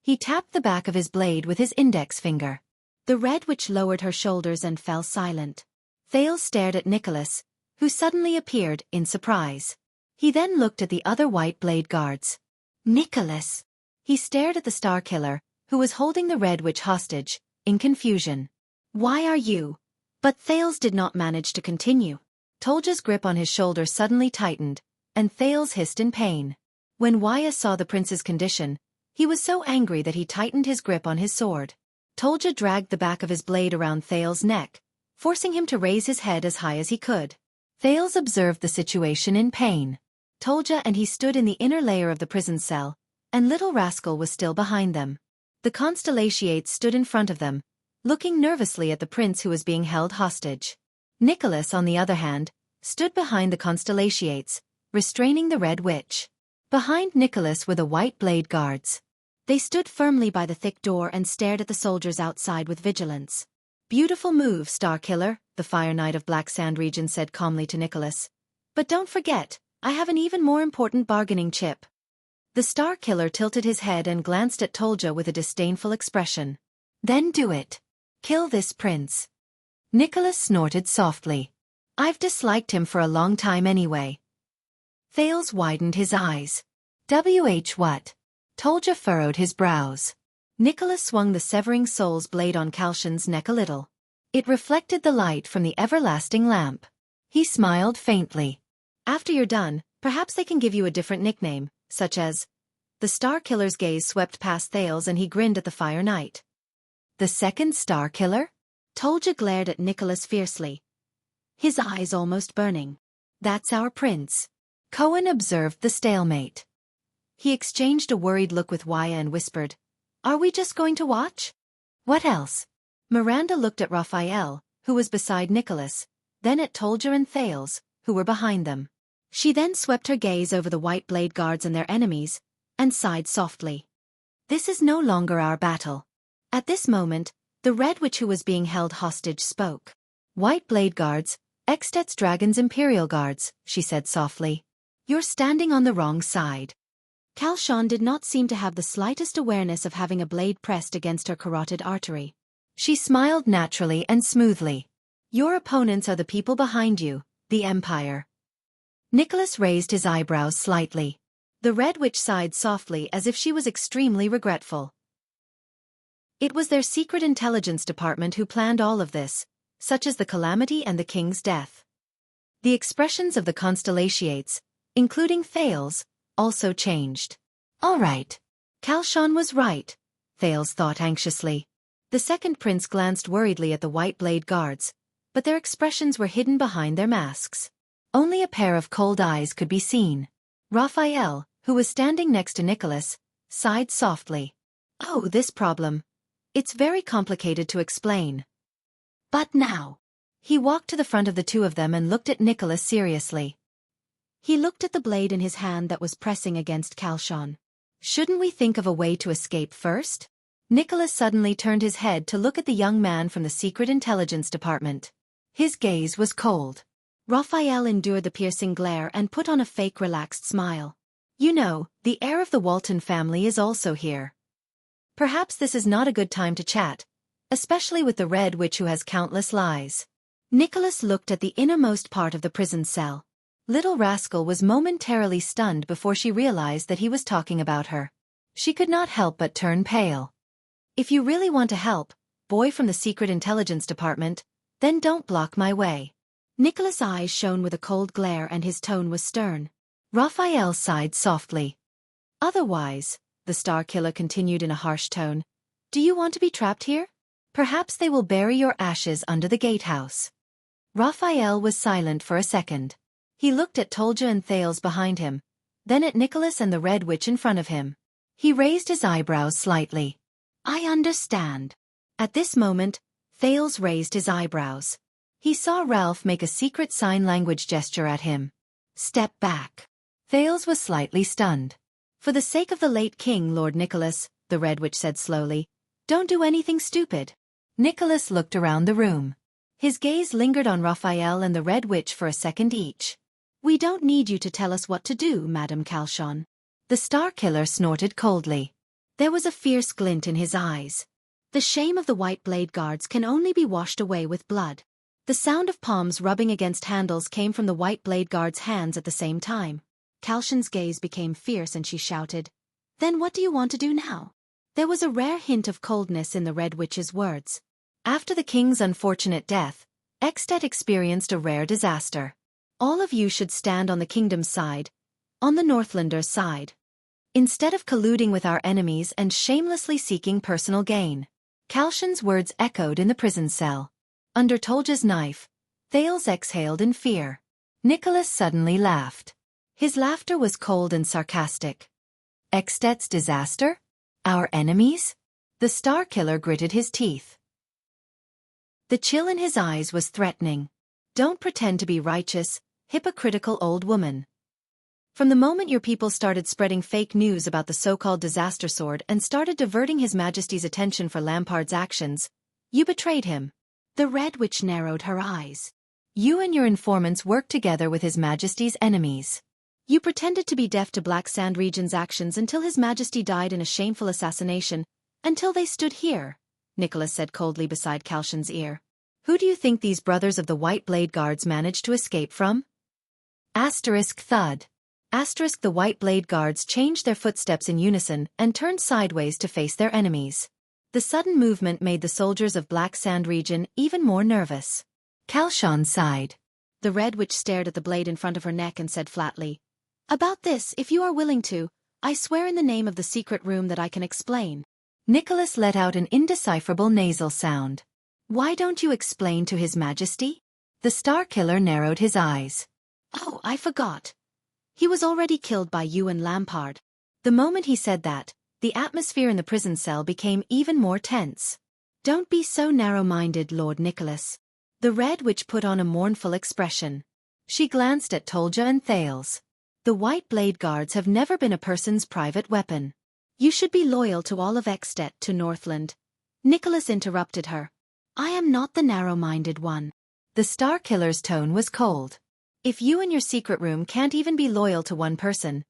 He tapped the back of his blade with his index finger. The Red Witch lowered her shoulders and fell silent. Thales stared at Nicholas, who suddenly appeared in surprise. He then looked at the other white blade guards. "Nicholas!" He stared at the Star Killer, who was holding the Red Witch hostage, in confusion. "Why are you?" But Thales did not manage to continue. Tolja's grip on his shoulder suddenly tightened, and Thales hissed in pain. When Wuxia saw the prince's condition, he was so angry that he tightened his grip on his sword. Tolja dragged the back of his blade around Thales' neck, forcing him to raise his head as high as he could. Thales observed the situation in pain. Tolja and he stood in the inner layer of the prison cell, and little rascal was still behind them. The Constellations stood in front of them, looking nervously at the prince who was being held hostage. Nicholas, on the other hand, stood behind the Constellations, restraining the Red Witch. Behind Nicholas were the white blade guards. They stood firmly by the thick door and stared at the soldiers outside with vigilance. "Beautiful move, Star Killer," the Fire Knight of Black Sand region said calmly to Nicholas. "But don't forget, I have an even more important bargaining chip." The Star Killer tilted his head and glanced at Tolja with a disdainful expression. "Then do it. Kill this prince." Nicholas snorted softly. "I've disliked him for a long time anyway." Thales widened his eyes. What? Tolja furrowed his brows. Nicholas swung the Severing Soul's blade on Kalshan's neck a little. It reflected the light from the everlasting lamp. He smiled faintly. "After you're done, perhaps they can give you a different nickname, such as..." The Star Killer's gaze swept past Thales and he grinned at the Fire Knight. "The second Star Killer?" Tolja glared at Nicholas fiercely, his eyes almost burning. "That's our prince." Cohen observed the stalemate. He exchanged a worried look with Wuxia and whispered, "Are we just going to watch? What else?" Miranda looked at Raphael, who was beside Nicholas, then at Tolja and Thales, who were behind them. She then swept her gaze over the white blade guards and their enemies, and sighed softly. "This is no longer our battle." At this moment, the Red Witch who was being held hostage spoke. "White blade guards, Xtet's Dragon's Imperial Guards," she said softly. "You're standing on the wrong side." Kalshan did not seem to have the slightest awareness of having a blade pressed against her carotid artery. She smiled naturally and smoothly. "Your opponents are the people behind you, the Empire." Nicholas raised his eyebrows slightly. The Red Witch sighed softly as if she was extremely regretful. It was their secret intelligence department who planned all of this, such as the calamity and the king's death. The expressions of the constellations, including Thales, also changed. All right. Xiaofan was right, Thales thought anxiously. The second prince glanced worriedly at the white blade guards, but their expressions were hidden behind their masks. Only a pair of cold eyes could be seen. Raphael, who was standing next to Nicholas, sighed softly. Oh, this problem. It's very complicated to explain. But now. He walked to the front of the two of them and looked at Nicholas seriously. He looked at the blade in his hand that was pressing against Xiaofan. Shouldn't we think of a way to escape first? Nicholas suddenly turned his head to look at the young man from the secret intelligence department. His gaze was cold. Raphael endured the piercing glare and put on a fake relaxed smile. You know, the heir of the Walton family is also here. Perhaps this is not a good time to chat, especially with the Red Witch who has countless lies. Nicholas looked at the innermost part of the prison cell. Little rascal was momentarily stunned before she realized that he was talking about her. She could not help but turn pale. If you really want to help, boy from the secret intelligence department, then don't block my way. Nicholas' eyes shone with a cold glare and his tone was stern. Raphael sighed softly. Otherwise, the Star Killer continued in a harsh tone, do you want to be trapped here? Perhaps they will bury your ashes under the gatehouse. Raphael was silent for a second. He looked at Tolja and Thales behind him, then at Nicholas and the Red Witch in front of him. He raised his eyebrows slightly. I understand. At this moment, Thales raised his eyebrows. He saw Ralph make a secret sign language gesture at him. Step back. Thales was slightly stunned. For the sake of the late king, Lord Nicholas, the Red Witch said slowly, don't do anything stupid. Nicholas looked around the room. His gaze lingered on Raphael and the Red Witch for a second each. We don't need you to tell us what to do, Madame Xiaofan. The Star Killer snorted coldly. There was a fierce glint in his eyes. The shame of the White Blade Guards can only be washed away with blood. The sound of palms rubbing against handles came from the White Blade Guard's hands at the same time. Xiaofan's gaze became fierce and she shouted, Then what do you want to do now? There was a rare hint of coldness in the Red Witch's words. After the king's unfortunate death, Extet experienced a rare disaster. All of you should stand on the kingdom's side, on the Northlanders' side. Instead of colluding with our enemies and shamelessly seeking personal gain. Xiaofan's words echoed in the prison cell. Under Tolja's knife, Thales exhaled in fear. Nicholas suddenly laughed. His laughter was cold and sarcastic. Extet's disaster? Our enemies? The Star Killer gritted his teeth. The chill in his eyes was threatening. Don't pretend to be righteous, hypocritical old woman. From the moment your people started spreading fake news about the so-called disaster sword and started diverting His Majesty's attention for Lampard's actions, you betrayed him. The Red Witch narrowed her eyes. You and your informants worked together with His Majesty's enemies. You pretended to be deaf to Black Sand Region's actions until His Majesty died in a shameful assassination, until they stood here, Nicholas said coldly beside Xiaofan's ear. Who do you think these brothers of the White Blade Guards managed to escape from? Thud. The White Blade Guards changed their footsteps in unison and turned sideways to face their enemies. The sudden movement made the soldiers of Black Sand Region even more nervous. Xiaofan sighed. The Red Witch stared at the blade in front of her neck and said flatly, About this, if you are willing to, I swear in the name of the secret room that I can explain. Nicholas let out an indecipherable nasal sound. Why don't you explain to His Majesty? The Star Killer narrowed his eyes. Oh, I forgot. He was already killed by you and Lampard. The moment he said that, the atmosphere in the prison cell became even more tense. Don't be so narrow-minded, Lord Nicholas. The Red Witch put on a mournful expression. She glanced at Tolja and Thales. The White Blade Guards have never been a person's private weapon. You should be loyal to all of Extet to Northland. Nicholas interrupted her. I am not the narrow-minded one. The Star Killer's tone was cold. If you and your secret room can't even be loyal to one person,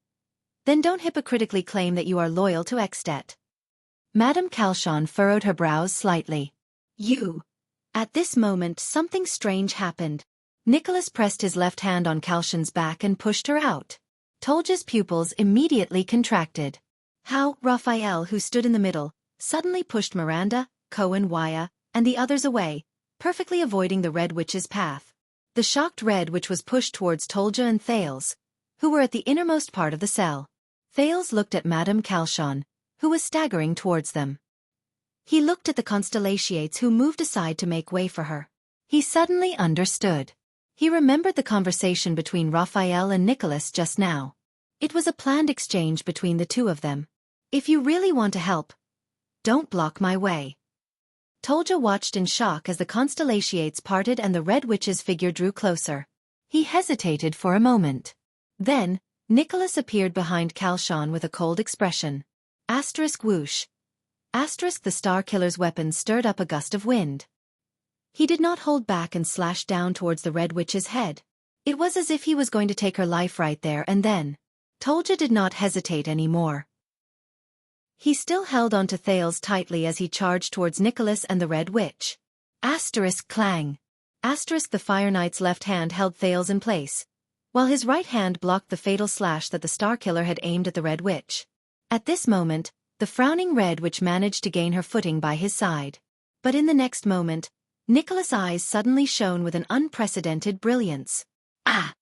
then don't hypocritically claim that you are loyal to Extet. Madame Xiaofan furrowed her brows slightly. You. At this moment something strange happened. Nicholas pressed his left hand on Kalshan's back and pushed her out. Tolja's pupils immediately contracted. How, Raphael, who stood in the middle, suddenly pushed Miranda, Cohen, Waya, and the others away, perfectly avoiding the Red Witch's path. The shocked Red Witch was pushed towards Tolja and Thales, who were at the innermost part of the cell. Thales looked at Madame Kalshan, who was staggering towards them. He looked at the constellations who moved aside to make way for her. He suddenly understood. He remembered the conversation between Raphael and Nicholas just now. It was a planned exchange between the two of them. If you really want to help, don't block my way. Tolja watched in shock as the constellations parted and the Red Witch's figure drew closer. He hesitated for a moment. Then, Nicholas appeared behind Kalshan with a cold expression. Whoosh. The Star Killer's weapon stirred up a gust of wind. He did not hold back and slashed down towards the Red Witch's head. It was as if he was going to take her life right there and then. Tolja did not hesitate anymore. He still held on to Thales tightly as he charged towards Nicholas and the Red Witch. Clang. The Fire Knight's left hand held Thales in place, while his right hand blocked the fatal slash that the Star Killer had aimed at the Red Witch. At this moment, the frowning Red Witch managed to gain her footing by his side. But in the next moment, Nicholas' eyes suddenly shone with an unprecedented brilliance. Ah!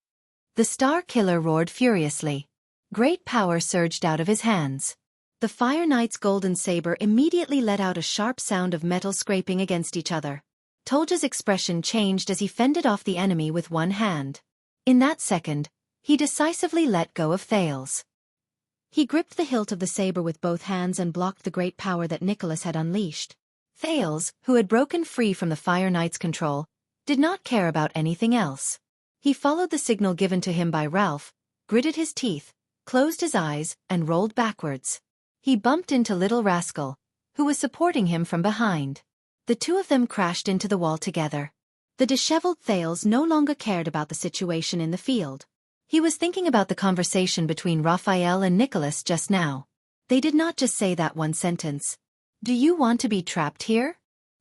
The Star Killer roared furiously. Great power surged out of his hands. The Fire Knight's golden saber immediately let out a sharp sound of metal scraping against each other. Tolja's expression changed as he fended off the enemy with one hand. In that second, he decisively let go of Thales. He gripped the hilt of the saber with both hands and blocked the great power that Nicholas had unleashed. Thales, who had broken free from the Fire Knight's control, did not care about anything else. He followed the signal given to him by Ralph, gritted his teeth, closed his eyes, and rolled backwards. He bumped into Little Rascal, who was supporting him from behind. The two of them crashed into the wall together. The disheveled Thales no longer cared about the situation in the field. He was thinking about the conversation between Raphael and Nicholas just now. They did not just say that one sentence. Do you want to be trapped here?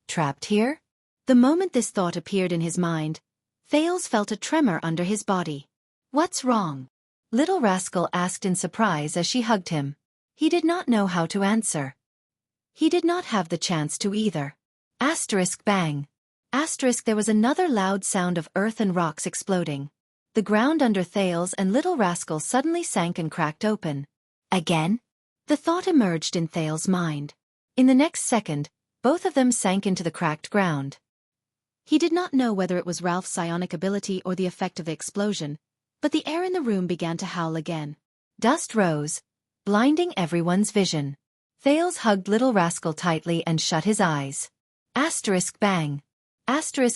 Trapped here? The moment this thought appeared in his mind, Thales felt a tremor under his body. What's wrong? Little Rascal asked in surprise as she hugged him. He did not know how to answer. He did not have the chance to either. Bang. There was another loud sound of earth and rocks exploding. The ground under Thales and Little Rascal suddenly sank and cracked open. Again? The thought emerged in Thales' mind. In the next second, both of them sank into the cracked ground. He did not know whether it was Ralph's psionic ability or the effect of the explosion, but the air in the room began to howl again. Dust rose, blinding everyone's vision. Thales hugged Little Rascal tightly and shut his eyes. Bang.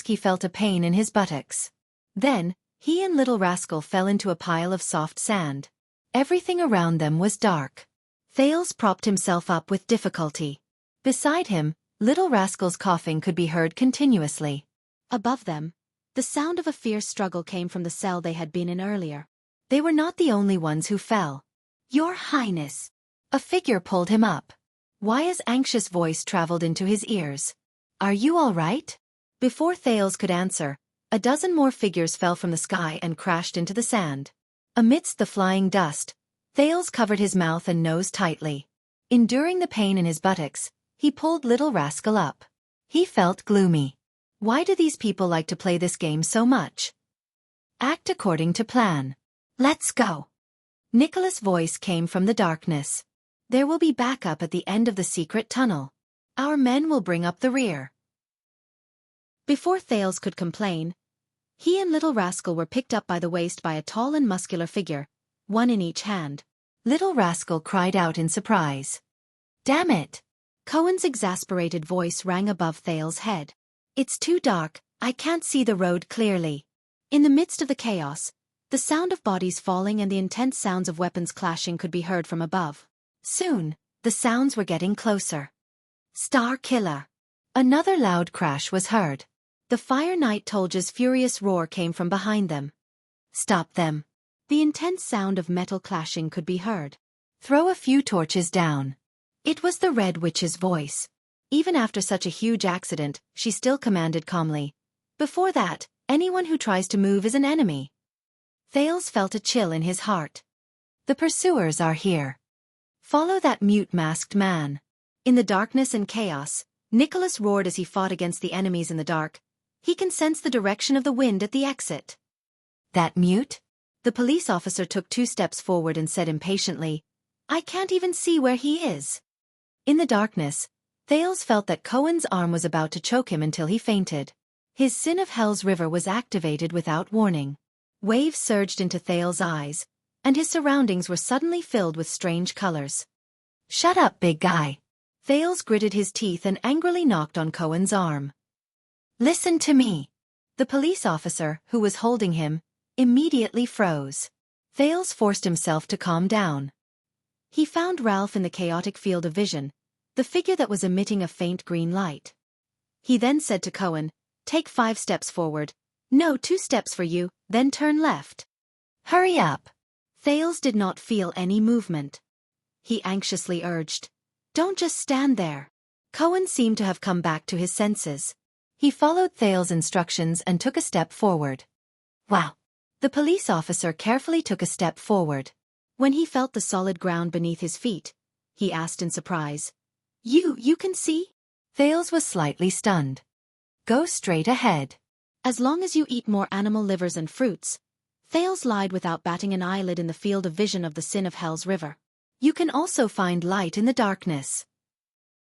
He felt a pain in his buttocks. Then, he and Little Rascal fell into a pile of soft sand. Everything around them was dark. Thales propped himself up with difficulty. Beside him, Little Rascal's coughing could be heard continuously. Above them, the sound of a fierce struggle came from the cell they had been in earlier. They were not the only ones who fell. Your Highness! A figure pulled him up. Waya's anxious voice traveled into his ears. Are you all right? Before Thales could answer, a dozen more figures fell from the sky and crashed into the sand. Amidst the flying dust, Thales covered his mouth and nose tightly. Enduring the pain in his buttocks, he pulled Little Rascal up. He felt gloomy. Why do these people like to play this game so much? Act according to plan. Let's go. Nicholas' voice came from the darkness. There will be backup at the end of the secret tunnel. Our men will bring up the rear. Before Thales could complain, he and Little Rascal were picked up by the waist by a tall and muscular figure, one in each hand. Little Rascal cried out in surprise. Damn it! Cohen's exasperated voice rang above Thales' head. It's too dark, I can't see the road clearly. In the midst of the chaos, the sound of bodies falling and the intense sounds of weapons clashing could be heard from above. Soon, the sounds were getting closer. Star Killer! Another loud crash was heard. The Fire Knight Tolja's furious roar came from behind them. Stop them! The intense sound of metal clashing could be heard. Throw a few torches down. It was the Red Witch's voice. Even after such a huge accident, she still commanded calmly. Before that, Anyone who tries to move is an enemy. Thales felt a chill in his heart. The pursuers are here. Follow that mute masked man. In the darkness and chaos, Nicholas roared as he fought against the enemies in the dark. He can sense the direction of the wind at the exit. That mute? The police officer took 2 steps forward and said impatiently, I can't even see where he is. In the darkness, Thales felt that Cohen's arm was about to choke him until he fainted. His Sin of Hell's river was activated without warning. Waves surged into Thales' eyes, and his surroundings were suddenly filled with strange colors. Shut up, big guy. Thales gritted his teeth and angrily knocked on Cohen's arm. Listen to me. The police officer, who was holding him, immediately froze. Thales forced himself to calm down. He found Ralph in the chaotic field of vision, the figure that was emitting a faint green light. He then said to Cohen, Take 5 steps forward. No, 2 steps for you, then turn left. Hurry up. Thales did not feel any movement. He anxiously urged, Don't just stand there. Cohen seemed to have come back to his senses. He followed Thales' instructions and took a step forward. Wow. The police officer carefully took a step forward. When he felt the solid ground beneath his feet, he asked in surprise, You can see? Thales was slightly stunned. Go straight ahead. As long as you eat more animal livers and fruits, Thales lied without batting an eyelid in the field of vision of the Sin of Hell's river. You can also find light in the darkness.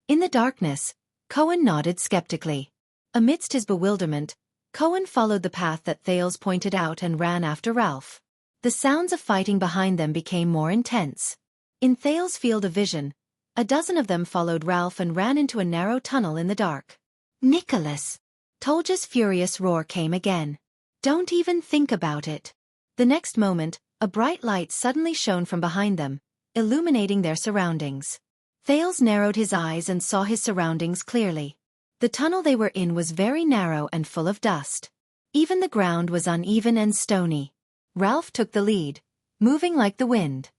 In the darkness, Cohen nodded skeptically. Amidst his bewilderment, Cohen followed the path that Thales pointed out and ran after Ralph. The sounds of fighting behind them became more intense. In Thales' field of vision, a dozen of them followed Ralph and ran into a narrow tunnel in the dark. Nicholas! Tolja's furious roar came again. Don't even think about it. The next moment, a bright light suddenly shone from behind them, illuminating their surroundings. Thales narrowed his eyes and saw his surroundings clearly. The tunnel they were in was very narrow and full of dust. Even the ground was uneven and stony. Ralph took the lead, moving like the wind.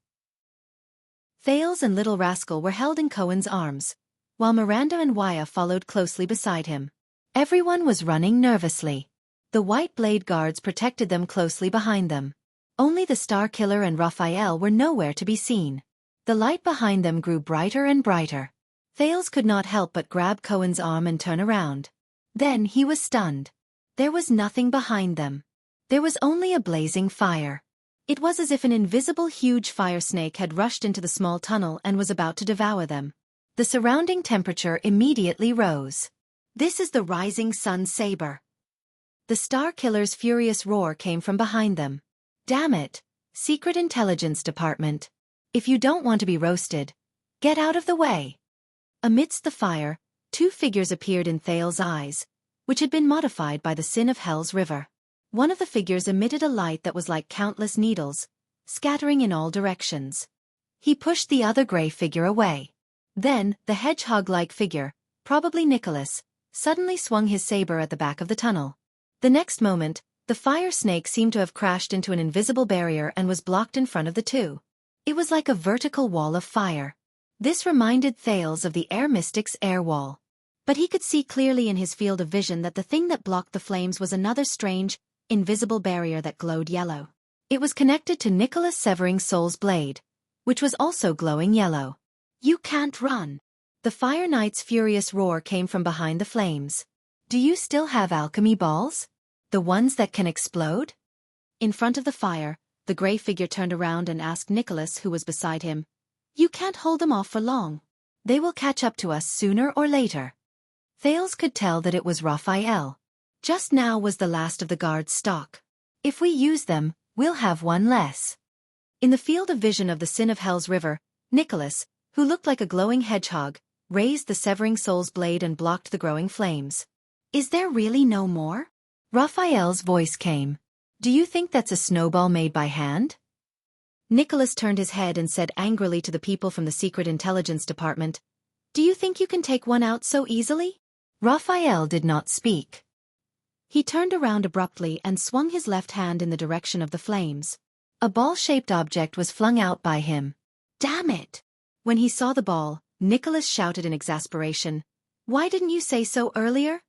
Thales and Little Rascal were held in Cohen's arms, while Miranda and Wuxia followed closely beside him. Everyone was running nervously. The White Blade guards protected them closely behind them. Only the Star Killer and Raphael were nowhere to be seen. The light behind them grew brighter and brighter. Thales could not help but grab Cohen's arm and turn around. Then he was stunned. There was nothing behind them. There was only a blazing fire. It was as if an invisible huge fire snake had rushed into the small tunnel and was about to devour them. The surrounding temperature immediately rose. This is the rising sun saber. The Star Killer's furious roar came from behind them. Damn it, Secret Intelligence Department. If you don't want to be roasted, get out of the way. Amidst the fire, 2 figures appeared in Thales' eyes, which had been modified by the Sin of Hell's river. One of the figures emitted a light that was like countless needles, scattering in all directions. He pushed the other gray figure away. Then, the hedgehog-like figure, probably Nicholas, suddenly swung his saber at the back of the tunnel. The next moment, the fire snake seemed to have crashed into an invisible barrier and was blocked in front of the 2. It was like a vertical wall of fire. This reminded Thales of the Air Mystic's air wall. But he could see clearly in his field of vision that the thing that blocked the flames was another strange, invisible barrier that glowed yellow. It was connected to Nicholas severing Soul's blade, which was also glowing yellow. You can't run. The Fire Knight's furious roar came from behind the flames. Do you still have alchemy balls? The ones that can explode? In front of the fire, the gray figure turned around and asked Nicholas, who was beside him, You can't hold them off for long. They will catch up to us sooner or later. Thales could tell that it was Raphael. Just now was the last of the guard's stock. If we use them, we'll have one less. In the field of vision of the Sin of Hell's river, Nicholas, who looked like a glowing hedgehog, raised the severing Soul's blade and blocked the growing flames. Is there really no more? Raphael's voice came. Do you think that's a snowball made by hand? Nicholas turned his head and said angrily to the people from the Secret Intelligence Department, Do you think you can take one out so easily? Raphael did not speak. He turned around abruptly and swung his left hand in the direction of the flames. A ball-shaped object was flung out by him. Damn it! When he saw the ball, Nicholas shouted in exasperation, Why didn't you say so earlier?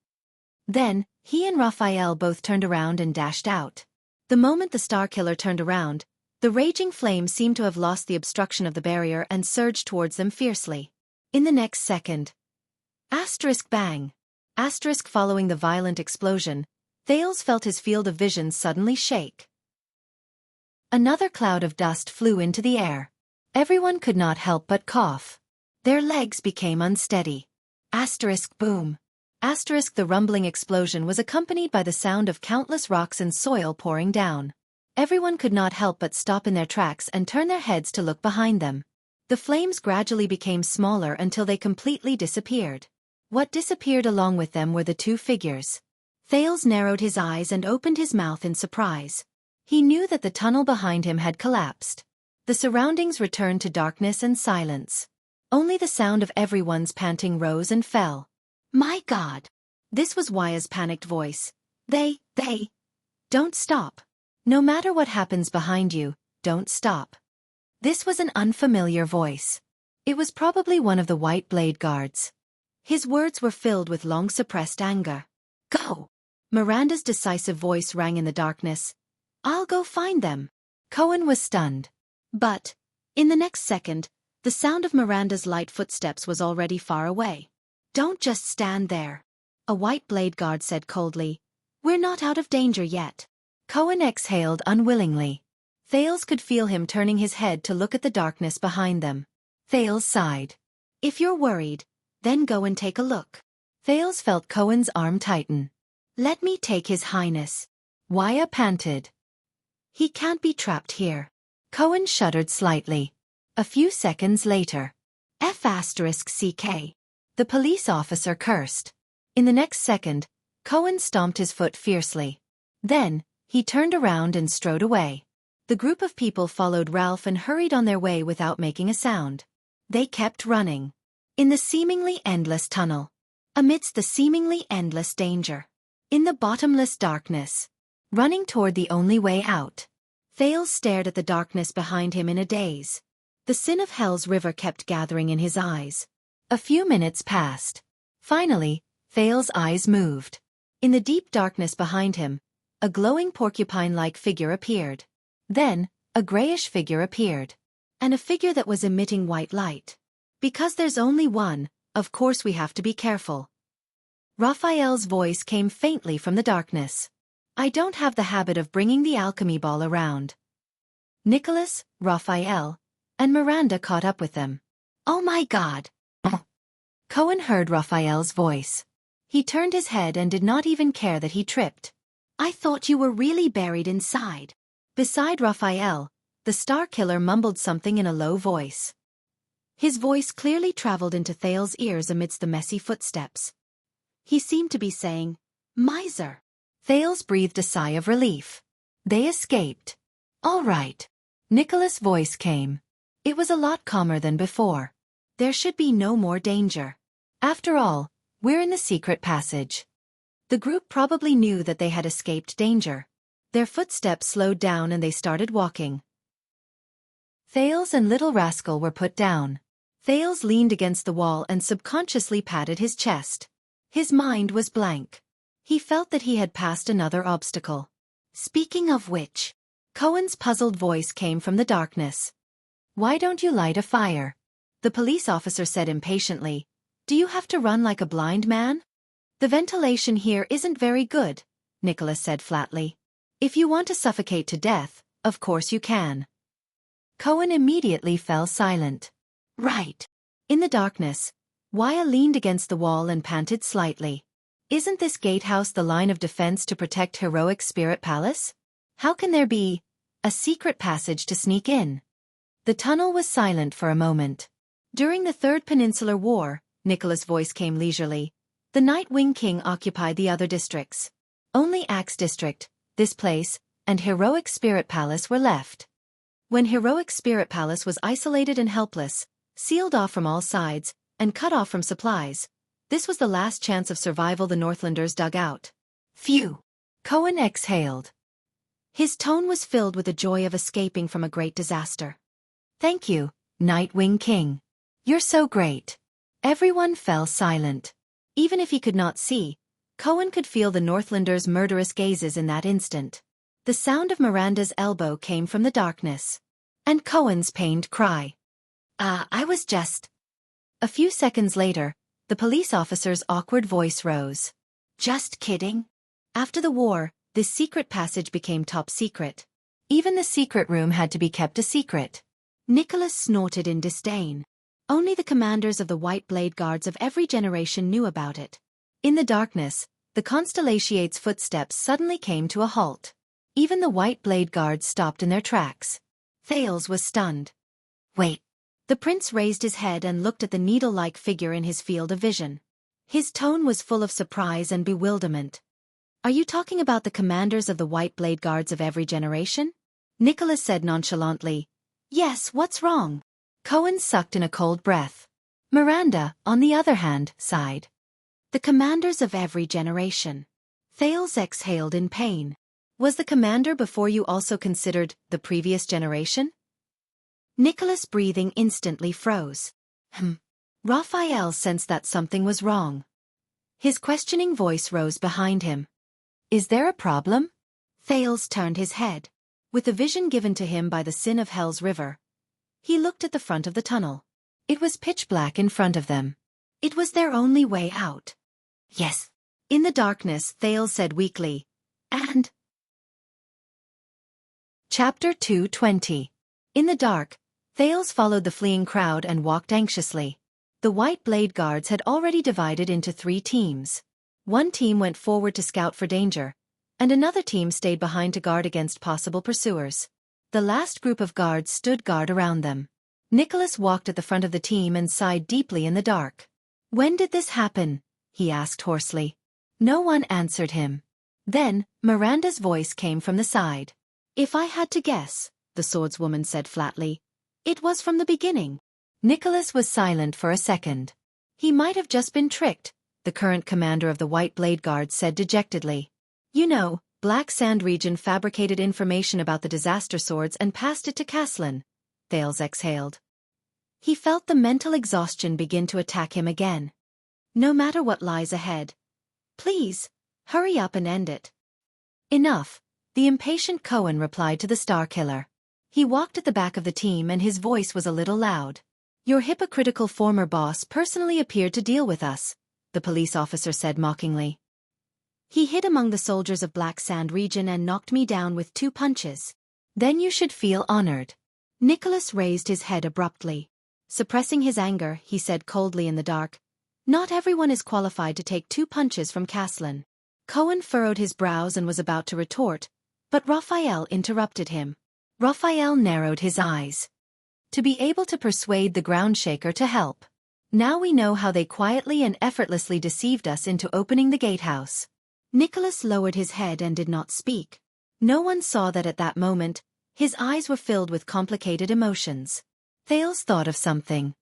Then, he and Raphael both turned around and dashed out. The moment the Star Killer turned around, the raging flame seemed to have lost the obstruction of the barrier and surged towards them fiercely. In the next second, bang! Following the violent explosion, Thales felt his field of vision suddenly shake. Another cloud of dust flew into the air. Everyone could not help but cough. Their legs became unsteady. Boom. The rumbling explosion was accompanied by the sound of countless rocks and soil pouring down. Everyone could not help but stop in their tracks and turn their heads to look behind them. The flames gradually became smaller until they completely disappeared. What disappeared along with them were the two figures. Thales narrowed his eyes and opened his mouth in surprise. He knew that the tunnel behind him had collapsed. The surroundings returned to darkness and silence. Only the sound of everyone's panting rose and fell. My God! This was Wuxia's panicked voice. They don't stop. No matter what happens behind you, don't stop. This was an unfamiliar voice. It was probably one of the White Blade Guards. His words were filled with long-suppressed anger. Go! Miranda's decisive voice rang in the darkness. I'll go find them. Cohen was stunned. But, in the next second, the sound of Miranda's light footsteps was already far away. Don't just stand there, a White Blade Guard said coldly. We're not out of danger yet. Cohen exhaled unwillingly. Thales could feel him turning his head to look at the darkness behind them. Thales sighed. If you're worried, then go and take a look. Thales felt Cohen's arm tighten. Let me take His Highness. Wuxia panted. He can't be trapped here. Cohen shuddered slightly. A few seconds later. F***CK. The police officer cursed. In the next second, Cohen stomped his foot fiercely. Then, he turned around and strode away. The group of people followed Ralph and hurried on their way without making a sound. They kept running. In the seemingly endless tunnel. Amidst the seemingly endless danger. In the bottomless darkness. Running toward the only way out. Thales stared at the darkness behind him in a daze. The sin of Hell's river kept gathering in his eyes. A few minutes passed. Finally, Thales' eyes moved. In the deep darkness behind him, a glowing porcupine-like figure appeared. Then, a grayish figure appeared. And a figure that was emitting white light. Because there's only one, of course we have to be careful. Raphael's voice came faintly from the darkness. I don't have the habit of bringing the alchemy ball around. Nicholas, Raphael, and Miranda caught up with them. Oh my God! Cohen heard Raphael's voice. He turned his head and did not even care that he tripped. I thought you were really buried inside. Beside Raphael, the Star Killer mumbled something in a low voice. His voice clearly traveled into Thales' ears amidst the messy footsteps. He seemed to be saying, Miser. Thales breathed a sigh of relief. They escaped. All right. Nicholas' voice came. It was a lot calmer than before. There should be no more danger. After all, we're in the secret passage. The group probably knew that they had escaped danger. Their footsteps slowed down and they started walking. Thales and Little Rascal were put down. Thales leaned against the wall and subconsciously patted his chest. His mind was blank. He felt that he had passed another obstacle. Speaking of which, Cohen's puzzled voice came from the darkness. Why don't you light a fire? The police officer said impatiently. Do you have to run like a blind man? The ventilation here isn't very good, Nicholas said flatly. If you want to suffocate to death, of course you can. Cohen immediately fell silent. Right. In the darkness, Wuxia leaned against the wall and panted slightly. Isn't this gatehouse the line of defense to protect Heroic Spirit Palace? How can there be a secret passage to sneak in? The tunnel was silent for a moment. During the Third Peninsular War, Nicholas' voice came leisurely, the Night Wing King occupied the other districts. Only Axe District, this place, and Heroic Spirit Palace were left. When Heroic Spirit Palace was isolated and helpless, sealed off from all sides, and cut off from supplies, this was the last chance of survival the Northlanders dug out. Phew! Cohen exhaled. His tone was filled with the joy of escaping from a great disaster. Thank you, Night Wing King. You're so great. Everyone fell silent. Even if he could not see, Cohen could feel the Northlanders' murderous gazes in that instant. The sound of Miranda's elbow came from the darkness. And Cohen's pained cry. I was just... A few seconds later, the police officer's awkward voice rose. Just kidding. After the war, this secret passage became top secret. Even the secret room had to be kept a secret. Nicholas snorted in disdain. Only the commanders of the White Blade Guards of every generation knew about it. In the darkness, the Constellation's footsteps suddenly came to a halt. Even the White Blade Guards stopped in their tracks. Thales was stunned. Wait. The prince raised his head and looked at the needle-like figure in his field of vision. His tone was full of surprise and bewilderment. Are you talking about the commanders of the White Blade Guards of every generation? Nicholas said nonchalantly. Yes, what's wrong? Cohen sucked in a cold breath. Miranda, on the other hand, sighed. The commanders of every generation. Thales exhaled in pain. Was the commander before you also considered the previous generation? Nicholas' breathing instantly froze. Raphael sensed that something was wrong. His questioning voice rose behind him. Is there a problem? Thales turned his head. With the vision given to him by the sin of Hell's River, he looked at the front of the tunnel. It was pitch black in front of them. It was their only way out. Yes. In the darkness, Thales said weakly. And... Chapter 220. In the dark, Thales followed the fleeing crowd and walked anxiously. The White Blade Guards had already divided into 3 teams. One team went forward to scout for danger, and another team stayed behind to guard against possible pursuers. The last group of guards stood guard around them. Nicholas walked at the front of the team and sighed deeply in the dark. When did this happen? He asked hoarsely. No one answered him. Then, Miranda's voice came from the side. If I had to guess, the swordswoman said flatly, it was from the beginning. Nicholas was silent for a second. He might have just been tricked, the current commander of the White Blade Guard said dejectedly. You know, Black Sand Region fabricated information about the disaster swords and passed it to Caslin. Thales exhaled. He felt the mental exhaustion begin to attack him again. No matter what lies ahead. Please, hurry up and end it. Enough, the impatient Cohen replied to the Star Killer. He walked at the back of the team and his voice was a little loud. Your hypocritical former boss personally appeared to deal with us, the police officer said mockingly. He hid among the soldiers of Black Sand Region and knocked me down with 2 punches. Then you should feel honored. Nicholas raised his head abruptly. Suppressing his anger, he said coldly in the dark, not everyone is qualified to take 2 punches from Caslin. Cohen furrowed his brows and was about to retort, but Raphael interrupted him. Raphael narrowed his eyes. To be able to persuade the Groundshaker to help. Now we know how they quietly and effortlessly deceived us into opening the gatehouse. Nicholas lowered his head and did not speak. No one saw that at that moment, his eyes were filled with complicated emotions. Thales thought of something.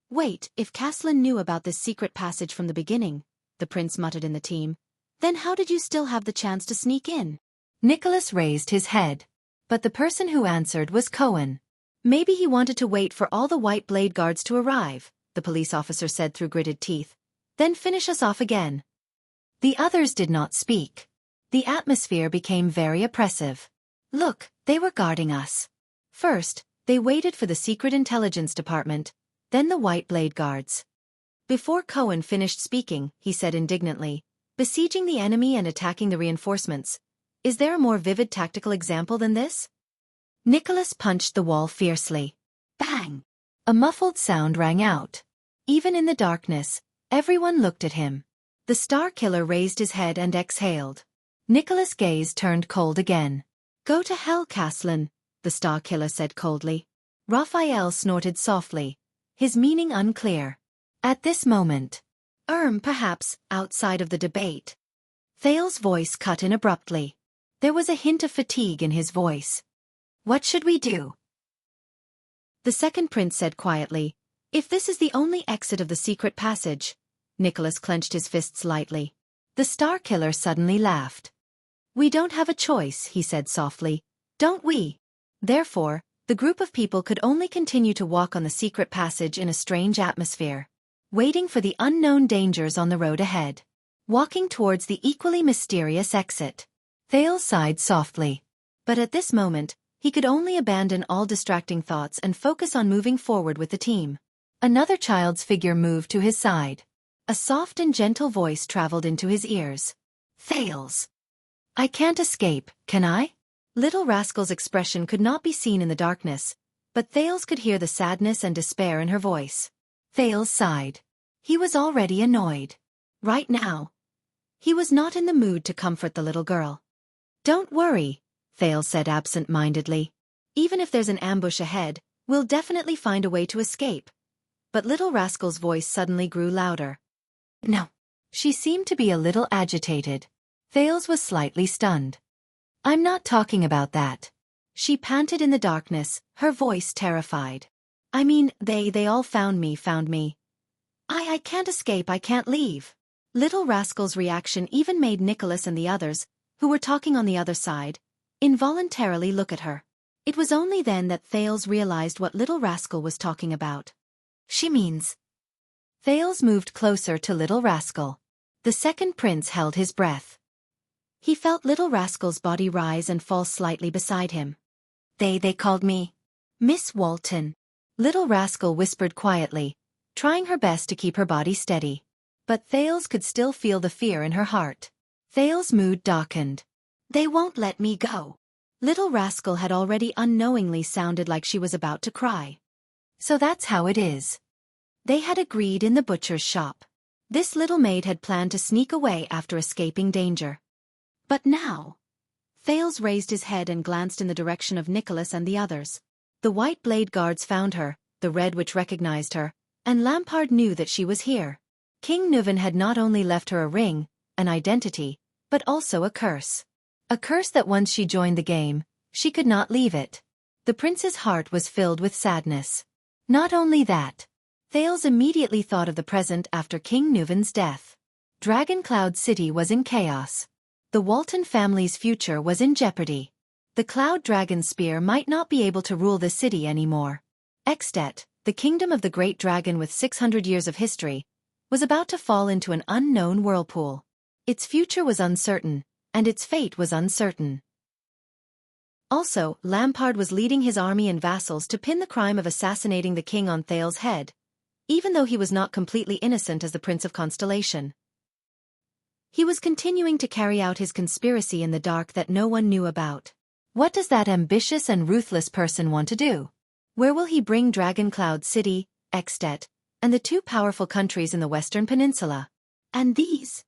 Wait, if Caslin knew about this secret passage from the beginning, the prince muttered in the team, then how did you still have the chance to sneak in? Nicholas raised his head. But the person who answered was Cohen. Maybe he wanted to wait for all the White Blade Guards to arrive, the police officer said through gritted teeth. Then finish us off again. The others did not speak. The atmosphere became very oppressive. Look, they were guarding us. First, they waited for the Secret Intelligence Department, then the White Blade Guards. Before Cohen finished speaking, he said indignantly, besieging the enemy and attacking the reinforcements. Is there a more vivid tactical example than this? Nicholas punched the wall fiercely. Bang! A muffled sound rang out. Even in the darkness, everyone looked at him. The Star Killer raised his head and exhaled. Nicholas' gaze turned cold again. Go to hell, Caslin, the Star Killer said coldly. Raphael snorted softly, his meaning unclear. At this moment, perhaps, outside of the debate. Thales' voice cut in abruptly. There was a hint of fatigue in his voice. What should we do? The second prince said quietly, if this is the only exit of the secret passage. Nicholas clenched his fists lightly. The Star Killer suddenly laughed. We don't have a choice, he said softly, don't we? Therefore, the group of people could only continue to walk on the secret passage in a strange atmosphere, waiting for the unknown dangers on the road ahead. walking towards the equally mysterious exit. Thales sighed softly. But at this moment, he could only abandon all distracting thoughts and focus on moving forward with the team. Another child's figure moved to his side. A soft and gentle voice traveled into his ears. Thales. I can't escape, can I? Little Rascal's expression could not be seen in the darkness, but Thales could hear the sadness and despair in her voice. Thales sighed. He was already annoyed. Right now, he was not in the mood to comfort the little girl. Don't worry, Thales said absent-mindedly. Even if there's an ambush ahead, we'll definitely find a way to escape. But Little Rascal's voice suddenly grew louder. No. She seemed to be a little agitated. Thales was slightly stunned. I'm not talking about that. She panted in the darkness, her voice terrified. I mean, they all found me. I can't escape, I can't leave. Little Rascal's reaction even made Nicholas and the others, who were talking on the other side, involuntarily look at her. It was only then that Thales realized what Little Rascal was talking about. She means. Thales moved closer to Little Rascal. The second prince held his breath. He felt Little Rascal's body rise and fall slightly beside him. They called me Miss Walton. Little Rascal whispered quietly, trying her best to keep her body steady. But Thales could still feel the fear in her heart. Thales' mood darkened. They won't let me go. Little Rascal had already unknowingly sounded like she was about to cry. So that's how it is. They had agreed in the butcher's shop. This little maid had planned to sneak away after escaping danger. But now, Thales raised his head and glanced in the direction of Nicholas and the others. The white blade guards found her, the red witch recognized her, and Lampard knew that she was here. King Nuven had not only left her a ring, an identity, but also a curse. A curse that once she joined the game, she could not leave it. The prince's heart was filled with sadness. Not only that, Thales immediately thought of the present after King Nuven's death. Dragon Cloud City was in chaos. The Walton family's future was in jeopardy. The Cloud Dragon Spear might not be able to rule the city anymore. Extet, the kingdom of the Great Dragon with 600 years of history, was about to fall into an unknown whirlpool. Its future was uncertain, and its fate was uncertain. Also, Lampard was leading his army and vassals to pin the crime of assassinating the king on Thales' head, even though he was not completely innocent as the Prince of Constellation. He was continuing to carry out his conspiracy in the dark that no one knew about. What does that ambitious and ruthless person want to do? Where will he bring Dragon Cloud City, Extet, and the two powerful countries in the Western Peninsula? And these?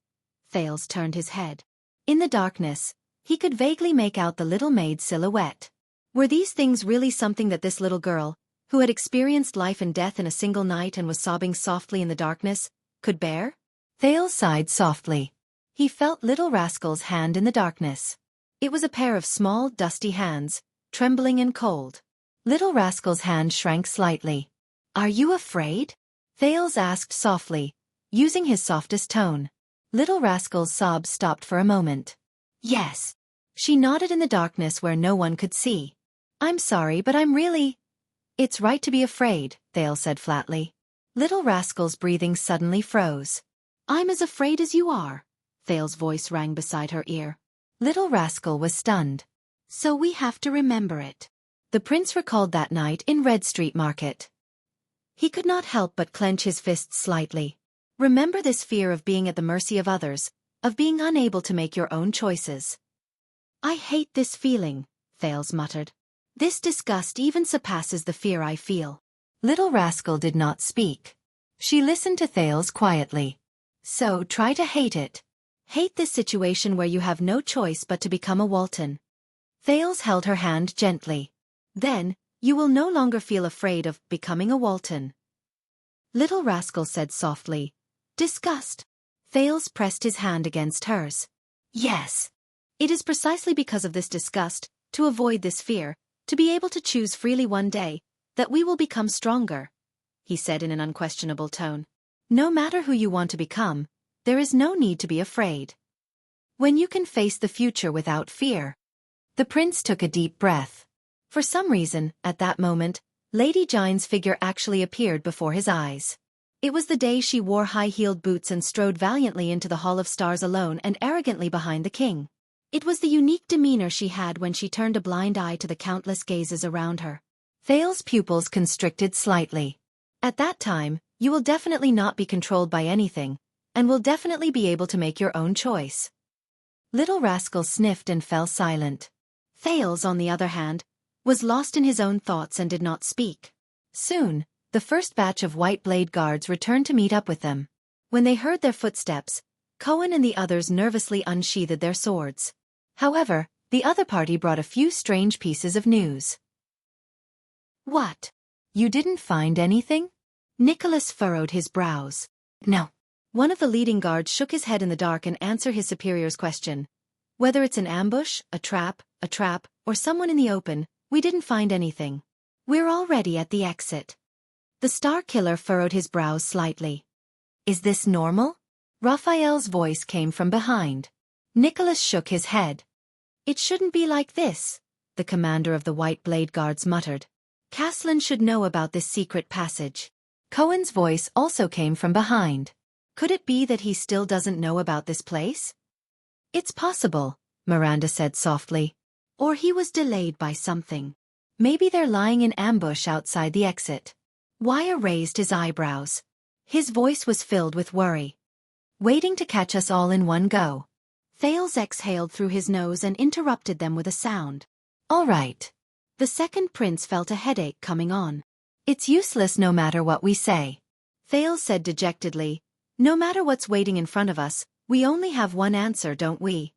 Thales turned his head. In the darkness, he could vaguely make out the little maid's silhouette. Were these things really something that this little girl, who had experienced life and death in a single night and was sobbing softly in the darkness, could bear? Thales sighed softly. He felt Little Rascal's hand in the darkness. It was a pair of small, dusty hands, trembling and cold. Little Rascal's hand shrank slightly. Are you afraid? Thales asked softly, using his softest tone. Little Rascal's sobs stopped for a moment. Yes. She nodded in the darkness where no one could see. I'm sorry, but I'm really... It's right to be afraid, Thales said flatly. Little Rascal's breathing suddenly froze. I'm as afraid as you are. Thales' voice rang beside her ear. Little Rascal was stunned. So we have to remember it. The prince recalled that night in Red Street Market. He could not help but clench his fists slightly. Remember this fear of being at the mercy of others, of being unable to make your own choices. I hate this feeling, Thales muttered. This disgust even surpasses the fear I feel. Little Rascal did not speak. She listened to Thales quietly. So try to hate it. Hate this situation where you have no choice but to become a Walton. Thales held her hand gently. Then, you will no longer feel afraid of becoming a Walton. Little Rascal said softly. Disgust. Thales pressed his hand against hers. Yes. It is precisely because of this disgust, to avoid this fear, to be able to choose freely one day, that we will become stronger, he said in an unquestionable tone. No matter who you want to become, there is no need to be afraid. When you can face the future without fear. The prince took a deep breath. For some reason, at that moment, Lady Jine's figure actually appeared before his eyes. It was the day she wore high-heeled boots and strode valiantly into the Hall of Stars alone and arrogantly behind the king. It was the unique demeanor she had when she turned a blind eye to the countless gazes around her. Thales's pupils constricted slightly. At that time, you will definitely not be controlled by anything, and will definitely be able to make your own choice. Little Rascal sniffed and fell silent. Thales, on the other hand, was lost in his own thoughts and did not speak. Soon, the first batch of white blade guards returned to meet up with them. When they heard their footsteps, Cohen and the others nervously unsheathed their swords. However, the other party brought a few strange pieces of news. What? You didn't find anything? Nicholas furrowed his brows. No. One of the leading guards shook his head in the dark and answered his superior's question. Whether it's an ambush, a trap, or someone in the open, we didn't find anything. We're already at the exit. The Star Killer furrowed his brows slightly. Is this normal? Raphael's voice came from behind. Nicholas shook his head. It shouldn't be like this, the commander of the White Blade Guards muttered. Caslin should know about this secret passage. Cohen's voice also came from behind. Could it be that he still doesn't know about this place? It's possible, Miranda said softly. Or he was delayed by something. Maybe they're lying in ambush outside the exit. Wire raised his eyebrows. His voice was filled with worry. Waiting to catch us all in one go. Thales exhaled through his nose and interrupted them with a sound. All right. The second prince felt a headache coming on. It's useless no matter what we say. Thales said dejectedly, no matter what's waiting in front of us, we only have one answer, don't we?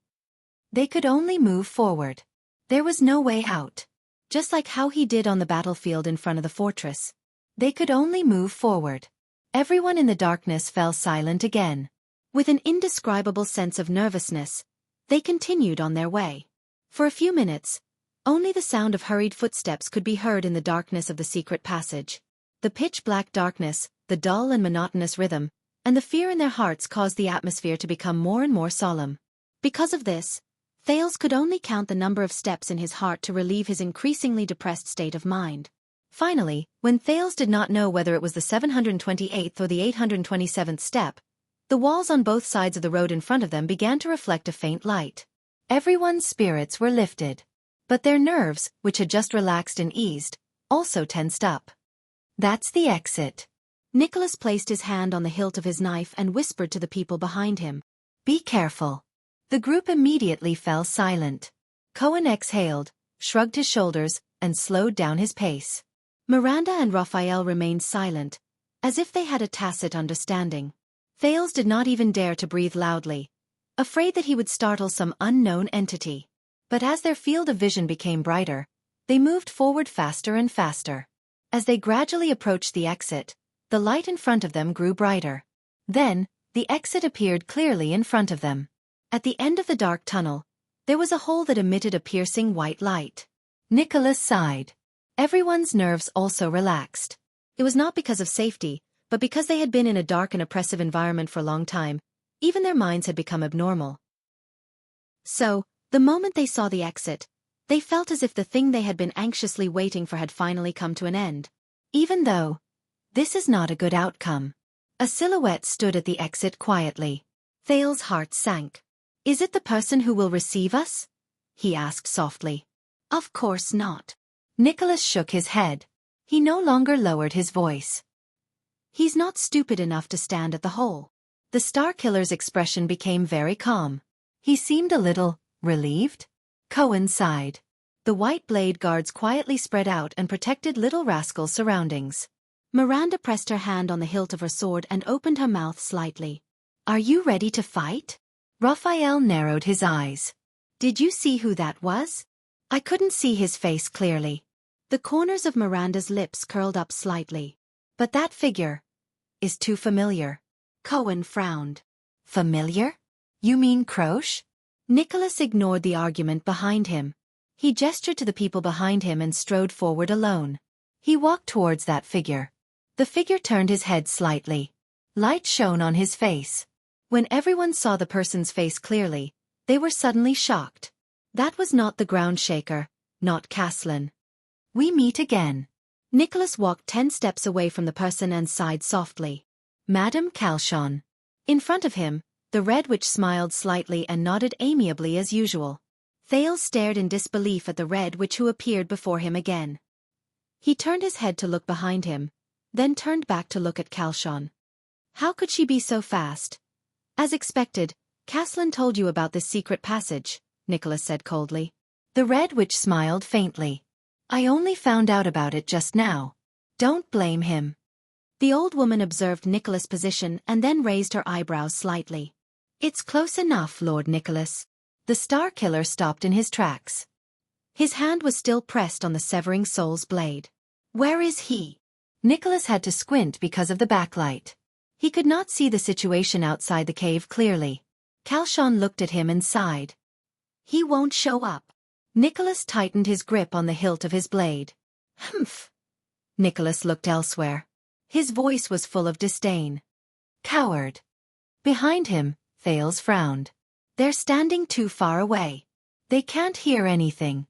They could only move forward. There was no way out. Just like how he did on the battlefield in front of the fortress. They could only move forward. Everyone in the darkness fell silent again. With an indescribable sense of nervousness, they continued on their way. For a few minutes, only the sound of hurried footsteps could be heard in the darkness of the secret passage. The pitch-black darkness, the dull and monotonous rhythm, and the fear in their hearts caused the atmosphere to become more and more solemn. Because of this, Thales could only count the number of steps in his heart to relieve his increasingly depressed state of mind. Finally, when Thales did not know whether it was the 728th or the 827th step, the walls on both sides of the road in front of them began to reflect a faint light. Everyone's spirits were lifted. But their nerves, which had just relaxed and eased, also tensed up. That's the exit. Nicholas placed his hand on the hilt of his knife and whispered to the people behind him. Be careful. The group immediately fell silent. Cohen exhaled, shrugged his shoulders, and slowed down his pace. Miranda and Raphael remained silent, as if they had a tacit understanding. Thales did not even dare to breathe loudly, afraid that he would startle some unknown entity. But as their field of vision became brighter, they moved forward faster and faster. As they gradually approached the exit, the light in front of them grew brighter. Then, the exit appeared clearly in front of them. At the end of the dark tunnel, there was a hole that emitted a piercing white light. Nicholas sighed. Everyone's nerves also relaxed. It was not because of safety, but because they had been in a dark and oppressive environment for a long time. Even their minds had become abnormal. So, the moment they saw the exit, they felt as if the thing they had been anxiously waiting for had finally come to an end. Even though this is not a good outcome. A silhouette stood at the exit quietly. Thales' heart sank. Is it the person who will receive us? He asked softly. Of course not. Nicholas shook his head. He no longer lowered his voice. He's not stupid enough to stand at the hole. The Star Killer's expression became very calm. He seemed a little relieved? Cohen sighed. The White Blade Guards quietly spread out and protected Little Rascal's surroundings. Miranda pressed her hand on the hilt of her sword and opened her mouth slightly. Are you ready to fight? Raphael narrowed his eyes. Did you see who that was? I couldn't see his face clearly. The corners of Miranda's lips curled up slightly. But that figure is too familiar. Cohen frowned. Familiar? You mean Croche? Nicholas ignored the argument behind him. He gestured to the people behind him and strode forward alone. He walked towards that figure. The figure turned his head slightly. Light shone on his face. When everyone saw the person's face clearly, they were suddenly shocked. That was not the ground shaker, not Caslin. We meet again. Nicholas walked 10 steps away from the person and sighed softly. Madame Calshon. In front of him, the Red Witch smiled slightly and nodded amiably as usual. Thales stared in disbelief at the Red Witch who appeared before him again. He turned his head to look behind him, then turned back to look at Calshon. How could she be so fast? As expected, Caslin told you about this secret passage, Nicholas said coldly. The Red Witch smiled faintly. I only found out about it just now. Don't blame him. The old woman observed Nicholas' position and then raised her eyebrows slightly. It's close enough, Lord Nicholas. The Star Killer stopped in his tracks. His hand was still pressed on the severing soul's blade. Where is he? Nicholas had to squint because of the backlight. He could not see the situation outside the cave clearly. Calshon looked at him and sighed. He won't show up. Nicholas tightened his grip on the hilt of his blade. Humph. Nicholas looked elsewhere. His voice was full of disdain. Coward. Behind him, Thales frowned. They're standing too far away. They can't hear anything.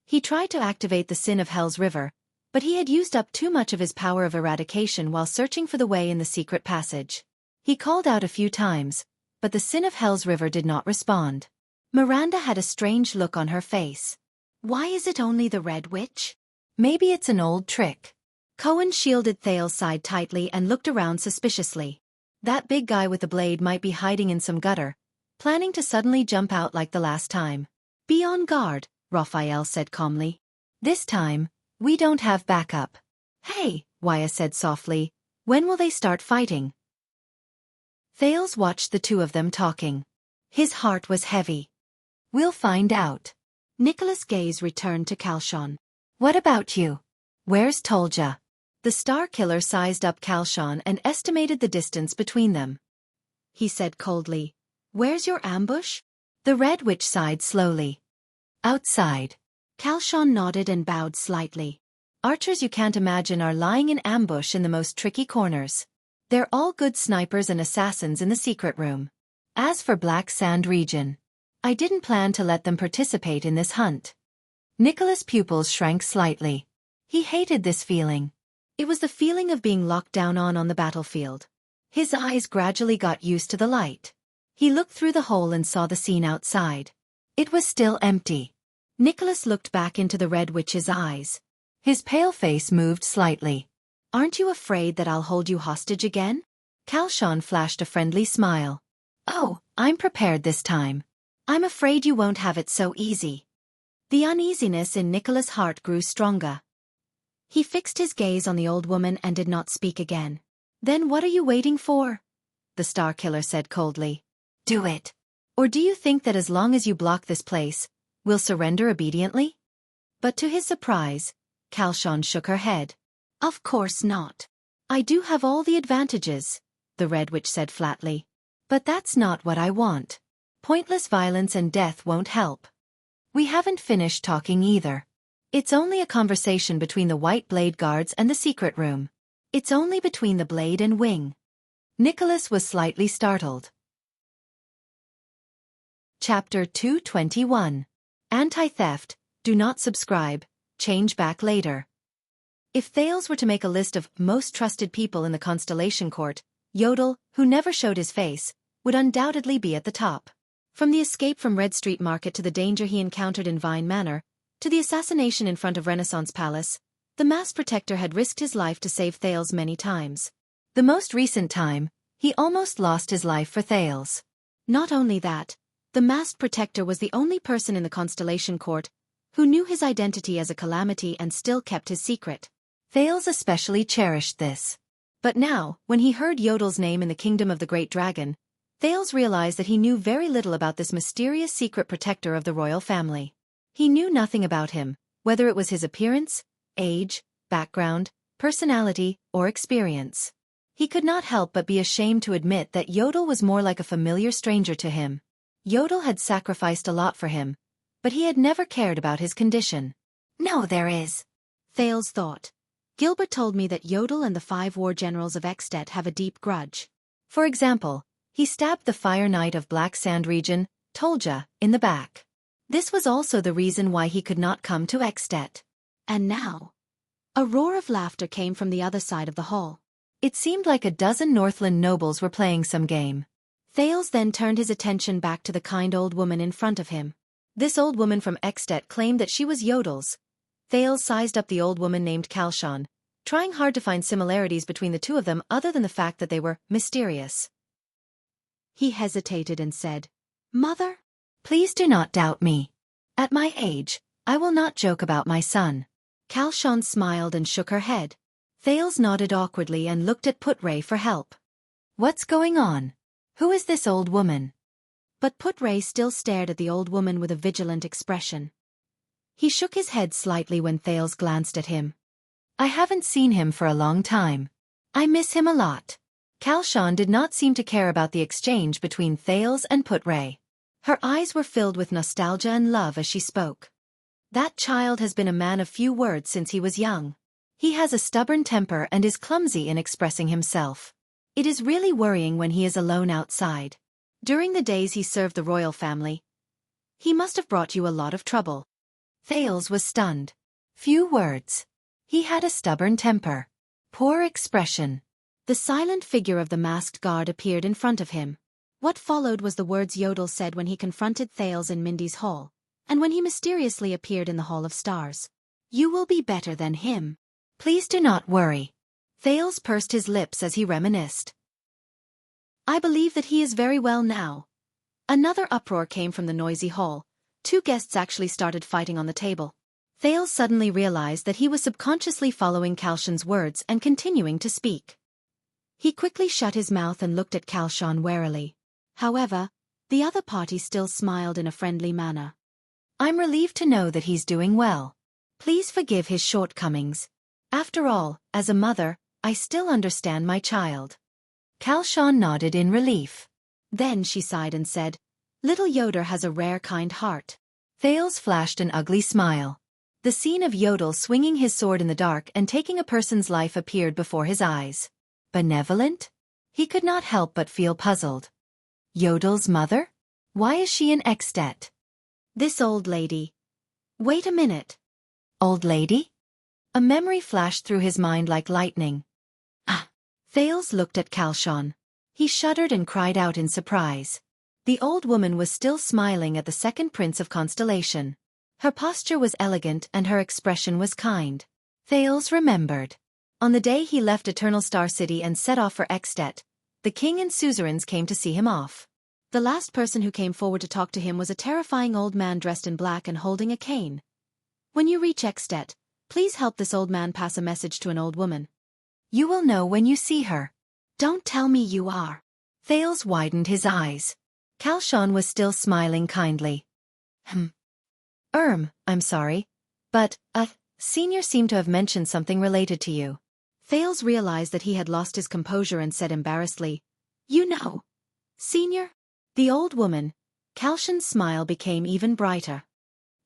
He tried to activate the Sin of Hell's River, but he had used up too much of his power of eradication while searching for the way in the secret passage. He called out a few times, but the Sin of Hell's River did not respond. Miranda had a strange look on her face. Why is it only the Red Witch? Maybe it's an old trick. Cohen shielded Thales' side tightly and looked around suspiciously. That big guy with the blade might be hiding in some gutter, planning to suddenly jump out like the last time. Be on guard, Raphael said calmly. This time, we don't have backup. Hey, Waya said softly, when will they start fighting? Thales watched the two of them talking. His heart was heavy. We'll find out. Nicholas' gaze returned to Calshon. What about you? Where's Tolja? The Star Killer sized up Calshon and estimated the distance between them. He said coldly, Where's your ambush? The Red Witch sighed slowly. Outside. Calshon nodded and bowed slightly. Archers you can't imagine are lying in ambush in the most tricky corners. They're all good snipers and assassins in the secret room. As for Black Sand region, I didn't plan to let them participate in this hunt. Nicholas' pupils shrank slightly. He hated this feeling. It was the feeling of being locked down on the battlefield. His eyes gradually got used to the light. He looked through the hole and saw the scene outside. It was still empty. Nicholas looked back into the Red Witch's eyes. His pale face moved slightly. Aren't you afraid that I'll hold you hostage again? Calshon flashed a friendly smile. Oh, I'm prepared this time. I'm afraid you won't have it so easy. The uneasiness in Nicholas' heart grew stronger. He fixed his gaze on the old woman and did not speak again. Then what are you waiting for? The Star Killer said coldly. Do it. Or do you think that as long as you block this place, we'll surrender obediently? But to his surprise, Calshon shook her head. Of course not. I do have all the advantages, the Red Witch said flatly. But that's not what I want. Pointless violence and death won't help. We haven't finished talking either. It's only a conversation between the White Blade guards and the secret room. It's only between the blade and wing. Nicholas was slightly startled. Chapter 221. Anti-theft, do not subscribe, change back later. If Thales were to make a list of most trusted people in the Constellation Court, Yodel, who never showed his face, would undoubtedly be at the top. From the escape from Red Street Market to the danger he encountered in Vine Manor, to the assassination in front of Renaissance Palace, the masked protector had risked his life to save Thales many times. The most recent time, he almost lost his life for Thales. Not only that, the masked protector was the only person in the Constellation Court who knew his identity as a calamity and still kept his secret. Thales especially cherished this. But now, when he heard Yodel's name in the Kingdom of the Great Dragon, Thales realized that he knew very little about this mysterious secret protector of the royal family. He knew nothing about him, whether it was his appearance, age, background, personality, or experience. He could not help but be ashamed to admit that Yodel was more like a familiar stranger to him. Yodel had sacrificed a lot for him, but he had never cared about his condition. No, there is, Thales thought. Gilbert told me that Yodel and the 5 war generals of Extet have a deep grudge. For example, he stabbed the Fire Knight of Black Sand region, Tolja, in the back. This was also the reason why he could not come to Extet. And now, a roar of laughter came from the other side of the hall. It seemed like a dozen Northland nobles were playing some game. Thales then turned his attention back to the kind old woman in front of him. This old woman from Ekstedt claimed that she was Yodel's. Thales sized up the old woman named Xiaofan, trying hard to find similarities between the two of them other than the fact that they were mysterious. He hesitated and said, "Mother? Please do not doubt me. At my age, I will not joke about my son." Xiaofan smiled and shook her head. Thales nodded awkwardly and looked at Putray for help. What's going on? Who is this old woman? But Putray still stared at the old woman with a vigilant expression. He shook his head slightly when Thales glanced at him. I haven't seen him for a long time. I miss him a lot. Xiaofan did not seem to care about the exchange between Thales and Putray. Her eyes were filled with nostalgia and love as she spoke. That child has been a man of few words since he was young. He has a stubborn temper and is clumsy in expressing himself. It is really worrying when he is alone outside. During the days he served the royal family, he must have brought you a lot of trouble. Thales was stunned. Few words. He had a stubborn temper. Poor expression. The silent figure of the masked guard appeared in front of him. What followed was the words Yodel said when he confronted Thales in Mindy's hall, and when he mysteriously appeared in the Hall of Stars. "You will be better than him. Please do not worry." Thales pursed his lips as he reminisced. "I believe that he is very well now." Another uproar came from the noisy hall. Two guests actually started fighting on the table. Thales suddenly realized that he was subconsciously following Xiaofan's words and continuing to speak. He quickly shut his mouth and looked at Xiaofan warily. However, the other party still smiled in a friendly manner. I'm relieved to know that he's doing well. Please forgive his shortcomings. After all, as a mother, I still understand my child. Xiaofan nodded in relief. Then she sighed and said, "Little Yoder has a rare kind heart." Thales flashed an ugly smile. The scene of Yodel swinging his sword in the dark and taking a person's life appeared before his eyes. Benevolent? He could not help but feel puzzled. Yodel's mother? Why is she in Ekstedt? This old lady. Wait a minute. Old lady? A memory flashed through his mind like lightning. Ah! Thales looked at Xiaofan. He shuddered and cried out in surprise. The old woman was still smiling at the second prince of Constellation. Her posture was elegant and her expression was kind. Thales remembered. On the day he left Eternal Star City and set off for Ekstedt, the king and suzerains came to see him off. The last person who came forward to talk to him was a terrifying old man dressed in black and holding a cane. "When you reach Ekstedt, please help this old man pass a message to an old woman." You will know when you see her. Don't tell me you are. Thales widened his eyes. Xiaofan was still smiling kindly. I'm sorry. But, Senior seemed to have mentioned something related to you. Thales realized that he had lost his composure and said embarrassedly, "You know, Senior?" The old woman, Xiaofan's smile became even brighter.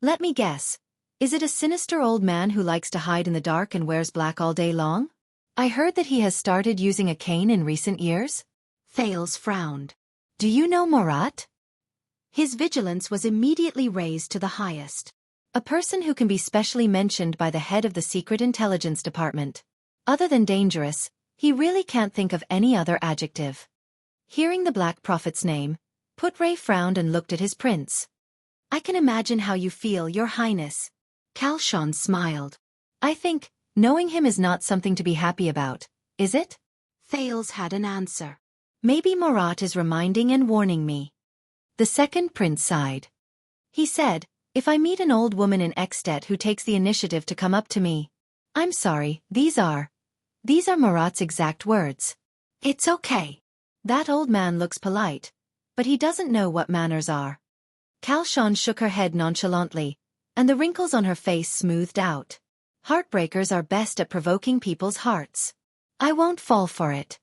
"Let me guess. Is it a sinister old man who likes to hide in the dark and wears black all day long? I heard that he has started using a cane in recent years." Thales frowned. "Do you know Murat?" His vigilance was immediately raised to the highest. A person who can be specially mentioned by the head of the Secret Intelligence Department. Other than dangerous, he really can't think of any other adjective. Hearing the Black Prophet's name, Putray frowned and looked at his prince. "I can imagine how you feel, Your Highness." Xiaofan smiled. "I think, knowing him is not something to be happy about, is it?" Thales had an answer. "Maybe Murat is reminding and warning me." The second prince sighed. He said, "If I meet an old woman in Ekstedt who takes the initiative to come up to me, I'm sorry, these are Murat's exact words. It's okay. That old man looks polite, but he doesn't know what manners are." Xiaofan shook her head nonchalantly, and the wrinkles on her face smoothed out. Heartbreakers are best at provoking people's hearts. I won't fall for it.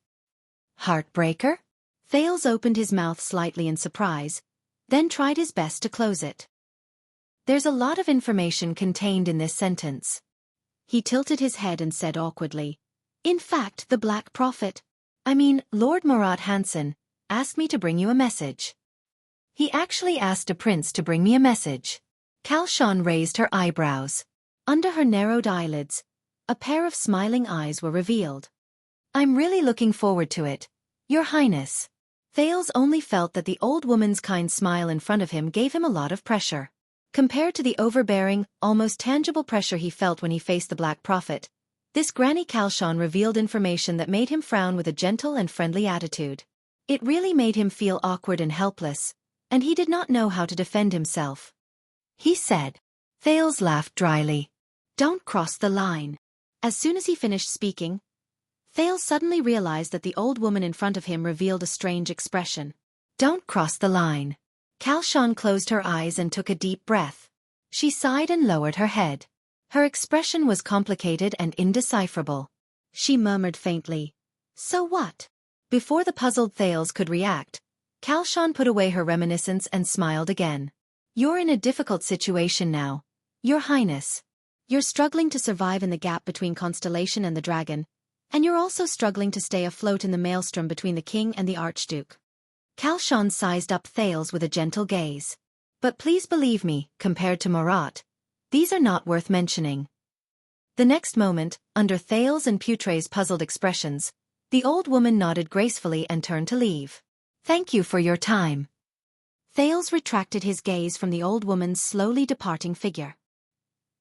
Heartbreaker? Thales opened his mouth slightly in surprise, then tried his best to close it. There's a lot of information contained in this sentence. He tilted his head and said awkwardly, "In fact, the Black Prophet, Lord Murat Hansen, asked me to bring you a message." He actually asked a prince to bring me a message. Xiaofan raised her eyebrows. Under her narrowed eyelids, a pair of smiling eyes were revealed. I'm really looking forward to it, Your Highness. Thales only felt that the old woman's kind smile in front of him gave him a lot of pressure. Compared to the overbearing, almost tangible pressure he felt when he faced the Black Prophet, this Granny Xiaofan revealed information that made him frown with a gentle and friendly attitude. It really made him feel awkward and helpless, and he did not know how to defend himself. He said. Thales laughed dryly. Don't cross the line. As soon as he finished speaking, Thales suddenly realized that the old woman in front of him revealed a strange expression. Don't cross the line. Xiaofan closed her eyes and took a deep breath. She sighed and lowered her head. Her expression was complicated and indecipherable. She murmured faintly, "So what?" Before the puzzled Thales could react, Xiaofan put away her reminiscence and smiled again. You're in a difficult situation now, Your Highness. You're struggling to survive in the gap between Constellation and the Dragon, and you're also struggling to stay afloat in the maelstrom between the king and the Archduke. Xiaofan sized up Thales with a gentle gaze. But please believe me, compared to Marat, these are not worth mentioning. The next moment, under Thales and Putre's puzzled expressions, the old woman nodded gracefully and turned to leave. Thank you for your time. Thales retracted his gaze from the old woman's slowly departing figure.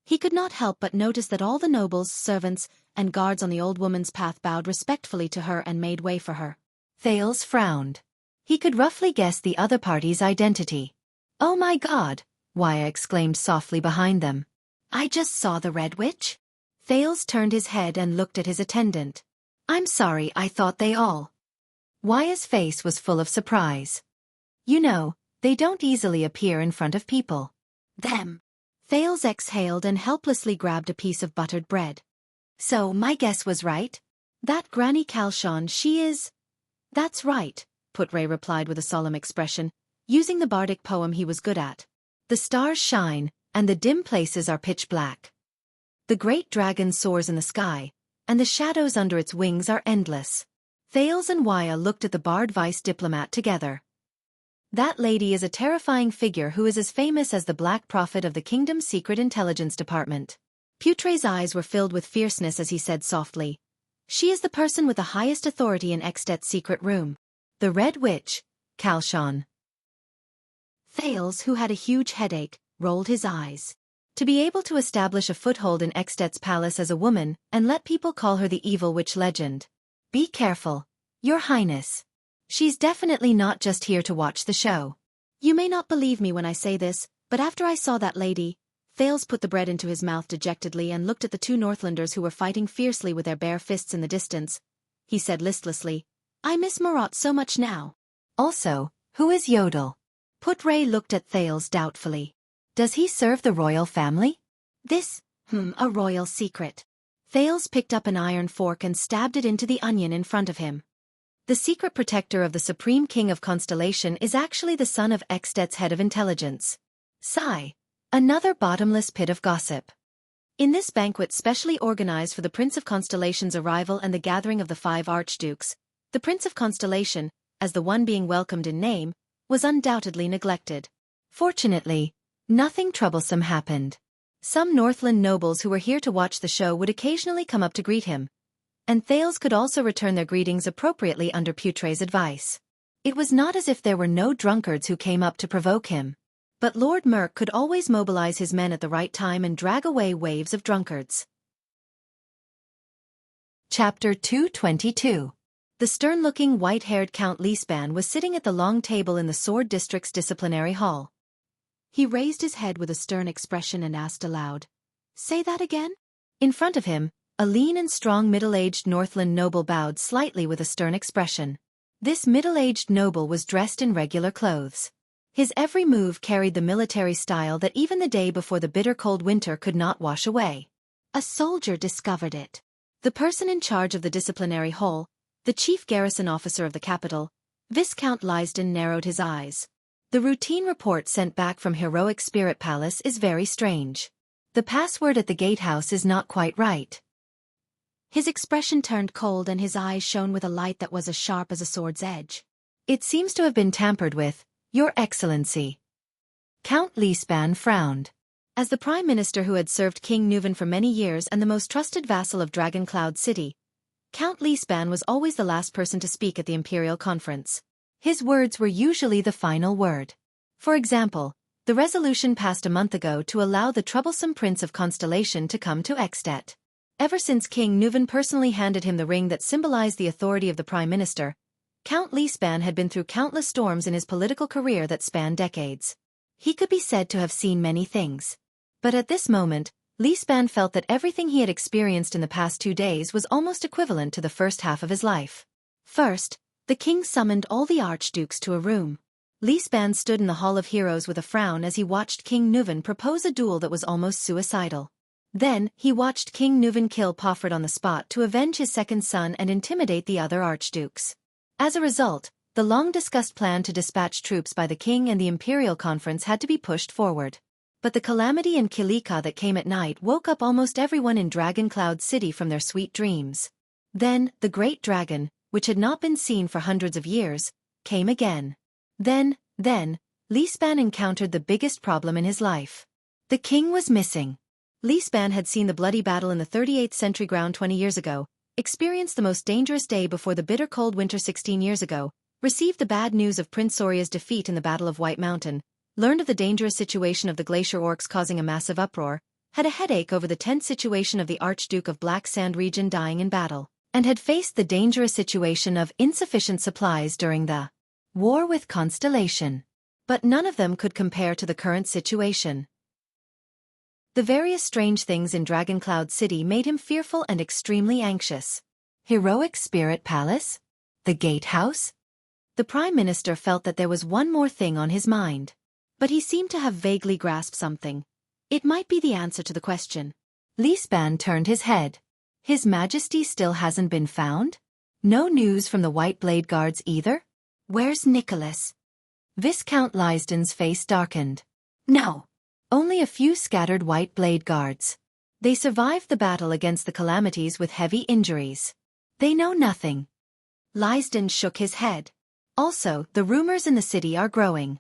He could not help but notice that all the nobles, servants, and guards on the old woman's path bowed respectfully to her and made way for her. Thales frowned. He could roughly guess the other party's identity. Oh my God, Wuxia exclaimed softly behind them. I just saw the Red Witch? Thales turned his head and looked at his attendant. I'm sorry, I thought they all. Wuxia's face was full of surprise. You know, they don't easily appear in front of people. Them. Thales exhaled and helplessly grabbed a piece of buttered bread. So my guess was right? That Granny Xiaofan, she is... That's right, Putre replied with a solemn expression, using the bardic poem he was good at. The stars shine, and the dim places are pitch black. The great dragon soars in the sky, and the shadows under its wings are endless. Thales and Wuxia looked at the barred vice diplomat together. That lady is a terrifying figure who is as famous as the Black Prophet of the Kingdom's Secret Intelligence Department. Putre's eyes were filled with fierceness as he said softly, "She is the person with the highest authority in Extet's secret room. The Red Witch, Xiaofan." Thales, who had a huge headache, rolled his eyes. To be able to establish a foothold in Extet's palace as a woman and let people call her the evil witch legend. Be careful, Your Highness. She's definitely not just here to watch the show. You may not believe me when I say this, but after I saw that lady, Thales put the bread into his mouth dejectedly and looked at the two Northlanders who were fighting fiercely with their bare fists in the distance. He said listlessly, I miss Marat so much now. Also, who is Yodel? Putre looked at Thales doubtfully. Does he serve the royal family? This, a royal secret. Thales picked up an iron fork and stabbed it into the onion in front of him. The secret protector of the Supreme King of Constellation is actually the son of Extet's head of intelligence. Sigh. Another bottomless pit of gossip. In this banquet specially organized for the Prince of Constellation's arrival and the gathering of the 5 archdukes, the Prince of Constellation, as the one being welcomed in name, was undoubtedly neglected. Fortunately, nothing troublesome happened. Some Northland nobles who were here to watch the show would occasionally come up to greet him, and Thales could also return their greetings appropriately under Putre's advice. It was not as if there were no drunkards who came up to provoke him. But Lord Merk could always mobilize his men at the right time and drag away waves of drunkards. Chapter 222. The stern-looking white-haired Count Xiaofan was sitting at the long table in the Sword District's disciplinary hall. He raised his head with a stern expression and asked aloud, "Say that again?" In front of him, a lean and strong middle-aged Northland noble bowed slightly with a stern expression. This middle-aged noble was dressed in regular clothes. His every move carried the military style that even the day before the bitter cold winter could not wash away. A soldier discovered it. The person in charge of the disciplinary hall, the chief garrison officer of the capital, Viscount Lysden, narrowed his eyes. The routine report sent back from Heroic Spirit Palace is very strange. The password at the gatehouse is not quite right. His expression turned cold and his eyes shone with a light that was as sharp as a sword's edge. It seems to have been tampered with, Your Excellency. Count Xiaofan frowned. As the Prime Minister who had served King Nuvan for many years and the most trusted vassal of Dragon Cloud City, Count Lisban was always the last person to speak at the imperial conference. His words were usually the final word. For example, the resolution passed a month ago to allow the troublesome Prince of Constellation to come to Extet. Ever since King Nuvan personally handed him the ring that symbolized the authority of the Prime Minister, Count Lisban had been through countless storms in his political career that spanned decades. He could be said to have seen many things. But at this moment, Lisban felt that everything he had experienced in the past 2 days was almost equivalent to the first half of his life. First, the king summoned all the archdukes to a room. Lisban stood in the Hall of Heroes with a frown as he watched King Nuvan propose a duel that was almost suicidal. Then, he watched King Nuvan kill Pofred on the spot to avenge his second son and intimidate the other archdukes. As a result, the long-discussed plan to dispatch troops by the king and the imperial conference had to be pushed forward. But the calamity in Kilika that came at night woke up almost everyone in Dragon Cloud City from their sweet dreams. Then, the great dragon, which had not been seen for hundreds of years, came again. Then, Lisban encountered the biggest problem in his life. The king was missing. Lisban had seen the bloody battle in the 38th century ground 20 years ago, experienced the most dangerous day before the bitter cold winter 16 years ago, received the bad news of Prince Soria's defeat in the Battle of White Mountain, learned of the dangerous situation of the glacier orcs causing a massive uproar, had a headache over the tense situation of the Archduke of Black Sand region dying in battle, and had faced the dangerous situation of insufficient supplies during the war with Constellation. But none of them could compare to the current situation. The various strange things in Dragon Cloud City made him fearful and extremely anxious. Heroic Spirit Palace? The Gatehouse? The Prime Minister felt that there was one more thing on his mind. But he seemed to have vaguely grasped something. It might be the answer to the question. Lisban turned his head. His Majesty still hasn't been found? No news from the White Blade Guards either? Where's Nicholas? Viscount Lisden's face darkened. No. Only a few scattered White Blade Guards. They survived the battle against the calamities with heavy injuries. They know nothing. Lisden shook his head. Also, the rumors in the city are growing.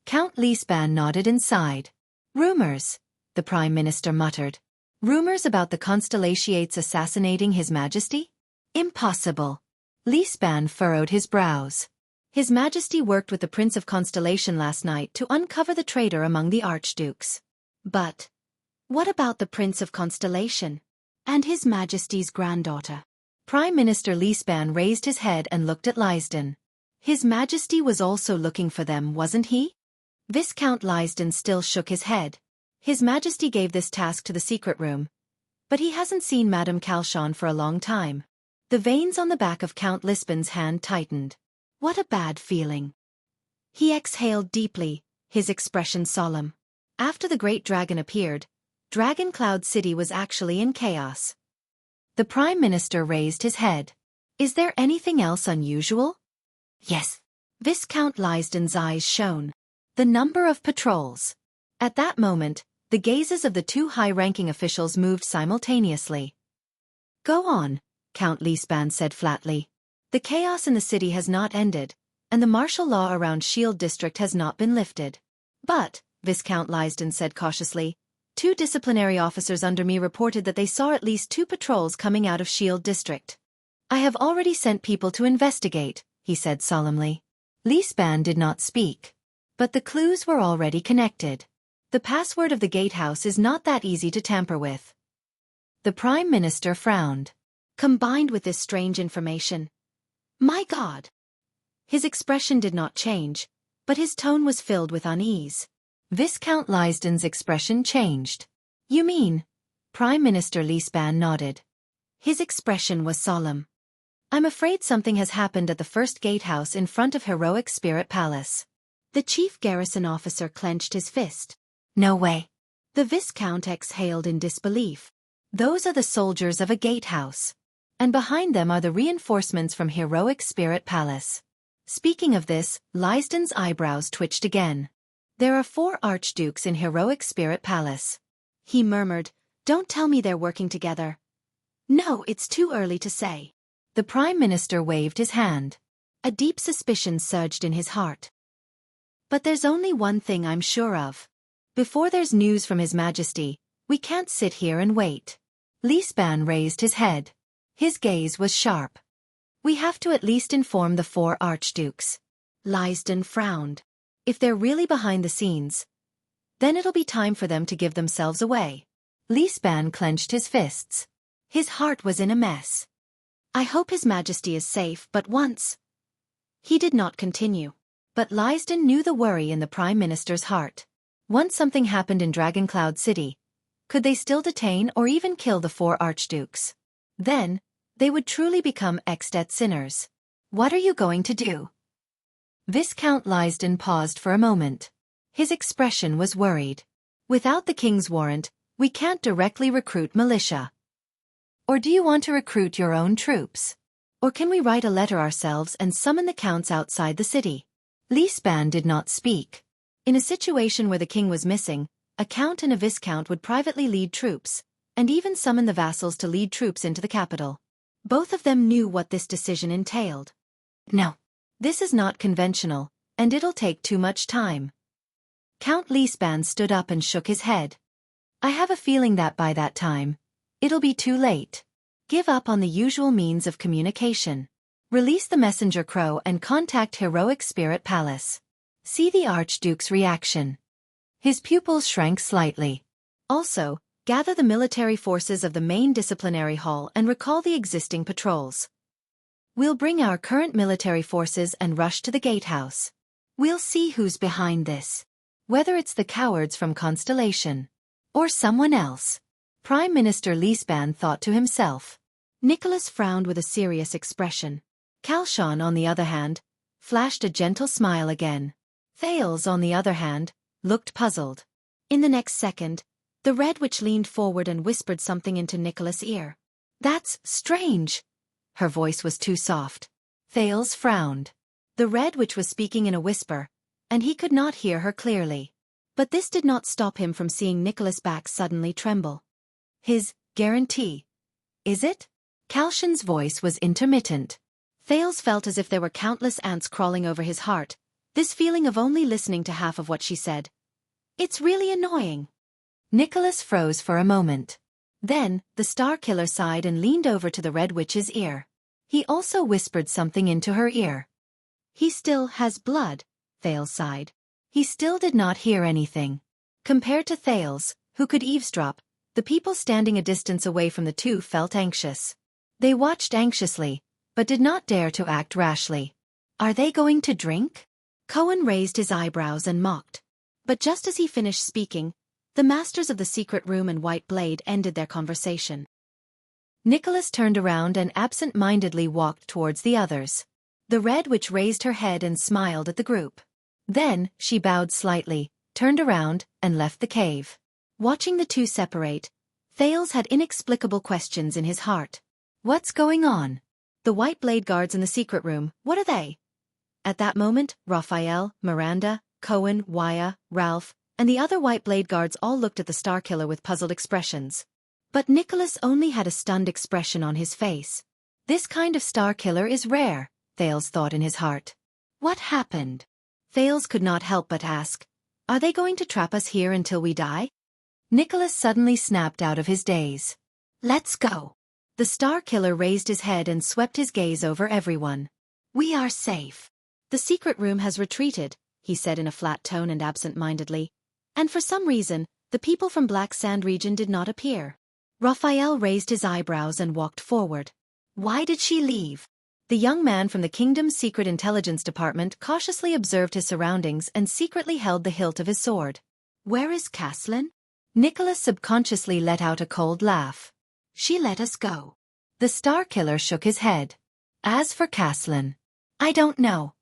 Count Lisban nodded and sighed. Rumors, the Prime Minister muttered. Rumors about the Constellationates assassinating His Majesty? Impossible. Lisban furrowed his brows. His Majesty worked with the Prince of Constellation last night to uncover the traitor among the archdukes. But what about the Prince of Constellation? And His Majesty's granddaughter? Prime Minister Lisban raised his head and looked at Lisden. His Majesty was also looking for them, wasn't he? Viscount Lisden still shook his head. His Majesty gave this task to the secret room. But he hasn't seen Madame Calchon for a long time. The veins on the back of Count Lisban's hand tightened. What a bad feeling. He exhaled deeply, his expression solemn. After the great dragon appeared, Dragon Cloud City was actually in chaos. The Prime Minister raised his head. Is there anything else unusual? Yes. Viscount Lisden's eyes shone. The number of patrols. At that moment, the gazes of the two high-ranking officials moved simultaneously. Go on, Count Lisban said flatly. The chaos in the city has not ended, and the martial law around Shield District has not been lifted. But, Viscount Lisden said cautiously, 2 disciplinary officers under me reported that they saw at least 2 patrols coming out of Shield District. I have already sent people to investigate, he said solemnly. Lisban did not speak. But the clues were already connected. The password of the gatehouse is not that easy to tamper with. The Prime Minister frowned. Combined with this strange information. My God! His expression did not change, but his tone was filled with unease. Viscount Lisden's expression changed. You mean? Prime Minister Lisban nodded. His expression was solemn. I'm afraid something has happened at the first gatehouse in front of Heroic Spirit Palace. The chief garrison officer clenched his fist. No way. The Viscount exhaled in disbelief. Those are the soldiers of a gatehouse. And behind them are the reinforcements from Heroic Spirit Palace. Speaking of this, Lisden's eyebrows twitched again. There are 4 archdukes in Heroic Spirit Palace. He murmured, Don't tell me they're working together. No, it's too early to say. The Prime Minister waved his hand. A deep suspicion surged in his heart. But there's only one thing I'm sure of. Before there's news from His Majesty, we can't sit here and wait. Lisban raised his head. His gaze was sharp. We have to at least inform the 4 archdukes. Lysden frowned. If they're really behind the scenes, then it'll be time for them to give themselves away. Lysban clenched his fists. His heart was in a mess. I hope His Majesty is safe, but once. He did not continue. But Lysden knew the worry in the Prime Minister's heart. Once something happened in Dragoncloud City, could they still detain or even kill the 4 archdukes? Then, they would truly become extant sinners. What are you going to do? Viscount Lysden paused for a moment. His expression was worried. Without the king's warrant, we can't directly recruit militia. Or do you want to recruit your own troops? Or can we write a letter ourselves and summon the counts outside the city? Lysban did not speak. In a situation where the king was missing, a count and a viscount would privately lead troops, and even summon the vassals to lead troops into the capital. Both of them knew what this decision entailed. No. This is not conventional, and it'll take too much time. Count Lysban stood up and shook his head. I have a feeling that by that time, it'll be too late. Give up on the usual means of communication. Release the messenger crow and contact Heroic Spirit Palace. See the Archduke's reaction. His pupils shrank slightly. Also, gather the military forces of the main disciplinary hall and recall the existing patrols. We'll bring our current military forces and rush to the gatehouse. We'll see who's behind this. Whether it's the cowards from Constellation. Or someone else. Prime Minister Lysban thought to himself. Nicholas frowned with a serious expression. Kalshan, on the other hand, flashed a gentle smile again. Thales, on the other hand, looked puzzled. In the next second, the Red Witch leaned forward and whispered something into Nicholas' ear. That's strange. Her voice was too soft. Thales frowned. The Red Witch was speaking in a whisper, and he could not hear her clearly. But this did not stop him from seeing Nicholas' back suddenly tremble. His guarantee. Is it? Kalshan's voice was intermittent. Thales felt as if there were countless ants crawling over his heart, this feeling of only listening to half of what she said. It's really annoying. Nicholas froze for a moment. Then, the Star Killer sighed and leaned over to the Red Witch's ear. He also whispered something into her ear. He still has blood, Thales sighed. He still did not hear anything. Compared to Thales, who could eavesdrop, the people standing a distance away from the two felt anxious. They watched anxiously, but did not dare to act rashly. Are they going to drink? Cohen raised his eyebrows and mocked. But just as he finished speaking, the masters of the secret room and White Blade ended their conversation. Nicholas turned around and absent-mindedly walked towards the others. The Red Witch raised her head and smiled at the group. Then, she bowed slightly, turned around, and left the cave. Watching the two separate, Thales had inexplicable questions in his heart. What's going on? The White Blade guards in the secret room, what are they? At that moment, Raphael, Miranda, Cohen, Waya, Ralph, and the other White Blade guards all looked at the Star Killer with puzzled expressions. But Nicholas only had a stunned expression on his face. This kind of Star Killer is rare, Thales thought in his heart. What happened? Thales could not help but ask, are they going to trap us here until we die? Nicholas suddenly snapped out of his daze. Let's go. The Star Killer raised his head and swept his gaze over everyone. We are safe. The secret room has retreated, he said in a flat tone and absent-mindedly. And for some reason, the people from Black Sand region did not appear. Raphael raised his eyebrows and walked forward. Why did she leave? The young man from the kingdom's secret intelligence department cautiously observed his surroundings and secretly held the hilt of his sword. Where is Caslin? Nicholas subconsciously let out a cold laugh. She let us go. The Star Killer shook his head. As for Caslin, I don't know.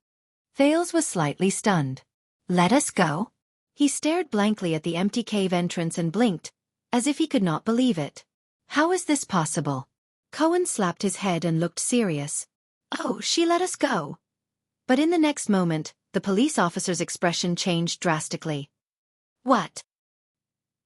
Thales was slightly stunned. Let us go? He stared blankly at the empty cave entrance and blinked, as if he could not believe it. How is this possible? Cohen slapped his head and looked serious. Oh, she let us go. But in the next moment, the police officer's expression changed drastically. What?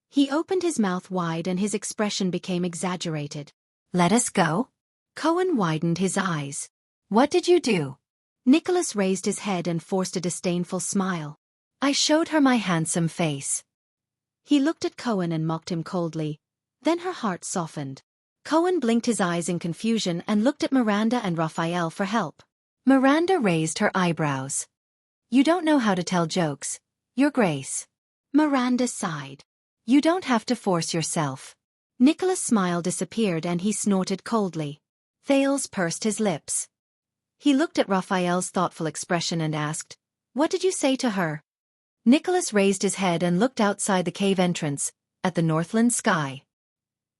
He opened his mouth wide and his expression became exaggerated. Let us go? Cohen widened his eyes. What did you do? Nicholas raised his head and forced a disdainful smile. I showed her my handsome face. He looked at Cohen and mocked him coldly. Then her heart softened. Cohen blinked his eyes in confusion and looked at Miranda and Raphael for help. Miranda raised her eyebrows. You don't know how to tell jokes, Your Grace. Miranda sighed. You don't have to force yourself. Nicholas' smile disappeared and he snorted coldly. Thales pursed his lips. He looked at Raphael's thoughtful expression and asked, What did you say to her? Nicholas raised his head and looked outside the cave entrance, at the northland sky.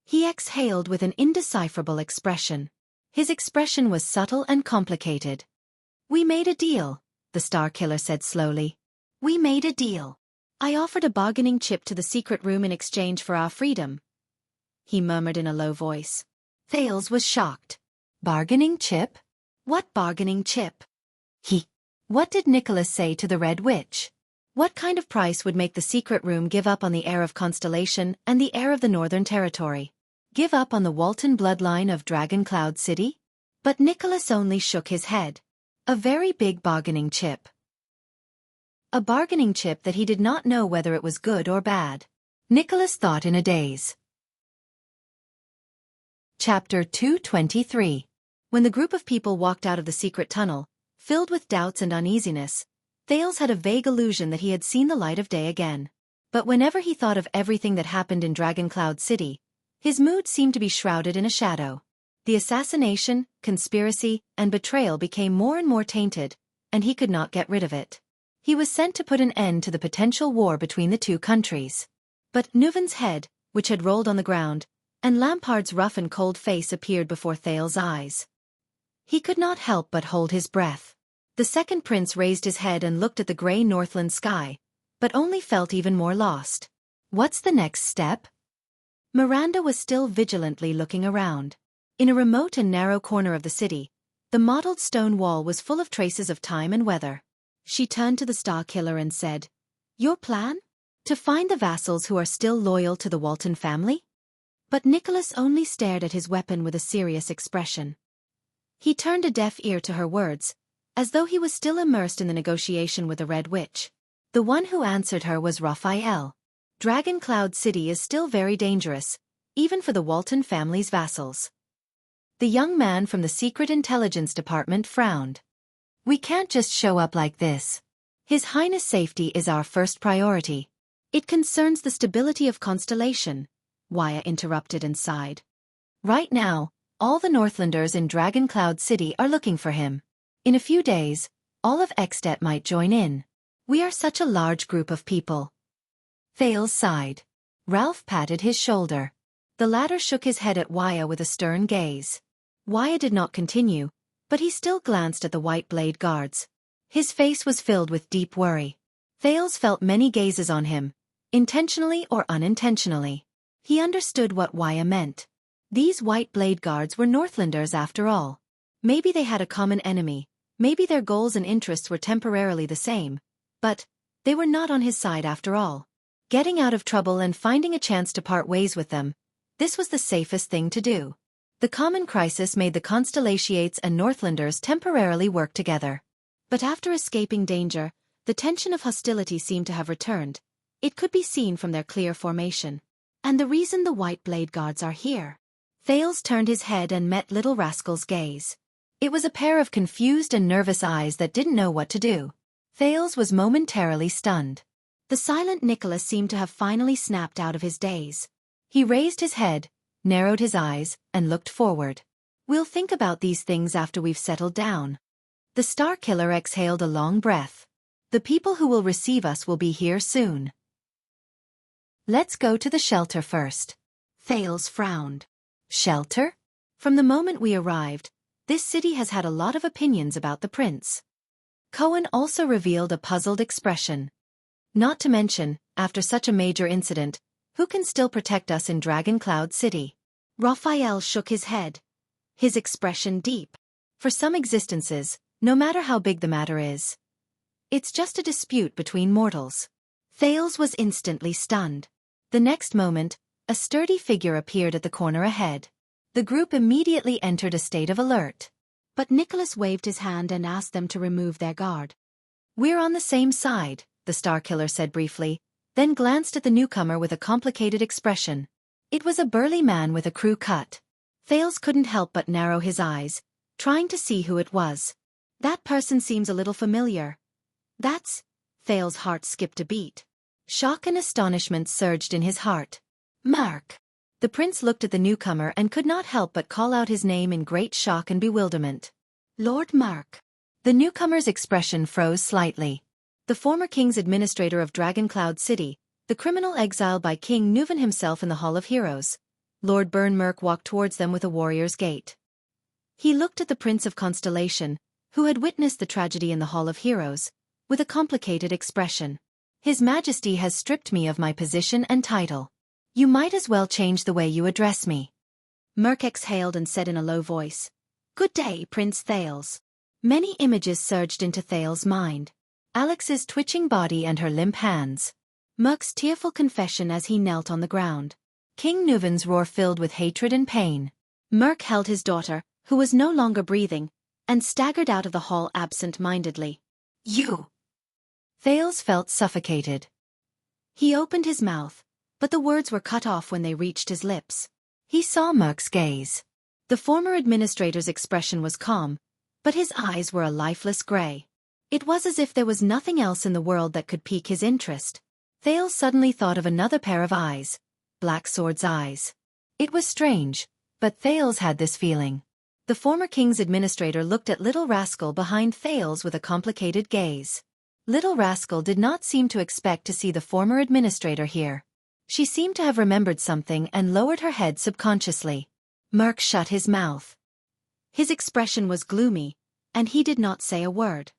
He exhaled with an indecipherable expression. His expression was subtle and complicated. We made a deal, the Star Killer said slowly. We made a deal. I offered a bargaining chip to the secret room in exchange for our freedom, he murmured in a low voice. Thales was shocked. Bargaining chip? What bargaining chip? What did Nicholas say to the Red Witch? What kind of price would make the secret room give up on the heir of Constellation and the heir of the Northern Territory? Give up on the Walton bloodline of Dragon Cloud City? But Nicholas only shook his head. A very big bargaining chip. A bargaining chip that he did not know whether it was good or bad. Nicholas thought in a daze. Chapter 223. When the group of people walked out of the secret tunnel, filled with doubts and uneasiness, Thales had a vague illusion that he had seen the light of day again. But whenever he thought of everything that happened in Dragon Cloud City, his mood seemed to be shrouded in a shadow. The assassination, conspiracy, and betrayal became more and more tainted, and he could not get rid of it. He was sent to put an end to the potential war between the two countries. But Neuvin's head, which had rolled on the ground, and Lampard's rough and cold face appeared before Thales' eyes. He could not help but hold his breath. The second prince raised his head and looked at the grey northland sky, but only felt even more lost. What's the next step? Miranda was still vigilantly looking around. In a remote and narrow corner of the city, the mottled stone wall was full of traces of time and weather. She turned to the Star Killer and said, Your plan? To find the vassals who are still loyal to the Walton family? But Nicholas only stared at his weapon with a serious expression. He turned a deaf ear to her words, as though he was still immersed in the negotiation with the Red Witch. The one who answered her was Raphael. Dragon Cloud City is still very dangerous, even for the Walton family's vassals. The young man from the Secret Intelligence Department frowned. We can't just show up like this. His Highness' safety is our first priority. It concerns the stability of Constellation, Wuxia interrupted and sighed. Right now, all the Northlanders in Dragon Cloud City are looking for him. In a few days, all of Extet might join in. We are such a large group of people. Thales sighed. Ralph patted his shoulder. The latter shook his head at Wuxia with a stern gaze. Wuxia did not continue, but he still glanced at the white blade guards. His face was filled with deep worry. Thales felt many gazes on him, intentionally or unintentionally. He understood what Wuxia meant. These white blade guards were Northlanders after all. Maybe they had a common enemy, maybe their goals and interests were temporarily the same, but they were not on his side after all. Getting out of trouble and finding a chance to part ways with them, this was the safest thing to do. The common crisis made the Constellations and Northlanders temporarily work together. But after escaping danger, the tension of hostility seemed to have returned. It could be seen from their clear formation. And the reason the white blade guards are here. Thales turned his head and met Little Rascal's gaze. It was a pair of confused and nervous eyes that didn't know what to do. Thales was momentarily stunned. The silent Nicholas seemed to have finally snapped out of his daze. He raised his head, narrowed his eyes, and looked forward. We'll think about these things after we've settled down. The Star Killer exhaled a long breath. The people who will receive us will be here soon. Let's go to the shelter first. Thales frowned. Shelter? From the moment we arrived, this city has had a lot of opinions about the prince. Cohen also revealed a puzzled expression. Not to mention, after such a major incident, who can still protect us in Dragon Cloud City? Raphael shook his head. His expression deep. For some existences, no matter how big the matter is, it's just a dispute between mortals. Thales was instantly stunned. The next moment, a sturdy figure appeared at the corner ahead. The group immediately entered a state of alert. But Nicholas waved his hand and asked them to remove their guard. We're on the same side, the Star Killer said briefly, then glanced at the newcomer with a complicated expression. It was a burly man with a crew cut. Thales couldn't help but narrow his eyes, trying to see who it was. That person seems a little familiar. That's... Thales' heart skipped a beat. Shock and astonishment surged in his heart. Mark! The prince looked at the newcomer and could not help but call out his name in great shock and bewilderment. Lord Mark. The newcomer's expression froze slightly. The former king's administrator of Dragoncloud City, the criminal exiled by King Nuvan himself in the Hall of Heroes. Lord Burnmerk walked towards them with a warrior's gait. He looked at the Prince of Constellation, who had witnessed the tragedy in the Hall of Heroes, with a complicated expression. His Majesty has stripped me of my position and title. You might as well change the way you address me. Merk exhaled and said in a low voice, Good day, Prince Thales. Many images surged into Thales' mind. Alex's twitching body and her limp hands. Merk's tearful confession as he knelt on the ground. King Nuvan's roar filled with hatred and pain. Merk held his daughter, who was no longer breathing, and staggered out of the hall absent-mindedly. You! Thales felt suffocated. He opened his mouth, but the words were cut off when they reached his lips. He saw Merk's gaze. The former administrator's expression was calm, but his eyes were a lifeless gray. It was as if there was nothing else in the world that could pique his interest. Thales suddenly thought of another pair of eyes, Black Sword's eyes. It was strange, but Thales had this feeling. The former king's administrator looked at Little Rascal behind Thales with a complicated gaze. Little Rascal did not seem to expect to see the former administrator here. She seemed to have remembered something and lowered her head subconsciously. Merk shut his mouth. His expression was gloomy, and he did not say a word.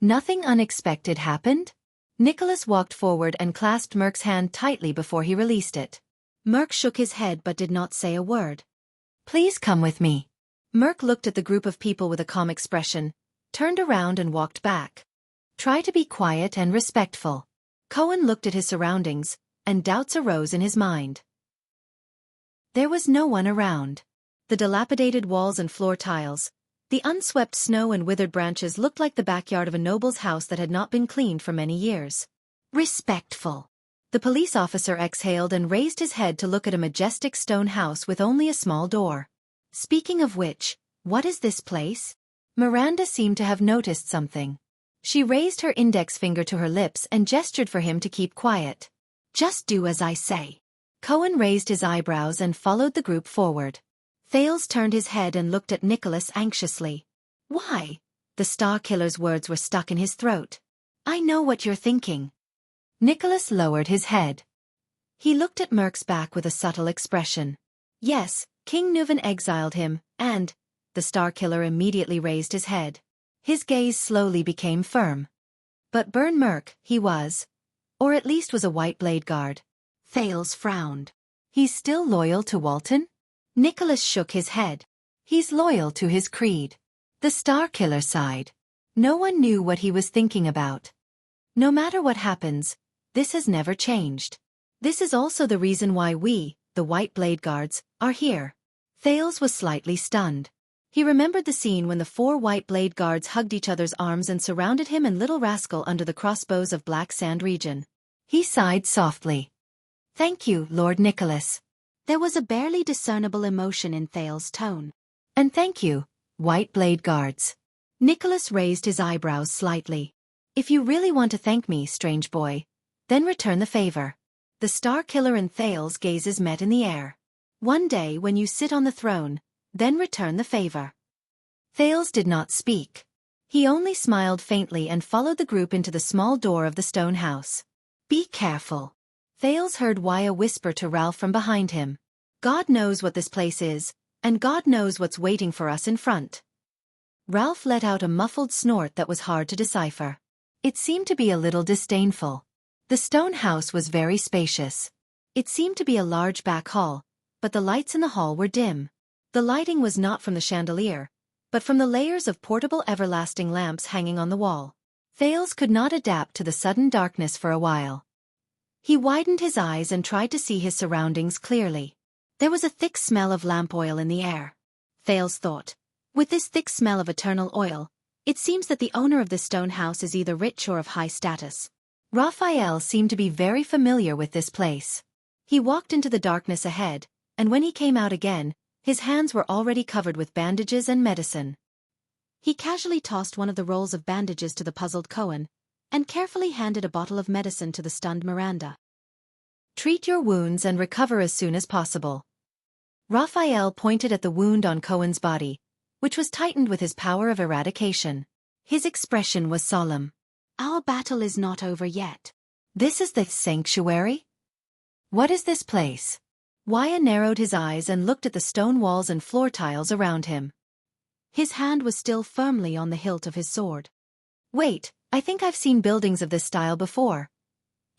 Nothing unexpected happened? Nicholas walked forward and clasped Merk's hand tightly before he released it. Merk shook his head but did not say a word. Please come with me. Merk looked at the group of people with a calm expression, turned around and walked back. Try to be quiet and respectful. Cohen looked at his surroundings, and doubts arose in his mind. There was no one around. The dilapidated walls and floor tiles, the unswept snow and withered branches looked like the backyard of a noble's house that had not been cleaned for many years. Respectful. The police officer exhaled and raised his head to look at a majestic stone house with only a small door. Speaking of which, what is this place? Miranda seemed to have noticed something. She raised her index finger to her lips and gestured for him to keep quiet. Just do as I say. Cohen raised his eyebrows and followed the group forward. Thales turned his head and looked at Nicholas anxiously. Why? The Star Killer's words were stuck in his throat. I know what you're thinking. Nicholas lowered his head. He looked at Merk's back with a subtle expression. Yes, King Nuvan exiled him, and... The Star Killer immediately raised his head. His gaze slowly became firm. But Burnmerk, he was. Or at least was a White Blade Guard. Thales frowned. He's still loyal to Walton? Nicholas shook his head. He's loyal to his creed. The Star Killer sighed. No one knew what he was thinking about. No matter what happens, this has never changed. This is also the reason why we, the White Blade Guards, are here. Thales was slightly stunned. He remembered the scene when the 4 White Blade Guards hugged each other's arms and surrounded him and Little Rascal under the crossbows of Black Sand region. He sighed softly. Thank you, Lord Nicholas. There was a barely discernible emotion in Thales' tone. And thank you, White Blade Guards. Nicholas raised his eyebrows slightly. If you really want to thank me, strange boy, then return the favor. The Star Killer and Thales' gazes met in the air. One day when you sit on the throne, then return the favor. Thales did not speak. He only smiled faintly and followed the group into the small door of the stone house. Be careful. Thales heard Waya whisper to Ralph from behind him. God knows what this place is, and God knows what's waiting for us in front. Ralph let out a muffled snort that was hard to decipher. It seemed to be a little disdainful. The stone house was very spacious. It seemed to be a large back hall, but the lights in the hall were dim. The lighting was not from the chandelier, but from the layers of portable everlasting lamps hanging on the wall. Thales could not adapt to the sudden darkness for a while. He widened his eyes and tried to see his surroundings clearly. There was a thick smell of lamp oil in the air. Thales thought, with this thick smell of eternal oil, it seems that the owner of this stone house is either rich or of high status. Raphael seemed to be very familiar with this place. He walked into the darkness ahead, and when he came out again, His hands were already covered with bandages and medicine. He casually tossed one of the rolls of bandages to the puzzled Cohen, and carefully handed a bottle of medicine to the stunned Miranda. Treat your wounds and recover as soon as possible. Raphael pointed at the wound on Cohen's body, which was tightened with his power of eradication. His expression was solemn. Our battle is not over yet. This is the sanctuary? What is this place? Waya narrowed his eyes and looked at the stone walls and floor tiles around him. His hand was still firmly on the hilt of his sword. Wait, I think I've seen buildings of this style before.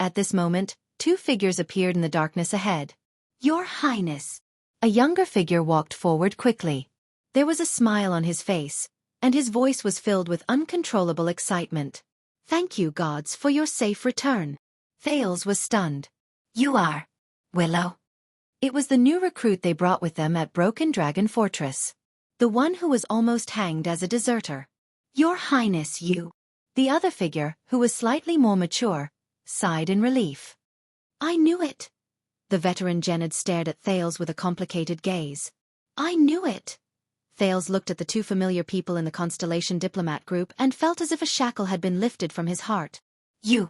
At this moment, two figures appeared in the darkness ahead. Your Highness! A younger figure walked forward quickly. There was a smile on his face, and his voice was filled with uncontrollable excitement. Thank you, gods, for your safe return. Thales was stunned. You are Willow? It was the new recruit they brought with them at Broken Dragon Fortress. The one who was almost hanged as a deserter. Your Highness, you. The other figure, who was slightly more mature, sighed in relief. I knew it. The veteran Genid stared at Thales with a complicated gaze. I knew it. Thales looked at the two familiar people in the Constellation Diplomat group and felt as if a shackle had been lifted from his heart. You.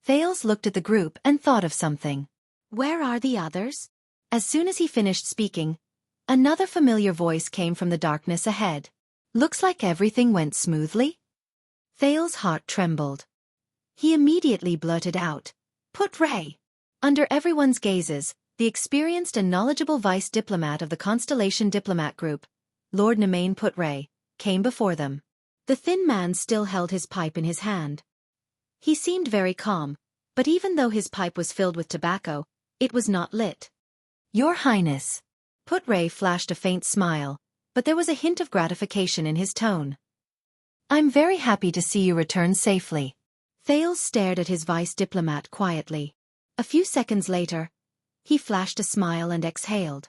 Thales looked at the group and thought of something. Where are the others? As soon as he finished speaking, another familiar voice came from the darkness ahead. Looks like everything went smoothly? Thales' heart trembled. He immediately blurted out, Put Ray. Under everyone's gazes, the experienced and knowledgeable vice diplomat of the Constellation Diplomat Group, Lord Nemain Put Ray, came before them. The thin man still held his pipe in his hand. He seemed very calm, but even though his pipe was filled with tobacco, it was not lit. Your Highness. Put Ray flashed a faint smile, but there was a hint of gratification in his tone. I'm very happy to see you return safely. Thales stared at his vice diplomat quietly. A few seconds later, he flashed a smile and exhaled.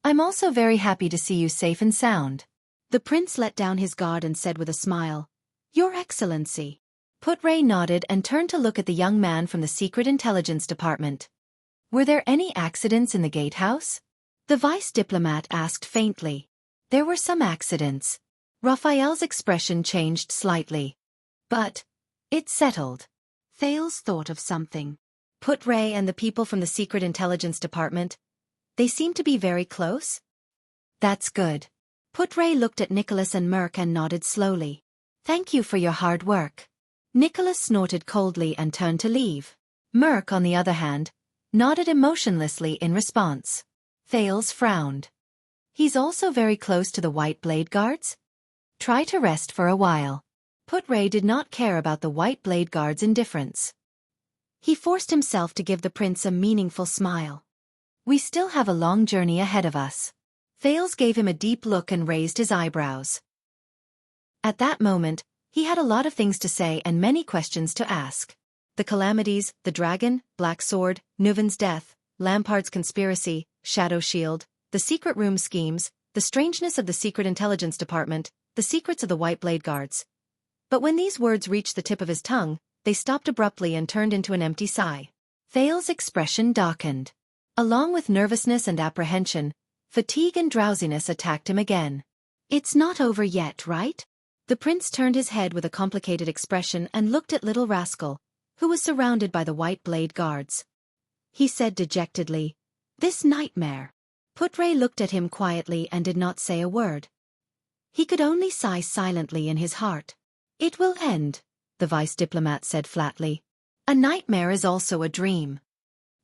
I'm also very happy to see you safe and sound. The prince let down his guard and said with a smile, Your Excellency. Put Ray nodded and turned to look at the young man from the Secret Intelligence Department. Were there any accidents in the gatehouse? The vice diplomat asked faintly. There were some accidents. Raphael's expression changed slightly. But it's settled. Thales thought of something. Put Ray and the people from the Secret Intelligence Department, they seem to be very close? That's good. Put Ray looked at Nicholas and Merc and nodded slowly. Thank you for your hard work. Nicholas snorted coldly and turned to leave. Merc, on the other hand, nodded emotionlessly in response. Thales frowned. He's also very close to the White Blade Guards? Try to rest for a while. Put Ray did not care about the White Blade Guard's indifference. He forced himself to give the prince a meaningful smile. We still have a long journey ahead of us. Thales gave him a deep look and raised his eyebrows. At that moment, he had a lot of things to say and many questions to ask. The calamities, the dragon, Black Sword, Nuven's death, Lampard's conspiracy, Shadow Shield, the secret room schemes, the strangeness of the Secret Intelligence Department, the secrets of the White Blade Guards. But when these words reached the tip of his tongue, they stopped abruptly and turned into an empty sigh. Thales' expression darkened. Along with nervousness and apprehension, fatigue and drowsiness attacked him again. It's not over yet, right? The prince turned his head with a complicated expression and looked at Little Rascal, who was surrounded by the White Blade Guards. He said dejectedly, This nightmare. Put Ray looked at him quietly and did not say a word. He could only sigh silently in his heart. It will end, the vice diplomat said flatly. A nightmare is also a dream.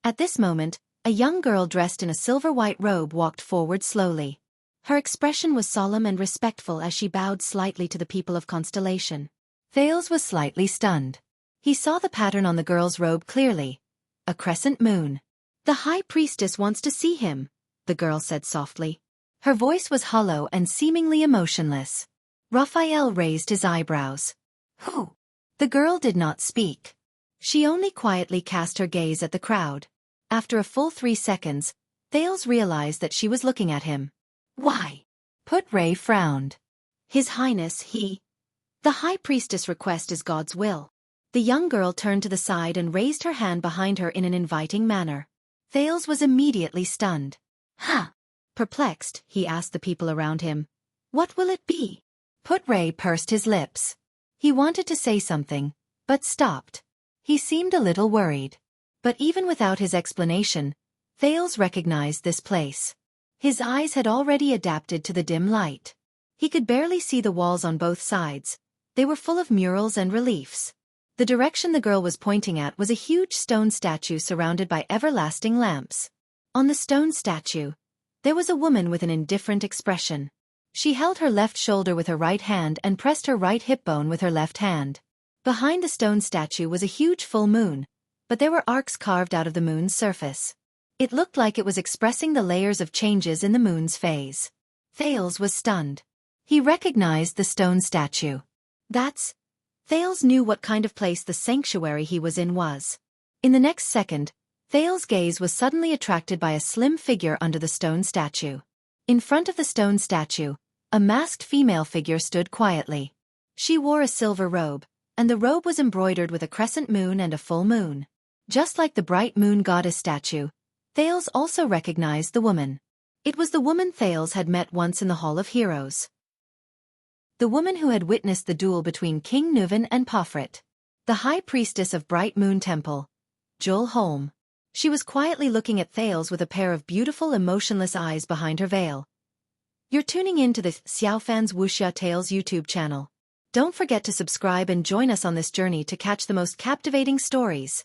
At this moment, a young girl dressed in a silver-white robe walked forward slowly. Her expression was solemn and respectful as she bowed slightly to the people of Constellation. Thales was slightly stunned. He saw the pattern on the girl's robe clearly. A crescent moon. The High Priestess wants to see him, the girl said softly. Her voice was hollow and seemingly emotionless. Raphael raised his eyebrows. Who? The girl did not speak. She only quietly cast her gaze at the crowd. After a full 3 seconds, Thales realized that she was looking at him. Why? Put Ray frowned. His Highness, The High Priestess' request is God's will. The young girl turned to the side and raised her hand behind her in an inviting manner. Thales was immediately stunned. Huh. Perplexed, he asked the people around him, "What will it be?" Ray pursed his lips. He wanted to say something, but stopped. He seemed a little worried. But even without his explanation, Thales recognized this place. His eyes had already adapted to the dim light. He could barely see the walls on both sides. They were full of murals and reliefs. The direction the girl was pointing at was a huge stone statue surrounded by everlasting lamps. On the stone statue, there was a woman with an indifferent expression. She held her left shoulder with her right hand and pressed her right hip bone with her left hand. Behind the stone statue was a huge full moon, but there were arcs carved out of the moon's surface. It looked like it was expressing the layers of changes in the moon's phase. Thales was stunned. He recognized the stone statue. Thales knew what kind of place the sanctuary he was in was. In the next second, Thales' gaze was suddenly attracted by a slim figure under the stone statue. In front of the stone statue, a masked female figure stood quietly. She wore a silver robe, and the robe was embroidered with a crescent moon and a full moon. Just like the bright moon goddess statue, Thales also recognized the woman. It was the woman Thales had met once in the Hall of Heroes. The woman who had witnessed the duel between King Nuvan and Pofrit. The high priestess of Bright Moon Temple, Jul Holm. She was quietly looking at Thales with a pair of beautiful emotionless eyes behind her veil. You're tuning in to the Xiaofan's Wuxia Tales YouTube channel. Don't forget to subscribe and join us on this journey to catch the most captivating stories.